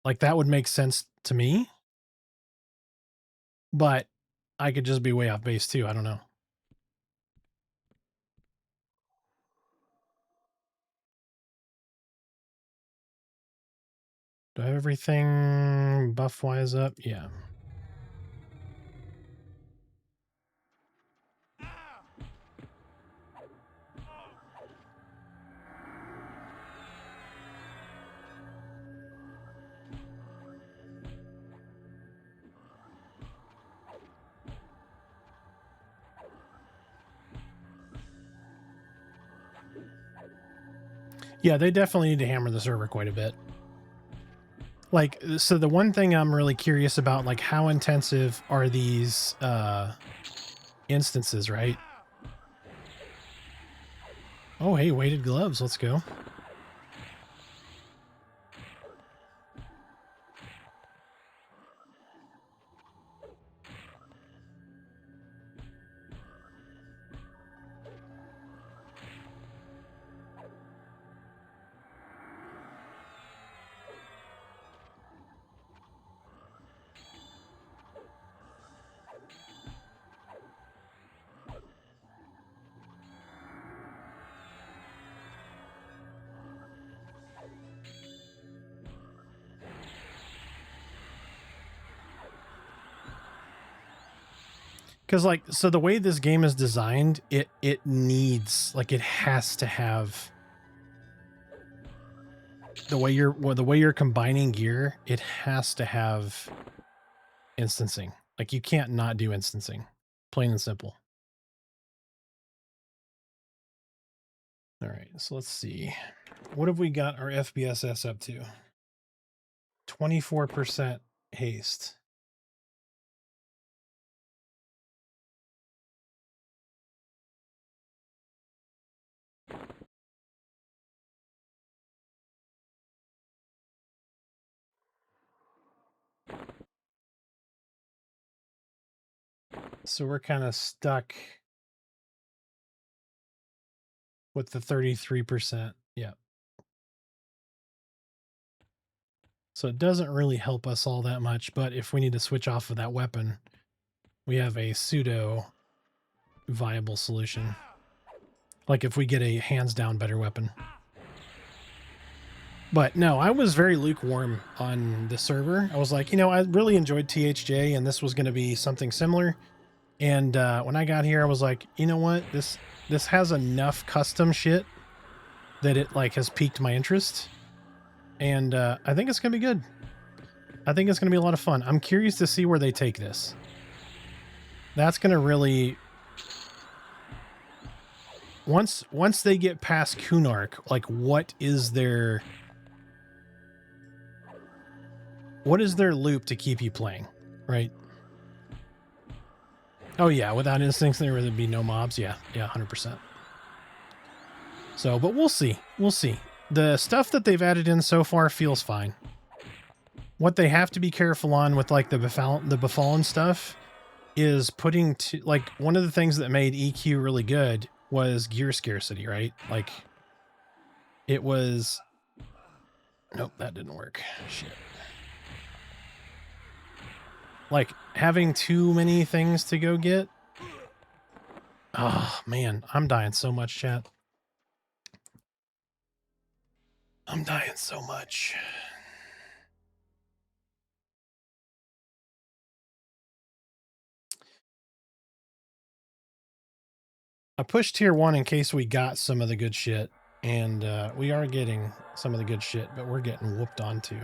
Like, that would make sense to me. But I could just be way off base too. I don't know. Do I have everything buff-wise up? Yeah. Yeah, they definitely need to hammer the server quite a bit. Like, so the one thing I'm really curious about, like, how intensive are these instances, right? Oh, hey, weighted gloves. Let's go. Because, like, so the way this game is designed, it needs, like, it has to have the way you're combining gear. It has to have instancing. Like, you can't not do instancing, plain and simple. All right, so let's see, what have we got our FBSS up to? 24% haste. So we're kind of stuck with the 33%. Yeah. So it doesn't really help us all that much, but if we need to switch off of that weapon, we have a pseudo viable solution. Like if we get a hands down better weapon. But no, I was very lukewarm on the server. I was like, you know, I really enjoyed THJ and this was going to be something similar. And when I got here, I was like, you know what? This has enough custom shit that it like has piqued my interest. And I think it's going to be good. I think it's going to be a lot of fun. I'm curious to see where they take this. That's going to really... Once they get past Kunark, like what is their loop to keep you playing, right? Oh yeah, without instincts there would be no mobs. Yeah, 100%. So, but we'll see. We'll see. The stuff that they've added in so far feels fine. What they have to be careful on with like the befallen stuff is putting to like one of the things that made EQ really good was gear scarcity, right? Like it was... Nope, that didn't work. Shit. Like having too many things to go get. Oh man, I'm dying so much, chat. I'm dying so much. I pushed tier 1 in case we got some of the good shit. And we are getting some of the good shit, but we're getting whooped on too.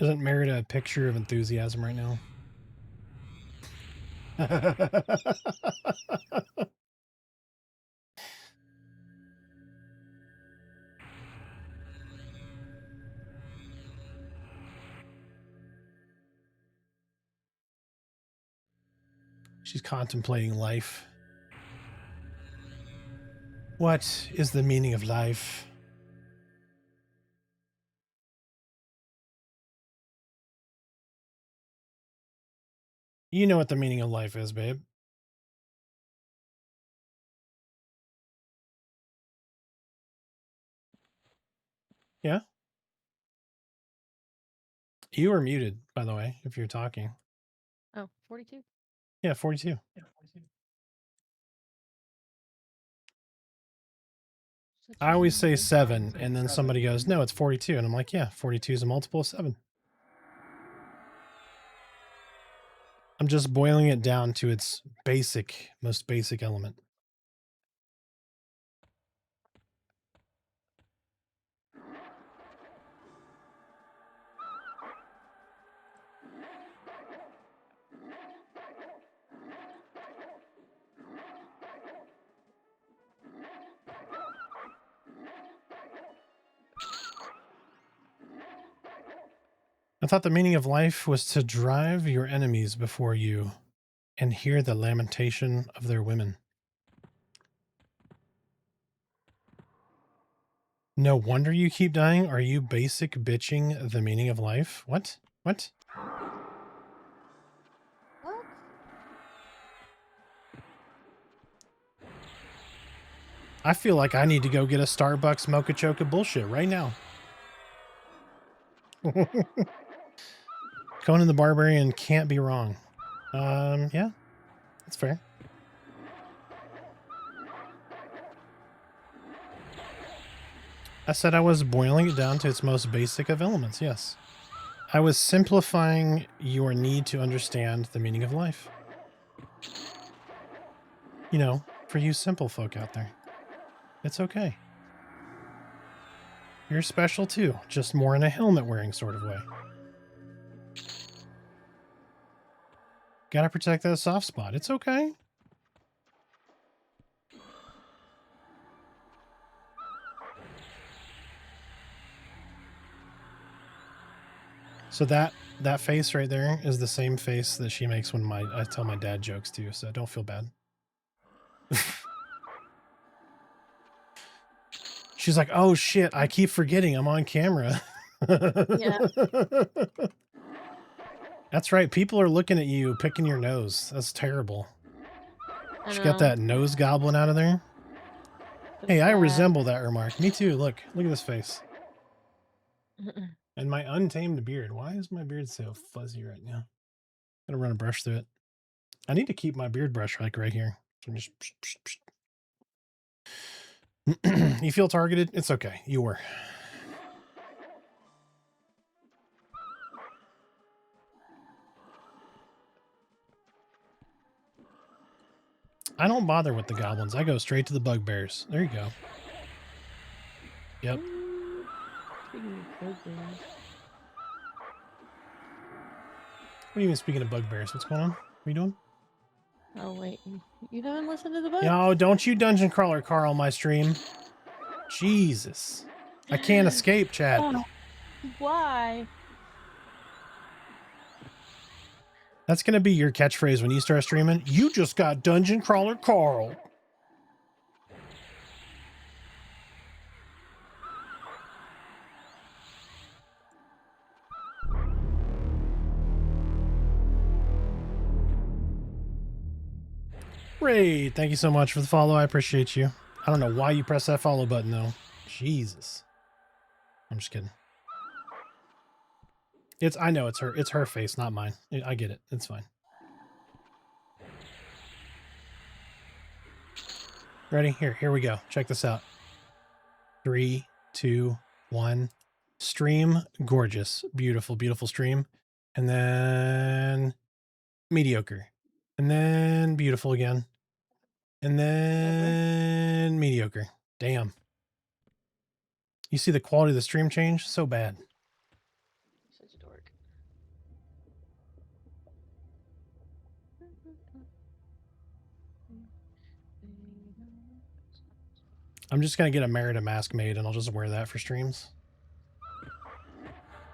Isn't Merida a picture of enthusiasm right now? She's contemplating life. What is the meaning of life? You know what the meaning of life is, babe. Yeah? You are muted, by the way, if you're talking. Oh, 42? Yeah, 42. Yeah, 42. I always say 7, and then somebody goes, no, it's 42. And I'm like, yeah, 42 is a multiple of 7. I'm just boiling it down to its basic, most basic element. I thought the meaning of life was to drive your enemies before you and hear the lamentation of their women. No wonder you keep dying. Are you basic bitching the meaning of life? What? What? What? I feel like I need to go get a Starbucks Mocha Choca bullshit right now. Conan the Barbarian can't be wrong. Yeah, that's fair. I said I was boiling it down to its most basic of elements, yes. I was simplifying your need to understand the meaning of life. You know, for you simple folk out there. It's okay. You're special too, just more in a helmet wearing sort of way. Gotta protect that soft spot. It's okay. So that face right there is the same face that she makes when I tell my dad jokes too, so don't feel bad. She's like, oh shit, I keep forgetting I'm on camera. Yeah. That's right. People are looking at you, picking your nose. That's terrible. I She know. got that nose goblin out of there. So Hey, I sad. resemble that remark. Me too. Look at this face. And my untamed beard. Why is my beard so fuzzy right now? Gotta run a brush through it. I need to keep my beard brush like right here. So just you feel targeted? It's okay. You were. I don't bother with the goblins. I go straight to the bugbears. There you go. Yep. do you mean speaking of bugbears? What's going on? What are you doing? Oh wait, you haven't listened to the book? No, don't you dungeon crawler Carl my stream. Jesus. I can't escape, chat. Oh, why? That's gonna be your catchphrase when you start streaming. You just got dungeon crawler Carl. Great. Thank you so much for the follow. I appreciate you. I don't know why you press that follow button though. Jesus. I'm just kidding. I know it's her face, not mine. I get it. It's fine. Ready? Here we go. Check this out. 3, 2, 1. Stream. Gorgeous. Beautiful, beautiful stream. And then mediocre. And then beautiful again. And then mediocre. Damn. You see the quality of the stream change? So bad. Such a dork. I'm just going to get a Merida mask made and I'll just wear that for streams.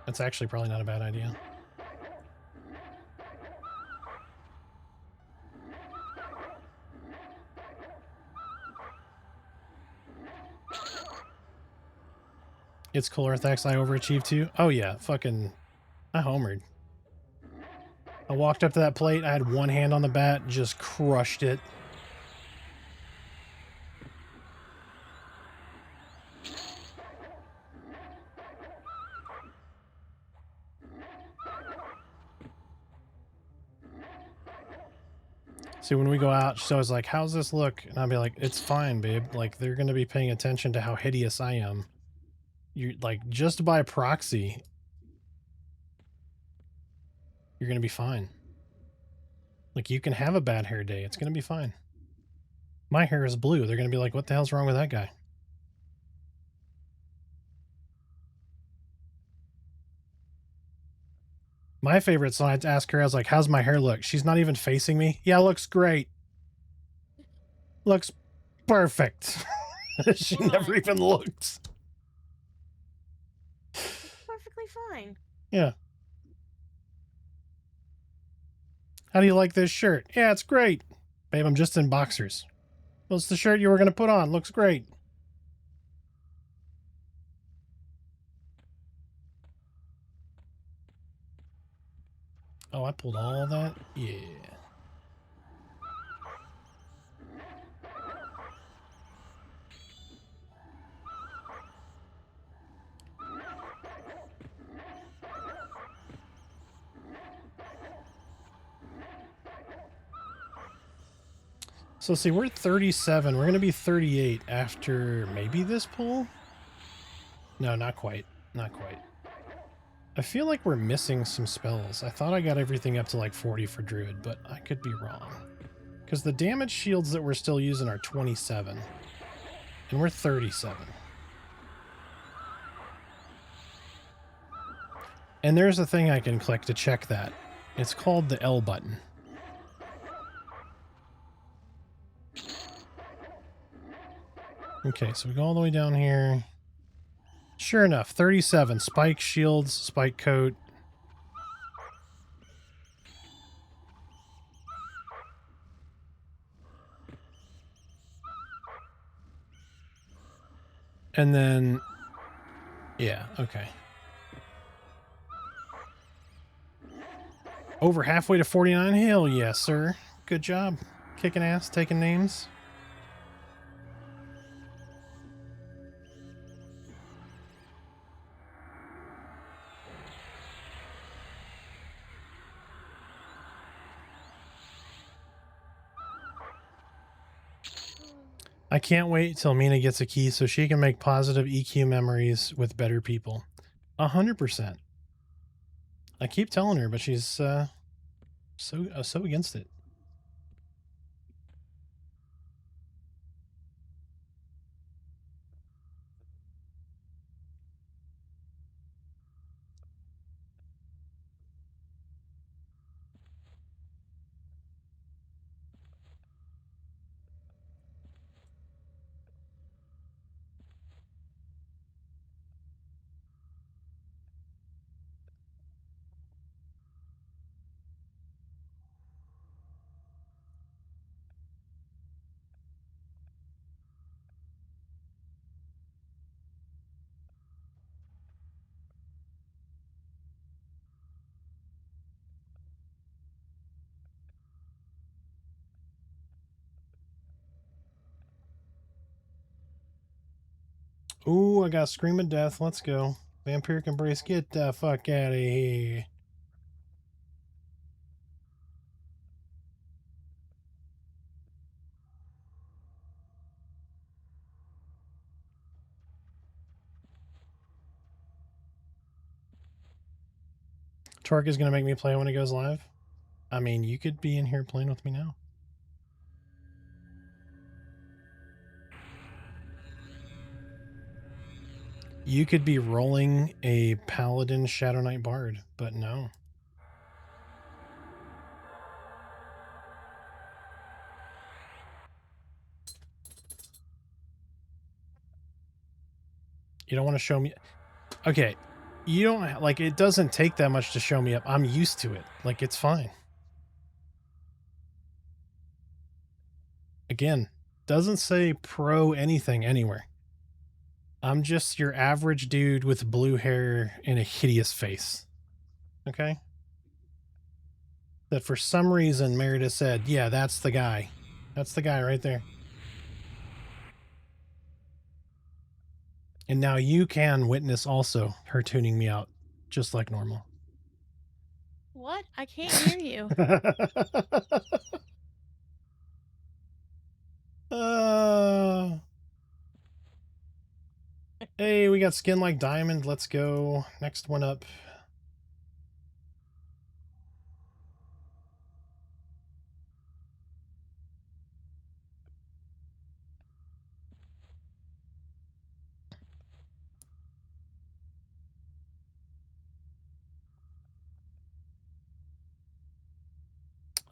That's actually probably not a bad idea. It's cool, Arthax. I overachieved too. Oh yeah, fucking, I homered. I walked up to that plate. I had one hand on the bat, just crushed it. See, when we go out, she's always like, how's this look? And I'll be like, it's fine, babe. Like, they're going to be paying attention to how hideous I am. You like, just by proxy, you're going to be fine. Like, you can have a bad hair day. It's going to be fine. My hair is blue. They're going to be like, what the hell's wrong with that guy? My favorite song, I had to ask her, I was like, how's my hair look? She's not even facing me. Yeah, looks great. Looks perfect. She never even looked. It's perfectly fine. Yeah. How do you like this shirt? Yeah, it's great. Babe, I'm just in boxers. Well, it's the shirt you were going to put on. Looks great. Oh, I pulled all that? Yeah. So see, we're 37. We're going to be 38 after maybe this pull? No, not quite. Not quite. I feel like we're missing some spells. I thought I got everything up to like 40 for Druid, but I could be wrong. Because the damage shields that we're still using are 27. And we're 37. And there's a thing I can click to check that. It's called the L button. Okay, so we go all the way down here. Sure enough, 37. Spike shields, spike coat. And then, yeah, okay. Over halfway to 49. Hell yes, sir. Good job. Kicking ass, taking names. I can't wait till Mina gets a key so she can make positive EQ memories with better people. 100%. I keep telling her, but she's so against it. Ooh, I got Scream of Death. Let's go. Vampiric Embrace, get the fuck out of here. Torque is going to make me play when it goes live. I mean, you could be in here playing with me now. You could be rolling a Paladin Shadowknight Bard, but no. You don't want to show me... Okay, you don't... Like, it doesn't take that much to show me up. I'm used to it. Like, it's fine. Again, doesn't say pro anything anywhere. I'm just your average dude with blue hair and a hideous face. Okay? That for some reason Meredith said, yeah, that's the guy. That's the guy right there. And now you can witness also her tuning me out, just like normal. What? I can't hear you. Hey, we got Skin Like Diamond. Let's go. Next one up.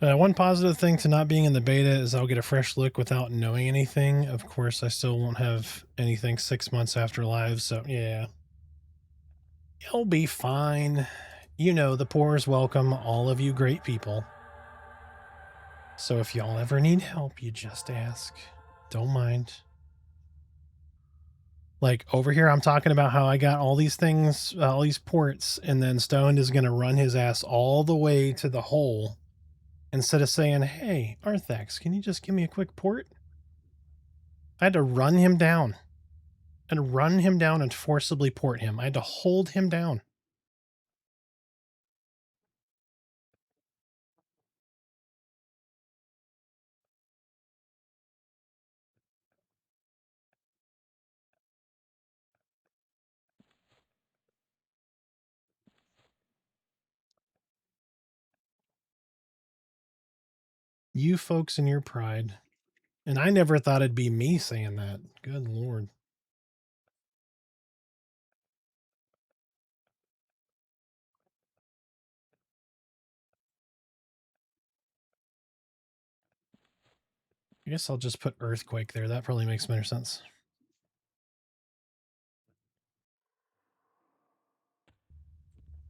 One positive thing to not being in the beta is I'll get a fresh look without knowing anything. Of course, I still won't have anything 6 months after live, so yeah. It'll be fine. You know, the poor is welcome, all of you great people. So if y'all ever need help, you just ask. Don't mind. Like, over here, I'm talking about how I got all these things, all these ports, and then Stoned is going to run his ass all the way to the hole instead of saying, hey, Arthax, can you just give me a quick port? I had to run him down. And run him down and forcibly port him. I had to hold him down. You folks and your pride. And I never thought it'd be me saying that. Good Lord. I guess I'll just put Earthquake there. That probably makes better sense.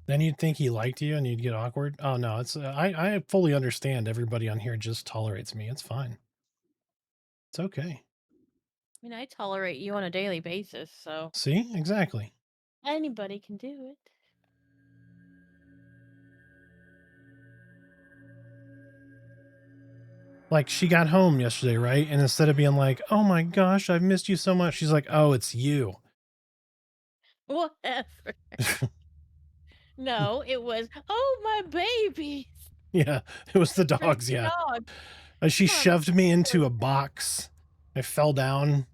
Then you'd think he liked you and you'd get awkward. Oh, no. It's I fully understand everybody on here just tolerates me. It's fine. It's okay. I mean, I tolerate you on a daily basis, so... See? Exactly. Anybody can do it. Like, she got home yesterday, right? And instead of being like, oh my gosh, I've missed you so much, she's like, oh, it's you. Whatever. No, it was, oh, my babies. Yeah, it was the dogs, yeah. Dog. She Come on, shoved me into a box. I fell down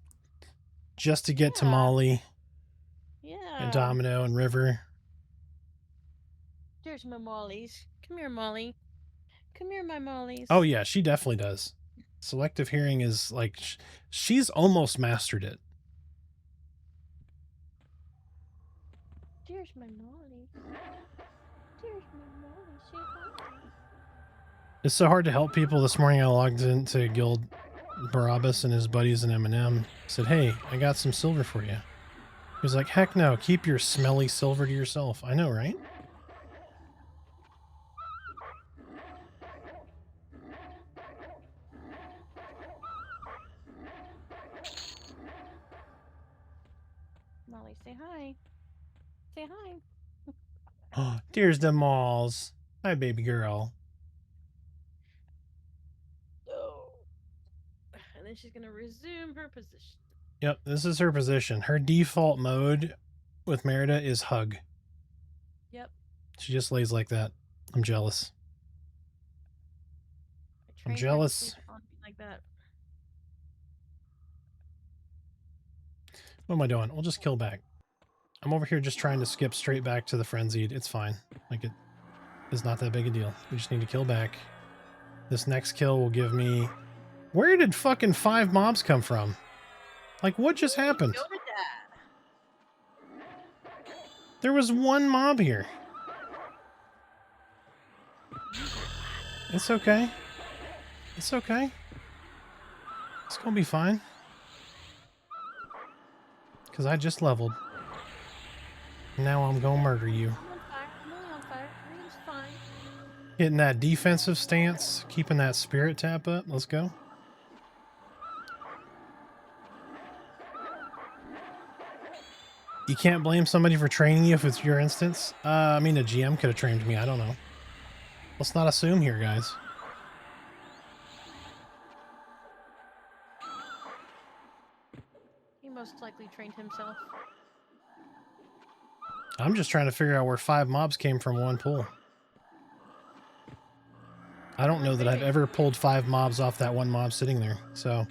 just to get to Yeah. Molly Yeah. and Domino and River. There's my Mollies. Come here, Molly. Come here, my Mollies. Oh, yeah, she definitely does. Selective hearing is like, she's almost mastered it. There's my Molly. There's my Molly. Say hi. It's so hard to help people. This morning I logged into Guild Barabbas and his buddies in M&M. Said, hey, I got some silver for you. He was like, heck no, keep your smelly silver to yourself. I know, right? Molly, say hi. Say hi. Oh, there's the malls. Hi, baby girl. Oh. And then she's going to resume her position. Yep, this is her position. Her default mode with Merida is hug. Yep. She just lays like that. I'm jealous. I I'm trained her to jealous. sleep on me like that. What am I doing? We'll just kill back. I'm over here just trying to skip straight back to the frenzied. It's fine. Like, it is not that big a deal. We just need to kill back. This next kill will give me... Where did fucking 5 mobs come from? Like, what just happened? Go to dad. There was 1 mob here. It's okay. It's okay. It's gonna be fine. Because I just leveled. Now I'm gonna murder you. I'm on fire. I'm only on fire. Everything's fine. Hitting that defensive stance. Keeping that spirit tap up. Let's go. You can't blame somebody for training you if it's your instance. I mean, a GM could have trained me. I don't know. Let's not assume here, guys. He most likely trained himself. I'm just trying to figure out where 5 mobs came from 1 pull. I don't know that I've ever pulled 5 mobs off that 1 mob sitting there, so...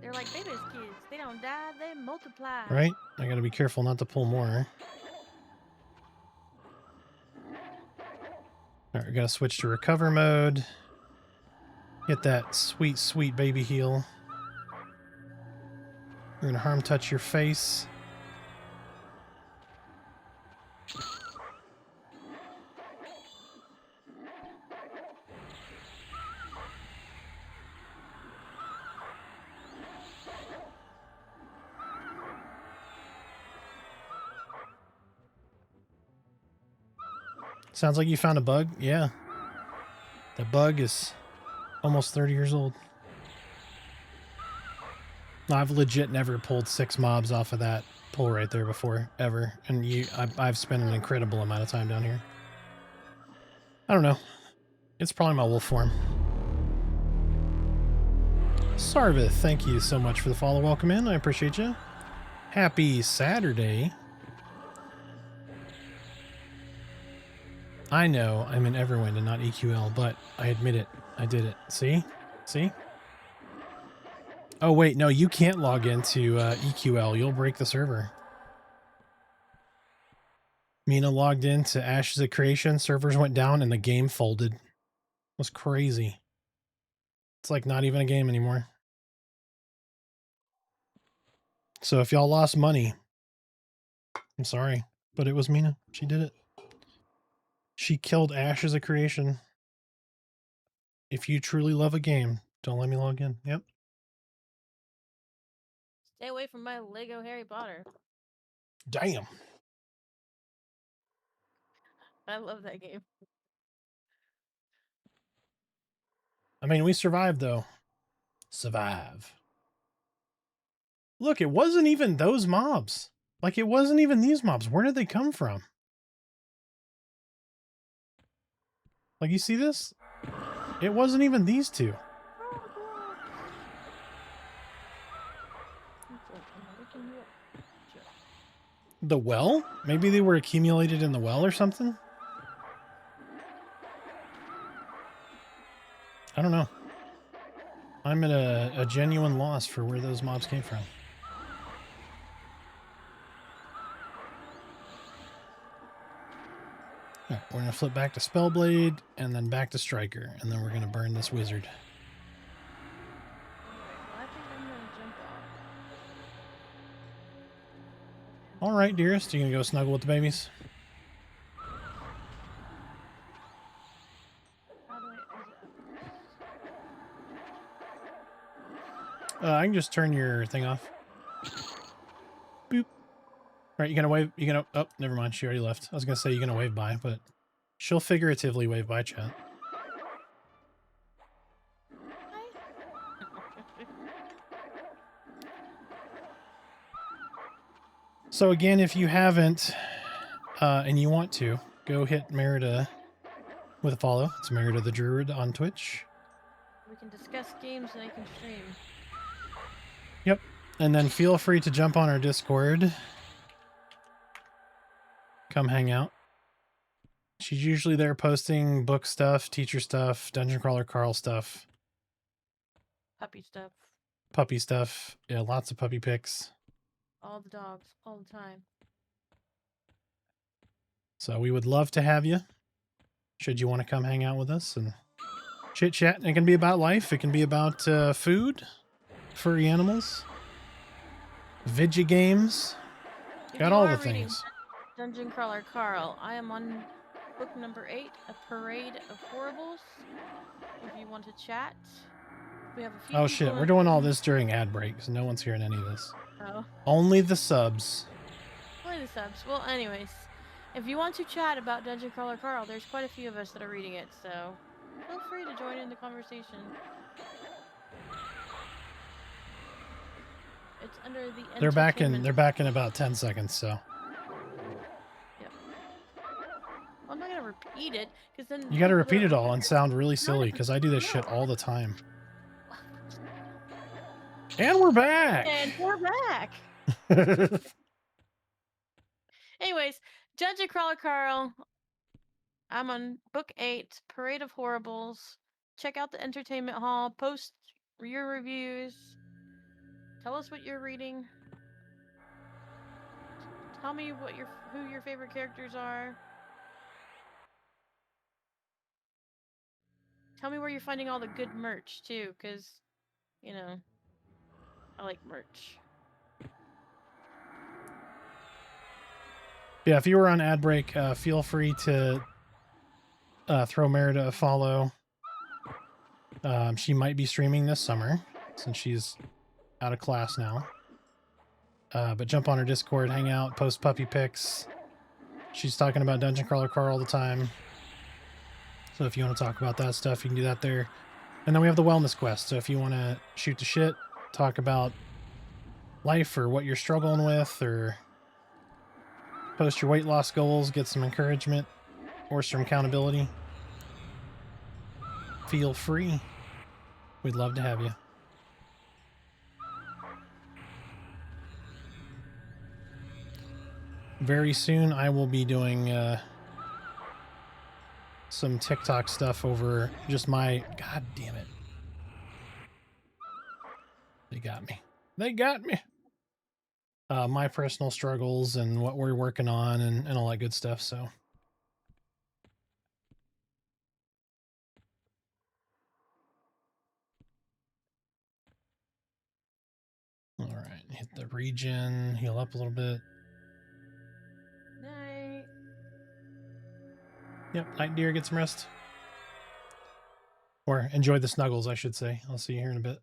They're like baby's kids. They don't die, they multiply. Right? I gotta be careful not to pull more. Alright, we gotta switch to recover mode. Get that sweet, sweet baby heal. We're gonna harm touch your face. Sounds like you found a bug? Yeah. The bug is almost 30 years old. No, I've legit never pulled 6 mobs off of that pull right there before, ever. And I've spent an incredible amount of time down here. I don't know. It's probably my wolf form. Sarvith, thank you so much for the follow. Welcome in. I appreciate you. Happy Saturday. I know I'm in Everwind and not EQL, but I admit it. I did it. See? See? Oh, wait. No, you can't log into EQL. You'll break the server. Mina logged into Ashes of Creation. Servers went down and the game folded. It was crazy. It's like not even a game anymore. So if y'all lost money, I'm sorry, but it was Mina. She did it. She killed Ashes of Creation. If you truly love a game, don't let me log in. Yep. Stay away from my Lego Harry Potter. Damn. I love that game. I mean, we survived, though. Survive. Look, it wasn't even those mobs. Like, it wasn't even these mobs. Where did they come from? Like, you see this? It wasn't even these 2. The well? Maybe they were accumulated in the well or something? I don't know. I'm at a genuine loss for where those mobs came from. Alright, we're going to flip back to Spellblade, and then back to Striker, and then we're going to burn this wizard. Well, I think I'm gonna jump off. Alright, dearest, you going to go snuggle with the babies? How do I exit? I can just turn your thing off. Boop. Alright, you gonna wave? You gonna... Oh, never mind. She already left. I was gonna say you're gonna wave by, but she'll figuratively wave by, chat. So again, if you haven't, and you want to, go hit Merida with a follow. It's Merida the Druid on Twitch. We can discuss games and I can stream. Yep. And then feel free to jump on our Discord. Come hang out. She's usually there posting book stuff, teacher stuff, Dungeon Crawler Carl stuff. Puppy stuff. Puppy stuff. Yeah, lots of puppy pics. All the dogs, all the time. So we would love to have you. Should you want to come hang out with us and chit chat? It can be about life. It can be about food, furry animals, video games. Got all the things. Dungeon Crawler Carl, I am on book number 8, A Parade of Horribles. If you want to chat, we have a few. Oh shit, we're doing all this during ad breaks. No one's hearing any of this. Oh. Only the subs. Only the subs. Well, anyways, if you want to chat about Dungeon Crawler Carl, there's quite a few of us that are reading it, so feel free to join in the conversation. It's under the They're back in about 10 seconds, so. Yep. Well, I'm not gonna repeat it, because then You gotta repeat it all and sound really silly, because I do this shit all the time. And we're back! And we're back! Anyways, Dungeon Crawler Carl. I'm on book 8, Parade of Horribles. Check out the entertainment hall. Post your reviews. Tell us what you're reading. Tell me who your favorite characters are. Tell me where you're finding all the good merch too, because, you know, I like merch. Yeah, if you were on ad break, feel free to throw Merida a follow. She might be streaming this summer since she's out of class now. But jump on her Discord, hang out, post puppy pics. She's talking about Dungeon Crawler Carl all the time. So if you want to talk about that stuff, you can do that there. And then we have the wellness quest. So if you want to shoot the shit, talk about life or what you're struggling with, or post your weight loss goals, get some encouragement or some accountability, feel free. We'd love to have you. Very soon I will be doing some TikTok stuff over just my... God damn it. They got me. They got me. My personal struggles and what we're working on and all that good stuff, so... Alright, hit the regen, heal up a little bit. Night. Yep, night deer, get some rest. Or enjoy the snuggles, I should say. I'll see you here in a bit.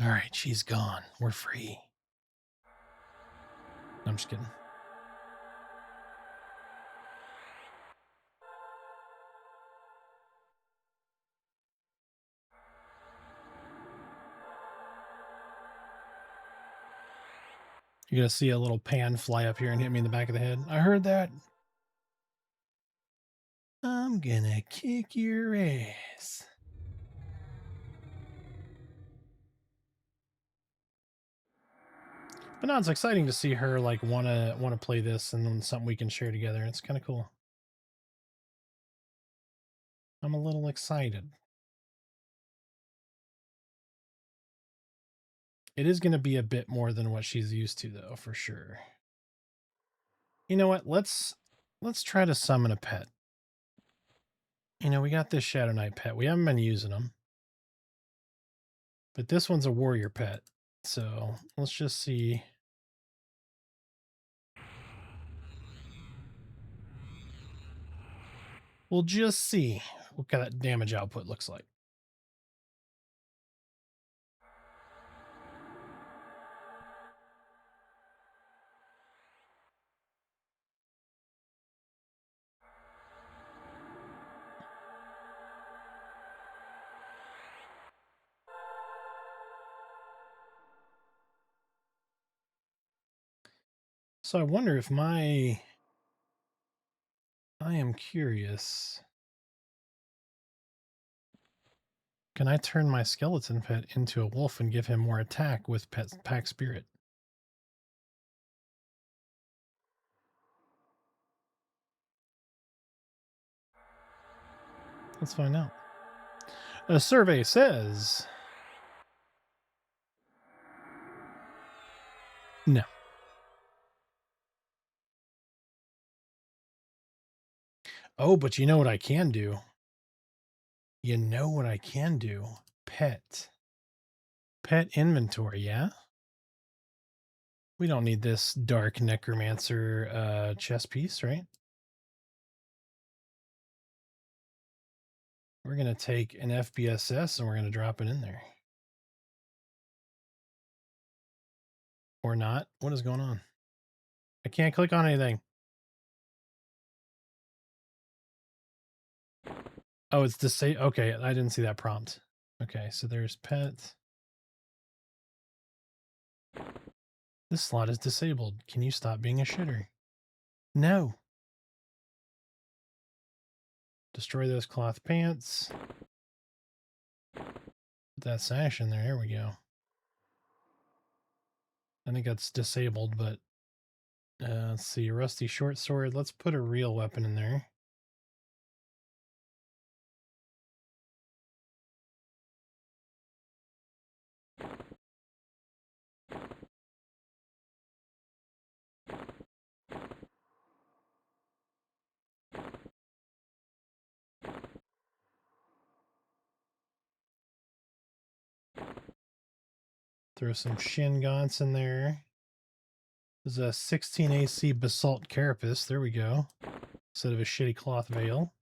All right, she's gone. We're free. I'm just kidding. You're going to see a little pan fly up here and hit me in the back of the head. I heard that. I'm going to kick your ass. But no, it's exciting to see her like want to play this and then something we can share together. It's kind of cool. I'm a little excited. It is going to be a bit more than what she's used to, though, for sure. You know what? Let's try to summon a pet. You know, we got this Shadowknight pet. We haven't been using them. But this one's a warrior pet. So let's just see. We'll just see what kind of damage output looks like. So I wonder if I am curious. Can I turn my skeleton pet into a wolf and give him more attack with pack spirit? Let's find out. A survey says no. Oh, but you know what I can do? You know what I can do? Pet inventory, yeah? We don't need this dark necromancer chess piece, right? We're going to take an FBSS and we're going to drop it in there. Or not. What is going on? I can't click on anything. Oh, it's disabled. Okay, I didn't see that prompt. Okay, so there's pet. This slot is disabled. Can you stop being a shitter? No. Destroy those cloth pants. Put that sash in there. There we go. I think that's disabled, but let's see. Rusty short sword. Let's put a real weapon in there. Throw some shin gaunts in there. There's a 16 AC basalt carapace. There we go. Instead of a shitty cloth veil.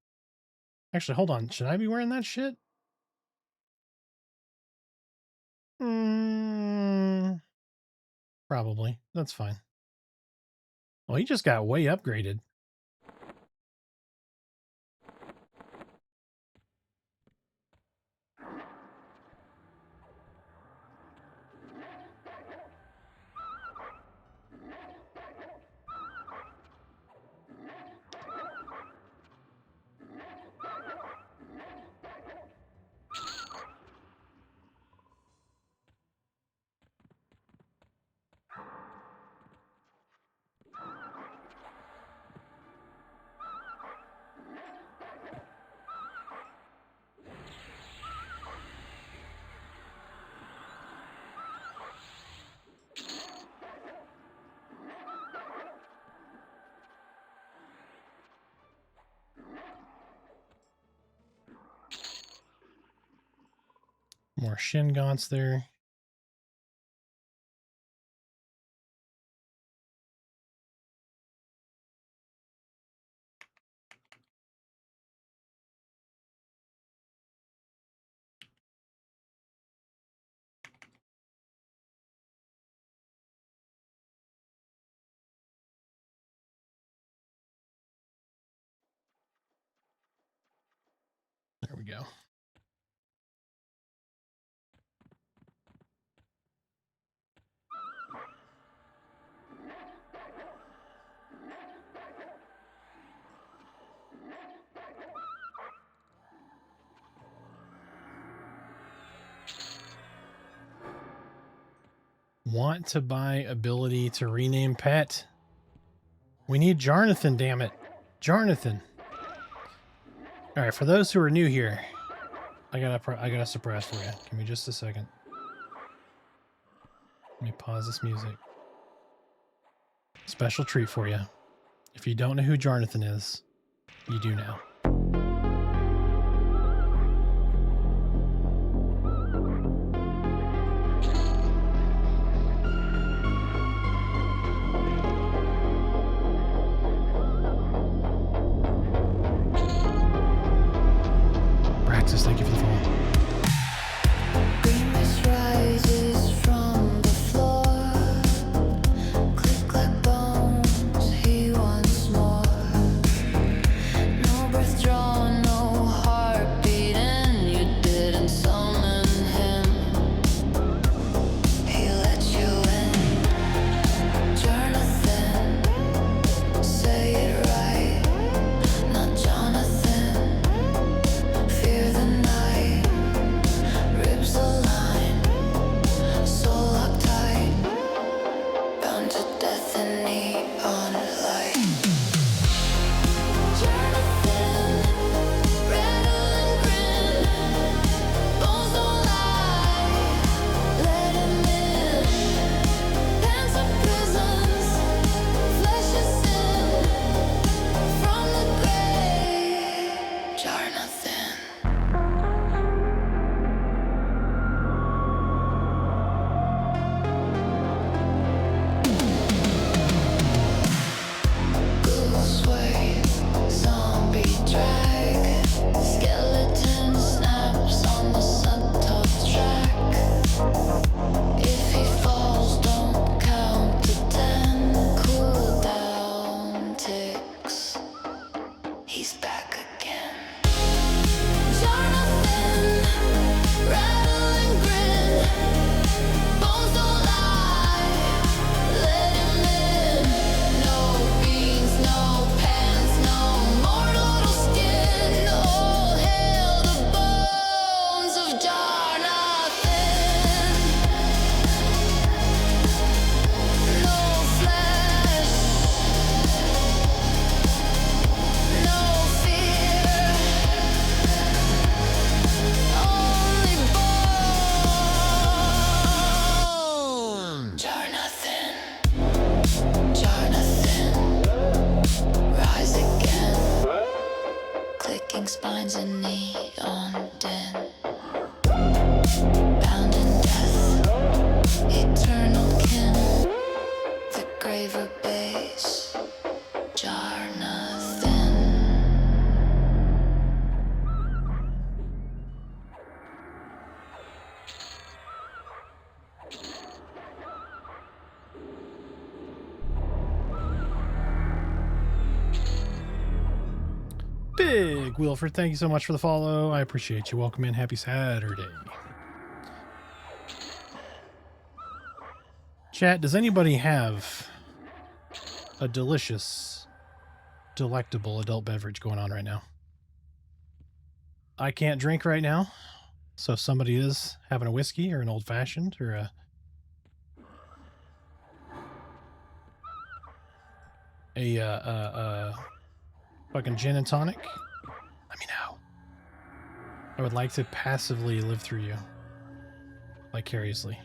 Actually, hold on. Should I be wearing that shit? Probably. That's fine. Well, he just got way upgraded. More shin gaunts there. There we go. Want to buy ability to rename pet? We need Jarnathan, damn it. Jarnathan. All right, for those who are new here, I got a surprise for you. Give me just a second. Let me pause this music. Special treat for you. If you don't know who Jarnathan is, you do now. Thank you for the follow. Click like bones, he wants more. No breath Burned to death in neon light. Jonathan, rattle and grin. Bones don't lie, let him in. Pants are prisons, flesh is sin. From the grave, Jonathan. Sway, zombie drag, skeleton snaps on the centaur's track. If he falls, don't count to 10. Cool down ticks. He's back again. Jonathan, rattle and grin. Bones don't lie, let him in. No beans, no pants, no mortal skin. All hail the bones of Jonathan. No flesh, no fear, only bone. Jonathan, Jonathan, rise again. Clicking spines in neon den. Bound in death, eternal kin. The grave obeys, Jonathan. Big Wilford, thank you so much for the follow. I appreciate you. Welcome in. Happy Saturday. Chat, does anybody have a delicious, delectable adult beverage going on right now? I can't drink right now, so if somebody is having a whiskey or an old-fashioned or a fucking gin and tonic, let me know. I would like to passively live through you vicariously.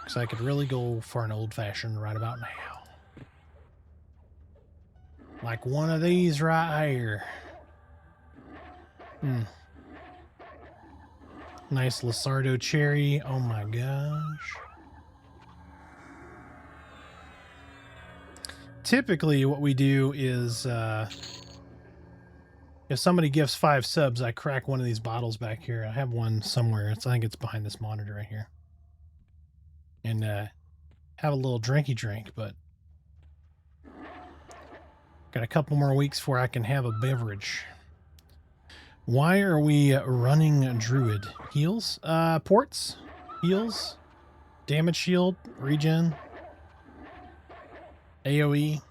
Because I could really go for an old-fashioned right about now. Like one of these right here. Nice Lasardo cherry. Oh my gosh. Typically what we do is if somebody gives 5 subs, I crack one of these bottles back here. I have one somewhere. I think it's behind this monitor right here. And have a little drinky drink, but got a couple more weeks before I can have a beverage. Why are we running Druid? Heals? Ports? Heals? Damage shield? Regen? AoE? A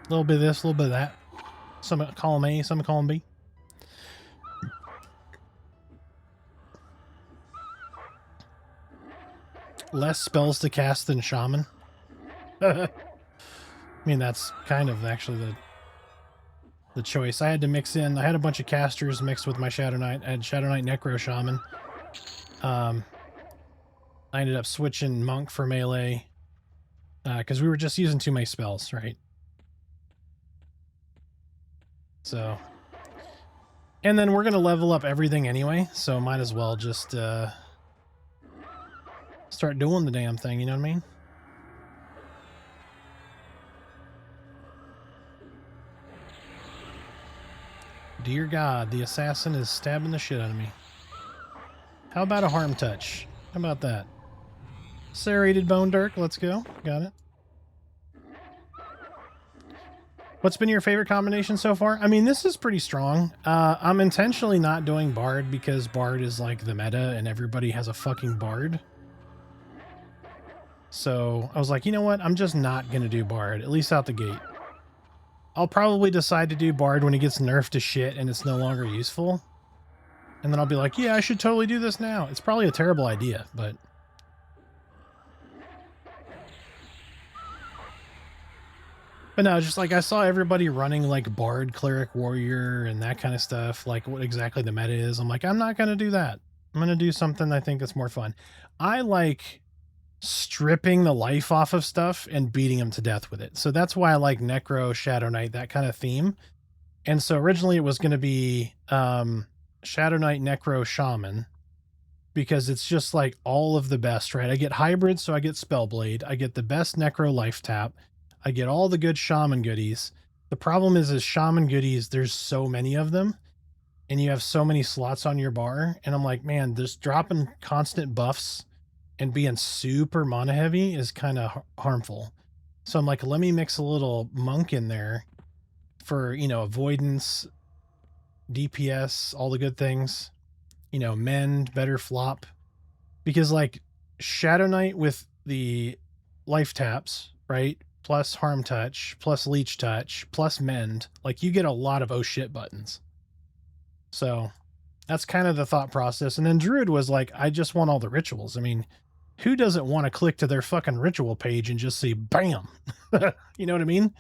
little bit of this, a little bit of that. Some call them A, some call them B. Less spells to cast than Shaman. I mean, that's kind of actually the choice. I had to mix in. I had a bunch of casters mixed with my Shadowknight. I had Shadowknight Necro Shaman. I ended up switching Monk for melee because we were just using too many spells, right? So, and then we're going to level up everything anyway, so might as well just start doing the damn thing, you know what I mean? Dear God, the assassin is stabbing the shit out of me. How about a harm touch? How about that? Serrated bone dirk, let's go. Got it. What's been your favorite combination so far? I mean, this is pretty strong. I'm intentionally not doing Bard because Bard is like the meta and everybody has a fucking Bard. So I was like, you know what? I'm just not going to do Bard, at least out the gate. I'll probably decide to do Bard when it gets nerfed to shit and it's no longer useful. And then I'll be like, yeah, I should totally do this now. It's probably a terrible idea, but... But no, just like I saw everybody running like Bard, Cleric, Warrior, and that kind of stuff, like what exactly the meta is. I'm like, I'm not going to do that. I'm going to do something I think that's more fun. I like stripping the life off of stuff and beating them to death with it. So that's why I like Necro, Shadowknight, that kind of theme. And so originally it was going to be Shadowknight, Necro, Shaman, because it's just like all of the best, right? I get hybrid, so I get Spellblade. I get the best Necro life tap. I get all the good Shaman goodies. The problem is Shaman goodies, there's so many of them, and you have so many slots on your bar. And I'm like, man, just dropping constant buffs and being super mana heavy is kind of harmful. So I'm like, let me mix a little monk in there for, you know, avoidance, DPS, all the good things, you know, mend, better flop. Because like Shadowknight with the life taps, right? Plus harm touch, plus leech touch, plus mend, like you get a lot of oh shit buttons. So that's kind of the thought process. And then Druid was like, I just want all the rituals. I mean, who doesn't want to click to their fucking ritual page and just see bam? You know what I mean?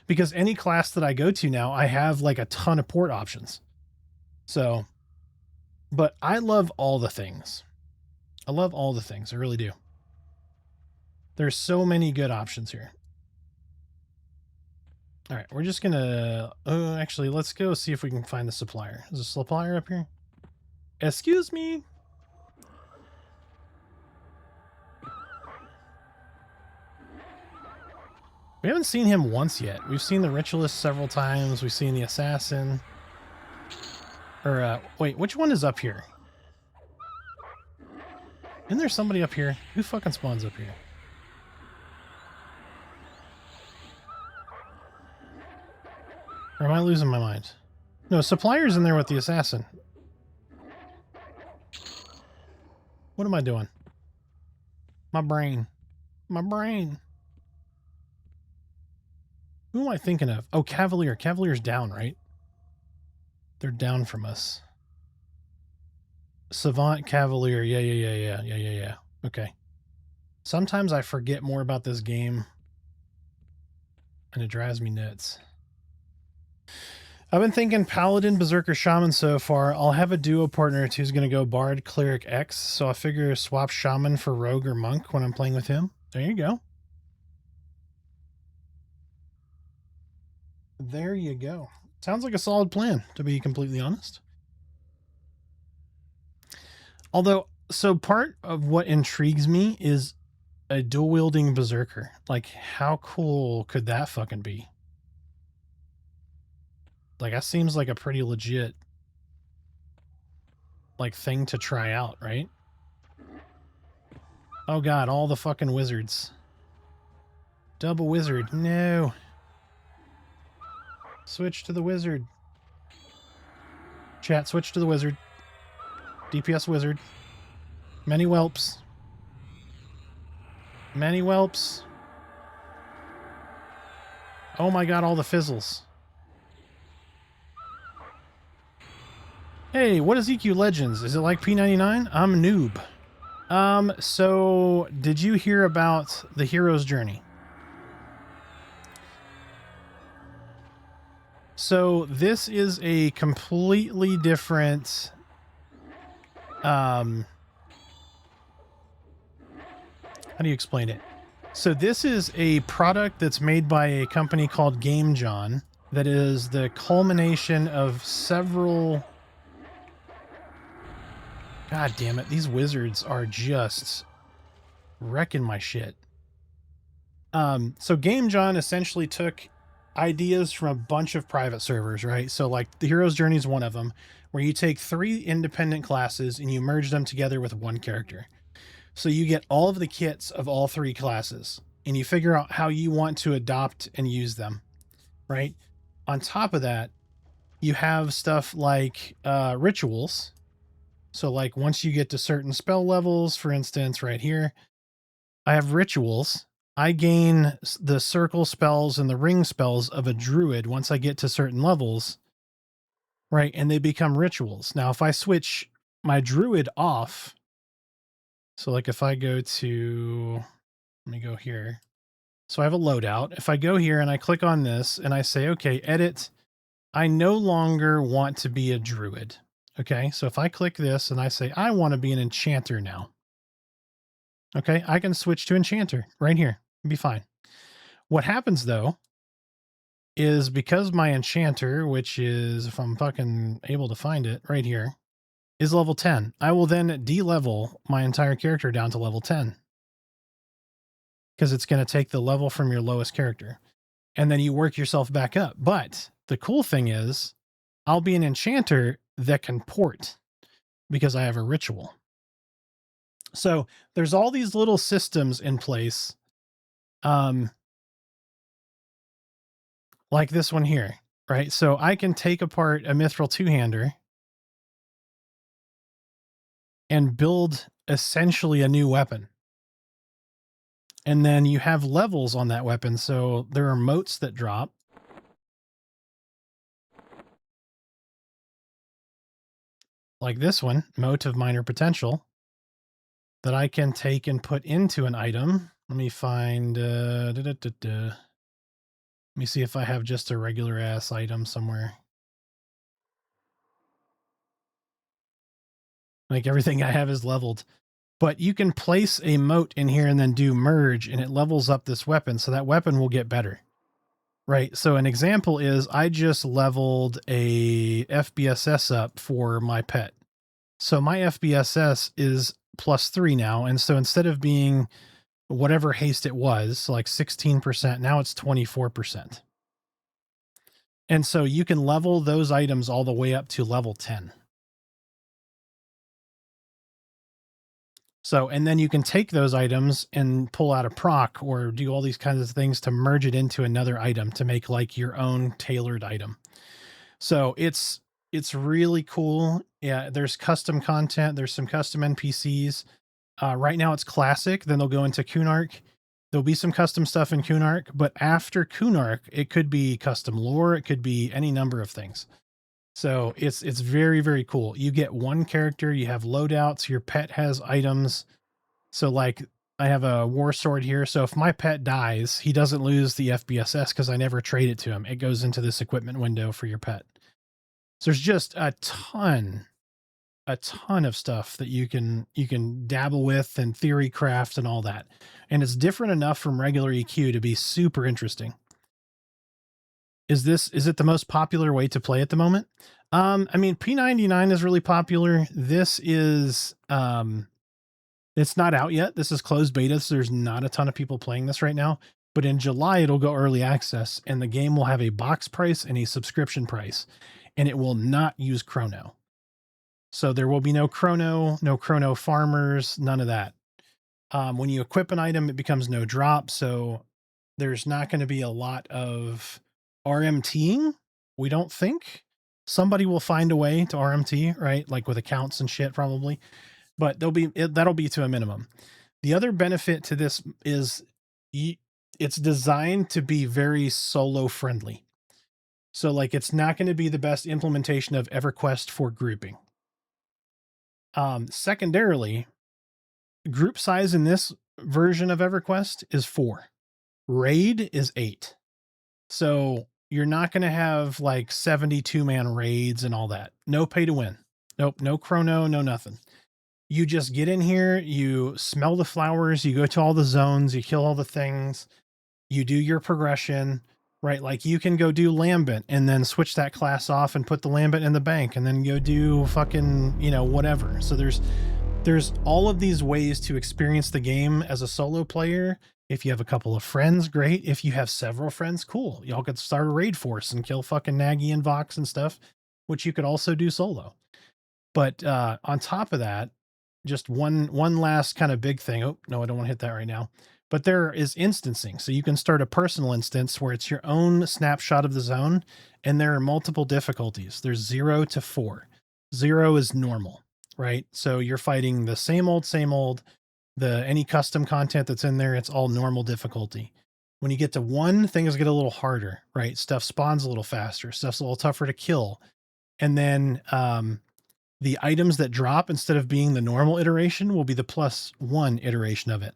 Because any class that I go to now, I have like a ton of port options. So, but I love all the things. I love all the things. I really do. There's so many good options here. All right, we're just gonna, actually, let's go see if we can find the supplier. Is a supplier up here? Excuse me. We haven't seen him once yet. We've seen the ritualist several times. We've seen the assassin. Or, wait, which one is up here? Isn't there somebody up here? Who fucking spawns up here? Or am I losing my mind? No, supplier's in there with the assassin. What am I doing? My brain. My brain. Who am I thinking of? Oh, Cavalier. Cavalier's down, right? They're down from us. Savant, Cavalier. Yeah. Okay. Sometimes I forget more about this game, and it drives me nuts. I've been thinking Paladin, Berserker, Shaman so far. I'll have a duo partner who's going to go Bard, Cleric, X, so I figure swap Shaman for Rogue or Monk when I'm playing with him. There you go. There you go. Sounds like a solid plan, to be completely honest. Although, so part of what intrigues me is a dual-wielding Berserker. Like, how cool could that fucking be? Like, that seems like a pretty legit, like, thing to try out, right? Oh god, all the fucking wizards. Double wizard. No. Switch to the wizard. Chat, switch to the wizard. DPS wizard. Many whelps. Many whelps. Oh my god, all the fizzles. Hey, what is EQ Legends? Is it like P99? I'm a noob. So did you hear about the hero's journey? So this is a completely different, how do you explain it? So this is a product that's made by a company called Game John that is the culmination of several... God damn it, these wizards are just wrecking my shit. So Game John essentially took ideas from a bunch of private servers, right? So like the hero's journey is one of them, where you take 3 independent classes and you merge them together with one character. So you get all of the kits of all 3 classes and you figure out how you want to adopt and use them, right? On top of that, you have stuff like rituals. So like once you get to certain spell levels, for instance, right here, I have rituals. I gain the circle spells and the ring spells of a druid once I get to certain levels. right? And they become rituals. Now, if I switch my druid off, so like if I go to, let me go here. So I have a loadout. If I go here and I click on this and I say, okay, edit, I no longer want to be a druid. Okay, so if I click this and I say, I want to be an enchanter now. Okay, I can switch to enchanter right here. It'll be fine. What happens though is because my enchanter, which is, if I'm fucking able to find it right here, is level 10, I will then de-level my entire character down to level 10. Because it's going to take the level from your lowest character. And then you work yourself back up. But the cool thing is, I'll be an enchanter that can port because I have a ritual. So there's all these little systems in place. Like this one here, right? So I can take apart a Mithril two-hander and build essentially a new weapon. And then you have levels on that weapon. So there are motes that drop. Like this one, mote of minor potential, that I can take and put into an item. Let me find, let me see if I have just a regular ass item somewhere. Like everything I have is leveled. But you can place a mote in here and then do merge, and it levels up this weapon, so that weapon will get better. Right? So an example is I just leveled a FBSS up for my pet. So my FBSS is +3 now, and so instead of being whatever haste it was, like 16%, now it's 24%. And so you can level those items all the way up to level 10. So, and then you can take those items and pull out a proc or do all these kinds of things to merge it into another item to make like your own tailored item. So it's really cool. Yeah, there's custom content. There's some custom NPCs. Right now it's classic. Then they'll go into Kunark. There'll be some custom stuff in Kunark, but after Kunark, it could be custom lore. It could be any number of things. So it's very, very cool. You get one character, you have loadouts, your pet has items. So like I have a war sword here. So if my pet dies, he doesn't lose the FBSS because I never trade it to him. It goes into this equipment window for your pet. So there's just a ton of stuff that you can dabble with and theory craft and all that. And it's different enough from regular EQ to be super interesting. Is it the most popular way to play at the moment? I mean, P99 is really popular. This is, it's not out yet. This is closed beta, so there's not a ton of people playing this right now. But in July, it'll go early access, and the game will have a box price and a subscription price, and it will not use Chrono. So there will be no Chrono farmers, none of that. When you equip an item, it becomes no drop, so there's not going to be a lot of RMTing, we don't think. Somebody will find a way to RMT, right? Like with accounts and shit, probably. But that'll be to a minimum. The other benefit to this is it's designed to be very solo friendly. So like it's not going to be the best implementation of EverQuest for grouping. Secondarily, group size in this version of EverQuest is 4. Raid is 8. So you're not going to have like 72-man raids and all that. No pay to win. Nope. No Chrono, no nothing. You just get in here, you smell the flowers, you go to all the zones, you kill all the things, you do your progression, right? Like you can go do Lambent and then switch that class off and put the Lambent in the bank and then go do fucking, whatever. So there's all of these ways to experience the game as a solo player. If you have a couple of friends, great. If you have several friends, cool. Y'all could start a raid force and kill fucking Nagi and Vox and stuff, which you could also do solo. But on top of that, just one last kind of big thing. Oh, no, I don't want to hit that right now. But there is instancing. So you can start a personal instance where it's your own snapshot of the zone, and there are multiple difficulties. There's 0 to 4. 0 is normal, right? So you're fighting the same old, any custom content that's in there, it's all normal difficulty. When you get to 1, things get a little harder, right? Stuff spawns a little faster. Stuff's a little tougher to kill. And then the items that drop, instead of being the normal iteration, will be the +1 iteration of it.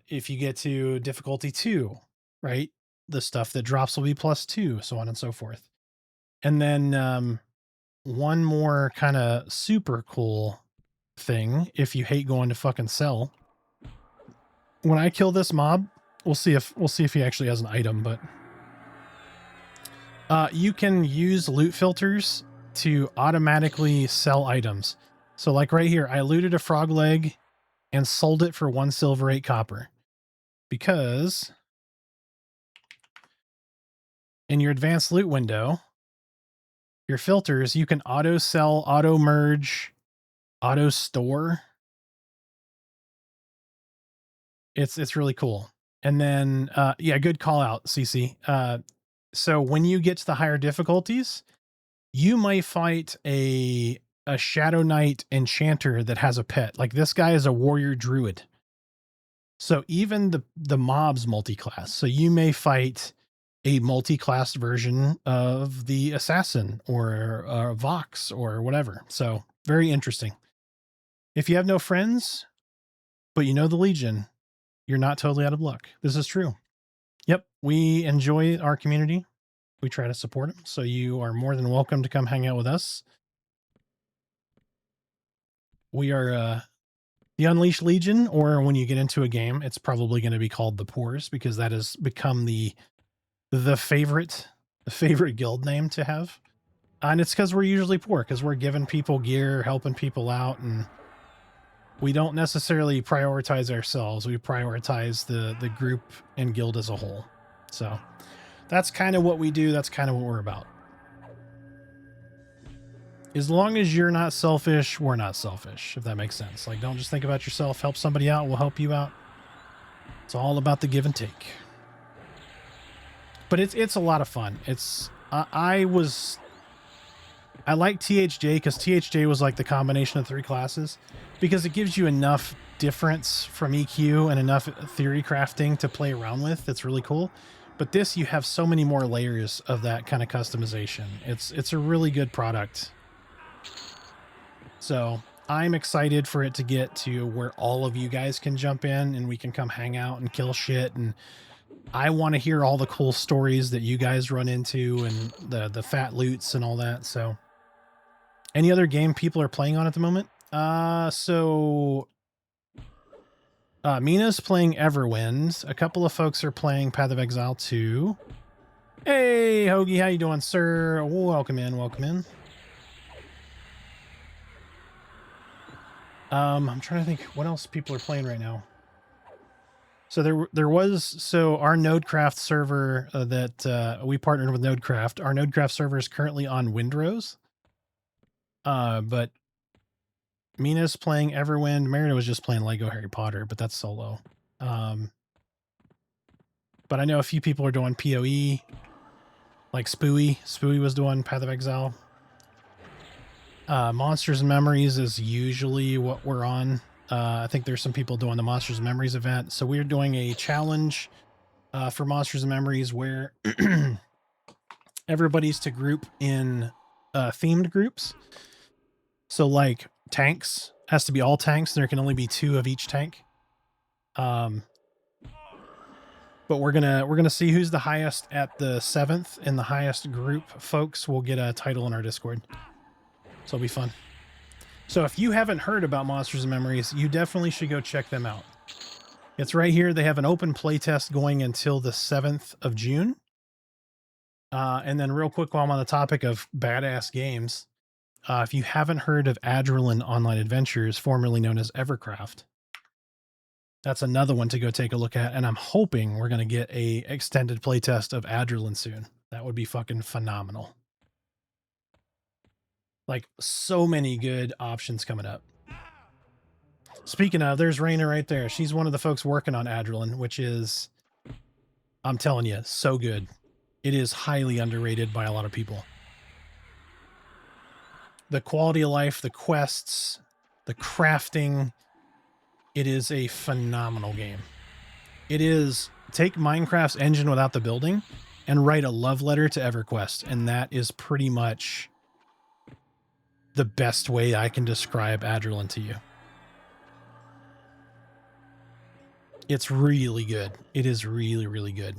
If you get to difficulty 2, right, the stuff that drops will be +2, so on and so forth. And then one more kind of super cool thing, if you hate going to fucking sell. When I kill this mob, we'll see if he actually has an item, but you can use loot filters to automatically sell items. So like right here, I looted a frog leg and sold it for 1 silver, 8 copper, because in your advanced loot window, your filters, you can auto sell, auto merge, auto store. It's really cool. And then, yeah, good call out, CC. So when you get to the higher difficulties, you might fight a Shadowknight enchanter that has a pet. Like this guy is a warrior druid. So even the mobs multiclass. So you may fight a multi-class version of the assassin or Vox or whatever. So very interesting. If you have no friends, but you know the Legion, you're not totally out of luck. This is true. Yep. We enjoy our community. We try to support them. So you are more than welcome to come hang out with us. We are the Unleashed Legion, or when you get into a game, it's probably going to be called the Poors, because that has become the favorite guild name to have. And it's because we're usually poor, because we're giving people gear, helping people out, and we don't necessarily prioritize ourselves. We prioritize the group and guild as a whole. So that's kind of what we do. That's kind of what we're about. As long as you're not selfish, we're not selfish, if that makes sense. Like, don't just think about yourself. Help somebody out. We'll help you out. It's all about the give and take. But it's a lot of fun. It's I like THJ because THJ was like the combination of 3 classes, because it gives you enough difference from EQ and enough theory crafting to play around with. That's really cool. But this, you have so many more layers of that kind of customization. It's a really good product. So I'm excited for it to get to where all of you guys can jump in and we can come hang out and kill shit. And I want to hear all the cool stories that you guys run into and the fat loots and all that. So any other game people are playing on at the moment? Mina's playing Everwind. A couple of folks are playing Path of Exile 2. Hey, Hoagie, how you doing, sir? Welcome in, welcome in. I'm trying to think what else people are playing right now. So our Nodecraft server that we partnered with Nodecraft. Our Nodecraft server is currently on Windrose. But Mina's playing Everwind. Merida was just playing Lego Harry Potter, but that's solo. But I know a few people are doing PoE, like Spooey. Spooey was doing Path of Exile. Monsters and Memories is usually what we're on. I think there's some people doing the Monsters and Memories event. So we're doing a challenge for Monsters and Memories where everybody's to group in themed groups. So like tanks has to be all tanks. There can only be 2 of each tank. But we're gonna see who's the highest at the 7th, and the highest group folks will get a title in our Discord. So it'll be fun. So if you haven't heard about Monsters and Memories, you definitely should go check them out. It's right here. They have an open playtest going until the 7th of June. And then real quick, while I'm on the topic of badass games, if you haven't heard of Adrenaline Online Adventures, formerly known as Evercraft, that's another one to go take a look at. And I'm hoping we're going to get a extended playtest of Adrenaline soon. That would be fucking phenomenal. Like, so many good options coming up. Speaking of, there's Raina right there. She's one of the folks working on Adrenaline, which is, I'm telling you, so good. It is highly underrated by a lot of people. The quality of life, the quests, the crafting, it is a phenomenal game. It is, take Minecraft's engine without the building and write a love letter to EverQuest, and that is pretty much the best way I can describe Adrenaline to you. It's really good. It is really, really good.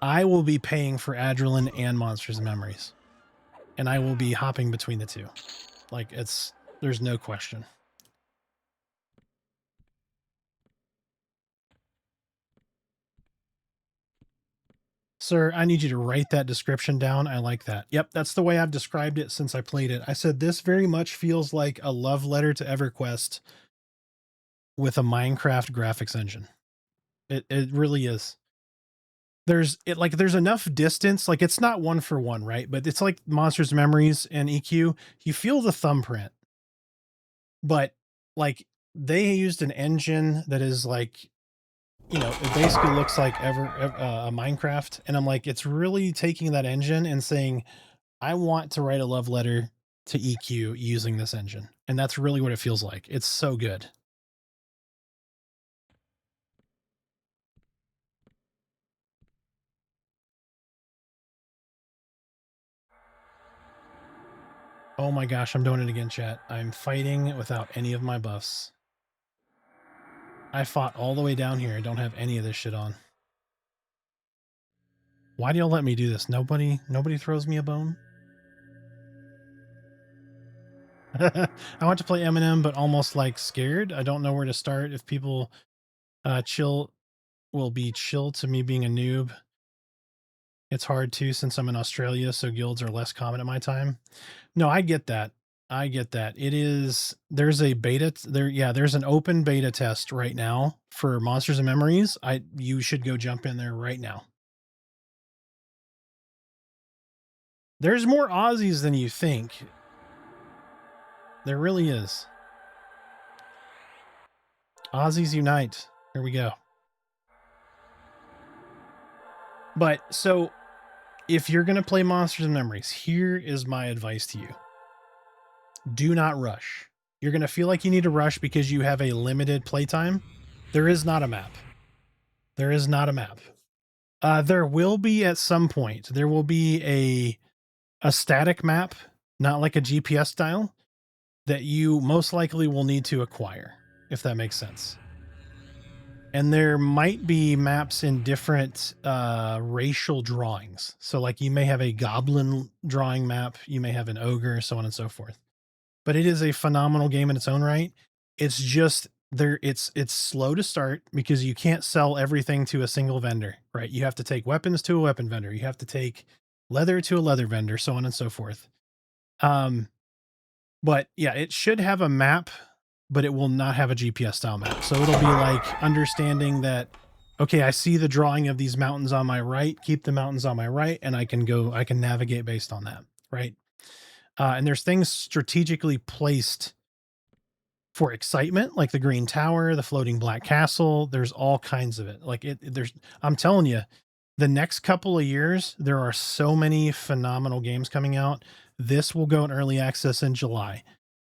I will be paying for Adrenaline and Monsters and Memories. And I will be hopping between the two. Like, there's no question. Sir, I need you to write that description down. I like that. Yep, that's the way I've described it since I played it. I said this very much feels like a love letter to EverQuest with a Minecraft graphics engine. It really is. There's enough distance, like it's not one for one, right? But it's like Monsters Memories and EQ. You feel the thumbprint. But like they used an engine that is like, you know, it basically looks like a Minecraft. And I'm like, it's really taking that engine and saying, I want to write a love letter to EQ using this engine. And that's really what it feels like. It's so good. Oh my gosh, I'm doing it again, chat. I'm fighting without any of my buffs. I fought all the way down here. I don't have any of this shit on. Why do y'all let me do this? Nobody throws me a bone? I want to play Eminem, but almost like scared. I don't know where to start. If people chill will be chill to me being a noob. It's hard too since I'm in Australia, so guilds are less common at my time. No, I get that. I get that. It is, there's a beta there. Yeah, there's an open beta test right now for Monsters and Memories. You should go jump in there right now. There's more Aussies than you think. There really is. Aussies unite. Here we go. But so if you're going to play Monsters and Memories, here is my advice to you. Do not rush. You're going to feel like you need to rush because you have a limited playtime. There is not a map. There is not a map. There will be at some point. There will be a static map, not like a GPS style, that you most likely will need to acquire, if that makes sense. And there might be maps in different racial drawings. So like you may have a goblin drawing map, you may have an ogre, so on and so forth. But it is a phenomenal game in its own right. It's just it's slow to start because you can't sell everything to a single vendor, right? You have to take weapons to a weapon vendor. You have to take leather to a leather vendor, so on and so forth. But yeah, it should have a map, but it will not have a GPS style map. So it'll be like understanding that, okay, I see the drawing of these mountains on my right, keep the mountains on my right, and I can navigate based on that, right? And there's things strategically placed for excitement, like the green tower, the floating black castle. There's all kinds of it. Like I'm telling you, the next couple of years, there are so many phenomenal games coming out. This will go in early access in July.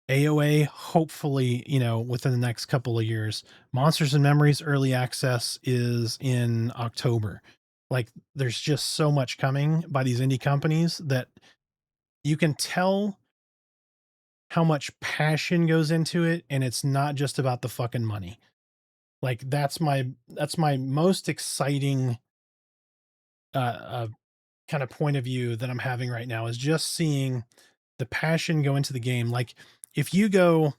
AOA, hopefully, you know, within the next couple of years. Monsters and Memories early access is in October. Like, there's just so much coming by these indie companies that you can tell how much passion goes into it, and it's not just about the fucking money. Like, that's my most exciting kind of point of view that I'm having right now, is just seeing the passion go into the game. Like, if you go,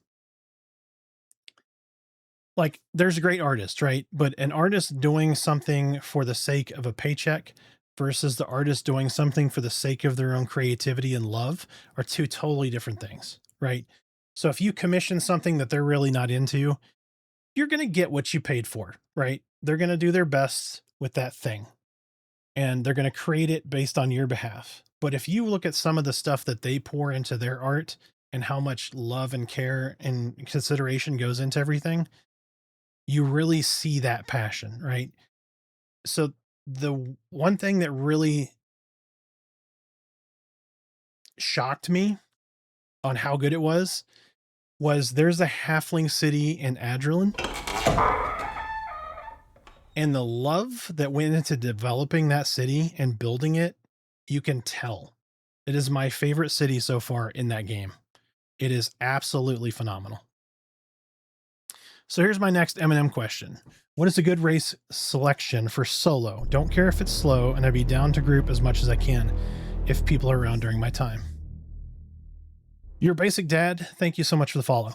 like, there's a great artist, right? But an artist doing something for the sake of a paycheck versus the artist doing something for the sake of their own creativity and love are two totally different things, right? So if you commission something that they're really not into, you're going to get what you paid for, right? They're going to do their best with that thing, and they're going to create it based on your behalf. But if you look at some of the stuff that they pour into their art and how much love and care and consideration goes into everything, you really see that passion, right? So the one thing that really shocked me on how good it was there's a halfling city in Adrenaline, and the love that went into developing that city and building it, you can tell. It is my favorite city so far in that game. It is absolutely phenomenal. So here's my next M&M question. What is a good race selection for solo? Don't care if it's slow, and I'd be down to group as much as I can if people are around during my time. Your basic dad, thank you so much for the follow.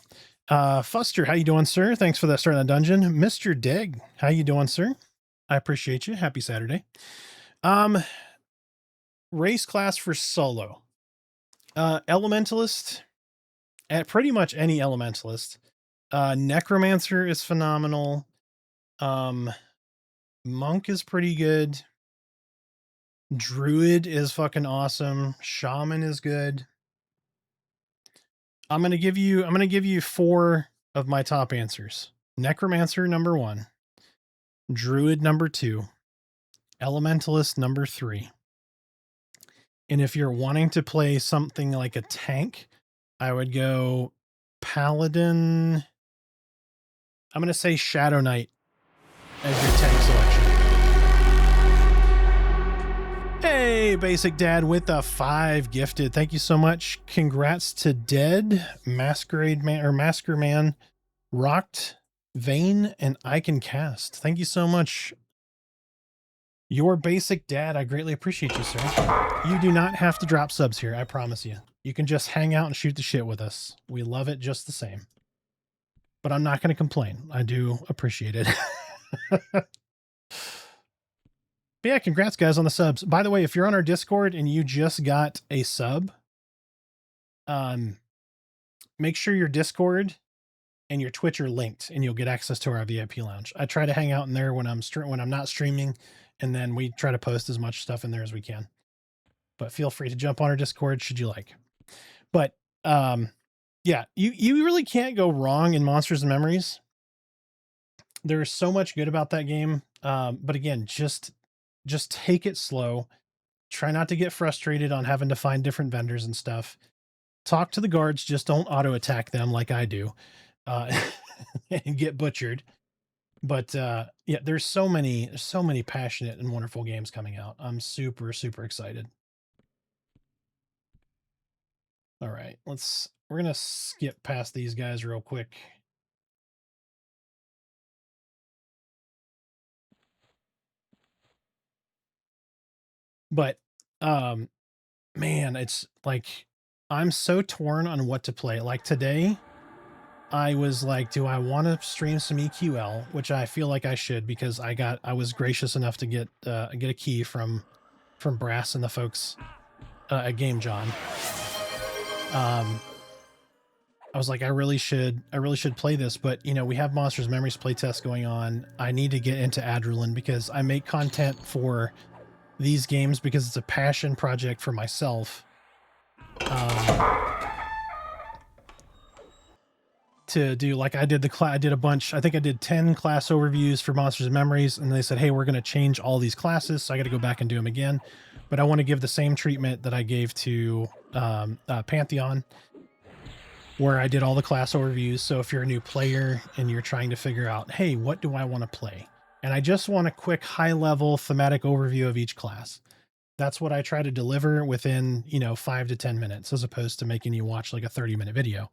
Fuster, how you doing, sir? Thanks for that start in the dungeon. Mr. Deg, how you doing, sir? I appreciate you. Happy Saturday. Race class for solo. Elementalist, at pretty much any elementalist. Necromancer is phenomenal. Monk is pretty good. Druid is fucking awesome. Shaman is good. I'm gonna give you 4 of my top answers. Necromancer number 1. Druid number 2. Elementalist number 3. And if you're wanting to play something like a tank, I would go Paladin. I'm going to say Shadowknight as your tank selection. Hey, Basic Dad with the 5 gifted. Thank you so much. Congrats to Dead, Masquerade Man, or Masker Man, Rocked, Vane, and I Can Cast. Thank you so much. Your Basic Dad, I greatly appreciate you, sir. You do not have to drop subs here, I promise you. You can just hang out and shoot the shit with us. We love it just the same. But I'm not going to complain. I do appreciate it. But yeah, congrats guys on the subs. By the way, if you're on our Discord and you just got a sub, make sure your Discord and your Twitch are linked and you'll get access to our VIP lounge. I try to hang out in there when I'm not streaming, and then we try to post as much stuff in there as we can. But feel free to jump on our Discord should you like. But yeah, you really can't go wrong in Monsters and Memories. There's so much good about that game. But again, just take it slow. Try not to get frustrated on having to find different vendors and stuff. Talk to the guards, just don't auto attack them like I do. And get butchered. But yeah, there's so many passionate and wonderful games coming out. I'm super, super excited. All right, we're going to skip past these guys real quick. But man, it's like I'm so torn on what to play. Like today, I was like, do I want to stream some EQL, which I feel like I should, because I was gracious enough to get a key from Brass and the folks at Game John. I was like, I really should play this, but you know, we have Monsters Memories playtest going on. I need to get into Adrenaline because I make content for these games because it's a passion project for myself. To do, like I did I did a bunch, I think I did 10 class overviews for Monsters and Memories, and they said, hey, we're going to change all these classes, so I got to go back and do them again. But I want to give the same treatment that I gave to Pantheon, where I did all the class overviews. So if you're a new player and you're trying to figure out, hey, what do I want to play? And I just want a quick high-level thematic overview of each class. That's what I try to deliver within, 5 to 10 minutes, as opposed to making you watch like a 30-minute video.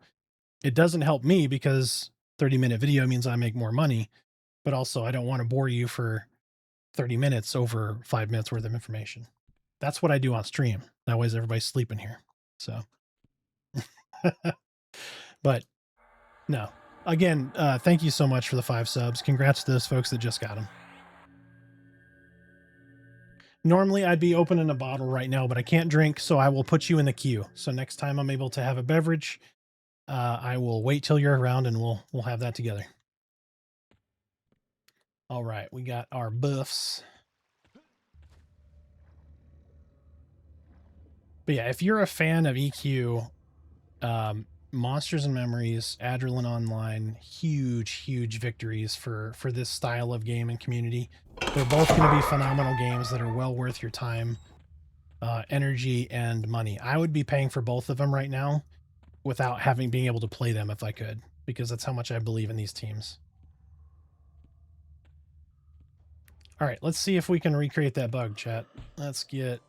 It doesn't help me because 30-minute video means I make more money, but also I don't want to bore you for 30 minutes over 5 minutes worth of information. That's what I do on stream. That way everybody's sleeping here. So, but no, again, thank you so much for the 5 subs. Congrats to those folks that just got them. Normally I'd be opening a bottle right now, but I can't drink, so I will put you in the queue. So next time I'm able to have a beverage, I will wait till you're around and we'll have that together. All right, we got our buffs. But yeah, if you're a fan of EQ, Monsters and Memories, Adrenaline Online, huge victories for this style of game and community. They're both going to be phenomenal games that are well worth your time, energy, and money. I would be paying for both of them right now without being able to play them if I could, because that's how much I believe in these teams. All right, let's see if we can recreate that bug, chat. Let's get...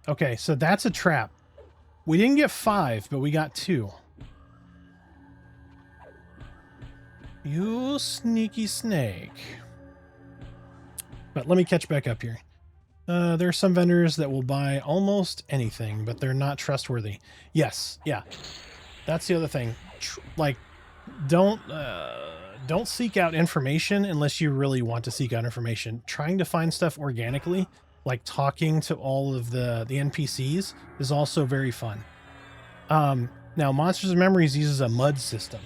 Okay, so that's a trap. We didn't get 5, but we got 2. You sneaky snake. But let me catch back up here. There are some vendors that will buy almost anything, but they're not trustworthy. Yes, yeah. That's the other thing. Like, don't seek out information unless you really want to seek out information. Trying to find stuff organically, like talking to all of the NPCs, is also very fun. Now, Monsters and Memories uses a mud system.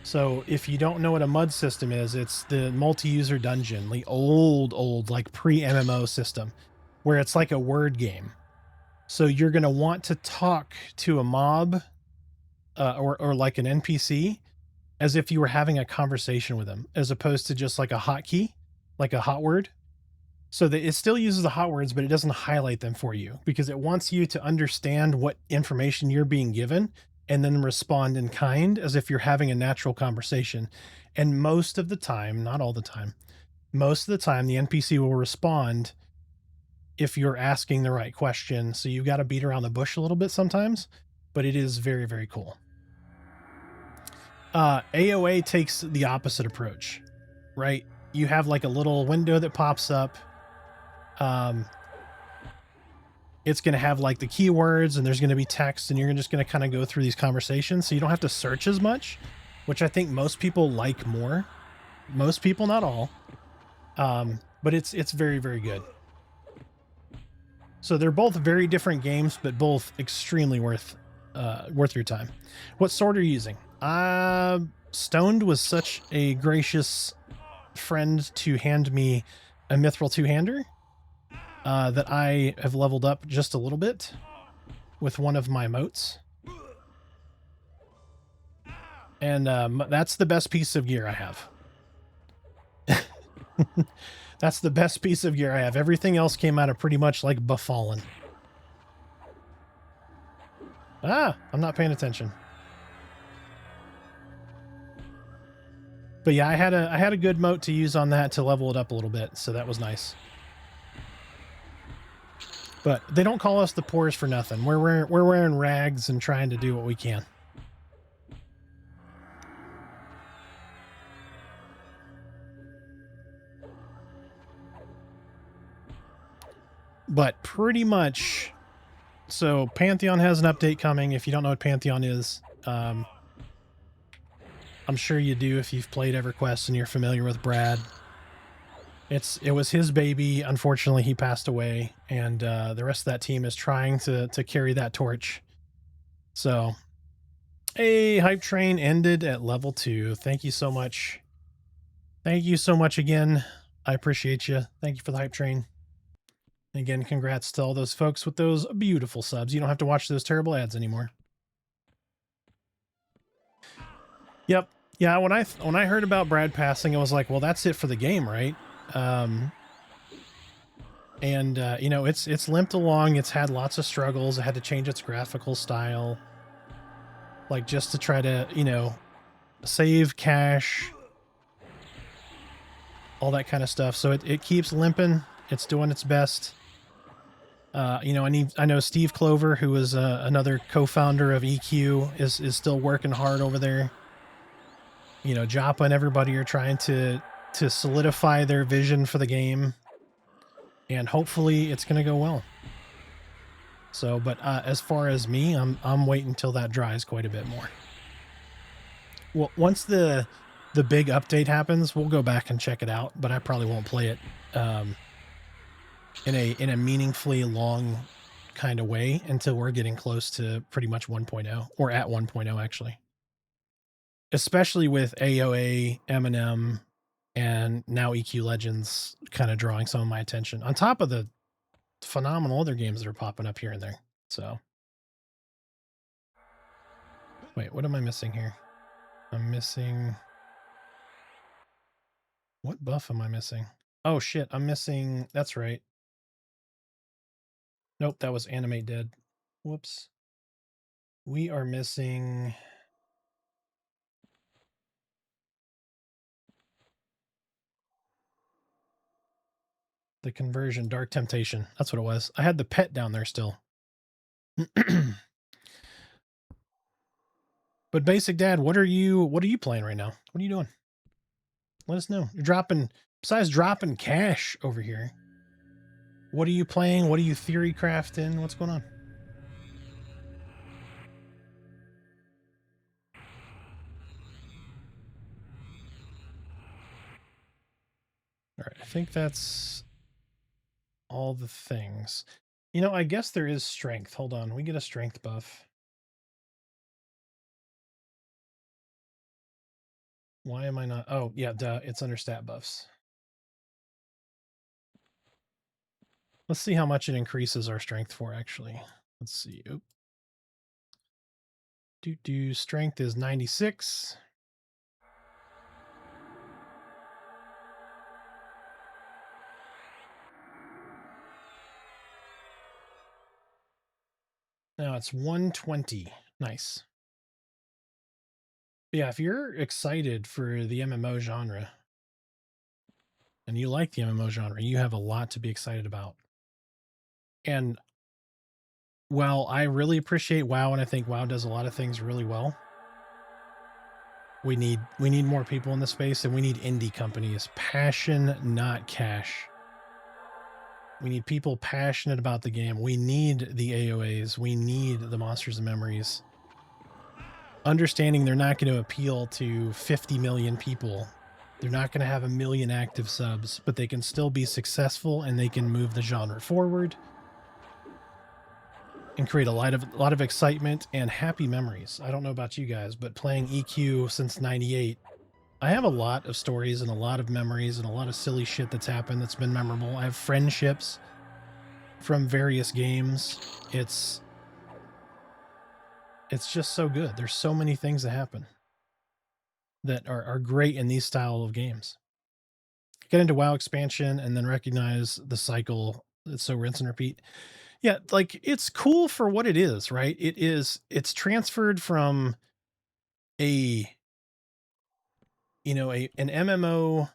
So if you don't know what a mud system is, it's the multi-user dungeon, the old, like pre-MMO system, where it's like a word game. So you're going to want to talk to a mob or like an NPC as if you were having a conversation with them, as opposed to just like a hotkey, like a hot word. So that it still uses the hot words, but it doesn't highlight them for you because it wants you to understand what information you're being given and then respond in kind as if you're having a natural conversation. And most of the time, not all the time, most of the time, the NPC will respond if you're asking the right question. So you've got to beat around the bush a little bit sometimes, but it is very, very cool. AOA takes the opposite approach, right? You have like a little window that pops up. It's going to have like the keywords and there's going to be text and you're just going to kind of go through these conversations. So you don't have to search as much, which I think most people like more. Most people, not all. But it's very, very good. So they're both very different games, but both extremely worth your time. What sword are you using? Stoned was such a gracious friend to hand me a Mithril two-hander that I have leveled up just a little bit with one of my moats. And that's the best piece of gear I have. That's the best piece of gear I have. Everything else came out of pretty much like Befallen. Ah, I'm not paying attention. But yeah, I had a good moat to use on that to level it up a little bit, so that was nice. But they don't call us the poorest for nothing. We're wearing rags and trying to do what we can. But pretty much, so Pantheon has an update coming. If you don't know what Pantheon is, I'm sure you do if you've played EverQuest and you're familiar with Brad. It was his baby. Unfortunately, he passed away, and the rest of that team is trying to carry that torch. So, hey, Hype Train ended at level 2. Thank you so much. Thank you so much again. I appreciate you. Thank you for the Hype Train. Again, congrats to all those folks with those beautiful subs. You don't have to watch those terrible ads anymore. Yep. Yeah, when I heard about Brad passing, I was like, well, that's it for the game, right? You know, it's limped along. It's had lots of struggles. It had to change its graphical style, like just to try to, you know, save cash, all that kind of stuff. So it keeps limping. It's doing its best. You know, I know Steve Clover, who is another co-founder of EQ, is still working hard over there. You know, Joppa and everybody are trying to solidify their vision for the game, and hopefully it's going to go well. So, but as far as me, I'm waiting until that dries quite a bit more. Well, once the big update happens, we'll go back and check it out, but I probably won't play it in a meaningfully long kind of way until we're getting close to pretty much 1.0, or at 1.0 actually. Especially with AOA, M&M, and now EQ Legends kind of drawing some of my attention, on top of the phenomenal other games that are popping up here and there. So, wait, what am I missing here? I'm missing... What buff am I missing? Oh shit, I'm missing... That's right. Nope, that was Animate Dead. Whoops. We are missing... the conversion, Dark Temptation. That's what it was. I had the pet down there still. But Basic Dad, what are you playing right now? What are you doing? Let us know. You're dropping, besides dropping cash over here, what are you playing? What are you theory crafting? What's going on? All right, I think that's all the things. You know, I guess there is strength. Hold on, we get a strength buff. Why am I not? Oh, yeah, duh. It's under stat buffs. Let's see how much it increases our strength for, actually. Let's see. Oop. Strength is 96. Now it's 120. Nice. Yeah, if you're excited for the MMO genre and you like the MMO genre, you have a lot to be excited about. And while I really appreciate WoW and I think WoW does a lot of things really well, we need more people in the space, and we need indie companies. Passion, not cash. We need people passionate about the game. We need the AOAs. We need the Monsters and Memories. Understanding they're not going to appeal to 50 million people. They're not going to have 1 million active subs, but they can still be successful and they can move the genre forward and create a lot of excitement and happy memories. I don't know about you guys, but playing EQ since 98, I have a lot of stories and a lot of memories and a lot of silly shit that's happened that's been memorable. I have friendships from various games. It's just so good. There's so many things that happen that are great in these style of games. Get into WoW expansion and then recognize the cycle. It's so rinse and repeat. Yeah, like it's cool for what it is, right? It's transferred from an MMO,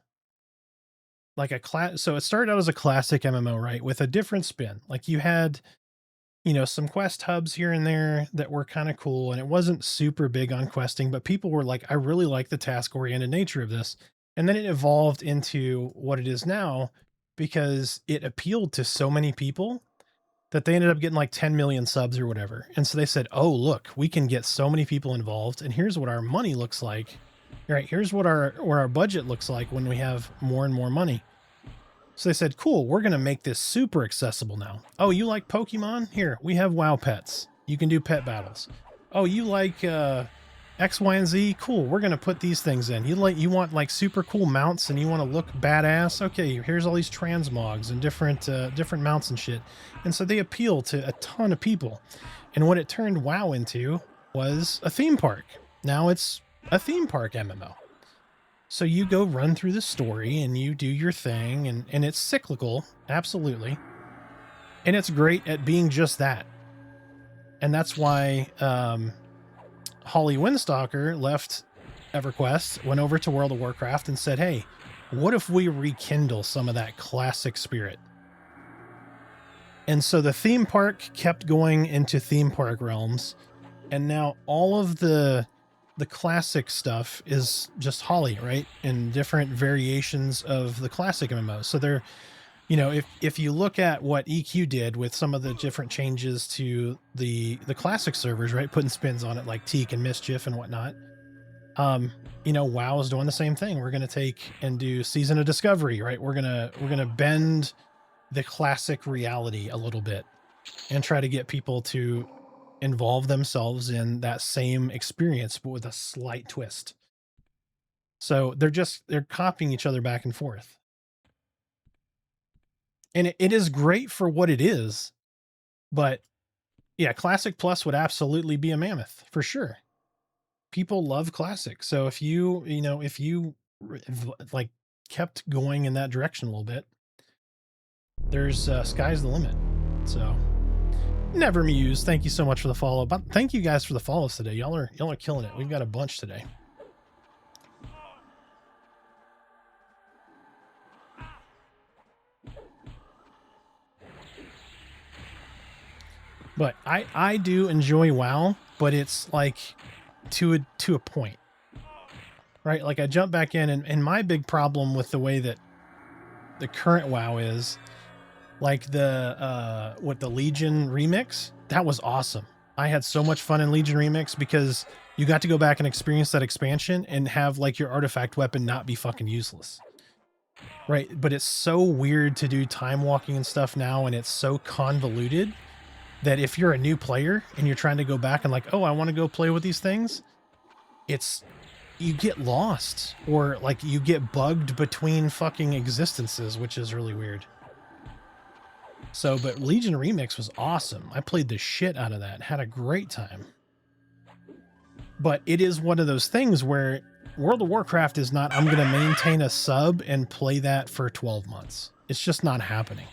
like a class. So it started out as a classic MMO, right? With a different spin. Like you had, some quest hubs here and there that were kind of cool, and it wasn't super big on questing, but people were like, I really like the task oriented nature of this. And then it evolved into what it is now because it appealed to so many people that they ended up getting like 10 million subs or whatever. And so they said, oh, look, we can get so many people involved. And here's what our money looks like. All right, here's what our budget looks like when we have more and more money. So they said, cool, we're going to make this super accessible now. Oh, you like Pokemon? Here, we have WoW pets. You can do pet battles. Oh, you like X, Y, and Z? Cool, we're going to put these things in. You want like super cool mounts and you want to look badass? Okay, here's all these transmogs and different mounts and shit. And so they appeal to a ton of people. And what it turned WoW into was a theme park. Now it's a theme park MMO. So you go run through the story and you do your thing, and it's cyclical, absolutely. And it's great at being just that. And that's why Holly Windstalker left EverQuest, went over to World of Warcraft and said, hey, what if we rekindle some of that classic spirit? And so the theme park kept going into theme park realms, and now all of the classic stuff is just Holly, right? And different variations of the classic MMOs. So they're, if you look at what EQ did with some of the different changes to the classic servers, right? Putting spins on it like Teak and Mischief and whatnot. WoW is doing the same thing. We're going to take and do Season of Discovery, right? We're going to bend the classic reality a little bit and try to get people to involve themselves in that same experience, but with a slight twist. So they're copying each other back and forth. And it is great for what it is, but yeah, Classic Plus would absolutely be a mammoth for sure. People love Classic. So if you like kept going in that direction a little bit, there's sky's the limit. So Never Muse, thank you so much for the follow. But thank you guys for the follows today. Y'all are killing it. We've got a bunch today. But I do enjoy WoW, but it's like to a point, right? Like I jump back in, and my big problem with the way that the current WoW is, like the Legion remix, that was awesome. I had so much fun in Legion remix because you got to go back and experience that expansion and have like your artifact weapon not be fucking useless. Right, but it's so weird to do time walking and stuff now, and it's so convoluted that if you're a new player and you're trying to go back and like, oh, I want to go play with these things, you get lost, or like you get bugged between fucking existences, which is really weird. So, but Legion Remix was awesome. I played the shit out of that, had a great time. But it is one of those things where World of Warcraft is not, I'm going to maintain a sub and play that for 12 months. It's just not happening.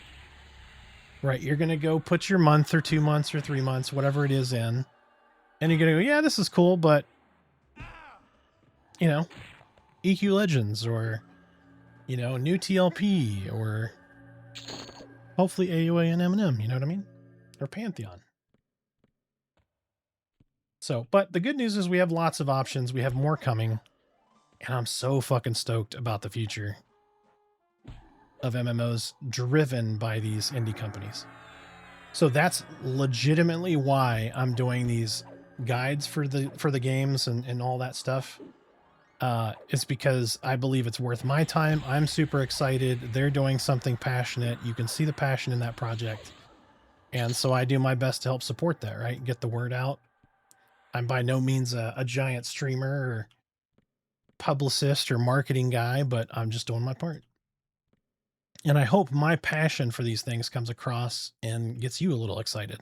Right? You're going to go put your month or 2 months or 3 months, whatever it is in, and you're going to go, yeah, this is cool, but, you know, EQ Legends or, you know, new TLP or hopefully AOA and M&M, you know what I mean? Or Pantheon. So, but the good news is we have lots of options. We have more coming. And I'm so fucking stoked about the future of MMOs driven by these indie companies. So that's legitimately why I'm doing these guides for the games and all that stuff. It's because I believe it's worth my time. I'm super excited. They're doing something passionate. You can see the passion in that project. And so I do my best to help support that, right? Get the word out. I'm by no means a giant streamer or publicist or marketing guy, but I'm just doing my part. And I hope my passion for these things comes across and gets you a little excited.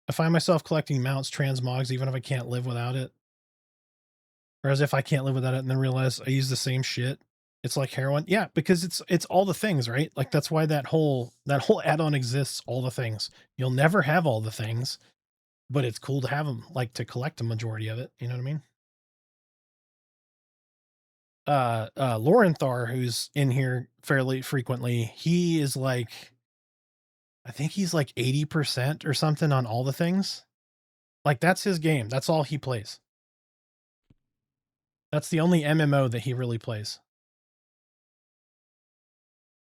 I find myself collecting mounts, transmogs, even if I can't live without it. Or as if I can't live without it and then realize I use the same shit. It's like heroin. Yeah, because it's all the things, right? Like that's why that whole add-on exists, all the things. You'll never have all the things, but it's cool to have them, like to collect a majority of it. You know what I mean? Laurenthar, who's in here fairly frequently, he is like, I think he's like 80% or something on all the things. Like that's his game. That's all he plays. That's the only MMO that he really plays.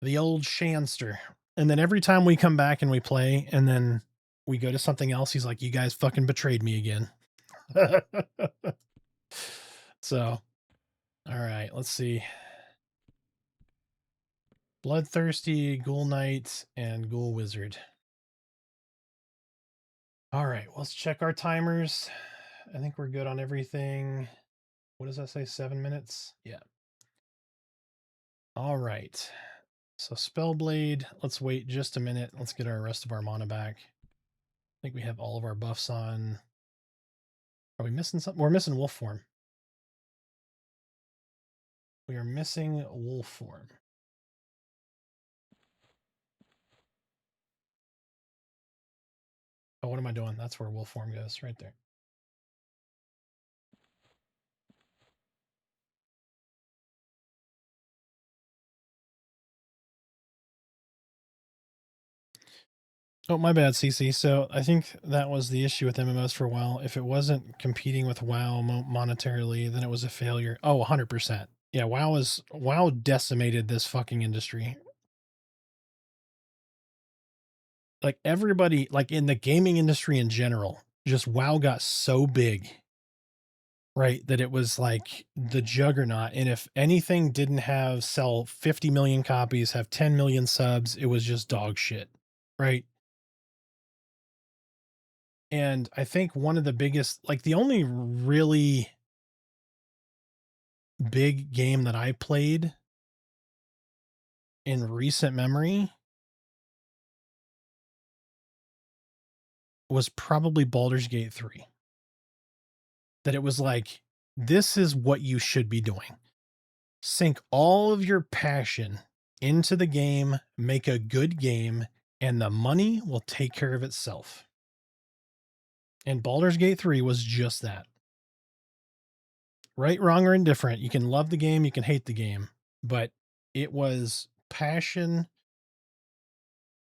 The old Shanster. And then every time we come back and we play and then we go to something else, he's like, you guys fucking betrayed me again. So, all right, let's see. Bloodthirsty, Ghoul Knight, and Ghoul Wizard. All right, let's check our timers. I think we're good on everything. What does that say? 7 minutes? Yeah. All right. So Spellblade, let's wait just a minute. Let's get our rest of our mana back. I think we have all of our buffs on. Are we missing something? We're missing wolf form. We are missing wolf form. Oh, what am I doing? That's where wolf form goes, right there. Oh, my bad, CC. So I think that was the issue with MMOs for a while. If it wasn't competing with WoW monetarily, then it was a failure. Oh, 100%. Yeah, WoW decimated this fucking industry. Like everybody, like in the gaming industry in general, just WoW got so big, right, that it was like the juggernaut. And if anything didn't have sell 50 million copies, have 10 million subs, it was just dog shit, right? And I think one of the biggest, like the only really big game that I played in recent memory was probably Baldur's Gate 3. That it was like, this is what you should be doing. Sink all of your passion into the game, make a good game, and the money will take care of itself. And Baldur's Gate 3 was just that. Right, wrong, or indifferent. You can love the game, you can hate the game, but it was passion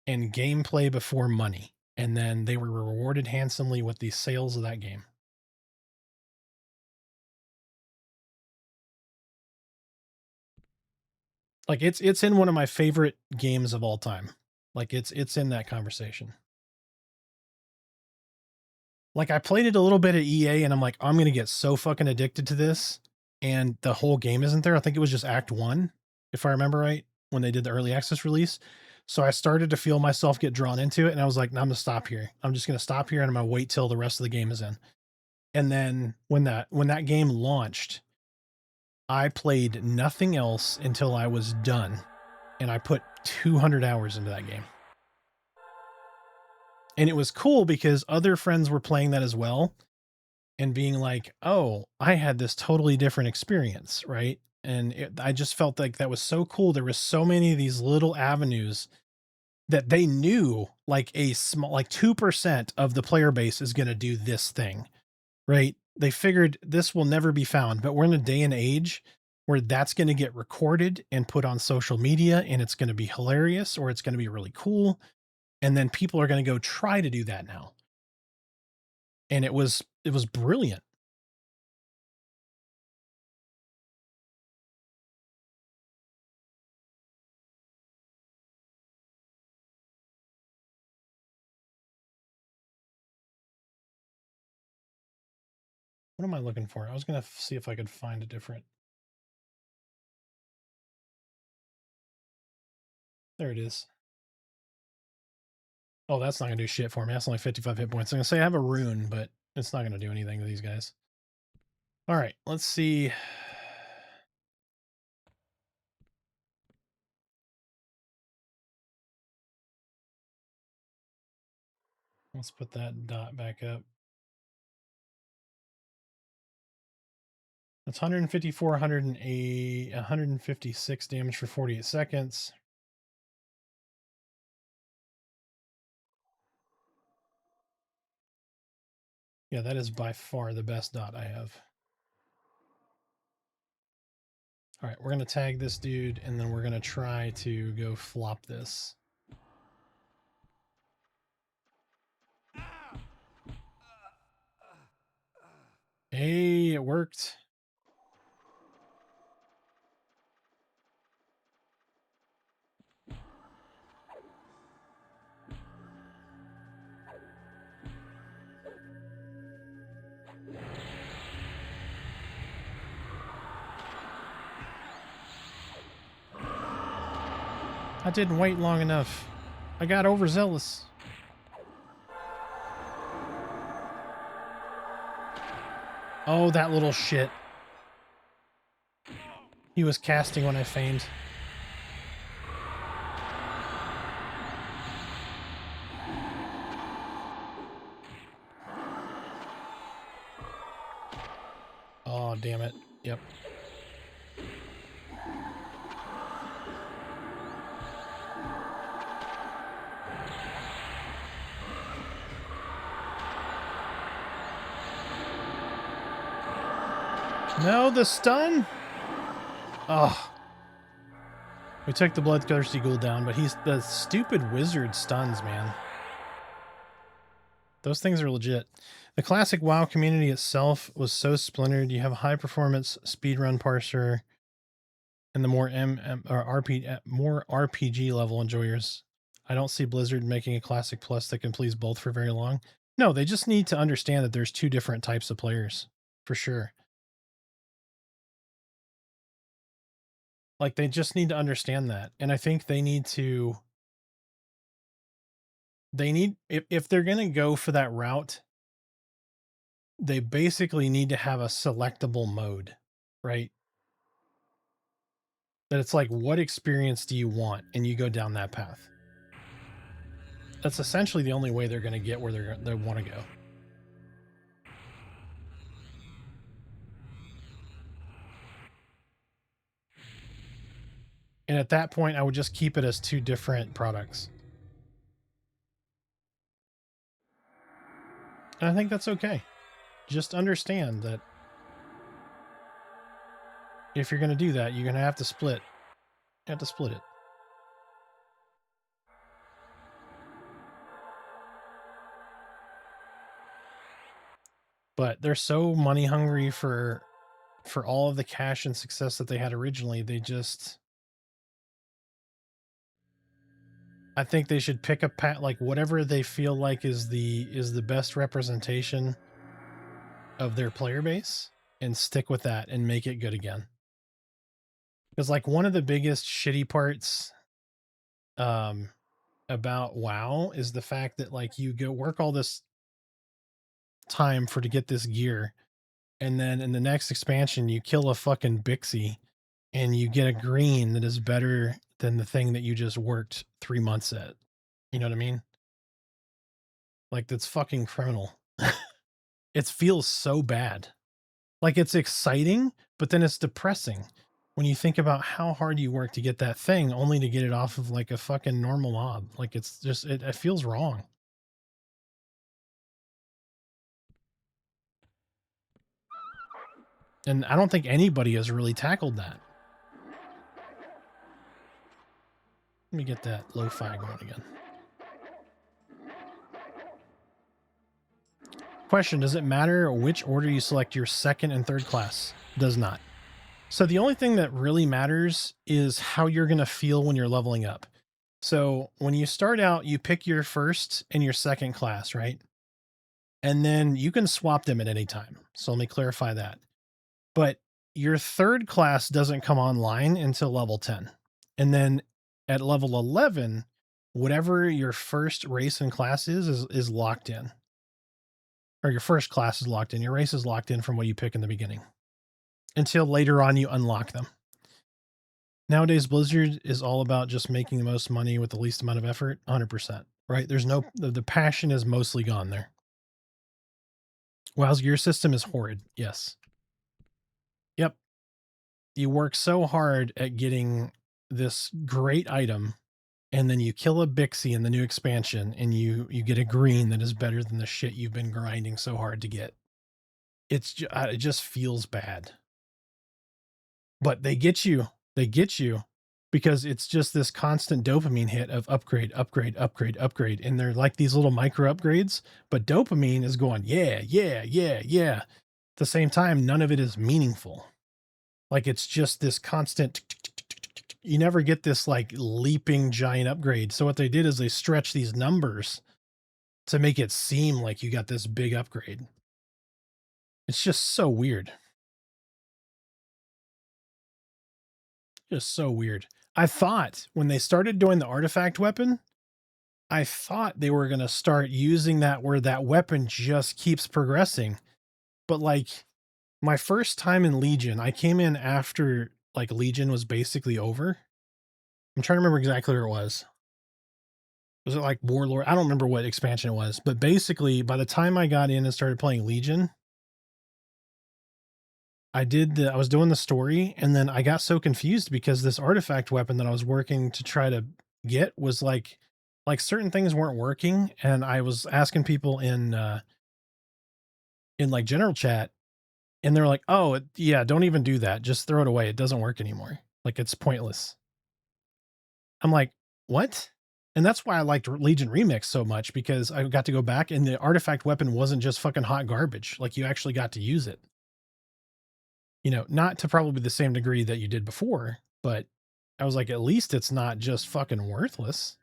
and gameplay before money. And then they were rewarded handsomely with the sales of that game. Like it's in one of my favorite games of all time. Like it's in that conversation. Like I played it a little bit at EA and I'm like, I'm gonna get so fucking addicted to this. And the whole game isn't there. I think it was just Act 1, if I remember right, when they did the early access release. So I started to feel myself get drawn into it, and I was like, no, I'm gonna stop here. I'm just gonna stop here and I'm gonna wait till the rest of the game is in. And then when that game launched, I played nothing else until I was done. And I put 200 hours into that game. And it was cool because other friends were playing that as well and being like, oh, I had this totally different experience, right? And I just felt like that was so cool. There was so many of these little avenues that they knew, like a small, like 2% of the player base is going to do this thing, right? They figured this will never be found, but we're in a day and age where that's going to get recorded and put on social media, and it's going to be hilarious, or it's going to be really cool. And then people are going to go try to do that now. And it was brilliant. What am I looking for? I was going to see if I could find a different. There it is. Oh, that's not going to do shit for me. That's only 55 hit points. I'm going to say I have a rune, but it's not going to do anything to these guys. All right, let's see. Let's put that dot back up. That's 154, 108, 156 damage for 48 seconds. Yeah, that is by far the best dot I have. All right, we're going to tag this dude, and then we're going to try to go flop this. Hey, it worked. I didn't wait long enough. I got overzealous. Oh, that little shit. He was casting when I feigned. Oh, damn it. Yep. No, the stun? Oh. We took the Bloodthirsty Ghoul down, but he's the stupid wizard stuns, man. Those things are legit. The classic WoW community itself was so splintered. You have a high-performance speedrun parser and the more more RPG level enjoyers. I don't see Blizzard making a Classic Plus that can please both for very long. No, they just need to understand that there's two different types of players, for sure. Like, they just need to understand that. And I think they need to... if they're going to go for that route, they basically need to have a selectable mode, right? That it's like, what experience do you want? And you go down that path. That's essentially the only way they're going to get where they want to go. And at that point, I would just keep it as two different products. And I think that's okay. Just understand that if you're going to do that, you're going to have to split. You have to split it. But they're so money hungry for all of the cash and success that they had originally. They just... I think they should pick a like whatever they feel like is the best representation of their player base and stick with that and make it good again. Because like one of the biggest shitty parts about WoW is the fact that like you go work all this time to get this gear, and then in the next expansion you kill a fucking Bixie and you get a green that is better than the thing that you just worked 3 months at. You know what I mean? Like that's fucking criminal. It feels so bad. Like it's exciting, but then it's depressing when you think about how hard you work to get that thing only to get it off of like a fucking normal mob. Like it's just, it feels wrong. And I don't think anybody has really tackled that. Let me get that lo-fi going again. Question, does it matter which order you select your second and third class? Does not. So the only thing that really matters is how you're going to feel when you're leveling up. So when you start out, you pick your first and your second class, right? And then you can swap them at any time. So let me clarify that. But your third class doesn't come online until level 10. And then at level 11, whatever your first race and class is locked in. Or your first class is locked in. Your race is locked in from what you pick in the beginning. Until later on you unlock them. Nowadays, Blizzard is all about just making the most money with the least amount of effort. 100%. Right? There's no, the passion is mostly gone there. WoW's gear system is horrid. Yes. Yep. You work so hard at getting this great item, and then you kill a Bixie in the new expansion, and you get a green that is better than the shit you've been grinding so hard to get. It just feels bad. But they get you. They get you because it's just this constant dopamine hit of upgrade, upgrade, upgrade, upgrade. And they're like these little micro upgrades, but dopamine is going, yeah, yeah, yeah, yeah. At the same time, none of it is meaningful. Like it's just this constant, you never get this like leaping giant upgrade. So what they did is they stretch these numbers to make it seem like you got this big upgrade. It's just so weird. Just so weird. I thought when they started doing the artifact weapon, I thought they were going to start using that where that weapon just keeps progressing. But like my first time in Legion, I came in after like Legion was basically over. I'm trying to remember exactly where it was. Was it like Warlord? I don't remember what expansion it was, but basically by the time I got in and started playing Legion, I was doing the story, and then I got so confused because this artifact weapon that I was working to try to get was like certain things weren't working, and I was asking people in like general chat, and they're like, "Oh, yeah, don't even do that. Just throw it away. It doesn't work anymore. Like it's pointless." I'm like, "What?" And that's why I liked Legion Remix so much, because I got to go back and the artifact weapon wasn't just fucking hot garbage. Like you actually got to use it. You know, not to probably the same degree that you did before, but I was like, at least it's not just fucking worthless.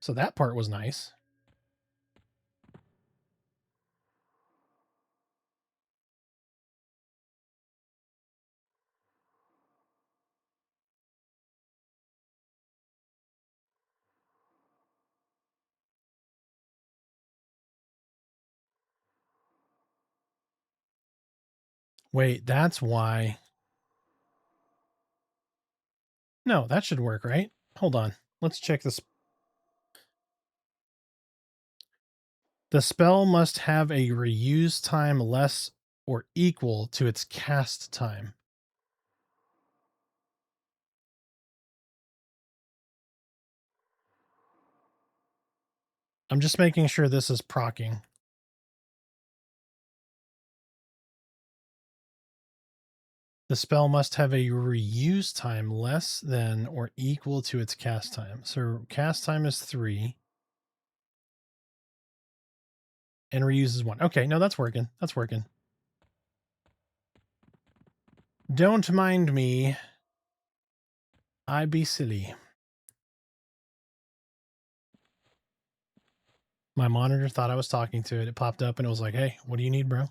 So that part was nice. Wait, that's why. No, that should work, right? Hold on. Let's check this. The spell must have a reuse time less or equal to its cast time. I'm just making sure this is proccing. The spell must have a reuse time less than or equal to its cast time. So cast time is 3. And reuse is 1. Okay, no, that's working. That's working. Don't mind me. I be silly. My monitor thought I was talking to it. It popped up and it was like, hey, what do you need, bro?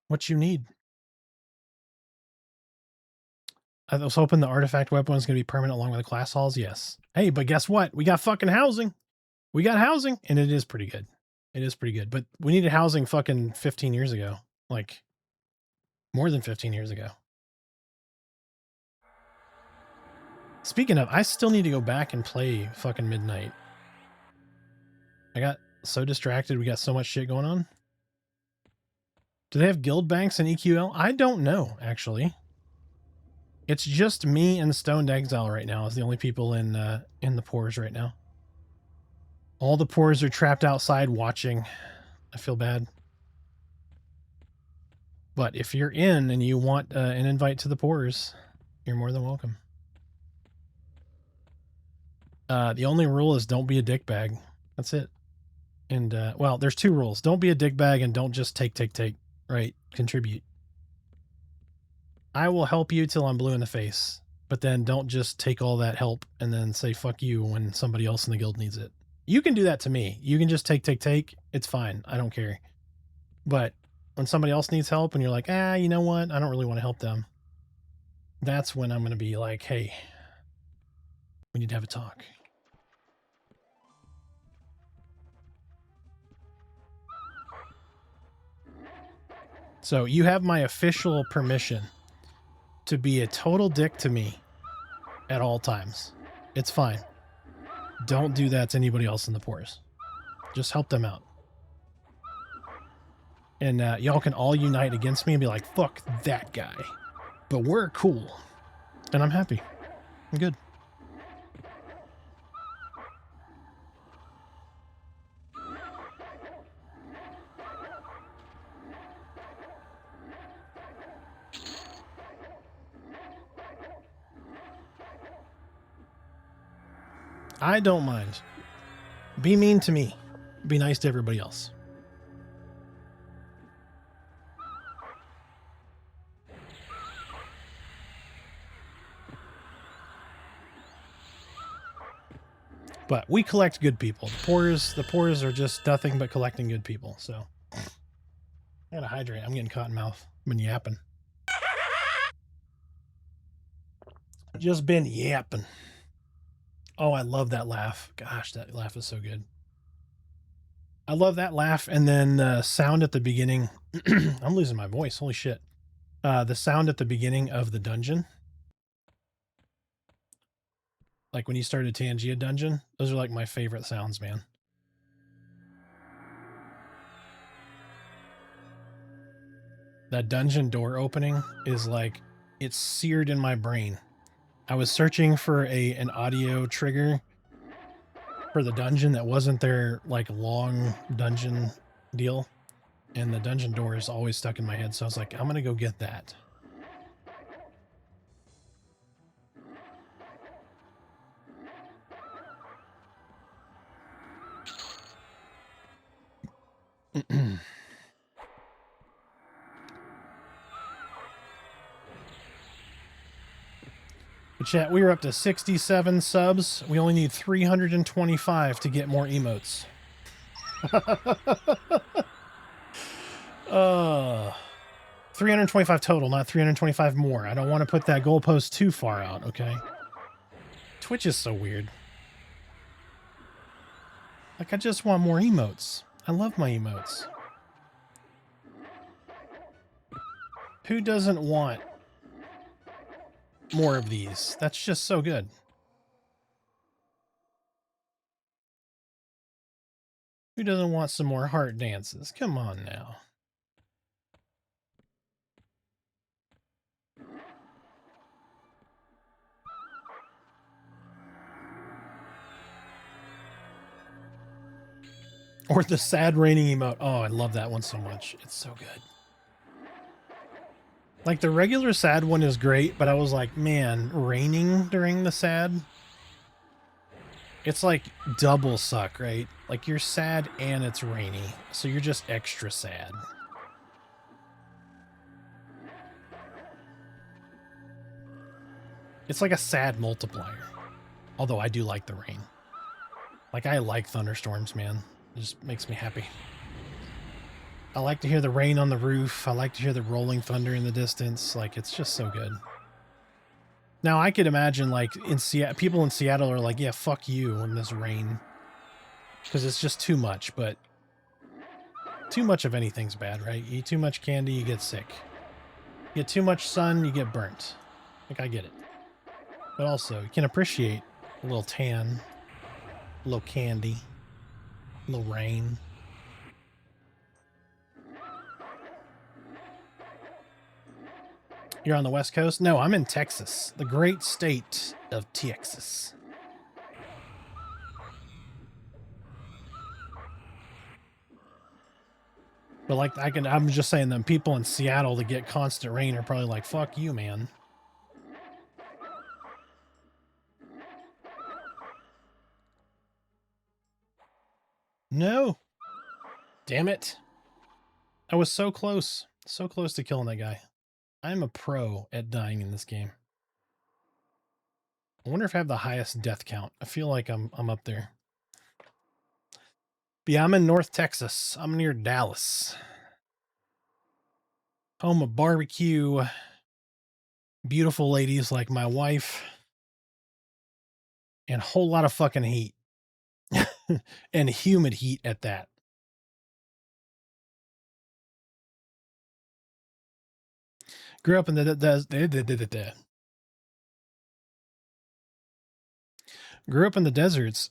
What you need? I was hoping the artifact weapon was going to be permanent along with the class halls. Yes. Hey, but guess what? We got fucking housing. We got housing, and it is pretty good. It is pretty good. But we needed housing fucking 15 years ago. Like, more than 15 years ago. Speaking of, I still need to go back and play fucking Midnight. I got so distracted. We got so much shit going on. Do they have guild banks in EQL? I don't know, actually. It's just me and Stoned Exile right now as the only people in the pores right now. All the pores are trapped outside watching. I feel bad. But if you're in and you want an invite to the pores, you're more than welcome. The only rule is don't be a dickbag. That's it. And, well, there's two rules. Don't be a dickbag and don't just take. Right? Contribute. I will help you till I'm blue in the face. But then don't just take all that help and then say fuck you when somebody else in the guild needs it. You can do that to me. You can just take. It's fine. I don't care. But when somebody else needs help and you're like, you know what? I don't really want to help them. That's when I'm going to be like, hey, we need to have a talk. So you have my official permission to be a total dick to me at all times. It's fine. Don't do that to anybody else in the pores. Just help them out. And y'all can all unite against me and be like, fuck that guy. But we're cool. And I'm happy. I'm good. I don't mind. Be mean to me. Be nice to everybody else. But we collect good people. The pores are just nothing but collecting good people. So I gotta hydrate. I'm getting cotton mouth. I've been yapping. Just been yapping. Oh, I love that laugh. Gosh, that laugh is so good. I love that laugh. And then sound at the beginning. I'm losing my voice. Holy shit. The sound at the beginning of the dungeon. Like when you started Tangia dungeon. Those are like my favorite sounds, man. That dungeon door opening is like, it's seared in my brain. I was searching for an audio trigger for the dungeon that wasn't their like long dungeon deal. And the dungeon door is always stuck in my head. So I was like, I'm going to go get that. Chat, we are up to 67 subs. We only need 325 to get more emotes. 325 total, not 325 more. I don't want to put that goalpost too far out, okay? Twitch is so weird. Like, I just want more emotes. I love my emotes. Who doesn't want more of these? That's just so good. Who doesn't want some more heart dances? Come on now. Or the sad raining emote. Oh, I love that one so much. It's so good. Like, the regular sad one is great, but I was like, man, raining during the sad? It's like double suck, right? Like, you're sad and it's rainy, so you're just extra sad. It's like a sad multiplier. Although I do like the rain. Like, I like thunderstorms, man. It just makes me happy. I like to hear the rain on the roof. I like to hear the rolling thunder in the distance. Like, it's just so good. Now, I could imagine, like, in Seattle, people in Seattle are like, yeah, fuck you in this rain. Because it's just too much, but too much of anything's bad, right? You eat too much candy, you get sick. You get too much sun, you get burnt. Like, I get it. But also, you can appreciate a little tan, a little candy, a little rain. You're on the West Coast? No, I'm in Texas, the great state of Texas. But like, I'm just saying them people in Seattle that get constant rain are probably like, fuck you, man. No. Damn it. I was so close. So close to killing that guy. I'm a pro at dying in this game. I wonder if I have the highest death count. I feel like I'm up there. But yeah, I'm in North Texas. I'm near Dallas. Home of barbecue. Beautiful ladies like my wife. And a whole lot of fucking heat. And humid heat at that. Grew up in Grew up in the deserts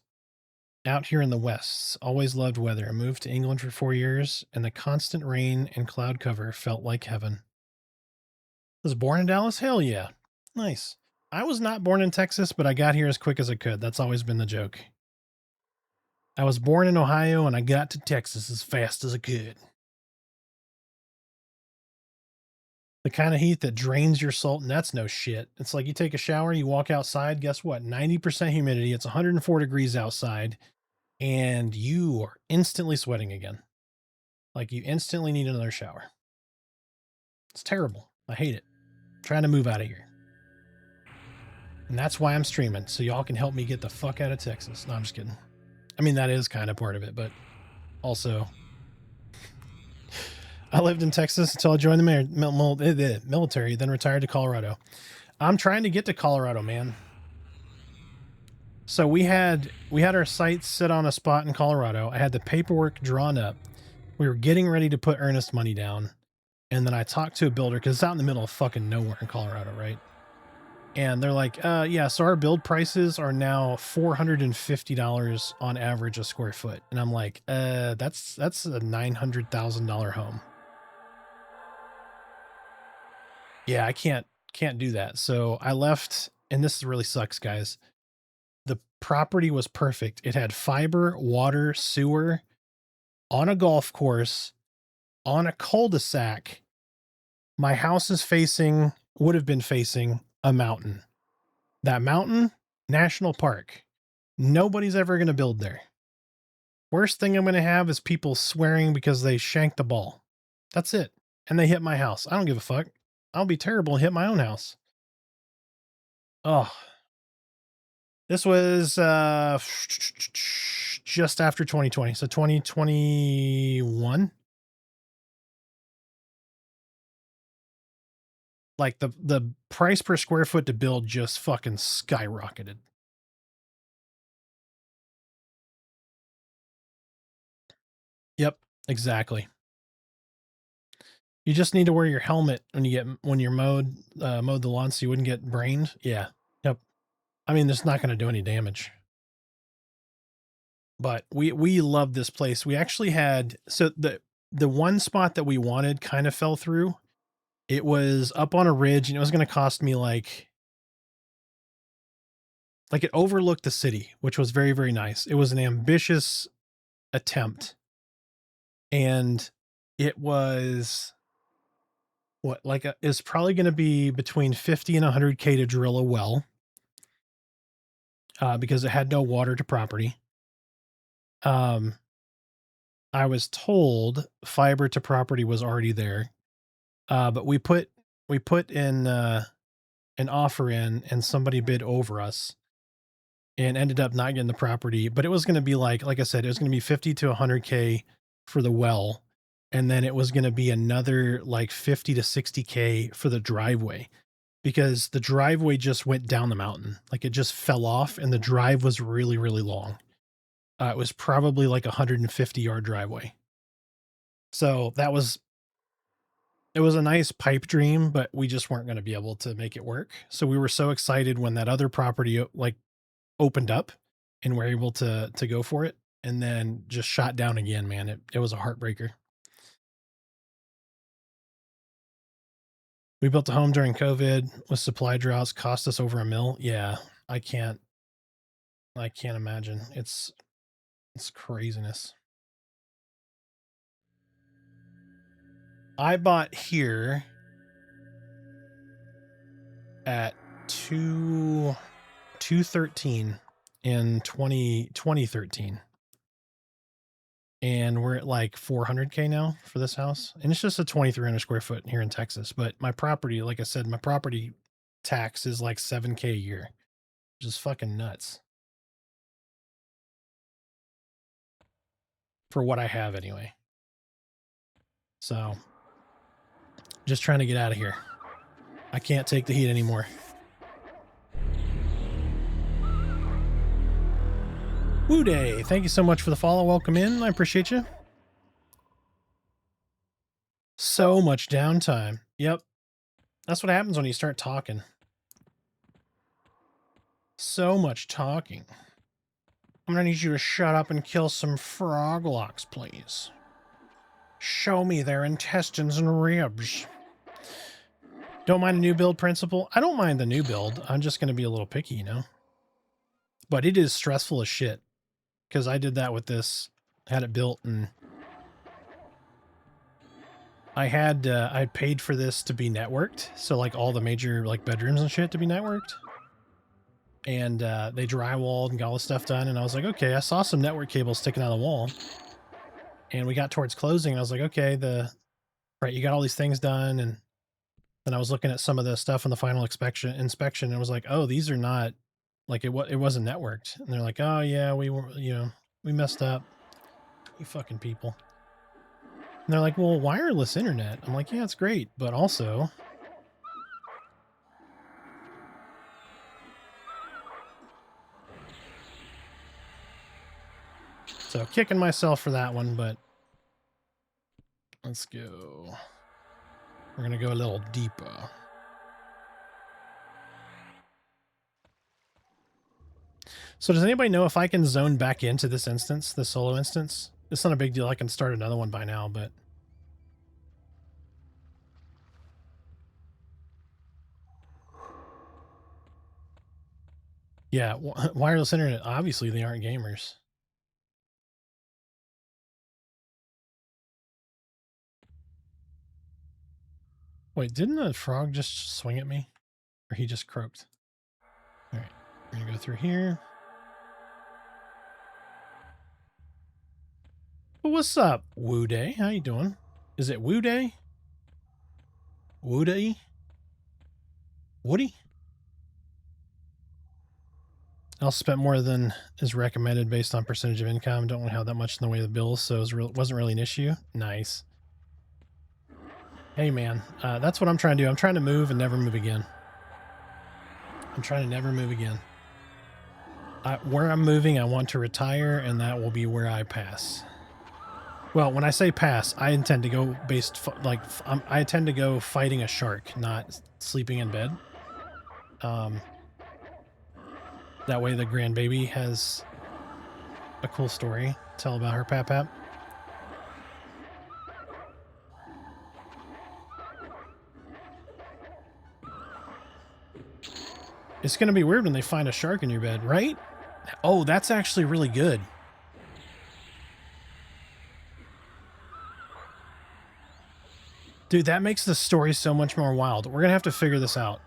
out here in the West. Always loved weather. I moved to England for 4 years, and the constant rain and cloud cover felt like heaven. Was born in Dallas? Hell yeah. Nice. I was not born in Texas, but I got here as quick as I could. That's always been the joke. I was born in Ohio, and I got to Texas as fast as I could. The kind of heat that drains your soul, and that's no shit. It's like you take a shower, you walk outside, guess what? 90% humidity. It's 104 degrees outside, and you are instantly sweating again. Like you instantly need another shower. It's terrible. I hate it. I'm trying to move out of here. And that's why I'm streaming, so y'all can help me get the fuck out of Texas. No, I'm just kidding. I mean, that is kind of part of it, but also, I lived in Texas until I joined the military, then retired to Colorado. I'm trying to get to Colorado, man. So we had our sights set on a spot in Colorado. I had the paperwork drawn up. We were getting ready to put earnest money down. And then I talked to a builder because it's out in the middle of fucking nowhere in Colorado, right? And they're like, yeah, so our build prices are now $450 on average a square foot. And I'm like, that's a $900,000 home. Yeah, I can't do that. So I left, and this really sucks, guys. The property was perfect. It had fiber, water, sewer, on a golf course, on a cul-de-sac. My house would have been facing a mountain. That mountain, national park. Nobody's ever going to build there. Worst thing I'm going to have is people swearing because they shanked the ball. That's it. And they hit my house. I don't give a fuck. I'll be terrible and hit my own house. Oh. This was just after 2020. So 2021. Like the price per square foot to build just fucking skyrocketed. Yep, exactly. You just need to wear your helmet when you're mowed the lawn so you wouldn't get brained. Yeah. Yep. I mean, it's not going to do any damage. But we love this place. We actually had, so the one spot that we wanted kind of fell through. It was up on a ridge, and it was going to cost me like it overlooked the city, which was very, very nice. It was an ambitious attempt. And it was it's probably going to be between 50 and 100K to drill a well. Because it had no water to property. I was told fiber to property was already there. But we put in an offer in, and somebody bid over us. and ended up not getting the property. But it was going to be like I said, it was going to be 50 to 100K for the well. And then it was going to be another like 50 to 60K for the driveway, because the driveway just went down the mountain. Like it just fell off and the drive was really, really long. It was probably like 150-yard driveway. So it was a nice pipe dream, but we just weren't going to be able to make it work. So we were so excited when that other property like opened up and we're able to go for it, and then just shot down again, man. It was a heartbreaker. We built a home during COVID with supply droughts, cost us over $1 million. Yeah, I can't imagine. It's craziness. I bought here at 213 in 2013. And we're at like 400K now for this house. And it's just a 2,300 square foot here in Texas. But my property, like I said, my property tax is like 7K a year, which is fucking nuts. For what I have anyway. So just trying to get out of here. I can't take the heat anymore. Woo Day, thank you so much for the follow. Welcome in. I appreciate you. So much downtime. Yep. That's what happens when you start talking. So much talking. I'm gonna need you to shut up and kill some frog locks, please. Show me their intestines and ribs. Don't mind a new build principle? I don't mind the new build. I'm just gonna be a little picky, you know? But it is stressful as shit. Because I did that with this, had it built, and I had paid for this to be networked, so like all the major like bedrooms and shit to be networked, and they drywalled and got all the stuff done, and I was like, okay, I saw some network cables sticking out of the wall, and we got towards closing, and I was like, okay, right, you got all these things done, and then I was looking at some of the stuff in the final inspection, and I was like, oh, these are not. Like it wasn't networked, and they're like, oh yeah, we were, we messed up. You fucking people. And they're like, well, wireless internet. I'm like, yeah, it's great, but also so kicking myself for that one, but let's go. We're gonna go a little deeper. So does anybody know if I can zone back into this instance, the solo instance? It's not a big deal. I can start another one by now, but... yeah, wireless internet, obviously they aren't gamers. Wait, didn't a frog just swing at me? Or he just croaked? Alright, we're gonna go through here. Well, what's up, Woo Day? How you doing? Is it Woo Day? Woo Day? Woody? I'll spend more than is recommended based on percentage of income. Don't want to have that much in the way of bills, so it wasn't really an issue. Nice. Hey, man. That's what I'm trying to do. I'm trying to move and never move again. I'm trying to never move again. Where I'm moving, I want to retire, and that will be where I pass. Well, when I say pass, I intend to go I intend to go fighting a shark, not sleeping in bed. That way the grandbaby has a cool story to tell about her pap-pap. It's going to be weird when they find a shark in your bed, right? Oh, that's actually really good. Dude, that makes the story so much more wild. We're going to have to figure this out.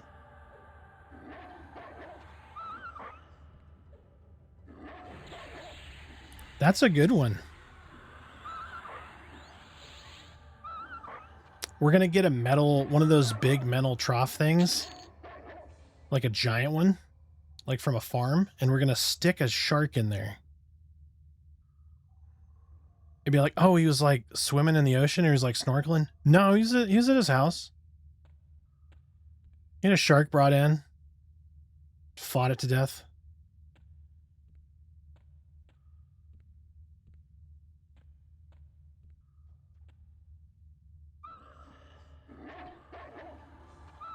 That's a good one. We're going to get one of those big metal trough things. Like a giant one. like from a farm, and we're going to stick a shark in there. It'd be like, oh, he was like swimming in the ocean or he was like snorkeling. No, he's at his house. He had a shark brought in, fought it to death.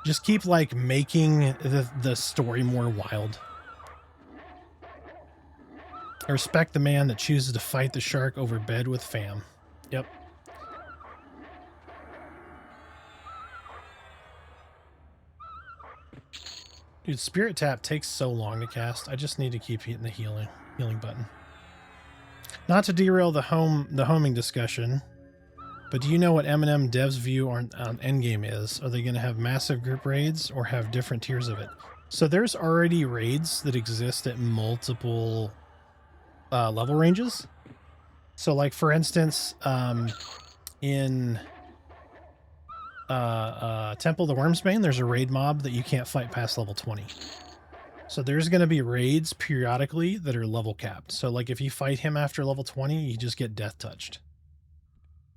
Just keep like making the story more wild. I respect the man that chooses to fight the shark over bed with fam. Yep. Dude, Spirit Tap takes so long to cast. I just need to keep hitting the healing button. Not to derail the homing discussion, but do you know what M&M devs view on endgame is? Are they going to have massive group raids or have different tiers of it? So there's already raids that exist at multiple level ranges. So like for instance, in Temple of the Wormsbane, there's a raid mob that you can't fight past level 20. So there's going to be raids periodically that are level capped. So like if you fight him after level 20, you just get death touched.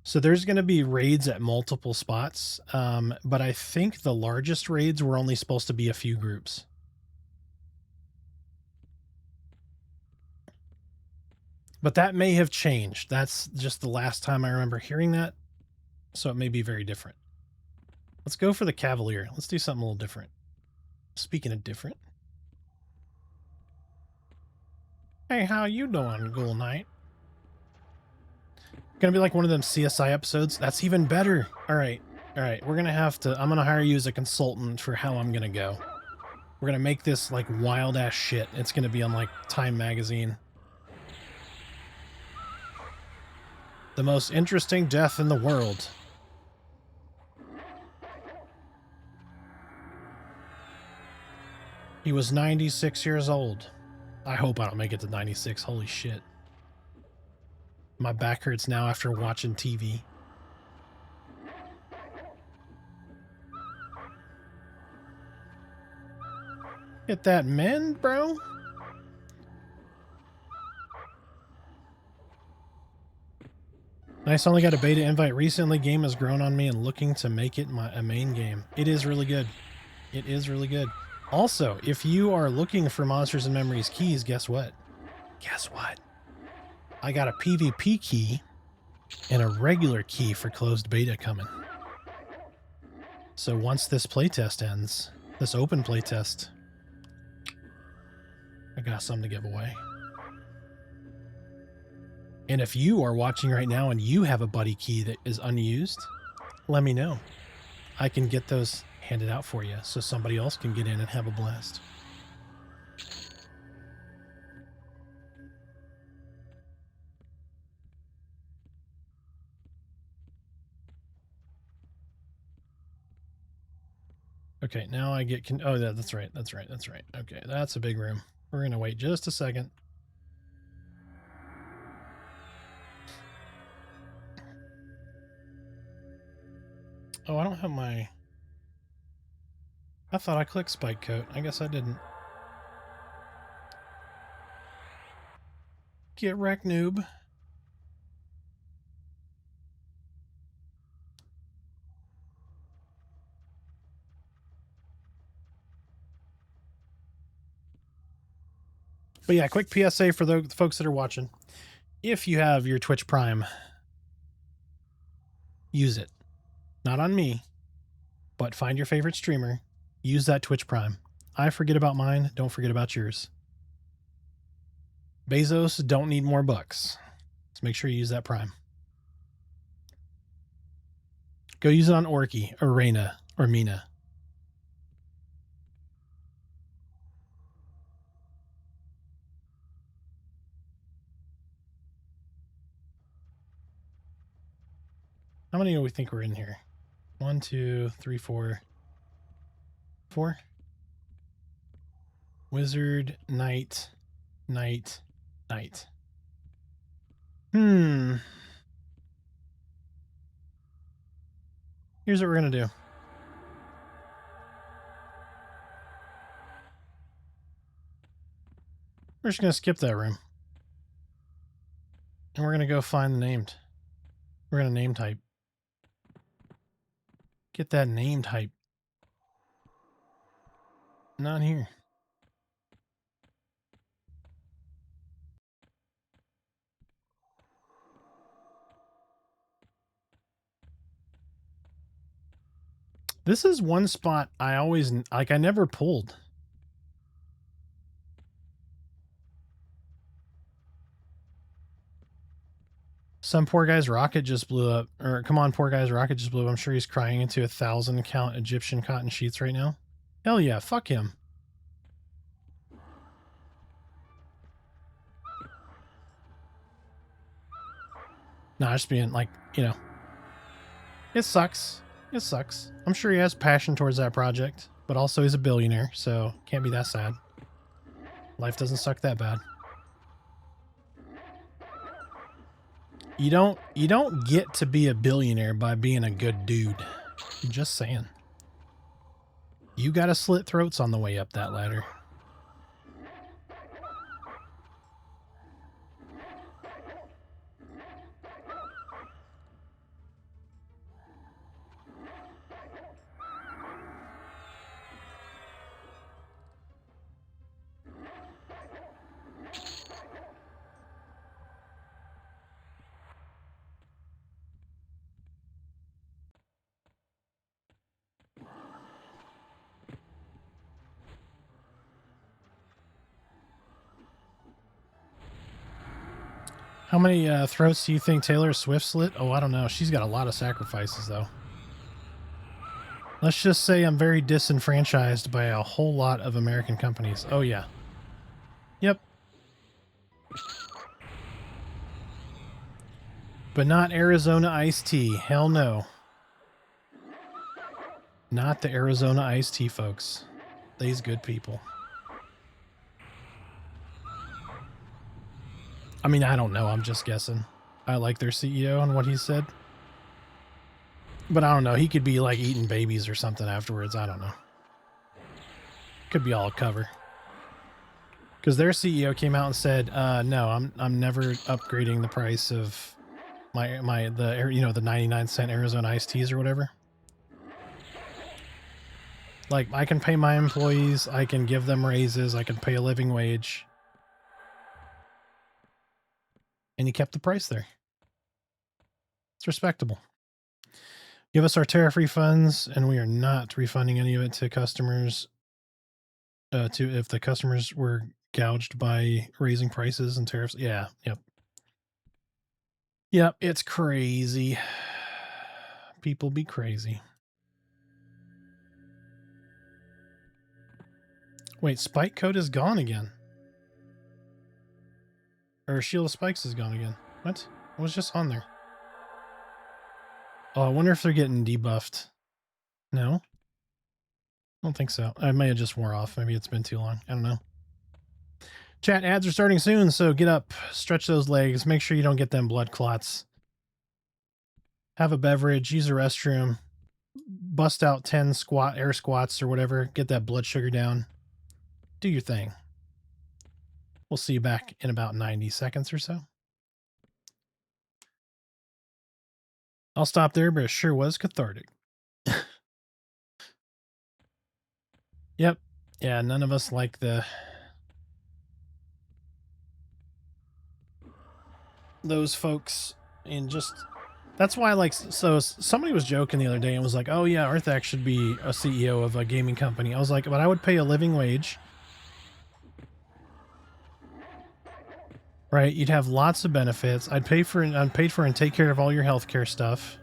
So there's going to be raids at multiple spots. But I think the largest raids were only supposed to be a few groups. But that may have changed. That's just the last time I remember hearing that. So it may be very different. Let's go for the Cavalier. Let's do something a little different. Speaking of different. Hey, how you doing, Ghoul Knight? Gonna be like one of them CSI episodes. That's even better. All right. We're gonna have to, I'm gonna hire you as a consultant for how I'm gonna go. We're gonna make this like wild ass shit. It's gonna be on like Time Magazine. The most interesting death in the world. He was 96 years old. I hope I don't make it to 96. Holy shit. My back hurts now after watching TV. Get that mend, bro. Nice, only got a beta invite recently. Game has grown on me and looking to make it a main game. It is really good. It is really good. Also, if you are looking for Monsters and Memories keys, guess what? Guess what? I got a PvP key and a regular key for closed beta coming. So once this playtest ends, this open playtest, I got something to give away. And if you are watching right now and you have a buddy key that is unused, let me know. I can get those handed out for you so somebody else can get in and have a blast. Okay, now I get... oh, yeah, that's right. Okay, that's a big room. We're going to wait just a second. Oh, I don't have my... I thought I clicked Spike Coat. I guess I didn't. Get wrecked, noob. But yeah, quick PSA for the folks that are watching. If you have your Twitch Prime, use it. Not on me, but find your favorite streamer. Use that Twitch Prime. I forget about mine. Don't forget about yours. Bezos don't need more bucks. So make sure you use that Prime. Go use it on Orky or Reyna or Mina. How many do we think we're in here? 1, 2, 3, 4. 4? Wizard, Knight, Knight, Knight. Here's what we're going to do. We're just going to skip that room. And we're going to go find the named. We're going to name type. Get that name type. Not here. This is one spot I always, like, I never pulled. Some poor guy's rocket just blew up. Or, come on, poor guy's rocket just blew up. I'm sure he's crying into 1,000 count Egyptian cotton sheets right now. Hell yeah, fuck him. Nah, just being like, you know. It sucks. It sucks. I'm sure he has passion towards that project, but also he's a billionaire, so can't be that sad. Life doesn't suck that bad. You don't get to be a billionaire by being a good dude. I'm just saying. You gotta slit throats on the way up that ladder. How many throats do you think Taylor Swift slit? Oh, I don't know. She's got a lot of sacrifices, though. Let's just say I'm very disenfranchised by a whole lot of American companies. Oh, yeah. Yep. But not Arizona iced tea. Hell no. Not the Arizona iced tea, folks. These good people. I mean, I don't know. I'm just guessing. I like their CEO and what he said. But I don't know. He could be like eating babies or something afterwards. I don't know. Could be all cover. Because their CEO came out and said, "No, I'm never upgrading the price of the 99-cent Arizona iced teas or whatever. Like, I can pay my employees, I can give them raises, I can pay a living wage." And he kept the price there. It's respectable. Give us our tariff refunds, and we are not refunding any of it to customers. If the customers were gouged by raising prices and tariffs. Yeah, yep. Yep, it's crazy. People be crazy. Wait, Spike Code is gone again. Or Shield of Spikes is gone again. What? It was just on there. Oh, I wonder if they're getting debuffed. No? I don't think so. I may have just wore off. Maybe it's been too long. I don't know. Chat, ads are starting soon, so get up, stretch those legs, make sure you don't get them blood clots. Have a beverage, use a restroom, bust out 10 air squats or whatever, get that blood sugar down. Do your thing. We'll see you back in about 90 seconds or so. I'll stop there, but it sure was cathartic. Yep. Yeah, none of us like those folks, and just that's why, like, so somebody was joking the other day and was like, "Oh yeah, Arthax should be a CEO of a gaming company." I was like, "But I would pay a living wage, right? You'd have lots of benefits. I'd paid for and take care of all your healthcare stuff.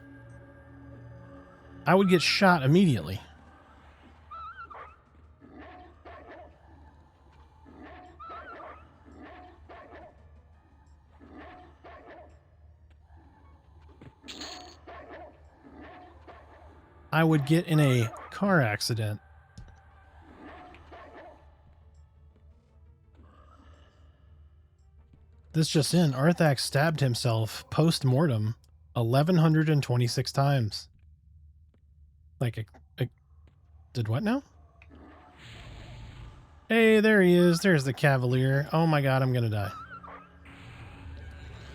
I would get shot immediately." I would get in a car accident. This just in, Arthax stabbed himself post-mortem 1,126 times. Like, did what now? Hey, there he is. There's the Cavalier. Oh my god, I'm gonna die.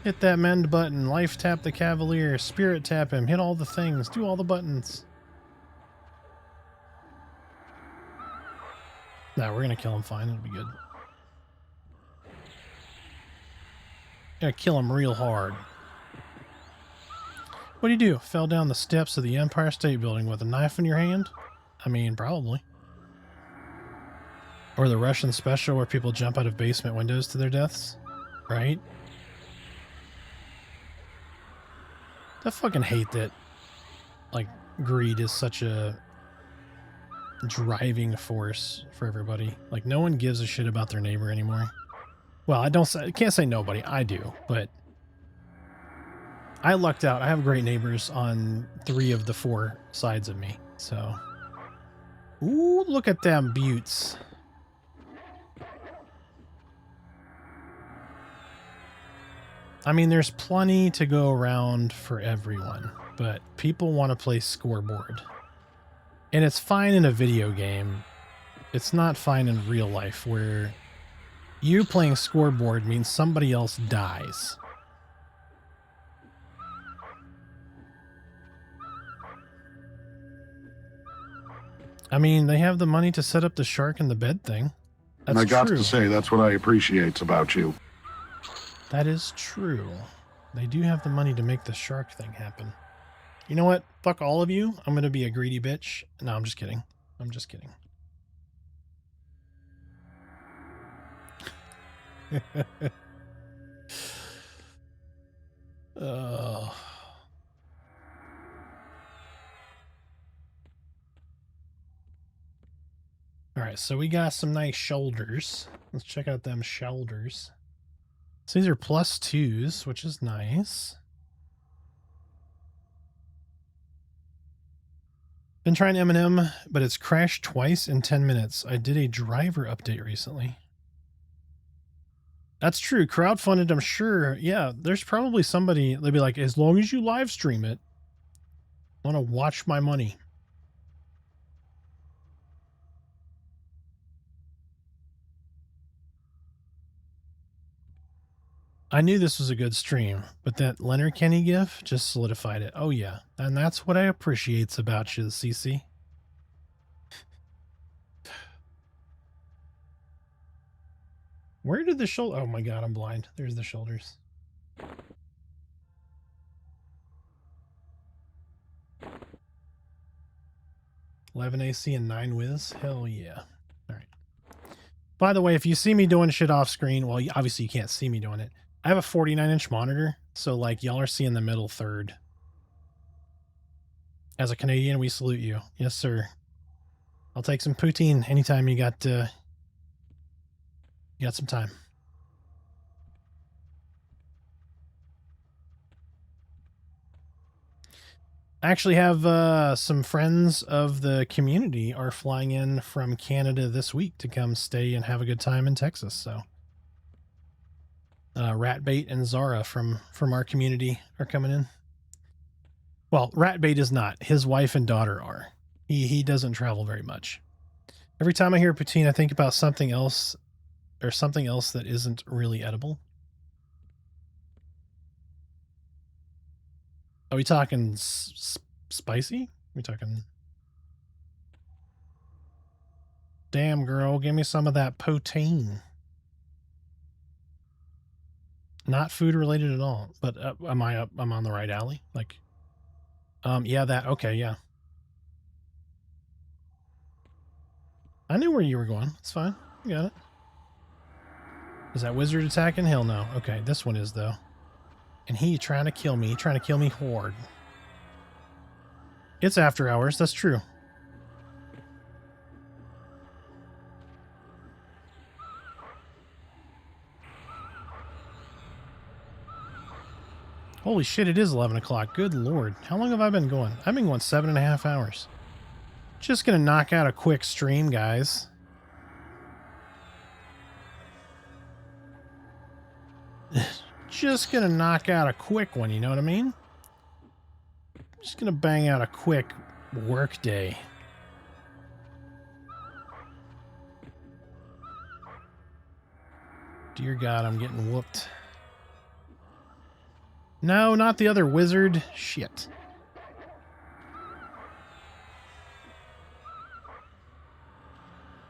Hit that mend button. Life tap the Cavalier. Spirit tap him. Hit all the things. Do all the buttons. No, we're gonna kill him fine. It'll be good. Gonna kill him real hard. What do you do? Fell down the steps of the Empire State Building with a knife in your hand? I mean, probably. Or the Russian special where people jump out of basement windows to their deaths? Right? I fucking hate that, like, greed is such a driving force for everybody. Like, no one gives a shit about their neighbor anymore. Well, I can't say nobody. I do, but I lucked out. I have great neighbors on 3 of the 4 sides of me, so. Ooh, look at them buttes. I mean, there's plenty to go around for everyone, but people want to play scoreboard. And it's fine in a video game. It's not fine in real life, where you playing scoreboard means somebody else dies. I mean, they have the money to set up the shark in the bed thing. That's and I got true. to say, that's what I appreciate about you. That is true. They do have the money to make the shark thing happen. You know what? Fuck all of you. I'm going to be a greedy bitch. No, I'm just kidding. I'm just kidding. All right, so we got some nice shoulders. Let's check out them shoulders. So these are +2s, which is nice. Been trying M&M, but it's crashed twice in 10 minutes. I did a driver update recently. That's true. Crowdfunded, I'm sure. Yeah, there's probably somebody, they'd be like, as long as you live stream it, I want to watch my money. I knew this was a good stream, but that Leonard Kenny gif just solidified it. Oh yeah, and that's what I appreciates about you, CC. Where did the shoulder? Oh my god, I'm blind. There's the shoulders. $11 AC and 9 whiz? Hell yeah. All right. By the way, if you see me doing shit off screen, well, obviously you can't see me doing it. I have a 49-inch monitor, so like y'all are seeing the middle third. As a Canadian, we salute you. Yes, sir. I'll take some poutine anytime you got some time. I actually have some friends of the community are flying in from Canada this week to come stay and have a good time in Texas. So Ratbait and Zara from our community are coming in. Well, Ratbait is not. His wife and daughter are. He doesn't travel very much. Every time I hear poutine, I think about something else, or something else that isn't really edible. Are we talking spicy? Are we talking... Damn, girl, give me some of that poutine. Not food related at all, but I'm on the right alley? Like, yeah, that, okay, yeah. I knew where you were going. It's fine. You got it. Is that wizard attacking? Hell no. Okay, this one is, though. And he trying to kill me. Trying to kill me hard. It's after hours. That's true. Holy shit, it is 11 o'clock. Good lord. How long have I been going? I've been going 7.5 hours. Just gonna knock out a quick stream, guys. Just gonna knock out a quick one, you know what I mean? Just gonna bang out a quick work day. Dear God, I'm getting whooped. No, not the other wizard. Shit.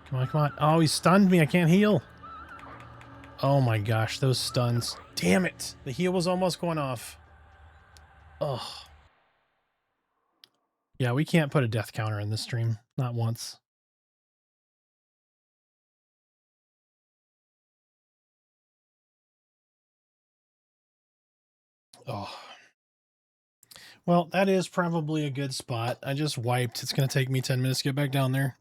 Come on, come on. Oh, he stunned me. I can't heal. Oh my gosh, those stuns. Damn it. The heal was almost going off. Ugh. Yeah, we can't put a death counter in this stream. Not once. Oh. Well, that is probably a good spot. I just wiped. It's going to take me 10 minutes to get back down there.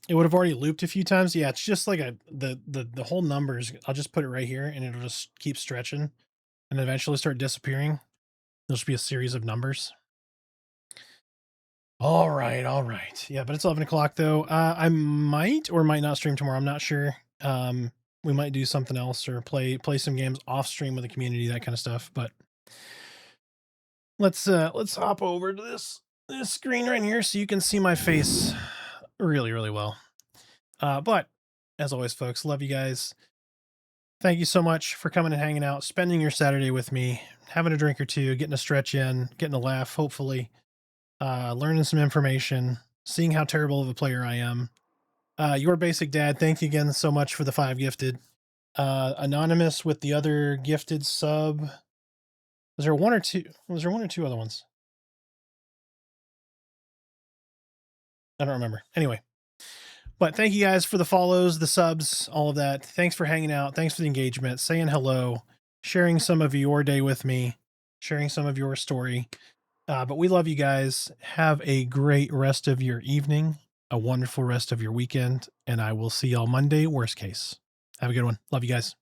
It would have already looped a few times. Yeah, it's just like the whole numbers. I'll just put it right here and it'll just keep stretching and eventually start disappearing. There'll just be a series of numbers. All right, all right. Yeah, but it's 11 o'clock though. I might or might not stream tomorrow. I'm not sure. We might do something else or play some games off stream with the community, that kind of stuff. But let's hop over to this screen right here so you can see my face really, really well. But as always, folks, love you guys. Thank you so much for coming and hanging out, spending your Saturday with me, having a drink or two, getting a stretch in, getting a laugh, hopefully, learning some information, seeing how terrible of a player I am. Your basic dad, thank you again so much for the 5 gifted. Anonymous with the other gifted sub. Was there one or two other ones? I don't remember. Anyway. But thank you guys for the follows, the subs, all of that. Thanks for hanging out. Thanks for the engagement, saying hello, sharing some of your day with me, sharing some of your story. But we love you guys. Have a great rest of your evening, a wonderful rest of your weekend, and I will see y'all Monday, worst case. Have a good one. Love you guys.